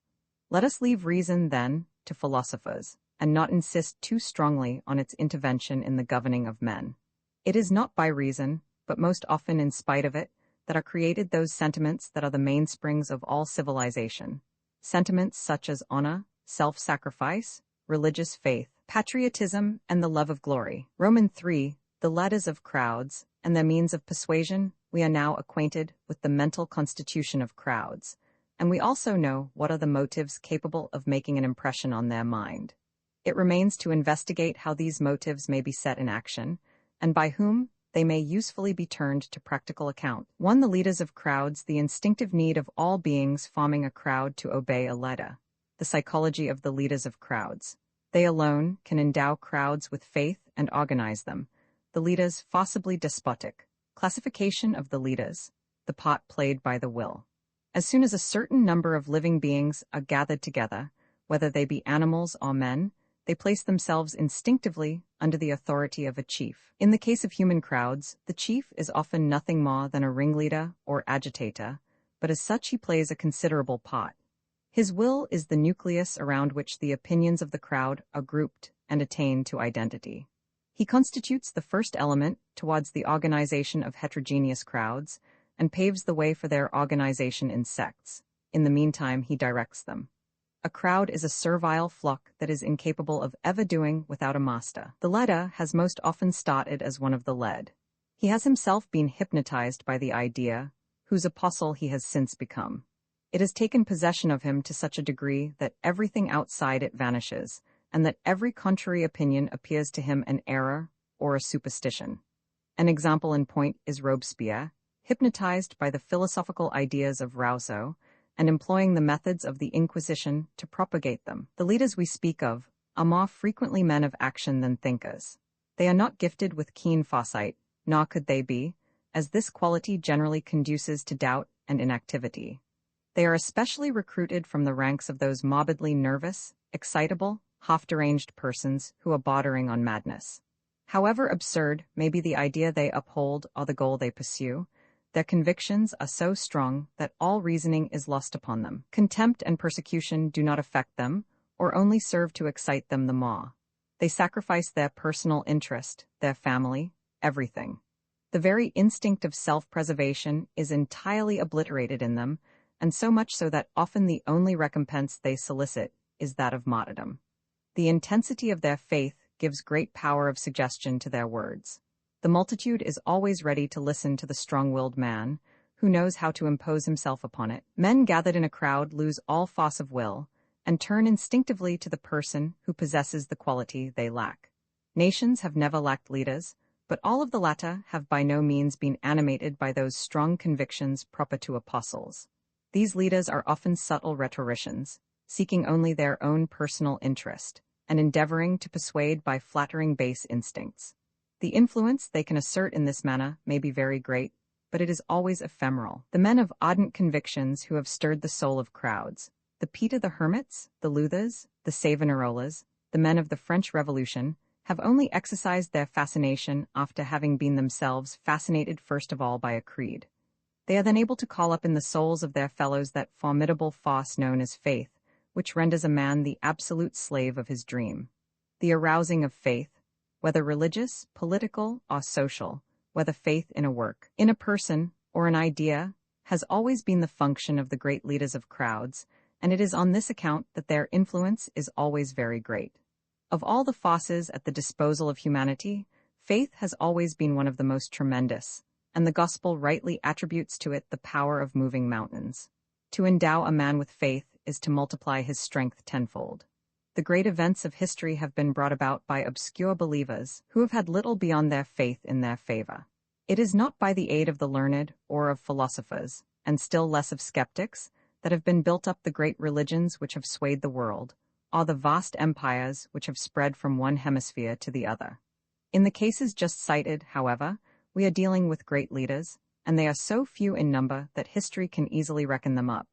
Let us leave reason, then, to philosophers, and not insist too strongly on its intervention in the governing of men. It is not by reason, but most often in spite of it, that are created those sentiments that are the mainsprings of all civilization. Sentiments such as honor, self-sacrifice, religious faith, patriotism, and the love of glory. Roman 3, the ladders of crowds, and their means of persuasion. We are now acquainted with the mental constitution of crowds, and we also know what are the motives capable of making an impression on their mind. It remains to investigate how these motives may be set in action, and by whom they may usefully be turned to practical account. 1. The leaders of crowds, the instinctive need of all beings forming a crowd to obey a leader. The psychology of the leaders of crowds. They alone can endow crowds with faith and organize them. The leaders, forcibly despotic. Classification of the leaders. The part played by the will. As soon as a certain number of living beings are gathered together, whether they be animals or men, they place themselves instinctively under the authority of a chief. In the case of human crowds, the chief is often nothing more than a ringleader or agitator, but as such he plays a considerable part. His will is the nucleus around which the opinions of the crowd are grouped and attain to identity. He constitutes the first element towards the organization of heterogeneous crowds and paves the way for their organization in sects. In the meantime, he directs them. A crowd is a servile flock that is incapable of ever doing without a master. The leader has most often started as one of the led. He has himself been hypnotized by the idea, whose apostle he has since become. It has taken possession of him to such a degree that everything outside it vanishes, and that every contrary opinion appears to him an error or a superstition. An example in point is Robespierre, hypnotized by the philosophical ideas of Rousseau, and employing the methods of the Inquisition to propagate them. The leaders we speak of are more frequently men of action than thinkers. They are not gifted with keen foresight, nor could they be, as this quality generally conduces to doubt and inactivity. They are especially recruited from the ranks of those morbidly nervous, excitable, half-deranged persons who are bordering on madness. However absurd may be the idea they uphold or the goal they pursue, their convictions are so strong that all reasoning is lost upon them. Contempt and persecution do not affect them, or only serve to excite them the more. They sacrifice their personal interest, their family, everything. The very instinct of self-preservation is entirely obliterated in them, and so much so that often the only recompense they solicit is that of martyrdom. The intensity of their faith gives great power of suggestion to their words. The multitude is always ready to listen to the strong-willed man, who knows how to impose himself upon it. Men gathered in a crowd lose all force of will, and turn instinctively to the person who possesses the quality they lack. Nations have never lacked leaders, but all of the latter have by no means been animated by those strong convictions proper to apostles. These leaders are often subtle rhetoricians, seeking only their own personal interest, and endeavoring to persuade by flattering base instincts. The influence they can assert in this manner may be very great, but it is always ephemeral. The men of ardent convictions who have stirred the soul of crowds, the Peter the Hermits, the Luthers, the Savonarolas, the men of the French Revolution, have only exercised their fascination after having been themselves fascinated first of all by a creed. They are then able to call up in the souls of their fellows that formidable force known as faith, which renders a man the absolute slave of his dream. The arousing of faith, whether religious, political, or social, whether faith in a work, in a person, or an idea, has always been the function of the great leaders of crowds, and it is on this account that their influence is always very great. Of all the forces at the disposal of humanity, faith has always been one of the most tremendous, and the gospel rightly attributes to it the power of moving mountains. To endow a man with faith is to multiply his strength tenfold. The great events of history have been brought about by obscure believers who have had little beyond their faith in their favor. It is not by the aid of the learned or of philosophers, and still less of skeptics, that have been built up the great religions which have swayed the world, or the vast empires which have spread from one hemisphere to the other. In the cases just cited, however, we are dealing with great leaders, and they are so few in number that history can easily reckon them up.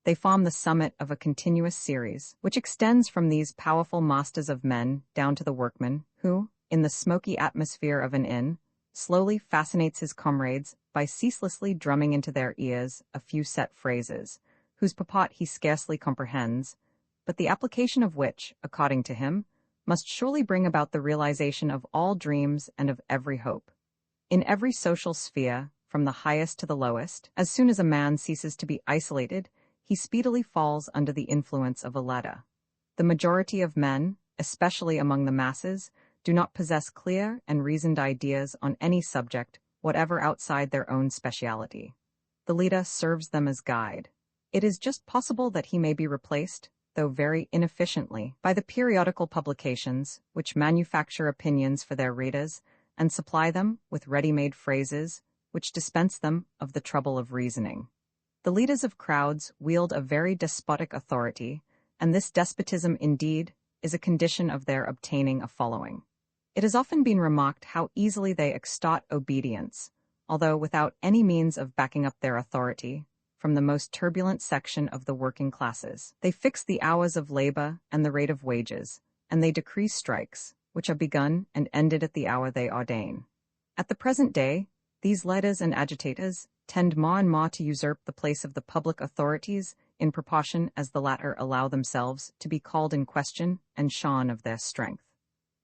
They form the summit of a continuous series, which extends from these powerful masters of men down to the workman who, in the smoky atmosphere of an inn, slowly fascinates his comrades by ceaselessly drumming into their ears a few set phrases, whose purport he scarcely comprehends, but the application of which, according to him, must surely bring about the realization of all dreams and of every hope. In every social sphere, from the highest to the lowest. As soon as a man ceases to be isolated, he speedily falls under the influence of a ladder. The majority of men, especially among the masses, do not possess clear and reasoned ideas on any subject, whatever outside their own speciality. The leader serves them as guide. It is just possible that he may be replaced, though very inefficiently, by the periodical publications, which manufacture opinions for their readers and supply them with ready-made phrases, which dispense them of the trouble of reasoning. The leaders of crowds wield a very despotic authority, and this despotism indeed is a condition of their obtaining a following. It has often been remarked how easily they extort obedience, although without any means of backing up their authority, from the most turbulent section of the working classes. They fix the hours of labor and the rate of wages, and they decree strikes, which are begun and ended at the hour they ordain. At the present day, these leaders and agitators tend more and more to usurp the place of the public authorities in proportion as the latter allow themselves to be called in question and shorn of their strength.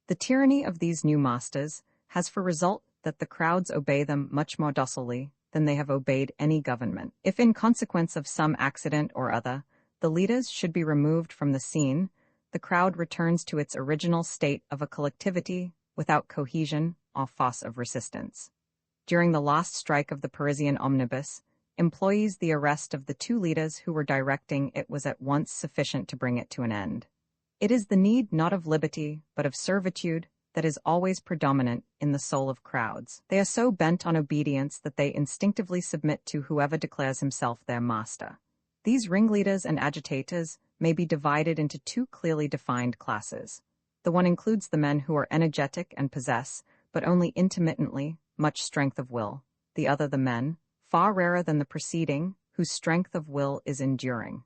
The tyranny of these new masters has for result that the crowds obey them much more docilely than they have obeyed any government. If in consequence of some accident or other, the leaders should be removed from the scene, the crowd returns to its original state of a collectivity without cohesion or force of resistance. During the last strike of the Parisian omnibus, employees, the arrest of the two leaders who were directing it was at once sufficient to bring it to an end. It is the need not of liberty, but of servitude, that is always predominant in the soul of crowds. They are so bent on obedience that they instinctively submit to whoever declares himself their master. These ringleaders and agitators may be divided into two clearly defined classes. The one includes the men who are energetic and possess, but only intermittently, much strength of will. The other the men, far rarer than the preceding, whose strength of will is enduring.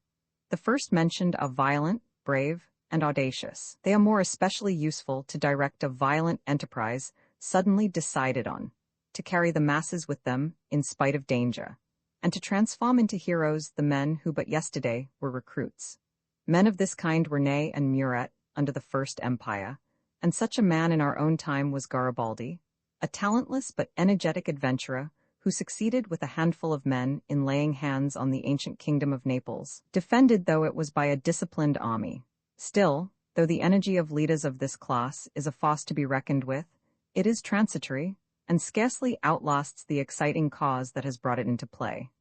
The first mentioned are violent, brave, and audacious. They are more especially useful to direct a violent enterprise suddenly decided on, to carry the masses with them in spite of danger, and to transform into heroes the men who but yesterday were recruits. Men of this kind were Ney and Murat under the First Empire, and such a man in our own time was Garibaldi, a talentless but energetic adventurer who succeeded with a handful of men in laying hands on the ancient kingdom of Naples, defended though it was by a disciplined army. Still, though the energy of leaders of this class is a force to be reckoned with, it is transitory, and scarcely outlasts the exciting cause that has brought it into play.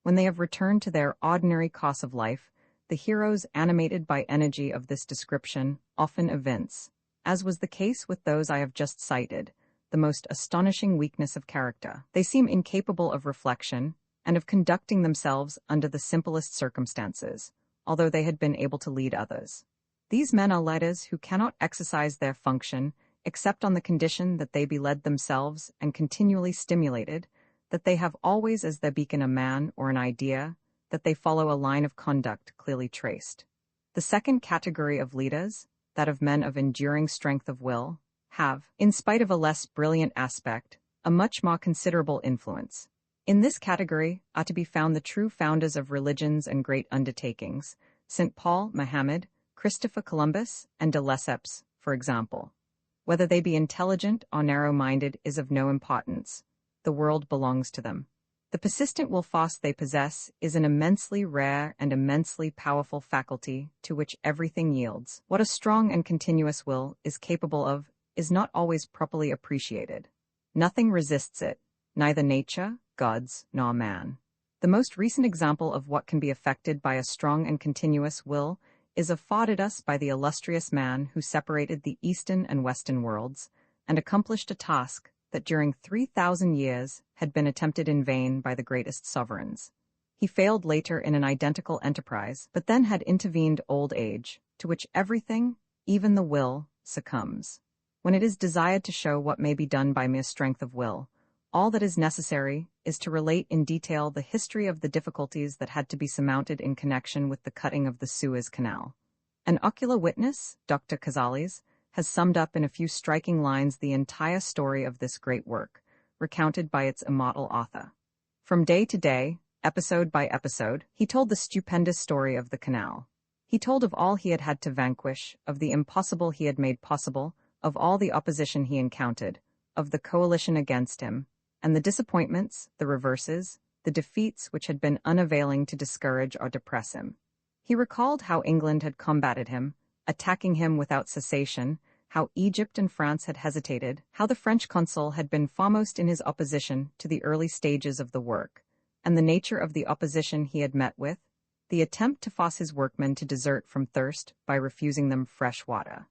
When they have returned to their ordinary course of life, the heroes animated by energy of this description often evince, as was the case with those I have just cited, the most astonishing weakness of character. They seem incapable of reflection, and of conducting themselves under the simplest circumstances, although they had been able to lead others. These men are leaders who cannot exercise their function except on the condition that they be led themselves and continually stimulated, that they have always as their beacon a man or an idea, that they follow a line of conduct clearly traced. The second category of leaders, that of men of enduring strength of will, have, in spite of a less brilliant aspect, a much more considerable influence. In this category are to be found the true founders of religions and great undertakings, St. Paul, Mohammed, Christopher Columbus, and de Lesseps, for example. Whether they be intelligent or narrow-minded is of no importance. The world belongs to them. The persistent will force they possess is an immensely rare and immensely powerful faculty to which everything yields. What a strong and continuous will is capable of is not always properly appreciated. Nothing resists it, neither nature, gods, nor man. The most recent example of what can be effected by a strong and continuous will is afforded us by the illustrious man who separated the Eastern and Western worlds, and accomplished a task that during 3,000 years had been attempted in vain by the greatest sovereigns. He failed later in an identical enterprise, but then had intervened old age, to which everything, even the will, succumbs. When it is desired to show what may be done by mere strength of will, all that is necessary is to relate in detail the history of the difficulties that had to be surmounted in connection with the cutting of the Suez Canal. An ocular witness, Dr. Cazales, has summed up in a few striking lines the entire story of this great work, recounted by its immortal author. From day to day, episode by episode, he told the stupendous story of the canal. He told of all he had had to vanquish, of the impossible he had made possible, of all the opposition he encountered, of the coalition against him, and the disappointments, the reverses, the defeats which had been unavailing to discourage or depress him. He recalled how England had combated him, attacking him without cessation, how Egypt and France had hesitated, how the French consul had been foremost in his opposition to the early stages of the work, and the nature of the opposition he had met with, the attempt to force his workmen to desert from thirst by refusing them fresh water.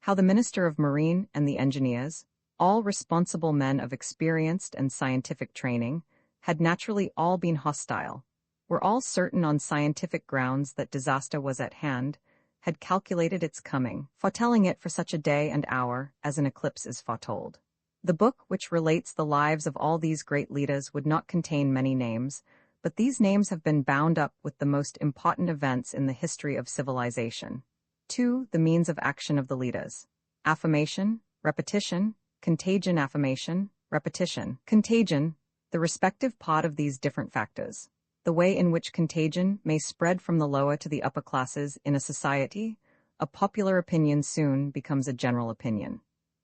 How the Minister of Marine and the engineers, all responsible men of experienced and scientific training, had naturally all been hostile, were all certain on scientific grounds that disaster was at hand, had calculated its coming, foretelling it for such a day and hour as an eclipse is foretold. The book which relates the lives of all these great leaders would not contain many names, but these names have been bound up with the most important events in the history of civilization. 2. The means of action of the leaders. Affirmation, repetition, contagion. Affirmation, repetition, contagion, the respective part of these different factors. The way in which contagion may spread from the lower to the upper classes in a society, a popular opinion soon becomes a general opinion.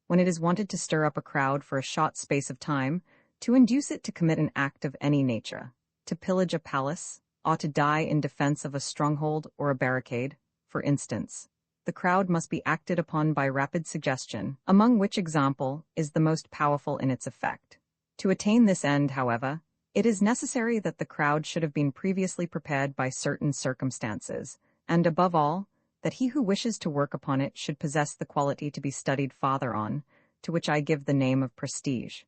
When it is wanted to stir up a crowd for a short space of time, to induce it to commit an act of any nature, to pillage a palace, or to die in defense of a stronghold or a barricade, for instance, the crowd must be acted upon by rapid suggestion, among which example is the most powerful in its effect. To attain this end, however, it is necessary that the crowd should have been previously prepared by certain circumstances, and above all, that he who wishes to work upon it should possess the quality to be studied farther on, to which I give the name of prestige.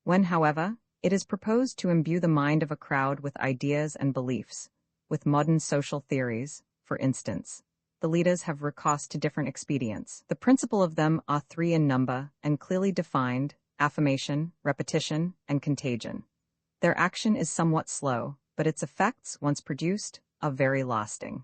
When, however, it is proposed to imbue the mind of a crowd with ideas and beliefs, with modern social theories, for instance, the leaders have recourse to different expedients. The principal of them are 3 in number and clearly defined: affirmation, repetition, and contagion. Their action is somewhat slow, but its effects, once produced, are very lasting.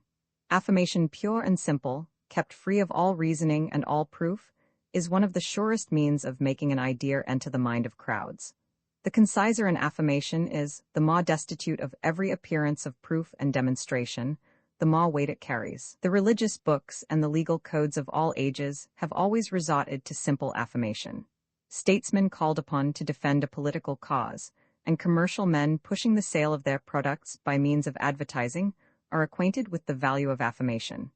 Affirmation, pure and simple, kept free of all reasoning and all proof, is one of the surest means of making an idea enter the mind of crowds. The conciser an affirmation is, the more destitute of every appearance of proof and demonstration, the more weight it carries. The religious books and the legal codes of all ages have always resorted to simple affirmation. Statesmen called upon to defend a political cause, and commercial men pushing the sale of their products by means of advertising, are acquainted with the value of affirmation.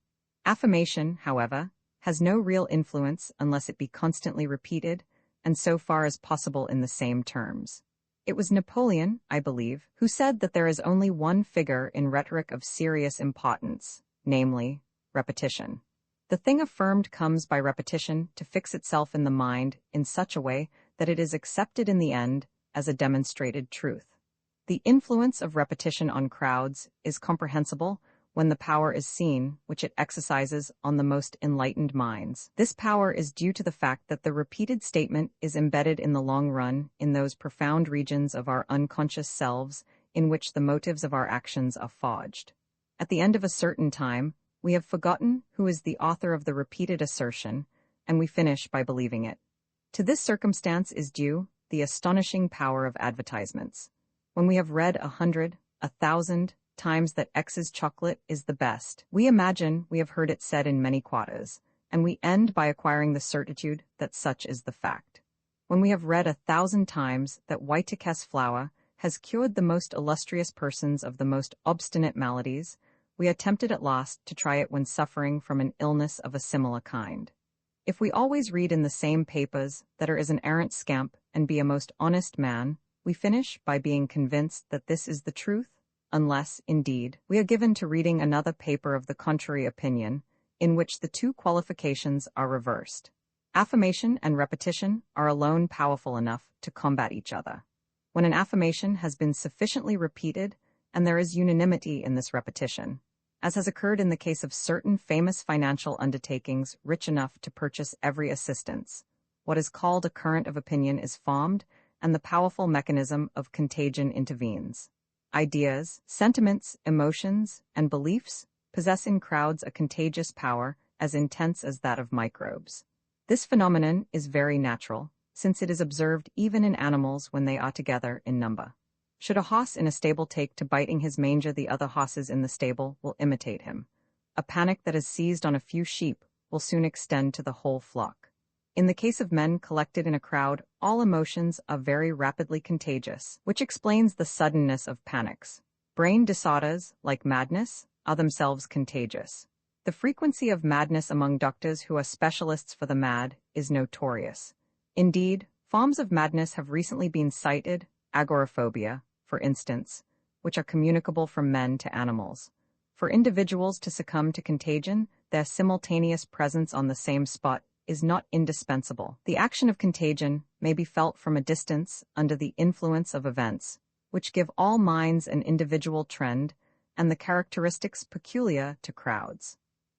Affirmation, however, has no real influence unless it be constantly repeated, and so far as possible in the same terms. It was Napoleon, I believe, who said that there is only one figure in rhetoric of serious importance, namely, repetition. The thing affirmed comes by repetition to fix itself in the mind in such a way that it is accepted in the end as a demonstrated truth. The influence of repetition on crowds is comprehensible when the power is seen which it exercises on the most enlightened minds. This power is due to the fact that the repeated statement is embedded in the long run in those profound regions of our unconscious selves in which the motives of our actions are forged. At the end of a certain time, we have forgotten who is the author of the repeated assertion, and we finish by believing it. To this circumstance is due the astonishing power of advertisements. When we have read 100, 1,000 times that X's chocolate is the best, we imagine we have heard it said in many quarters, and we end by acquiring the certitude that such is the fact. When we have read 1,000 times that Whitecass flour has cured the most illustrious persons of the most obstinate maladies, we are tempted at last to try it when suffering from an illness of a similar kind. If we always read in the same papers that is an arrant scamp and be a most honest man, we finish by being convinced that this is the truth, unless, indeed, we are given to reading another paper of the contrary opinion, in which the 2 qualifications are reversed. Affirmation and repetition are alone powerful enough to combat each other. When an affirmation has been sufficiently repeated, and there is unanimity in this repetition, as has occurred in the case of certain famous financial undertakings rich enough to purchase every assistance, what is called a current of opinion is formed, and the powerful mechanism of contagion intervenes. Ideas, sentiments, emotions, and beliefs possess in crowds a contagious power as intense as that of microbes. This phenomenon is very natural, since it is observed even in animals when they are together in number. Should a hoss in a stable take to biting his manger, the other hosses in the stable will imitate him. A panic that is seized on a few sheep will soon extend to the whole flock. In the case of men collected in a crowd, all emotions are very rapidly contagious, which explains the suddenness of panics. Brain disorders, like madness, are themselves contagious. The frequency of madness among doctors who are specialists for the mad is notorious. Indeed, forms of madness have recently been cited, agoraphobia, for instance, which are communicable from men to animals. For individuals to succumb to contagion, their simultaneous presence on the same spot is not indispensable. The action of contagion may be felt from a distance under the influence of events, which give all minds an individual trend and the characteristics peculiar to crowds.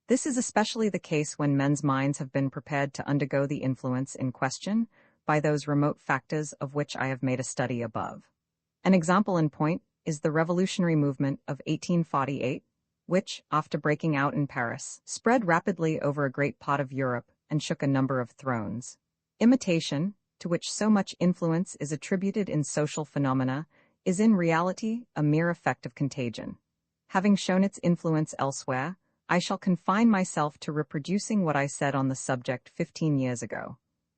This is especially the case when men's minds have been prepared to undergo the influence in question by those remote factors of which I have made a study above. An example in point is the revolutionary movement of 1848, which, after breaking out in Paris, spread rapidly over a great part of Europe and shook a number of thrones. Imitation, to which so much influence is attributed in social phenomena, is in reality a mere effect of contagion. Having shown its influence elsewhere, I shall confine myself to reproducing what I said on the subject 15 years ago.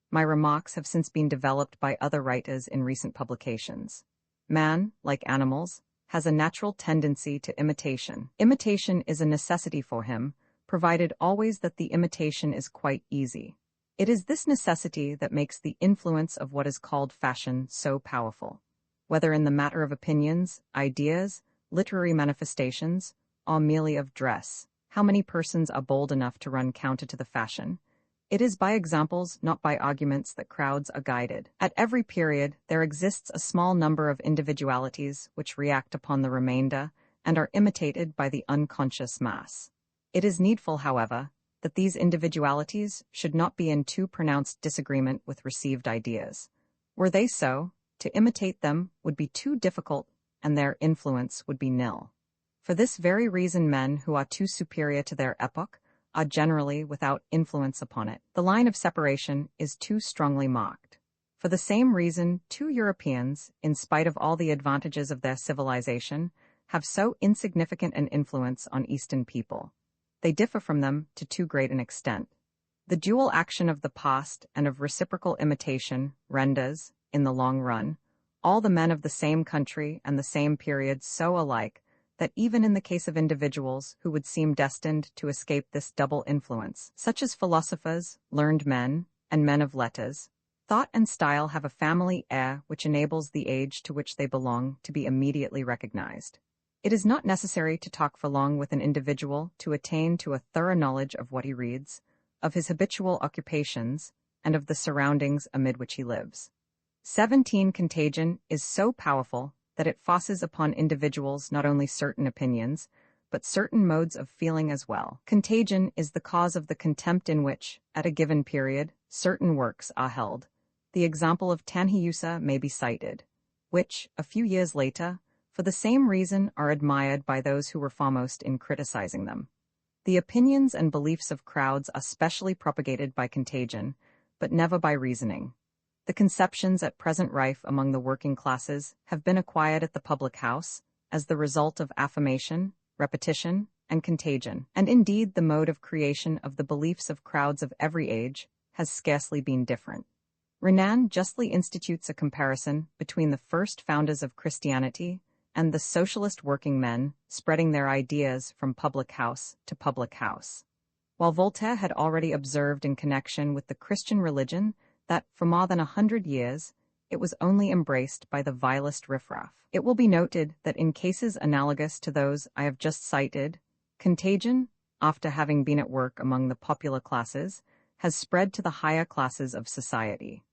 My remarks have since been developed by other writers in recent publications. Man, like animals, has a natural tendency to imitation. Imitation is a necessity for him, provided always that the imitation is quite easy. It is this necessity that makes the influence of what is called fashion so powerful. Whether in the matter of opinions, ideas, literary manifestations, or merely of dress, how many persons are bold enough to run counter to the fashion? It is by examples, not by arguments, that crowds are guided. At every period, there exists a small number of individualities which react upon the remainder and are imitated by the unconscious mass. It is needful, however, that these individualities should not be in too pronounced disagreement with received ideas. Were they so, to imitate them would be too difficult, and their influence would be nil. For this very reason, men who are too superior to their epoch are generally without influence upon it. The line of separation is too strongly marked. For the same reason, two Europeans, in spite of all the advantages of their civilization, have so insignificant an influence on Eastern people. They differ from them to too great an extent. The dual action of the past and of reciprocal imitation renders, in the long run, all the men of the same country and the same period so alike that even in the case of individuals who would seem destined to escape this double influence, such as philosophers, learned men, and men of letters, thought and style have a family air which enables the age to which they belong to be immediately recognized. It is not necessary to talk for long with an individual to attain to a thorough knowledge of what he reads, of his habitual occupations, and of the surroundings amid which he lives. 17 Contagion is so powerful that it forces upon individuals not only certain opinions, but certain modes of feeling as well. Contagion is the cause of the contempt in which, at a given period, certain works are held. The example of Tanhiyusa may be cited, which, a few years later, for the same reason are admired by those who were foremost in criticizing them. The opinions and beliefs of crowds are specially propagated by contagion, but never by reasoning. The conceptions at present rife among the working classes have been acquired at the public house as the result of affirmation, repetition, and contagion, and indeed the mode of creation of the beliefs of crowds of every age has scarcely been different. Renan justly institutes a comparison between the first founders of Christianity and the socialist working men spreading their ideas from public house to public house. While Voltaire had already observed in connection with the Christian religion that, for more than 100 years, it was only embraced by the vilest riffraff. It will be noted that in cases analogous to those I have just cited, contagion, after having been at work among the popular classes, has spread to the higher classes of society.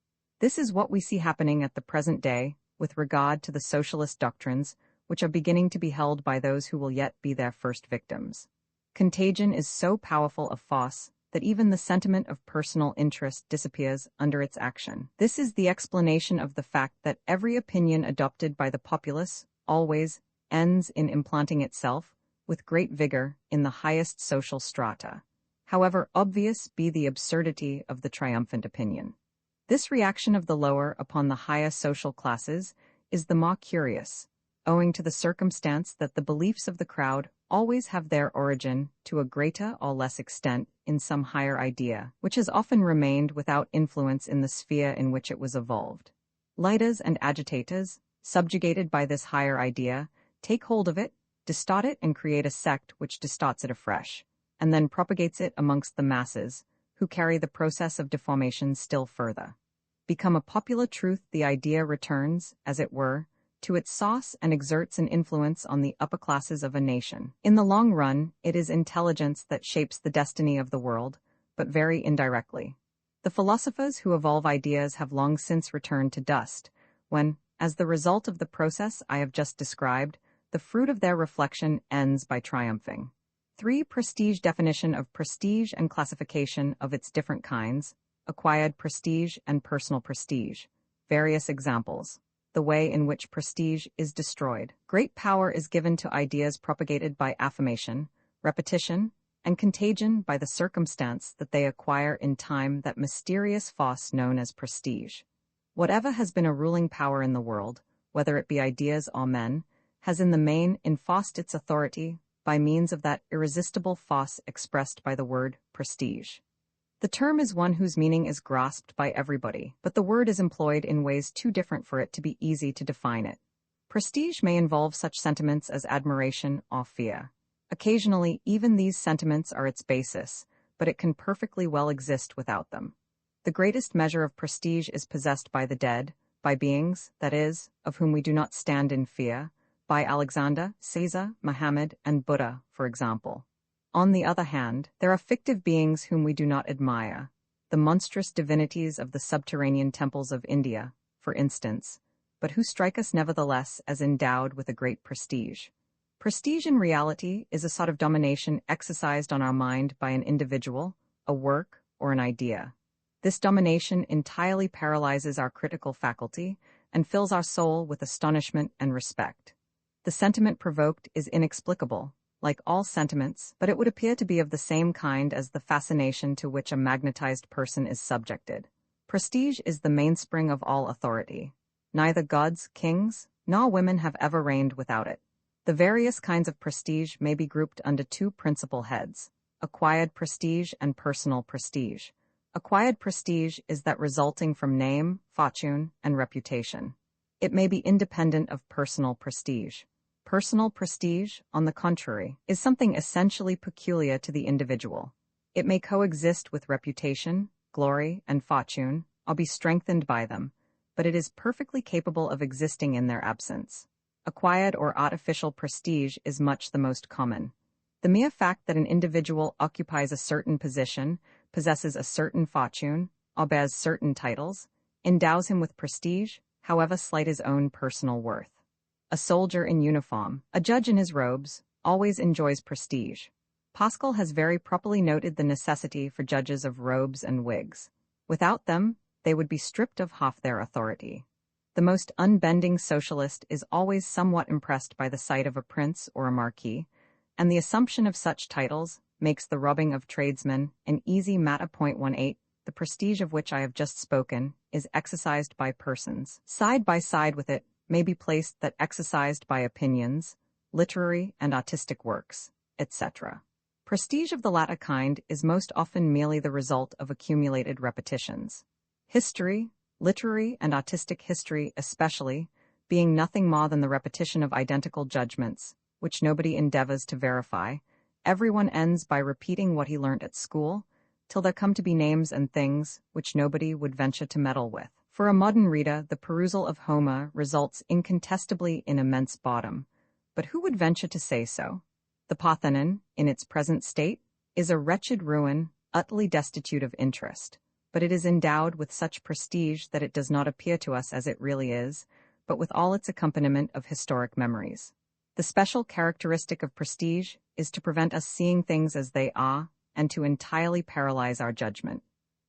This is what we see happening at the present day with regard to the socialist doctrines which are beginning to be held by those who will yet be their first victims. Contagion is so powerful a force that even the sentiment of personal interest disappears under its action. This is the explanation of the fact that every opinion adopted by the populace always ends in implanting itself, with great vigor, in the highest social strata, however obvious be the absurdity of the triumphant opinion. This reaction of the lower upon the higher social classes is the more curious, owing to the circumstance that the beliefs of the crowd always have their origin, to a greater or less extent, in some higher idea, which has often remained without influence in the sphere in which it was evolved. Leaders and agitators, subjugated by this higher idea, take hold of it, distort it, and create a sect which distorts it afresh, and then propagates it amongst the masses, who carry the process of deformation still further. Become a popular truth, the idea returns, as it were, to its source and exerts an influence on the upper classes of a nation. In the long run, it is intelligence that shapes the destiny of the world, but very indirectly. The philosophers who evolve ideas have long since returned to dust, when, as the result of the process I have just described, the fruit of their reflection ends by triumphing. 3. Prestige. Definition of prestige and classification of its different kinds: acquired prestige and personal prestige. Various examples. The way in which prestige is destroyed. Great power is given to ideas propagated by affirmation, repetition, and contagion by the circumstance that they acquire in time that mysterious force known as prestige. Whatever has been a ruling power in the world, whether it be ideas or men, has in the main enforced its authority by means of that irresistible force expressed by the word prestige. The term is one whose meaning is grasped by everybody, but the word is employed in ways too different for it to be easy to define it. Prestige may involve such sentiments as admiration or fear. Occasionally, even these sentiments are its basis, but it can perfectly well exist without them. The greatest measure of prestige is possessed by the dead, by beings, that is, of whom we do not stand in fear, by Alexander, Caesar, Muhammad, and Buddha, for example. On the other hand, there are fictive beings whom we do not admire, the monstrous divinities of the subterranean temples of India, for instance, but who strike us nevertheless as endowed with a great prestige. Prestige in reality is a sort of domination exercised on our mind by an individual, a work, or an idea. This domination entirely paralyzes our critical faculty and fills our soul with astonishment and respect. The sentiment provoked is inexplicable, like all sentiments, but it would appear to be of the same kind as the fascination to which a magnetized person is subjected. Prestige is the mainspring of all authority. Neither gods, kings, nor women have ever reigned without it. The various kinds of prestige may be grouped under two principal heads: acquired prestige and personal prestige. Acquired prestige is that resulting from name, fortune, and reputation. It may be independent of personal prestige. Personal prestige, on the contrary, is something essentially peculiar to the individual. It may coexist with reputation, glory, and fortune, or be strengthened by them, but it is perfectly capable of existing in their absence. Acquired or artificial prestige is much the most common. The mere fact that an individual occupies a certain position, possesses a certain fortune, or bears certain titles, endows him with prestige, however slight his own personal worth. A soldier in uniform, a judge in his robes, always enjoys prestige. Pascal has very properly noted the necessity for judges of robes and wigs. Without them, they would be stripped of half their authority. The most unbending socialist is always somewhat impressed by the sight of a prince or a marquis, and the assumption of such titles makes the robbing of tradesmen an easy matter. 18. The prestige of which I have just spoken is exercised by persons. Side by side with it may be placed that exercised by opinions, literary and artistic works, etc. Prestige of the latter kind is most often merely the result of accumulated repetitions. History, literary and artistic history especially, being nothing more than the repetition of identical judgments, which nobody endeavors to verify, everyone ends by repeating what he learnt at school, till there come to be names and things which nobody would venture to meddle with. For a modern reader, the perusal of Homer results incontestably in immense boredom, but who would venture to say so? The Parthenon, in its present state, is a wretched ruin, utterly destitute of interest, but it is endowed with such prestige that it does not appear to us as it really is, but with all its accompaniment of historic memories. The special characteristic of prestige is to prevent us seeing things as they are, and to entirely paralyze our judgment.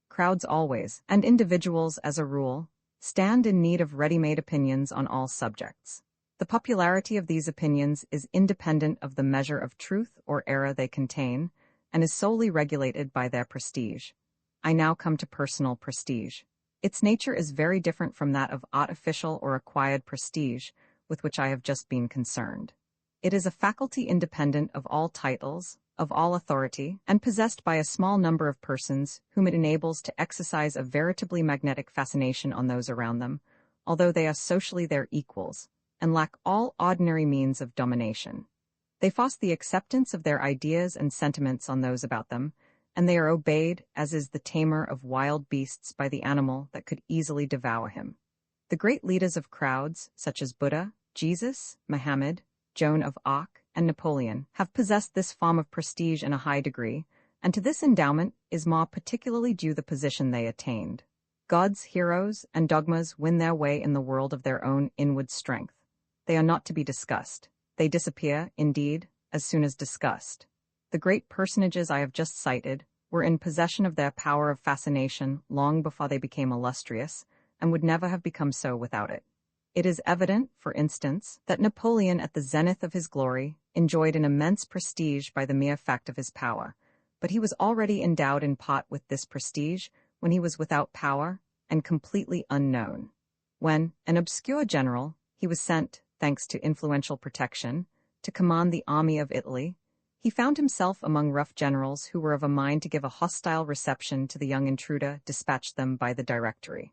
Crowds always, and individuals as a rule, stand in need of ready-made opinions on all subjects. The popularity of these opinions is independent of the measure of truth or error they contain, and is solely regulated by their prestige. I now come to personal prestige. Its nature is very different from that of artificial or acquired prestige, with which I have just been concerned. It is a faculty independent of all titles, of all authority, and possessed by a small number of persons whom it enables to exercise a veritably magnetic fascination on those around them, although they are socially their equals, and lack all ordinary means of domination. They force the acceptance of their ideas and sentiments on those about them, and they are obeyed as is the tamer of wild beasts by the animal that could easily devour him. The great leaders of crowds, such as Buddha, Jesus, Muhammad, Joan of Arc, and Napoleon, have possessed this form of prestige in a high degree, and to this endowment is more particularly due the position they attained. Gods, heroes, and dogmas win their way in the world of their own inward strength. They are not to be discussed. They disappear, indeed, as soon as discussed. The great personages I have just cited were in possession of their power of fascination long before they became illustrious, and would never have become so without it. It is evident, for instance, that Napoleon at the zenith of his glory enjoyed an immense prestige by the mere fact of his power, but he was already endowed in part with this prestige when he was without power and completely unknown. When, an obscure general, he was sent, thanks to influential protection, to command the army of Italy, he found himself among rough generals who were of a mind to give a hostile reception to the young intruder dispatched them by the Directory.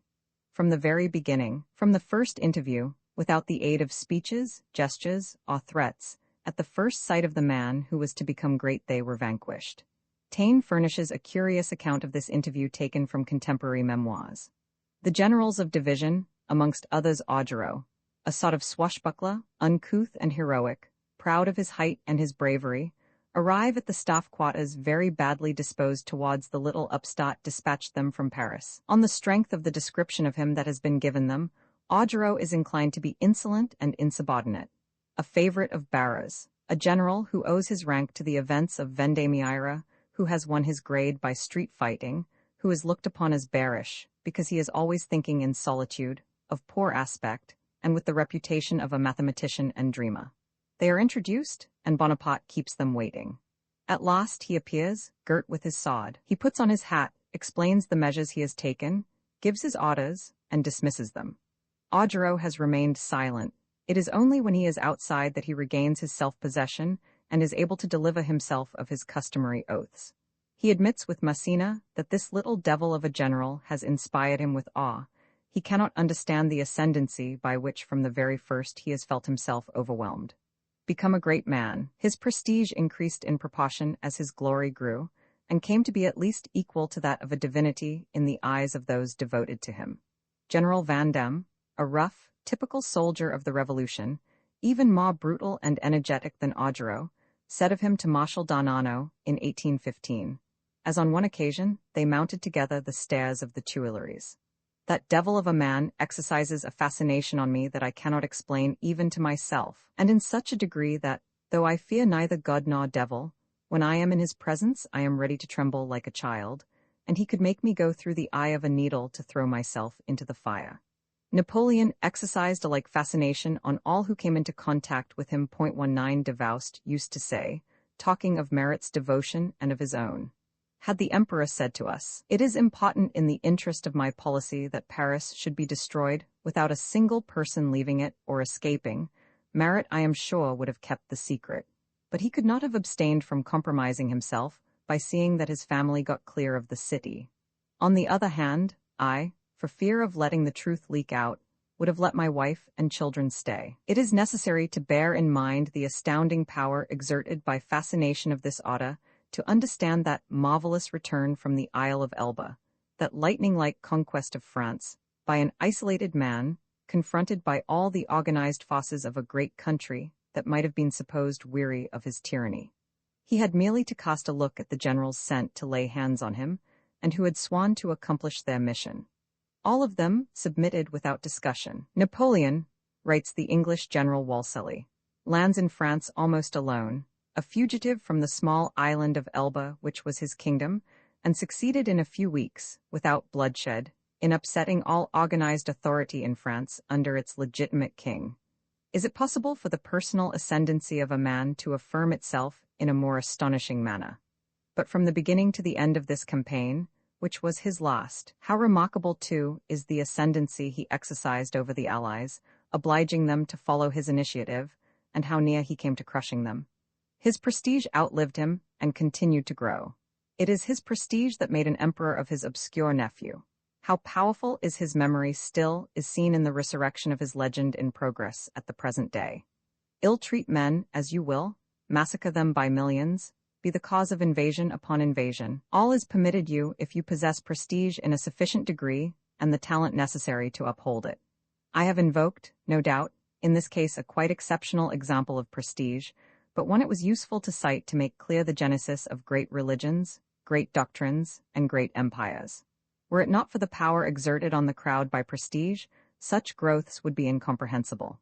From the very beginning, from the first interview, without the aid of speeches, gestures, or threats, at the first sight of the man who was to become great they were vanquished. Taine furnishes a curious account of this interview taken from contemporary memoirs. The generals of division, amongst others Augereau, a sort of swashbuckler, uncouth and heroic, proud of his height and his bravery, arrive at the staff quarters very badly disposed towards the little upstart dispatched them from Paris. On the strength of the description of him that has been given them, Augereau is inclined to be insolent and insubordinate. A favorite of Barras, a general who owes his rank to the events of Vendémiaire, who has won his grade by street fighting, who is looked upon as bearish, because he is always thinking in solitude, of poor aspect, and with the reputation of a mathematician and dreamer. They are introduced, and Bonaparte keeps them waiting. At last he appears, girt with his sword. He puts on his hat, explains the measures he has taken, gives his orders, and dismisses them. Augereau has remained silent. It is only when he is outside that he regains his self-possession and is able to deliver himself of his customary oaths. He admits with Massena that this little devil of a general has inspired him with awe. He cannot understand the ascendancy by which from the very first he has felt himself overwhelmed. Become a great man, his prestige increased in proportion as his glory grew, and came to be at least equal to that of a divinity in the eyes of those devoted to him. General Vandamme, a rough, typical soldier of the Revolution, even more brutal and energetic than Augereau, said of him to Marshal d'Ornano in 1815, as on one occasion they mounted together the stairs of the Tuileries. That devil of a man exercises a fascination on me that I cannot explain even to myself, and in such a degree that, though I fear neither God nor devil, when I am in his presence I am ready to tremble like a child, and he could make me go through the eye of a needle to throw myself into the fire. Napoleon exercised a like fascination on all who came into contact with him. 19 Davoust used to say, talking of Marat's devotion and of his own. Had the Emperor said to us, "It is important in the interest of my policy that Paris should be destroyed without a single person leaving it or escaping," Marat, I am sure, would have kept the secret. But he could not have abstained from compromising himself by seeing that his family got clear of the city. On the other hand, I, for fear of letting the truth leak out, would have let my wife and children stay. It is necessary to bear in mind the astounding power exerted by fascination of this order to understand that marvelous return from the Isle of Elba, that lightning-like conquest of France, by an isolated man, confronted by all the organized forces of a great country that might have been supposed weary of his tyranny. He had merely to cast a look at the generals sent to lay hands on him, and who had sworn to accomplish their mission. All of them submitted without discussion. Napoleon, writes the English General Wolseley, lands in France almost alone, a fugitive from the small island of Elba which was his kingdom, and succeeded in a few weeks, without bloodshed, in upsetting all organized authority in France under its legitimate king. Is it possible for the personal ascendancy of a man to affirm itself in a more astonishing manner? But from the beginning to the end of this campaign, which was his last, how remarkable, too, is the ascendancy he exercised over the Allies, obliging them to follow his initiative, and how near he came to crushing them. His prestige outlived him and continued to grow. It is his prestige that made an emperor of his obscure nephew. How powerful is his memory still is seen in the resurrection of his legend in progress at the present day. Ill-treat men as you will, massacre them by millions, be the cause of invasion upon invasion. All is permitted you if you possess prestige in a sufficient degree and the talent necessary to uphold it. I have invoked, no doubt, in this case a quite exceptional example of prestige, but one it was useful to cite to make clear the genesis of great religions, great doctrines, and great empires. Were it not for the power exerted on the crowd by prestige, such growths would be incomprehensible.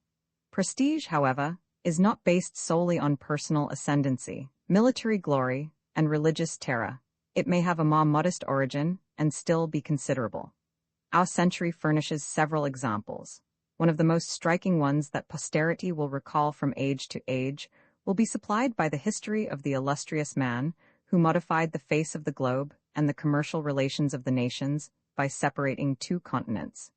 Prestige, however, is not based solely on personal ascendancy, military glory, and religious terror. It may have a more modest origin and still be considerable. Our century furnishes several examples. One of the most striking ones that posterity will recall from age to age will be supplied by the history of the illustrious man who modified the face of the globe and the commercial relations of the nations by separating two continents.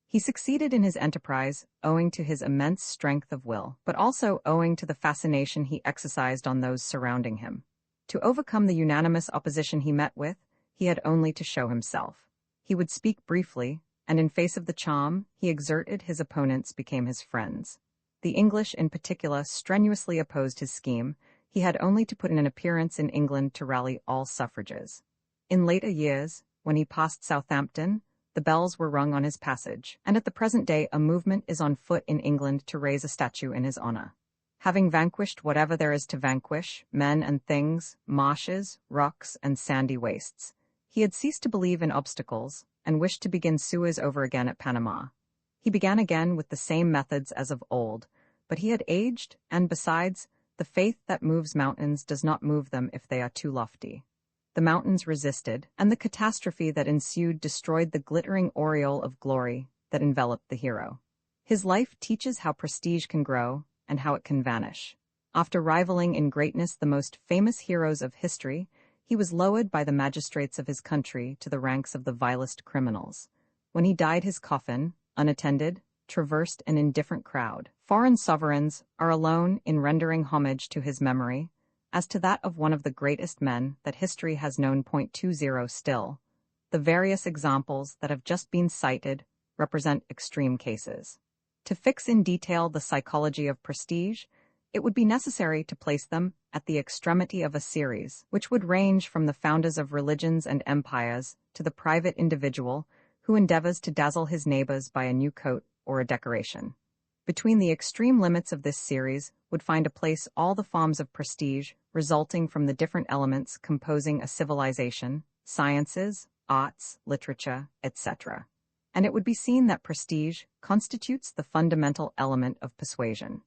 He succeeded in his enterprise owing to his immense strength of will, but also owing to the fascination he exercised on those surrounding him. To overcome the unanimous opposition he met with, he had only to show himself. He would speak briefly, and in face of the charm he exerted, his opponents became his friends. The English in particular strenuously opposed his scheme. He had only to put in an appearance in England to rally all suffrages. In later years, when he passed Southampton, the bells were rung on his passage, and at the present day a movement is on foot in England to raise a statue in his honor. Having vanquished whatever there is to vanquish, men and things, marshes, rocks, and sandy wastes, he had ceased to believe in obstacles, and wished to begin Suez over again at Panama. He began again with the same methods as of old, but he had aged, and besides, the faith that moves mountains does not move them if they are too lofty. The mountains resisted, and the catastrophe that ensued destroyed the glittering aureole of glory that enveloped the hero. His life teaches how prestige can grow and how it can vanish. After rivaling in greatness the most famous heroes of history, he was lowered by the magistrates of his country to the ranks of the vilest criminals. When he died, his coffin, unattended, traversed an indifferent crowd. Foreign sovereigns are alone in rendering homage to his memory, as to that of one of the greatest men that history has known. 20 still. The various examples that have just been cited represent extreme cases. To fix in detail the psychology of prestige, it would be necessary to place them at the extremity of a series, which would range from the founders of religions and empires to the private individual who endeavors to dazzle his neighbors by a new coat or a decoration. Between the extreme limits of this series would find a place all the forms of prestige resulting from the different elements composing a civilization, sciences, arts, literature, etc. And it would be seen that prestige constitutes the fundamental element of persuasion.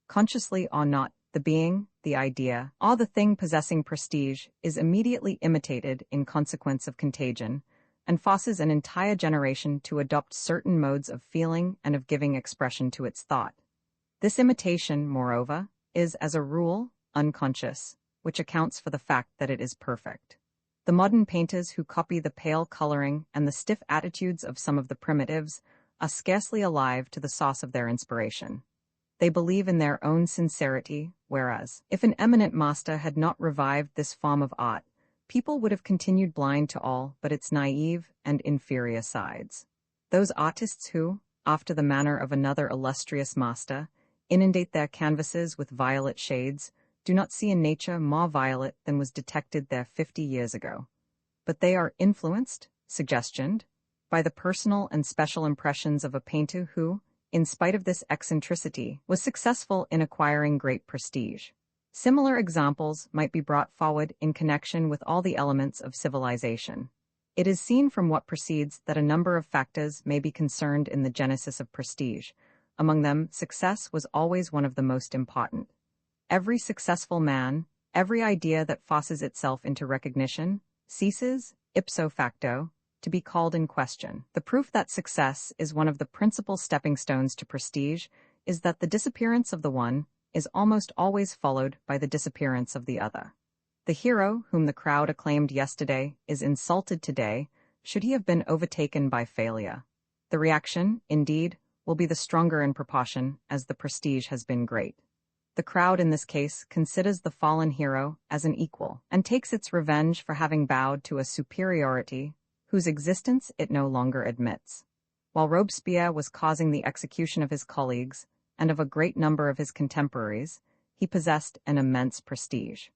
Consciously or not, the being, the idea, or the thing possessing prestige is immediately imitated in consequence of contagion, and forces an entire generation to adopt certain modes of feeling and of giving expression to its thought. This imitation, moreover, is, as a rule, unconscious, which accounts for the fact that it is perfect. The modern painters who copy the pale coloring and the stiff attitudes of some of the primitives are scarcely alive to the source of their inspiration. They believe in their own sincerity, whereas, if an eminent master had not revived this form of art, people would have continued blind to all but its naive and inferior sides. Those artists who, after the manner of another illustrious master, inundate their canvases with violet shades, do not see in nature more violet than was detected there 50 years ago. But they are influenced, suggestioned, by the personal and special impressions of a painter who, in spite of this eccentricity, was successful in acquiring great prestige. Similar examples might be brought forward in connection with all the elements of civilization. It is seen from what precedes that a number of factors may be concerned in the genesis of prestige. Among them, success was always one of the most important. Every successful man, every idea that forces itself into recognition, ceases, ipso facto, to be called in question. The proof that success is one of the principal stepping stones to prestige is that the disappearance of the one is almost always followed by the disappearance of the other. The hero whom the crowd acclaimed yesterday is insulted today, should he have been overtaken by failure. The reaction, indeed, will be the stronger in proportion as the prestige has been great. The crowd in this case considers the fallen hero as an equal and takes its revenge for having bowed to a superiority whose existence it no longer admits. While Robespierre was causing the execution of his colleagues and of a great number of his contemporaries, he possessed an immense prestige.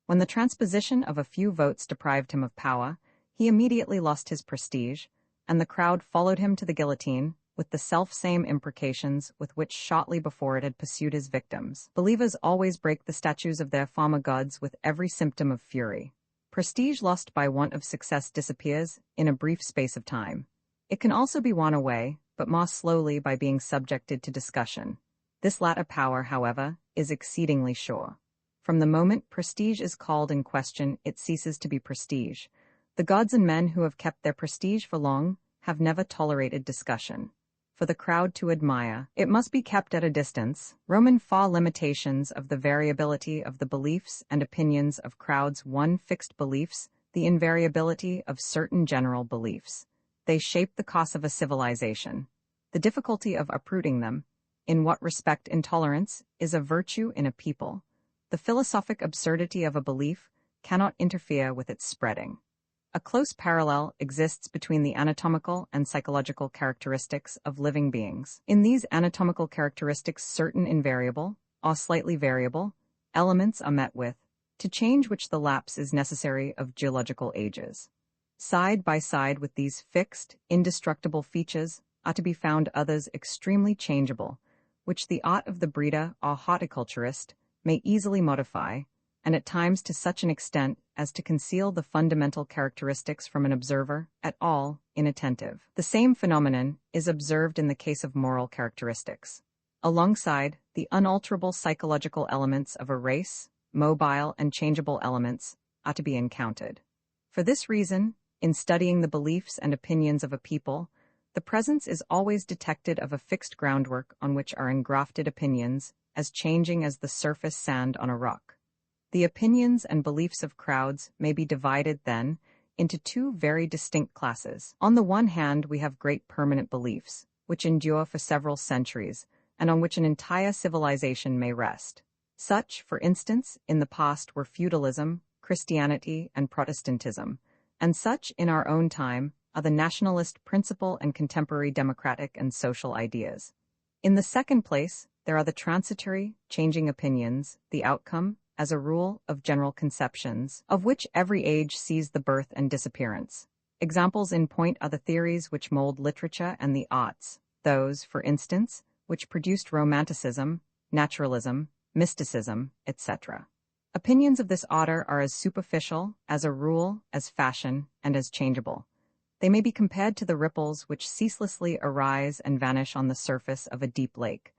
When the transposition of a few votes deprived him of power, he immediately lost his prestige, and the crowd followed him to the guillotine with the self-same imprecations with which shortly before it had pursued his victims. Believers always break the statues of their former gods with every symptom of fury. Prestige lost by want of success disappears in a brief space of time. It can also be won away, but more slowly by being subjected to discussion. This latter power, however, is exceedingly sure. From the moment prestige is called in question, it ceases to be prestige. The gods and men who have kept their prestige for long have never tolerated discussion. For the crowd to admire, it must be kept at a distance. Roman law limitations of the variability of the beliefs and opinions of crowds. One, fixed beliefs, the invariability of certain general beliefs. They shape the course of a civilization. The difficulty of uprooting them. In what respect intolerance is a virtue in a people. The philosophic absurdity of a belief cannot interfere with its spreading. A close parallel exists between the anatomical and psychological characteristics of living beings. In these anatomical characteristics, certain invariable, or slightly variable, elements are met with, to change which the lapse is necessary of geological ages. Side by side with these fixed, indestructible features are to be found others extremely changeable, which the art of the breeder or horticulturist may easily modify, and at times to such an extent as to conceal the fundamental characteristics from an observer at all inattentive. The same phenomenon is observed in the case of moral characteristics. Alongside the unalterable psychological elements of a race, mobile and changeable elements are to be encountered. For this reason, in studying the beliefs and opinions of a people, the presence is always detected of a fixed groundwork on which are engrafted opinions, as changing as the surface sand on a rock. The opinions and beliefs of crowds may be divided, then, into two very distinct classes. On the one hand, we have great permanent beliefs, which endure for several centuries, and on which an entire civilization may rest. Such, for instance, in the past were feudalism, Christianity, and Protestantism, and such, in our own time, are the nationalist principle and contemporary democratic and social ideas. In the second place, there are the transitory, changing opinions, the outcome, as a rule, of general conceptions, of which every age sees the birth and disappearance. Examples in point are the theories which mold literature and the arts, those, for instance, which produced Romanticism, naturalism, mysticism, etc. Opinions of this order are as superficial, as a rule, as fashion, and as changeable. They may be compared to the ripples which ceaselessly arise and vanish on the surface of a deep lake.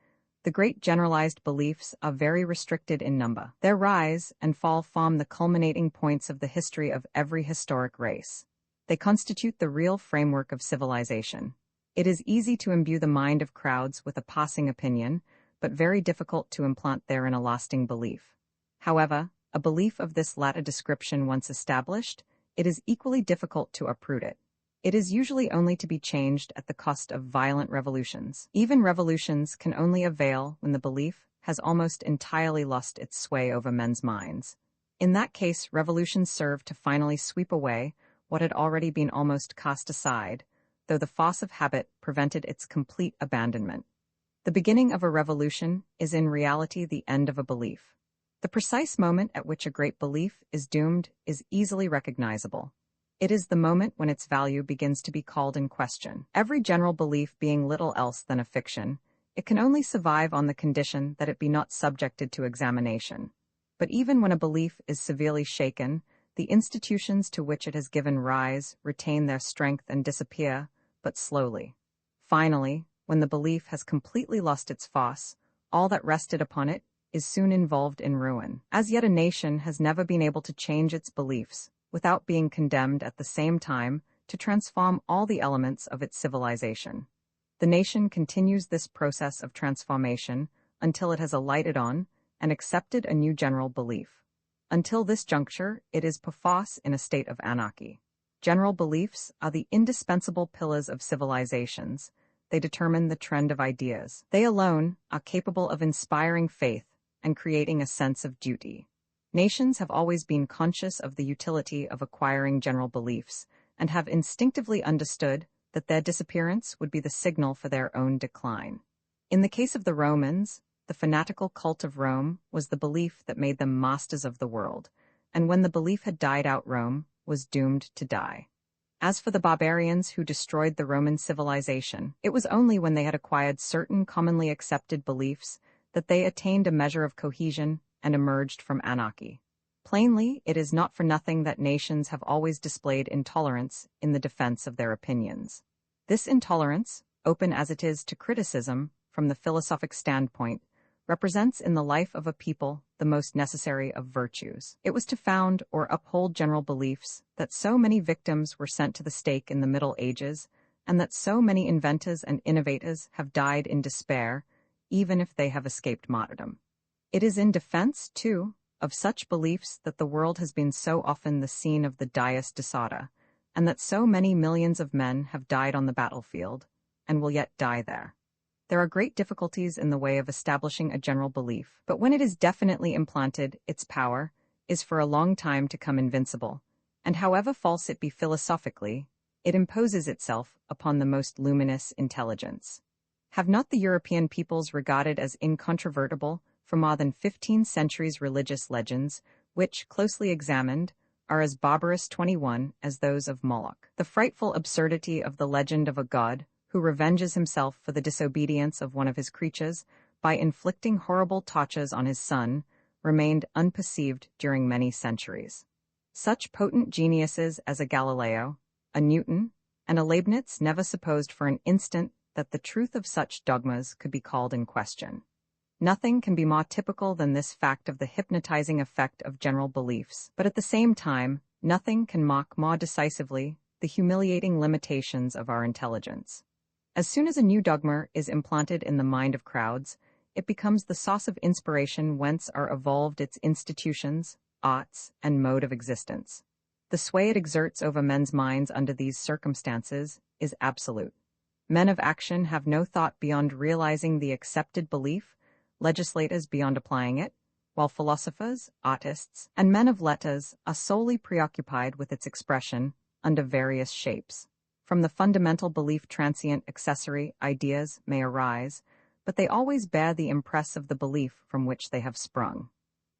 The great generalized beliefs are very restricted in number. Their rise and fall form the culminating points of the history of every historic race. They constitute the real framework of civilization. It is easy to imbue the mind of crowds with a passing opinion, but very difficult to implant therein a lasting belief. However, a belief of this latter description once established, it is equally difficult to uproot it. It is usually only to be changed at the cost of violent revolutions. Even revolutions can only avail when the belief has almost entirely lost its sway over men's minds. In that case, revolutions serve to finally sweep away what had already been almost cast aside, though the force of habit prevented its complete abandonment. The beginning of a revolution is in reality the end of a belief. The precise moment at which a great belief is doomed is easily recognizable. It is the moment when its value begins to be called in question. Every general belief being little else than a fiction, it can only survive on the condition that it be not subjected to examination. But even when a belief is severely shaken, the institutions to which it has given rise retain their strength and disappear, but slowly. Finally, when the belief has completely lost its force, all that rested upon it is soon involved in ruin. As yet a nation has never been able to change its beliefs, without being condemned at the same time to transform all the elements of its civilization. The nation continues this process of transformation until it has alighted on and accepted a new general belief. Until this juncture, it is perforce in a state of anarchy. General beliefs are the indispensable pillars of civilizations. They determine the trend of ideas. They alone are capable of inspiring faith and creating a sense of duty. Nations have always been conscious of the utility of acquiring general beliefs and have instinctively understood that their disappearance would be the signal for their own decline. In the case of the Romans, the fanatical cult of Rome was the belief that made them masters of the world, and when the belief had died out, Rome was doomed to die. As for the barbarians who destroyed the Roman civilization, it was only when they had acquired certain commonly accepted beliefs that they attained a measure of cohesion and emerged from anarchy. Plainly, it is not for nothing that nations have always displayed intolerance in the defense of their opinions. This intolerance, open as it is to criticism from the philosophic standpoint, represents in the life of a people the most necessary of virtues. It was to found or uphold general beliefs that so many victims were sent to the stake in the Middle Ages, and that so many inventors and innovators have died in despair, even if they have escaped martyrdom. It is in defense, too, of such beliefs that the world has been so often the scene of the dies desauda, and that so many millions of men have died on the battlefield, and will yet die there. There are great difficulties in the way of establishing a general belief, but when it is definitely implanted, its power is for a long time to come invincible, and however false it be philosophically, it imposes itself upon the most luminous intelligence. Have not the European peoples regarded as incontrovertible for more than 15 centuries religious legends, which, closely examined, are as barbarous 21 as those of Moloch? The frightful absurdity of the legend of a god who revenges himself for the disobedience of one of his creatures by inflicting horrible tortures on his son, remained unperceived during many centuries. Such potent geniuses as a Galileo, a Newton, and a Leibniz never supposed for an instant that the truth of such dogmas could be called in question. Nothing can be more typical than this fact of the hypnotizing effect of general beliefs, but at the same time, nothing can mock more decisively the humiliating limitations of our intelligence. As soon as a new dogma is implanted in the mind of crowds, it becomes the source of inspiration whence are evolved its institutions, arts, and mode of existence. The sway it exerts over men's minds under these circumstances is absolute. Men of action have no thought beyond realizing the accepted belief, legislators beyond applying it, while philosophers, artists, and men of letters are solely preoccupied with its expression under various shapes. From the fundamental belief transient accessory ideas may arise, but they always bear the impress of the belief from which they have sprung.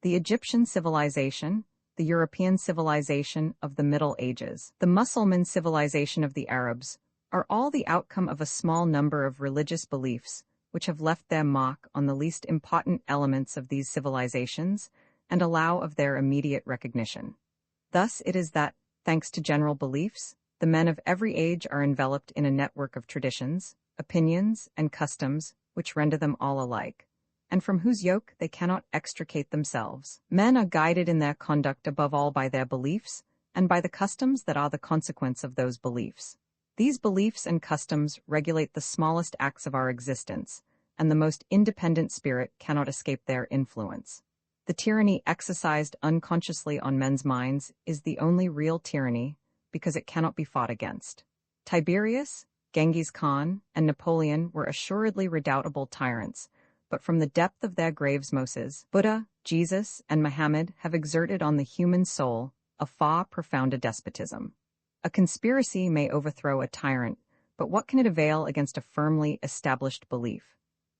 The Egyptian civilization, the European civilization of the Middle Ages, the Mussulman civilization of the Arabs, are all the outcome of a small number of religious beliefs which have left their mark on the least important elements of these civilizations and allow of their immediate recognition. Thus it is that, thanks to general beliefs, the men of every age are enveloped in a network of traditions, opinions, and customs which render them all alike, and from whose yoke they cannot extricate themselves. Men are guided in their conduct above all by their beliefs, and by the customs that are the consequence of those beliefs. These beliefs and customs regulate the smallest acts of our existence, and the most independent spirit cannot escape their influence. The tyranny exercised unconsciously on men's minds is the only real tyranny, because it cannot be fought against. Tiberius, Genghis Khan, and Napoleon were assuredly redoubtable tyrants, but from the depth of their graves Moses, Buddha, Jesus, and Muhammad have exerted on the human soul a far profounder despotism. A conspiracy may overthrow a tyrant, but what can it avail against a firmly established belief?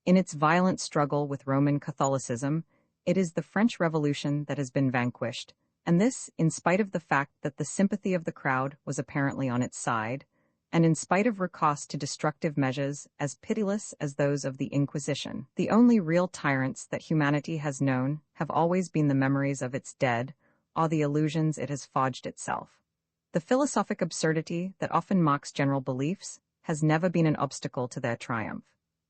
In its violent struggle with Roman Catholicism, it is the French Revolution that has been vanquished, and this in spite of the fact that the sympathy of the crowd was apparently on its side, and in spite of recourse to destructive measures as pitiless as those of the Inquisition. The only real tyrants that humanity has known have always been the memories of its dead, or the illusions it has forged itself. The philosophic absurdity that often mocks general beliefs has never been an obstacle to their triumph.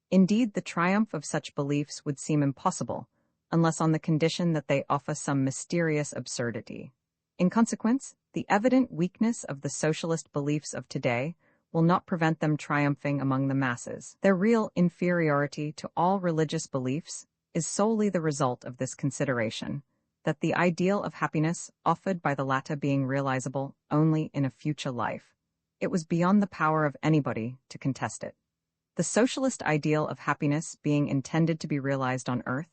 Indeed, the triumph of such beliefs would seem impossible, unless on the condition that they offer some mysterious absurdity. In consequence, the evident weakness of the socialist beliefs of today will not prevent them triumphing among the masses. Their real inferiority to all religious beliefs is solely the result of this consideration, that the ideal of happiness offered by the latter being realizable only in a future life, it was beyond the power of anybody to contest it. The socialist ideal of happiness being intended to be realized on earth,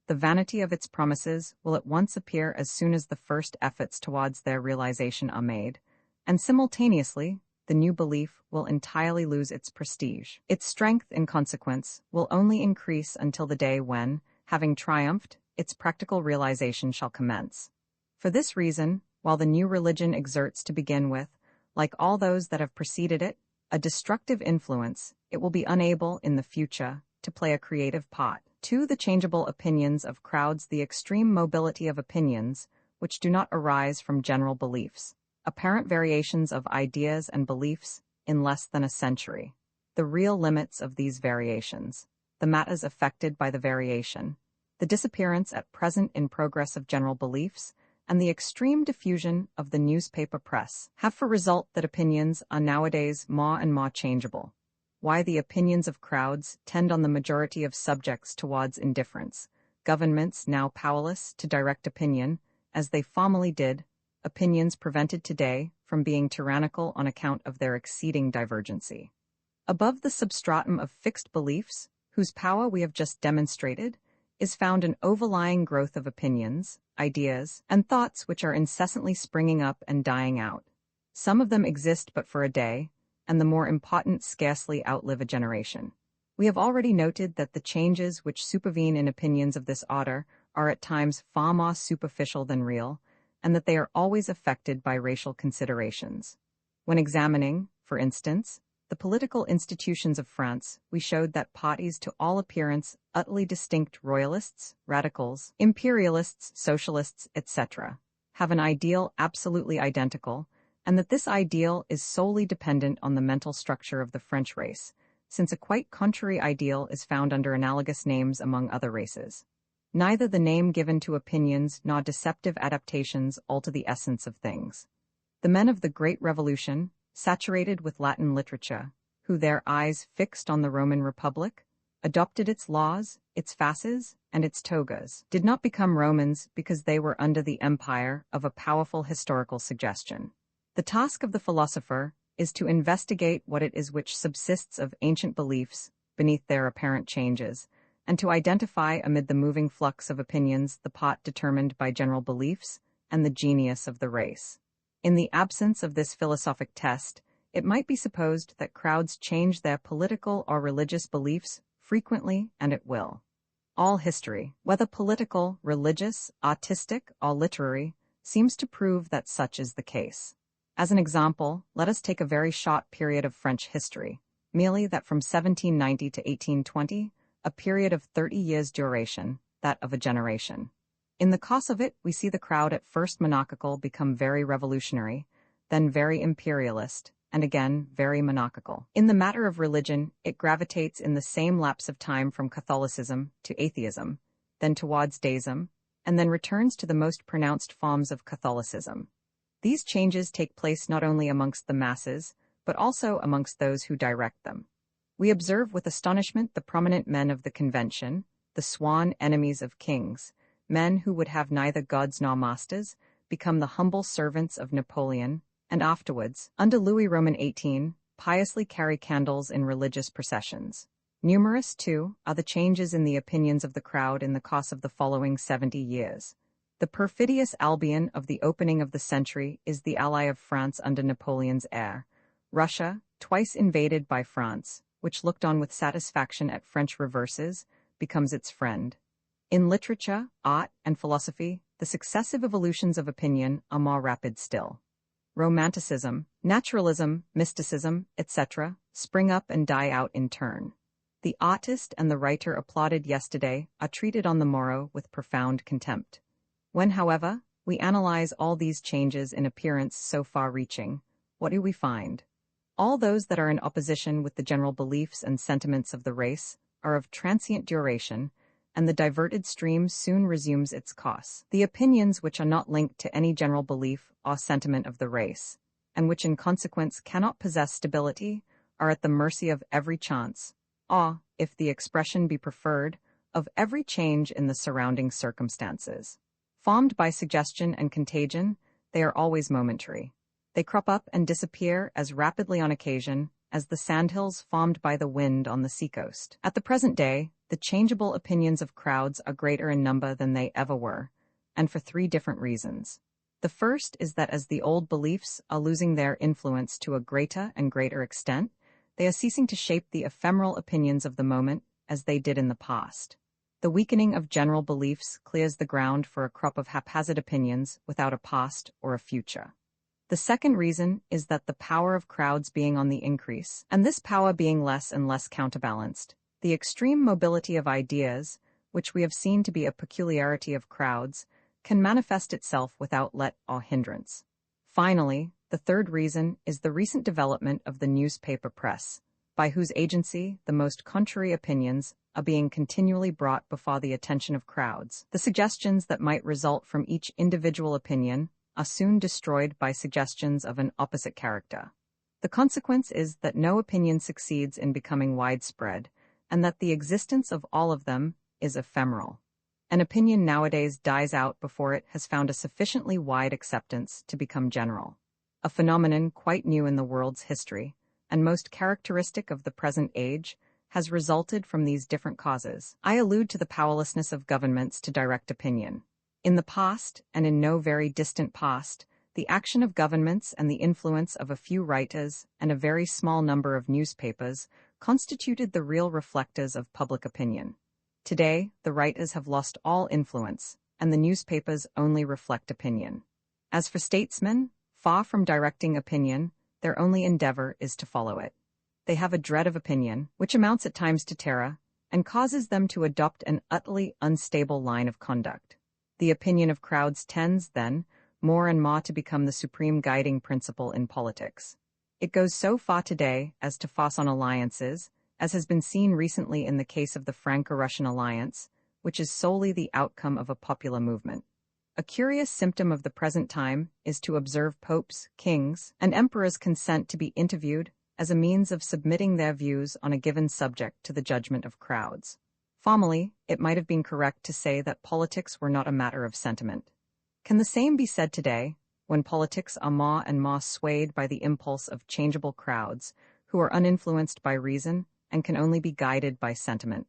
The vanity of its promises will at once appear as soon as the first efforts towards their realization are made, and simultaneously, the new belief will entirely lose its prestige. Its strength, in consequence, will only increase until the day when, having triumphed, its practical realization shall commence. For this reason, while the new religion exerts to begin with, like all those that have preceded it, a destructive influence, it will be unable, in the future, to play a creative part. 2. The changeable opinions of crowds. The extreme mobility of opinions, which do not arise from general beliefs. Apparent variations of ideas and beliefs in less than a century. The real limits of these variations. The matters affected by the variation. The disappearance at present in progress of general beliefs, and the extreme diffusion of the newspaper press have for result that opinions are nowadays more and more changeable. Why the opinions of crowds tend on the majority of subjects towards indifference. Governments now powerless to direct opinion, as they formerly did, opinions prevented today from being tyrannical on account of their exceeding divergency. Above the substratum of fixed beliefs, whose power we have just demonstrated, is found an overlying growth of opinions, ideas, and thoughts which are incessantly springing up and dying out. Some of them exist but for a day, and the more important scarcely outlive a generation. We have already noted that the changes which supervene in opinions of this order are at times far more superficial than real, and that they are always affected by racial considerations. When examining, for instance, the political institutions of France, we showed that parties to all appearance utterly distinct royalists, radicals, imperialists, socialists, etc., have an ideal absolutely identical, and that this ideal is solely dependent on the mental structure of the French race, since a quite contrary ideal is found under analogous names among other races. Neither the name given to opinions nor deceptive adaptations alter the essence of things. The men of the Great Revolution, saturated with Latin literature, who their eyes fixed on the Roman Republic, adopted its laws, its fasces, and its togas, did not become Romans because they were under the empire of a powerful historical suggestion. The task of the philosopher is to investigate what it is which subsists of ancient beliefs beneath their apparent changes, and to identify amid the moving flux of opinions the part determined by general beliefs and the genius of the race. In the absence of this philosophic test, it might be supposed that crowds change their political or religious beliefs frequently and at will. All history, whether political, religious, artistic, or literary, seems to prove that such is the case. As an example, let us take a very short period of French history, merely that from 1790 to 1820, a period of 30 years' duration, that of a generation. In the course of it, we see the crowd at first monarchical become very revolutionary, then very imperialist, and again very monarchical. In the matter of religion, it gravitates in the same lapse of time from Catholicism to atheism, then towards deism, and then returns to the most pronounced forms of Catholicism. These changes take place not only amongst the masses, but also amongst those who direct them. We observe with astonishment the prominent men of the Convention, the sworn enemies of kings, men who would have neither gods nor masters, become the humble servants of Napoleon, and afterwards, under Louis Roman XVIII, piously carry candles in religious processions. Numerous, too, are the changes in the opinions of the crowd in the course of the following 70 years. The perfidious Albion of the opening of the century is the ally of France under Napoleon's heir. Russia, twice invaded by France, which looked on with satisfaction at French reverses, becomes its friend. In literature, art, and philosophy, the successive evolutions of opinion are more rapid still. Romanticism, naturalism, mysticism, etc., spring up and die out in turn. The artist and the writer applauded yesterday are treated on the morrow with profound contempt. When, however, we analyze all these changes in appearance so far-reaching, what do we find? All those that are in opposition with the general beliefs and sentiments of the race are of transient duration, and the diverted stream soon resumes its course. The opinions which are not linked to any general belief or sentiment of the race, and which in consequence cannot possess stability, are at the mercy of every chance, or, if the expression be preferred, of every change in the surrounding circumstances. Formed by suggestion and contagion, they are always momentary. They crop up and disappear as rapidly on occasion as the sandhills formed by the wind on the seacoast. At the present day, the changeable opinions of crowds are greater in number than they ever were, and for three different reasons. The first is that as the old beliefs are losing their influence to a greater and greater extent, they are ceasing to shape the ephemeral opinions of the moment as they did in the past. The weakening of general beliefs clears the ground for a crop of haphazard opinions without a past or a future. The second reason is that the power of crowds being on the increase, and this power being less and less counterbalanced, the extreme mobility of ideas, which we have seen to be a peculiarity of crowds, can manifest itself without let or hindrance. Finally, the third reason is the recent development of the newspaper press, by whose agency the most contrary opinions are being continually brought before the attention of crowds. The suggestions that might result from each individual opinion are soon destroyed by suggestions of an opposite character. The consequence is that no opinion succeeds in becoming widespread, and that the existence of all of them is ephemeral. An opinion nowadays dies out before it has found a sufficiently wide acceptance to become general. A phenomenon quite new in the world's history, and most characteristic of the present age, has resulted from these different causes. I allude to the powerlessness of governments to direct opinion. In the past, and in no very distant past, the action of governments and the influence of a few writers and a very small number of newspapers constituted the real reflectors of public opinion. Today, the writers have lost all influence, and the newspapers only reflect opinion. As for statesmen, far from directing opinion, their only endeavor is to follow it. They have a dread of opinion, which amounts at times to terror, and causes them to adopt an utterly unstable line of conduct. The opinion of crowds tends, then, more and more to become the supreme guiding principle in politics. It goes so far today as to force on alliances, as has been seen recently in the case of the Franco-Russian alliance, which is solely the outcome of a popular movement. A curious symptom of the present time is to observe popes, kings, and emperors consent to be interviewed as a means of submitting their views on a given subject to the judgment of crowds. Formerly, it might have been correct to say that politics were not a matter of sentiment. Can the same be said today, when politics are more and more swayed by the impulse of changeable crowds, who are uninfluenced by reason and can only be guided by sentiment?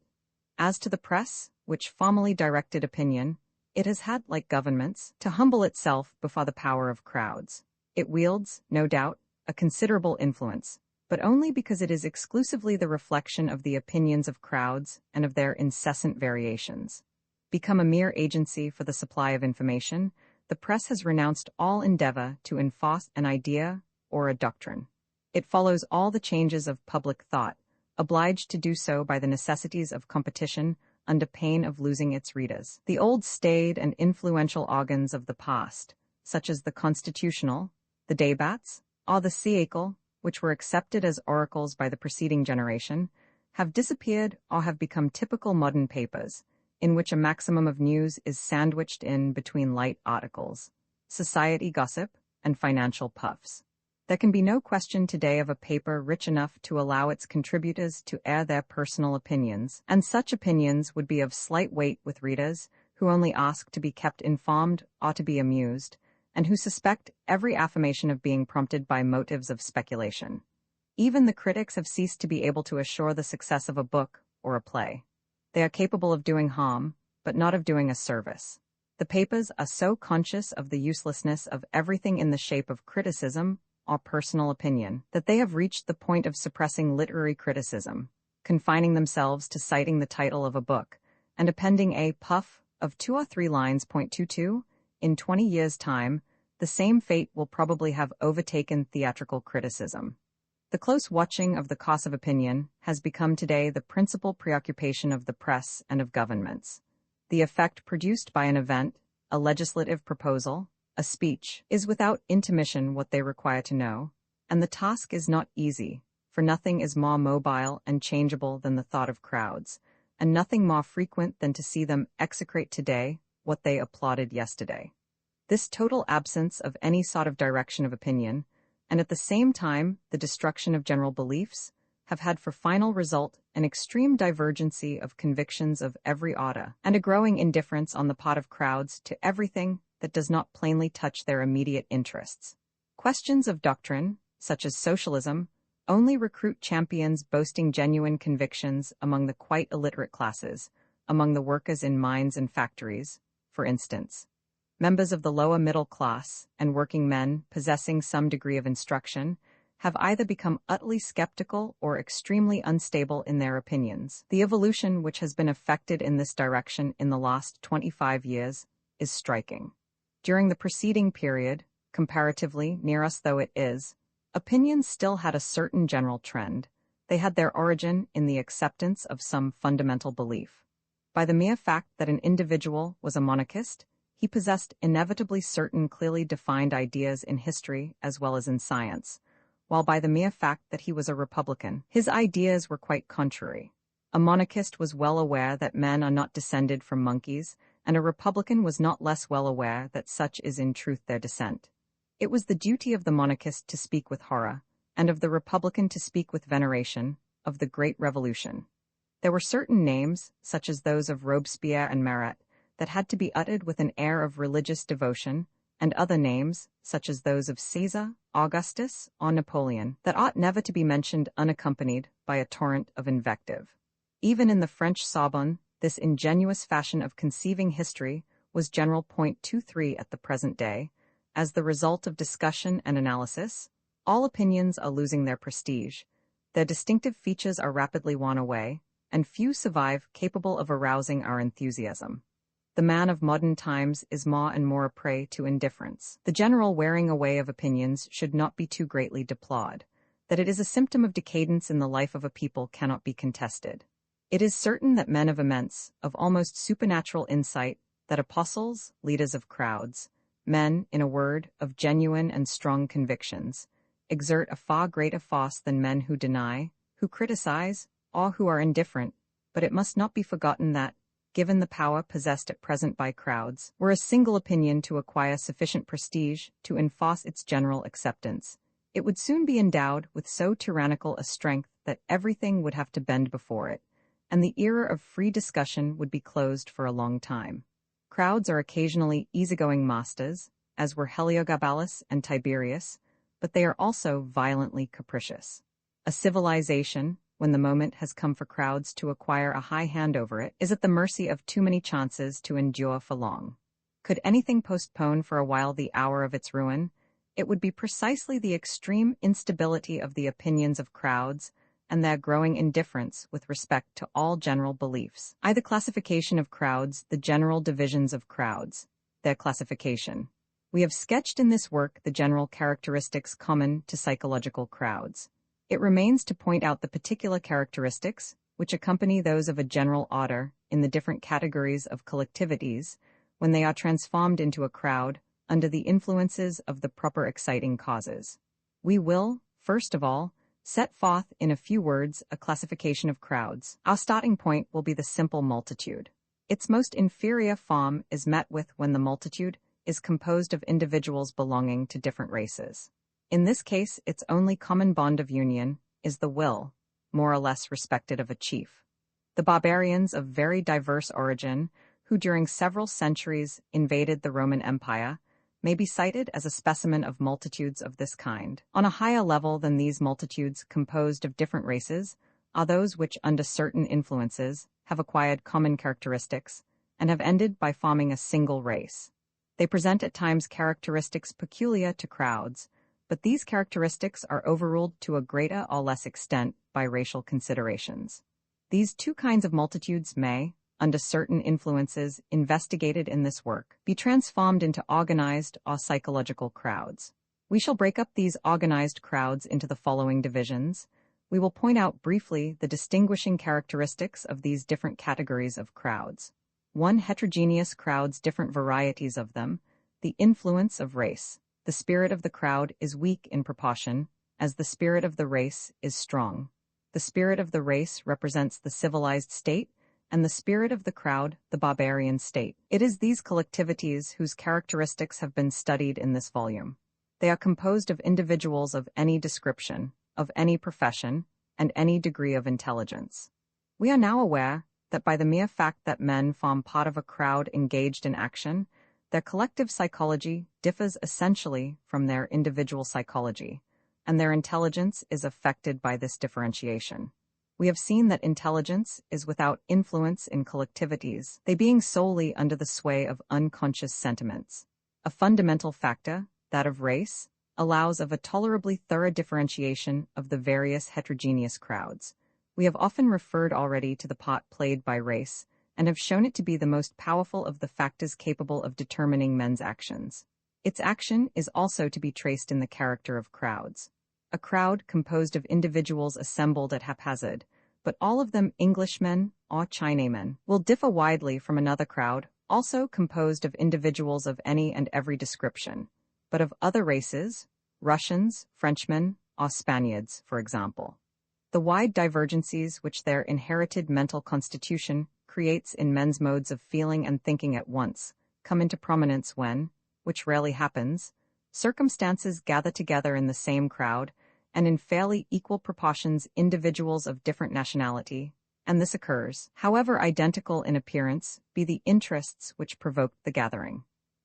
As to the press, which formerly directed opinion, it has had, like governments, to humble itself before the power of crowds. It wields, no doubt, a considerable influence, but only because it is exclusively the reflection of the opinions of crowds and of their incessant variations. Become a mere agency for the supply of information, the press has renounced all endeavor to enforce an idea or a doctrine. It follows all the changes of public thought, obliged to do so by the necessities of competition under pain of losing its readers. The old staid and influential organs of the past, such as the Constitutional, the Débats, or the Siècle, which were accepted as oracles by the preceding generation, have disappeared or have become typical modern papers, in which a maximum of news is sandwiched in between light articles, society gossip, and financial puffs. There can be no question today of a paper rich enough to allow its contributors to air their personal opinions, and such opinions would be of slight weight with readers who only ask to be kept informed or to be amused, and who suspect every affirmation of being prompted by motives of speculation. Even the critics have ceased to be able to assure the success of a book or a play. They are capable of doing harm, but not of doing a service. The papers are so conscious of the uselessness of everything in the shape of criticism or personal opinion that they have reached the point of suppressing literary criticism, confining themselves to citing the title of a book, and appending a puff of 2 or 3 lines. 22. In 20 years' time, the same fate will probably have overtaken theatrical criticism. The close watching of the cause of opinion has become today the principal preoccupation of the press and of governments. The effect produced by an event, a legislative proposal, a speech, is without intermission what they require to know, and the task is not easy, for nothing is more mobile and changeable than the thought of crowds, and nothing more frequent than to see them execrate today what they applauded yesterday. This total absence of any sort of direction of opinion, and at the same time the destruction of general beliefs, have had for final result an extreme divergency of convictions of every order, and a growing indifference on the part of crowds to everything that does not plainly touch their immediate interests. Questions of doctrine, such as socialism, only recruit champions boasting genuine convictions among the quite illiterate classes, among the workers in mines and factories, for instance. Members of the lower middle class and working men possessing some degree of instruction have either become utterly skeptical or extremely unstable in their opinions. The evolution which has been effected in this direction in the last 25 years is striking. During the preceding period, comparatively near us though it is, opinions still had a certain general trend. They had their origin in the acceptance of some fundamental belief. By the mere fact that an individual was a monarchist, he possessed inevitably certain clearly defined ideas in history as well as in science, while by the mere fact that he was a republican, his ideas were quite contrary. A monarchist was well aware that men are not descended from monkeys, and a republican was not less well aware that such is in truth their descent. It was the duty of the monarchist to speak with horror, and of the republican to speak with veneration, of the Great Revolution. There were certain names, such as those of Robespierre and Marat, that had to be uttered with an air of religious devotion, and other names, such as those of Caesar, Augustus, or Napoleon, that ought never to be mentioned unaccompanied by a torrent of invective. Even in the French Sorbonne, this ingenuous fashion of conceiving history was general. 23 at the present day. As the result of discussion and analysis, all opinions are losing their prestige, their distinctive features are rapidly worn away, and few survive capable of arousing our enthusiasm. The man of modern times is more and more a prey to indifference. The general wearing away of opinions should not be too greatly deplored. That it is a symptom of decadence in the life of a people cannot be contested. It is certain that men of immense, of almost supernatural insight, that apostles, leaders of crowds, men, in a word, of genuine and strong convictions, exert a far greater force than men who deny, who criticize, or who are indifferent, but it must not be forgotten that, given the power possessed at present by crowds, were a single opinion to acquire sufficient prestige to enforce its general acceptance, it would soon be endowed with so tyrannical a strength that everything would have to bend before it, and the era of free discussion would be closed for a long time. Crowds are occasionally easygoing masters, as were Heliogabalus and Tiberius, but they are also violently capricious. A civilization, when the moment has come for crowds to acquire a high hand over it, is at the mercy of too many chances to endure for long. Could anything postpone for a while the hour of its ruin, it would be precisely the extreme instability of the opinions of crowds and their growing indifference with respect to all general beliefs. The classification of crowds, the general divisions of crowds, their classification. We have sketched in this work the general characteristics common to psychological crowds. It remains to point out the particular characteristics which accompany those of a general order in the different categories of collectivities when they are transformed into a crowd under the influences of the proper exciting causes. We will, first of all, set forth in a few words a classification of crowds. Our starting point will be the simple multitude. Its most inferior form is met with when the multitude is composed of individuals belonging to different races. In this case, its only common bond of union is the will, more or less respected of a chief. The barbarians of very diverse origin, who during several centuries invaded the Roman Empire, may be cited as a specimen of multitudes of this kind. On a higher level than these multitudes composed of different races are those which, under certain influences, have acquired common characteristics and have ended by forming a single race. They present at times characteristics peculiar to crowds, but these characteristics are overruled to a greater or less extent by racial considerations. These two kinds of multitudes may, under certain influences investigated in this work, be transformed into organized or psychological crowds. We shall break up these organized crowds into the following divisions. We will point out briefly the distinguishing characteristics of these different categories of crowds. 1. Heterogeneous crowds, different varieties of them. The influence of race. The spirit of the crowd is weak in proportion, as the spirit of the race is strong. The spirit of the race represents the civilized state, and the spirit of the crowd, the barbarian state. It is these collectivities whose characteristics have been studied in this volume. They are composed of individuals of any description, of any profession, and any degree of intelligence. We are now aware that by the mere fact that men form part of a crowd engaged in action, their collective psychology differs essentially from their individual psychology, and their intelligence is affected by this differentiation. We have seen that intelligence is without influence in collectivities, they being solely under the sway of unconscious sentiments. A fundamental factor, that of race, allows of a tolerably thorough differentiation of the various heterogeneous crowds. We have often referred already to the part played by race, and have shown it to be the most powerful of the factors capable of determining men's actions. Its action is also to be traced in the character of crowds. A crowd composed of individuals assembled at haphazard, but all of them Englishmen or Chinamen, will differ widely from another crowd, also composed of individuals of any and every description, but of other races, Russians, Frenchmen, or Spaniards, for example. The wide divergencies which their inherited mental constitution creates in men's modes of feeling and thinking at once come into prominence when, which rarely happens, circumstances gather together in the same crowd, and in fairly equal proportions individuals of different nationality, and this occurs, however identical in appearance be the interests which provoked the gathering.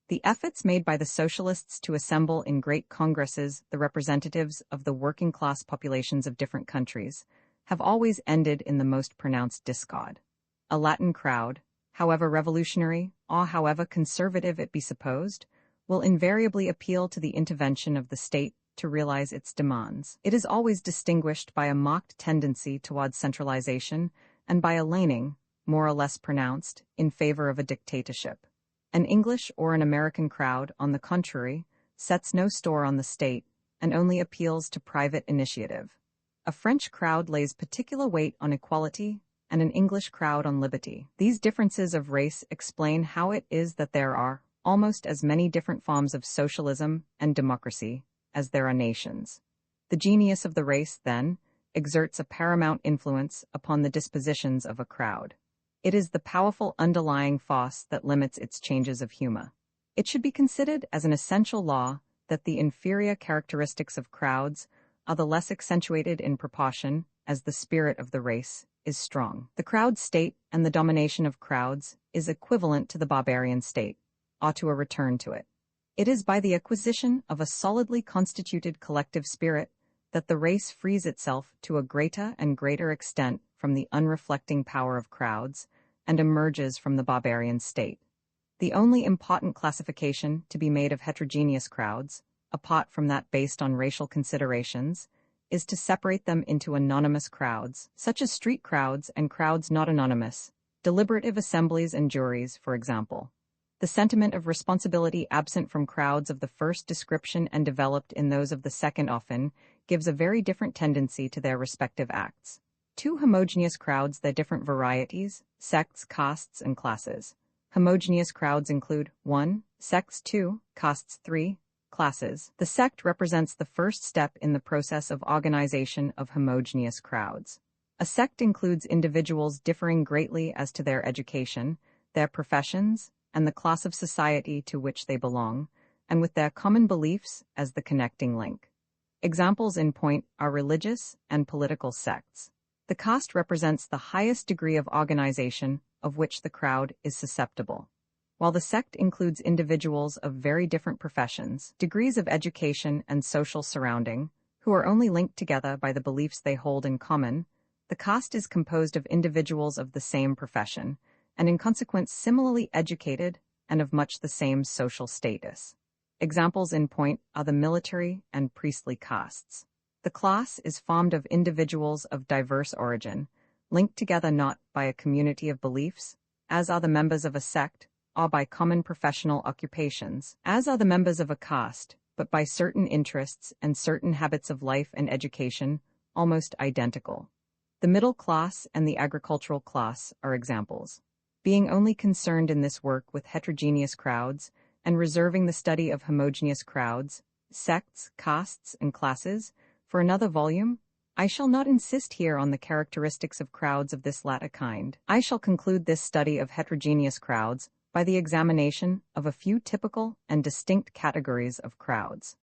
The efforts made by the socialists to assemble in great congresses the representatives of the working-class populations of different countries have always ended in the most pronounced discord. A Latin crowd, however revolutionary or however conservative it be supposed, will invariably appeal to the intervention of the state to realize its demands. It is always distinguished by a marked tendency towards centralization and by a leaning, more or less pronounced, in favor of a dictatorship. An English or an American crowd, on the contrary, sets no store on the state and only appeals to private initiative. A French crowd lays particular weight on equality and an English crowd on liberty. These differences of race explain how it is that there are almost as many different forms of socialism and democracy as there are nations. The genius of the race, then, exerts a paramount influence upon the dispositions of a crowd. It is the powerful underlying force that limits its changes of humor. It should be considered as an essential law that the inferior characteristics of crowds are the less accentuated in proportion as the spirit of the race is strong. The crowd state and the domination of crowds is equivalent to the barbarian state, or to a return to it. It is by the acquisition of a solidly constituted collective spirit that the race frees itself to a greater and greater extent from the unreflecting power of crowds and emerges from the barbarian state. The only important classification to be made of heterogeneous crowds, apart from that based on racial considerations, is to separate them into anonymous crowds, such as street crowds and crowds not anonymous, deliberative assemblies and juries, for example. The sentiment of responsibility absent from crowds of the first description and developed in those of the second often gives a very different tendency to their respective acts. Two homogeneous crowds, their different varieties, sects, castes, and classes. Homogeneous crowds include 1. Sects, 2. Castes, 3. Classes. The sect represents the first step in the process of organization of homogeneous crowds. A sect includes individuals differing greatly as to their education, their professions, and the class of society to which they belong, and with their common beliefs as the connecting link. Examples in point are religious and political sects. The caste represents the highest degree of organization of which the crowd is susceptible. While the sect includes individuals of very different professions, degrees of education, and social surrounding, who are only linked together by the beliefs they hold in common, the caste is composed of individuals of the same profession, and in consequence similarly educated and of much the same social status. Examples in point are the military and priestly castes. The class is formed of individuals of diverse origin, linked together not by a community of beliefs, as are the members of a sect, or by common professional occupations, as are the members of a caste, but by certain interests and certain habits of life and education, almost identical. The middle class and the agricultural class are examples. Being only concerned in this work with heterogeneous crowds and reserving the study of homogeneous crowds, sects, castes, and classes for another volume, I shall not insist here on the characteristics of crowds of this latter kind. I shall conclude this study of heterogeneous crowds by the examination of a few typical and distinct categories of crowds.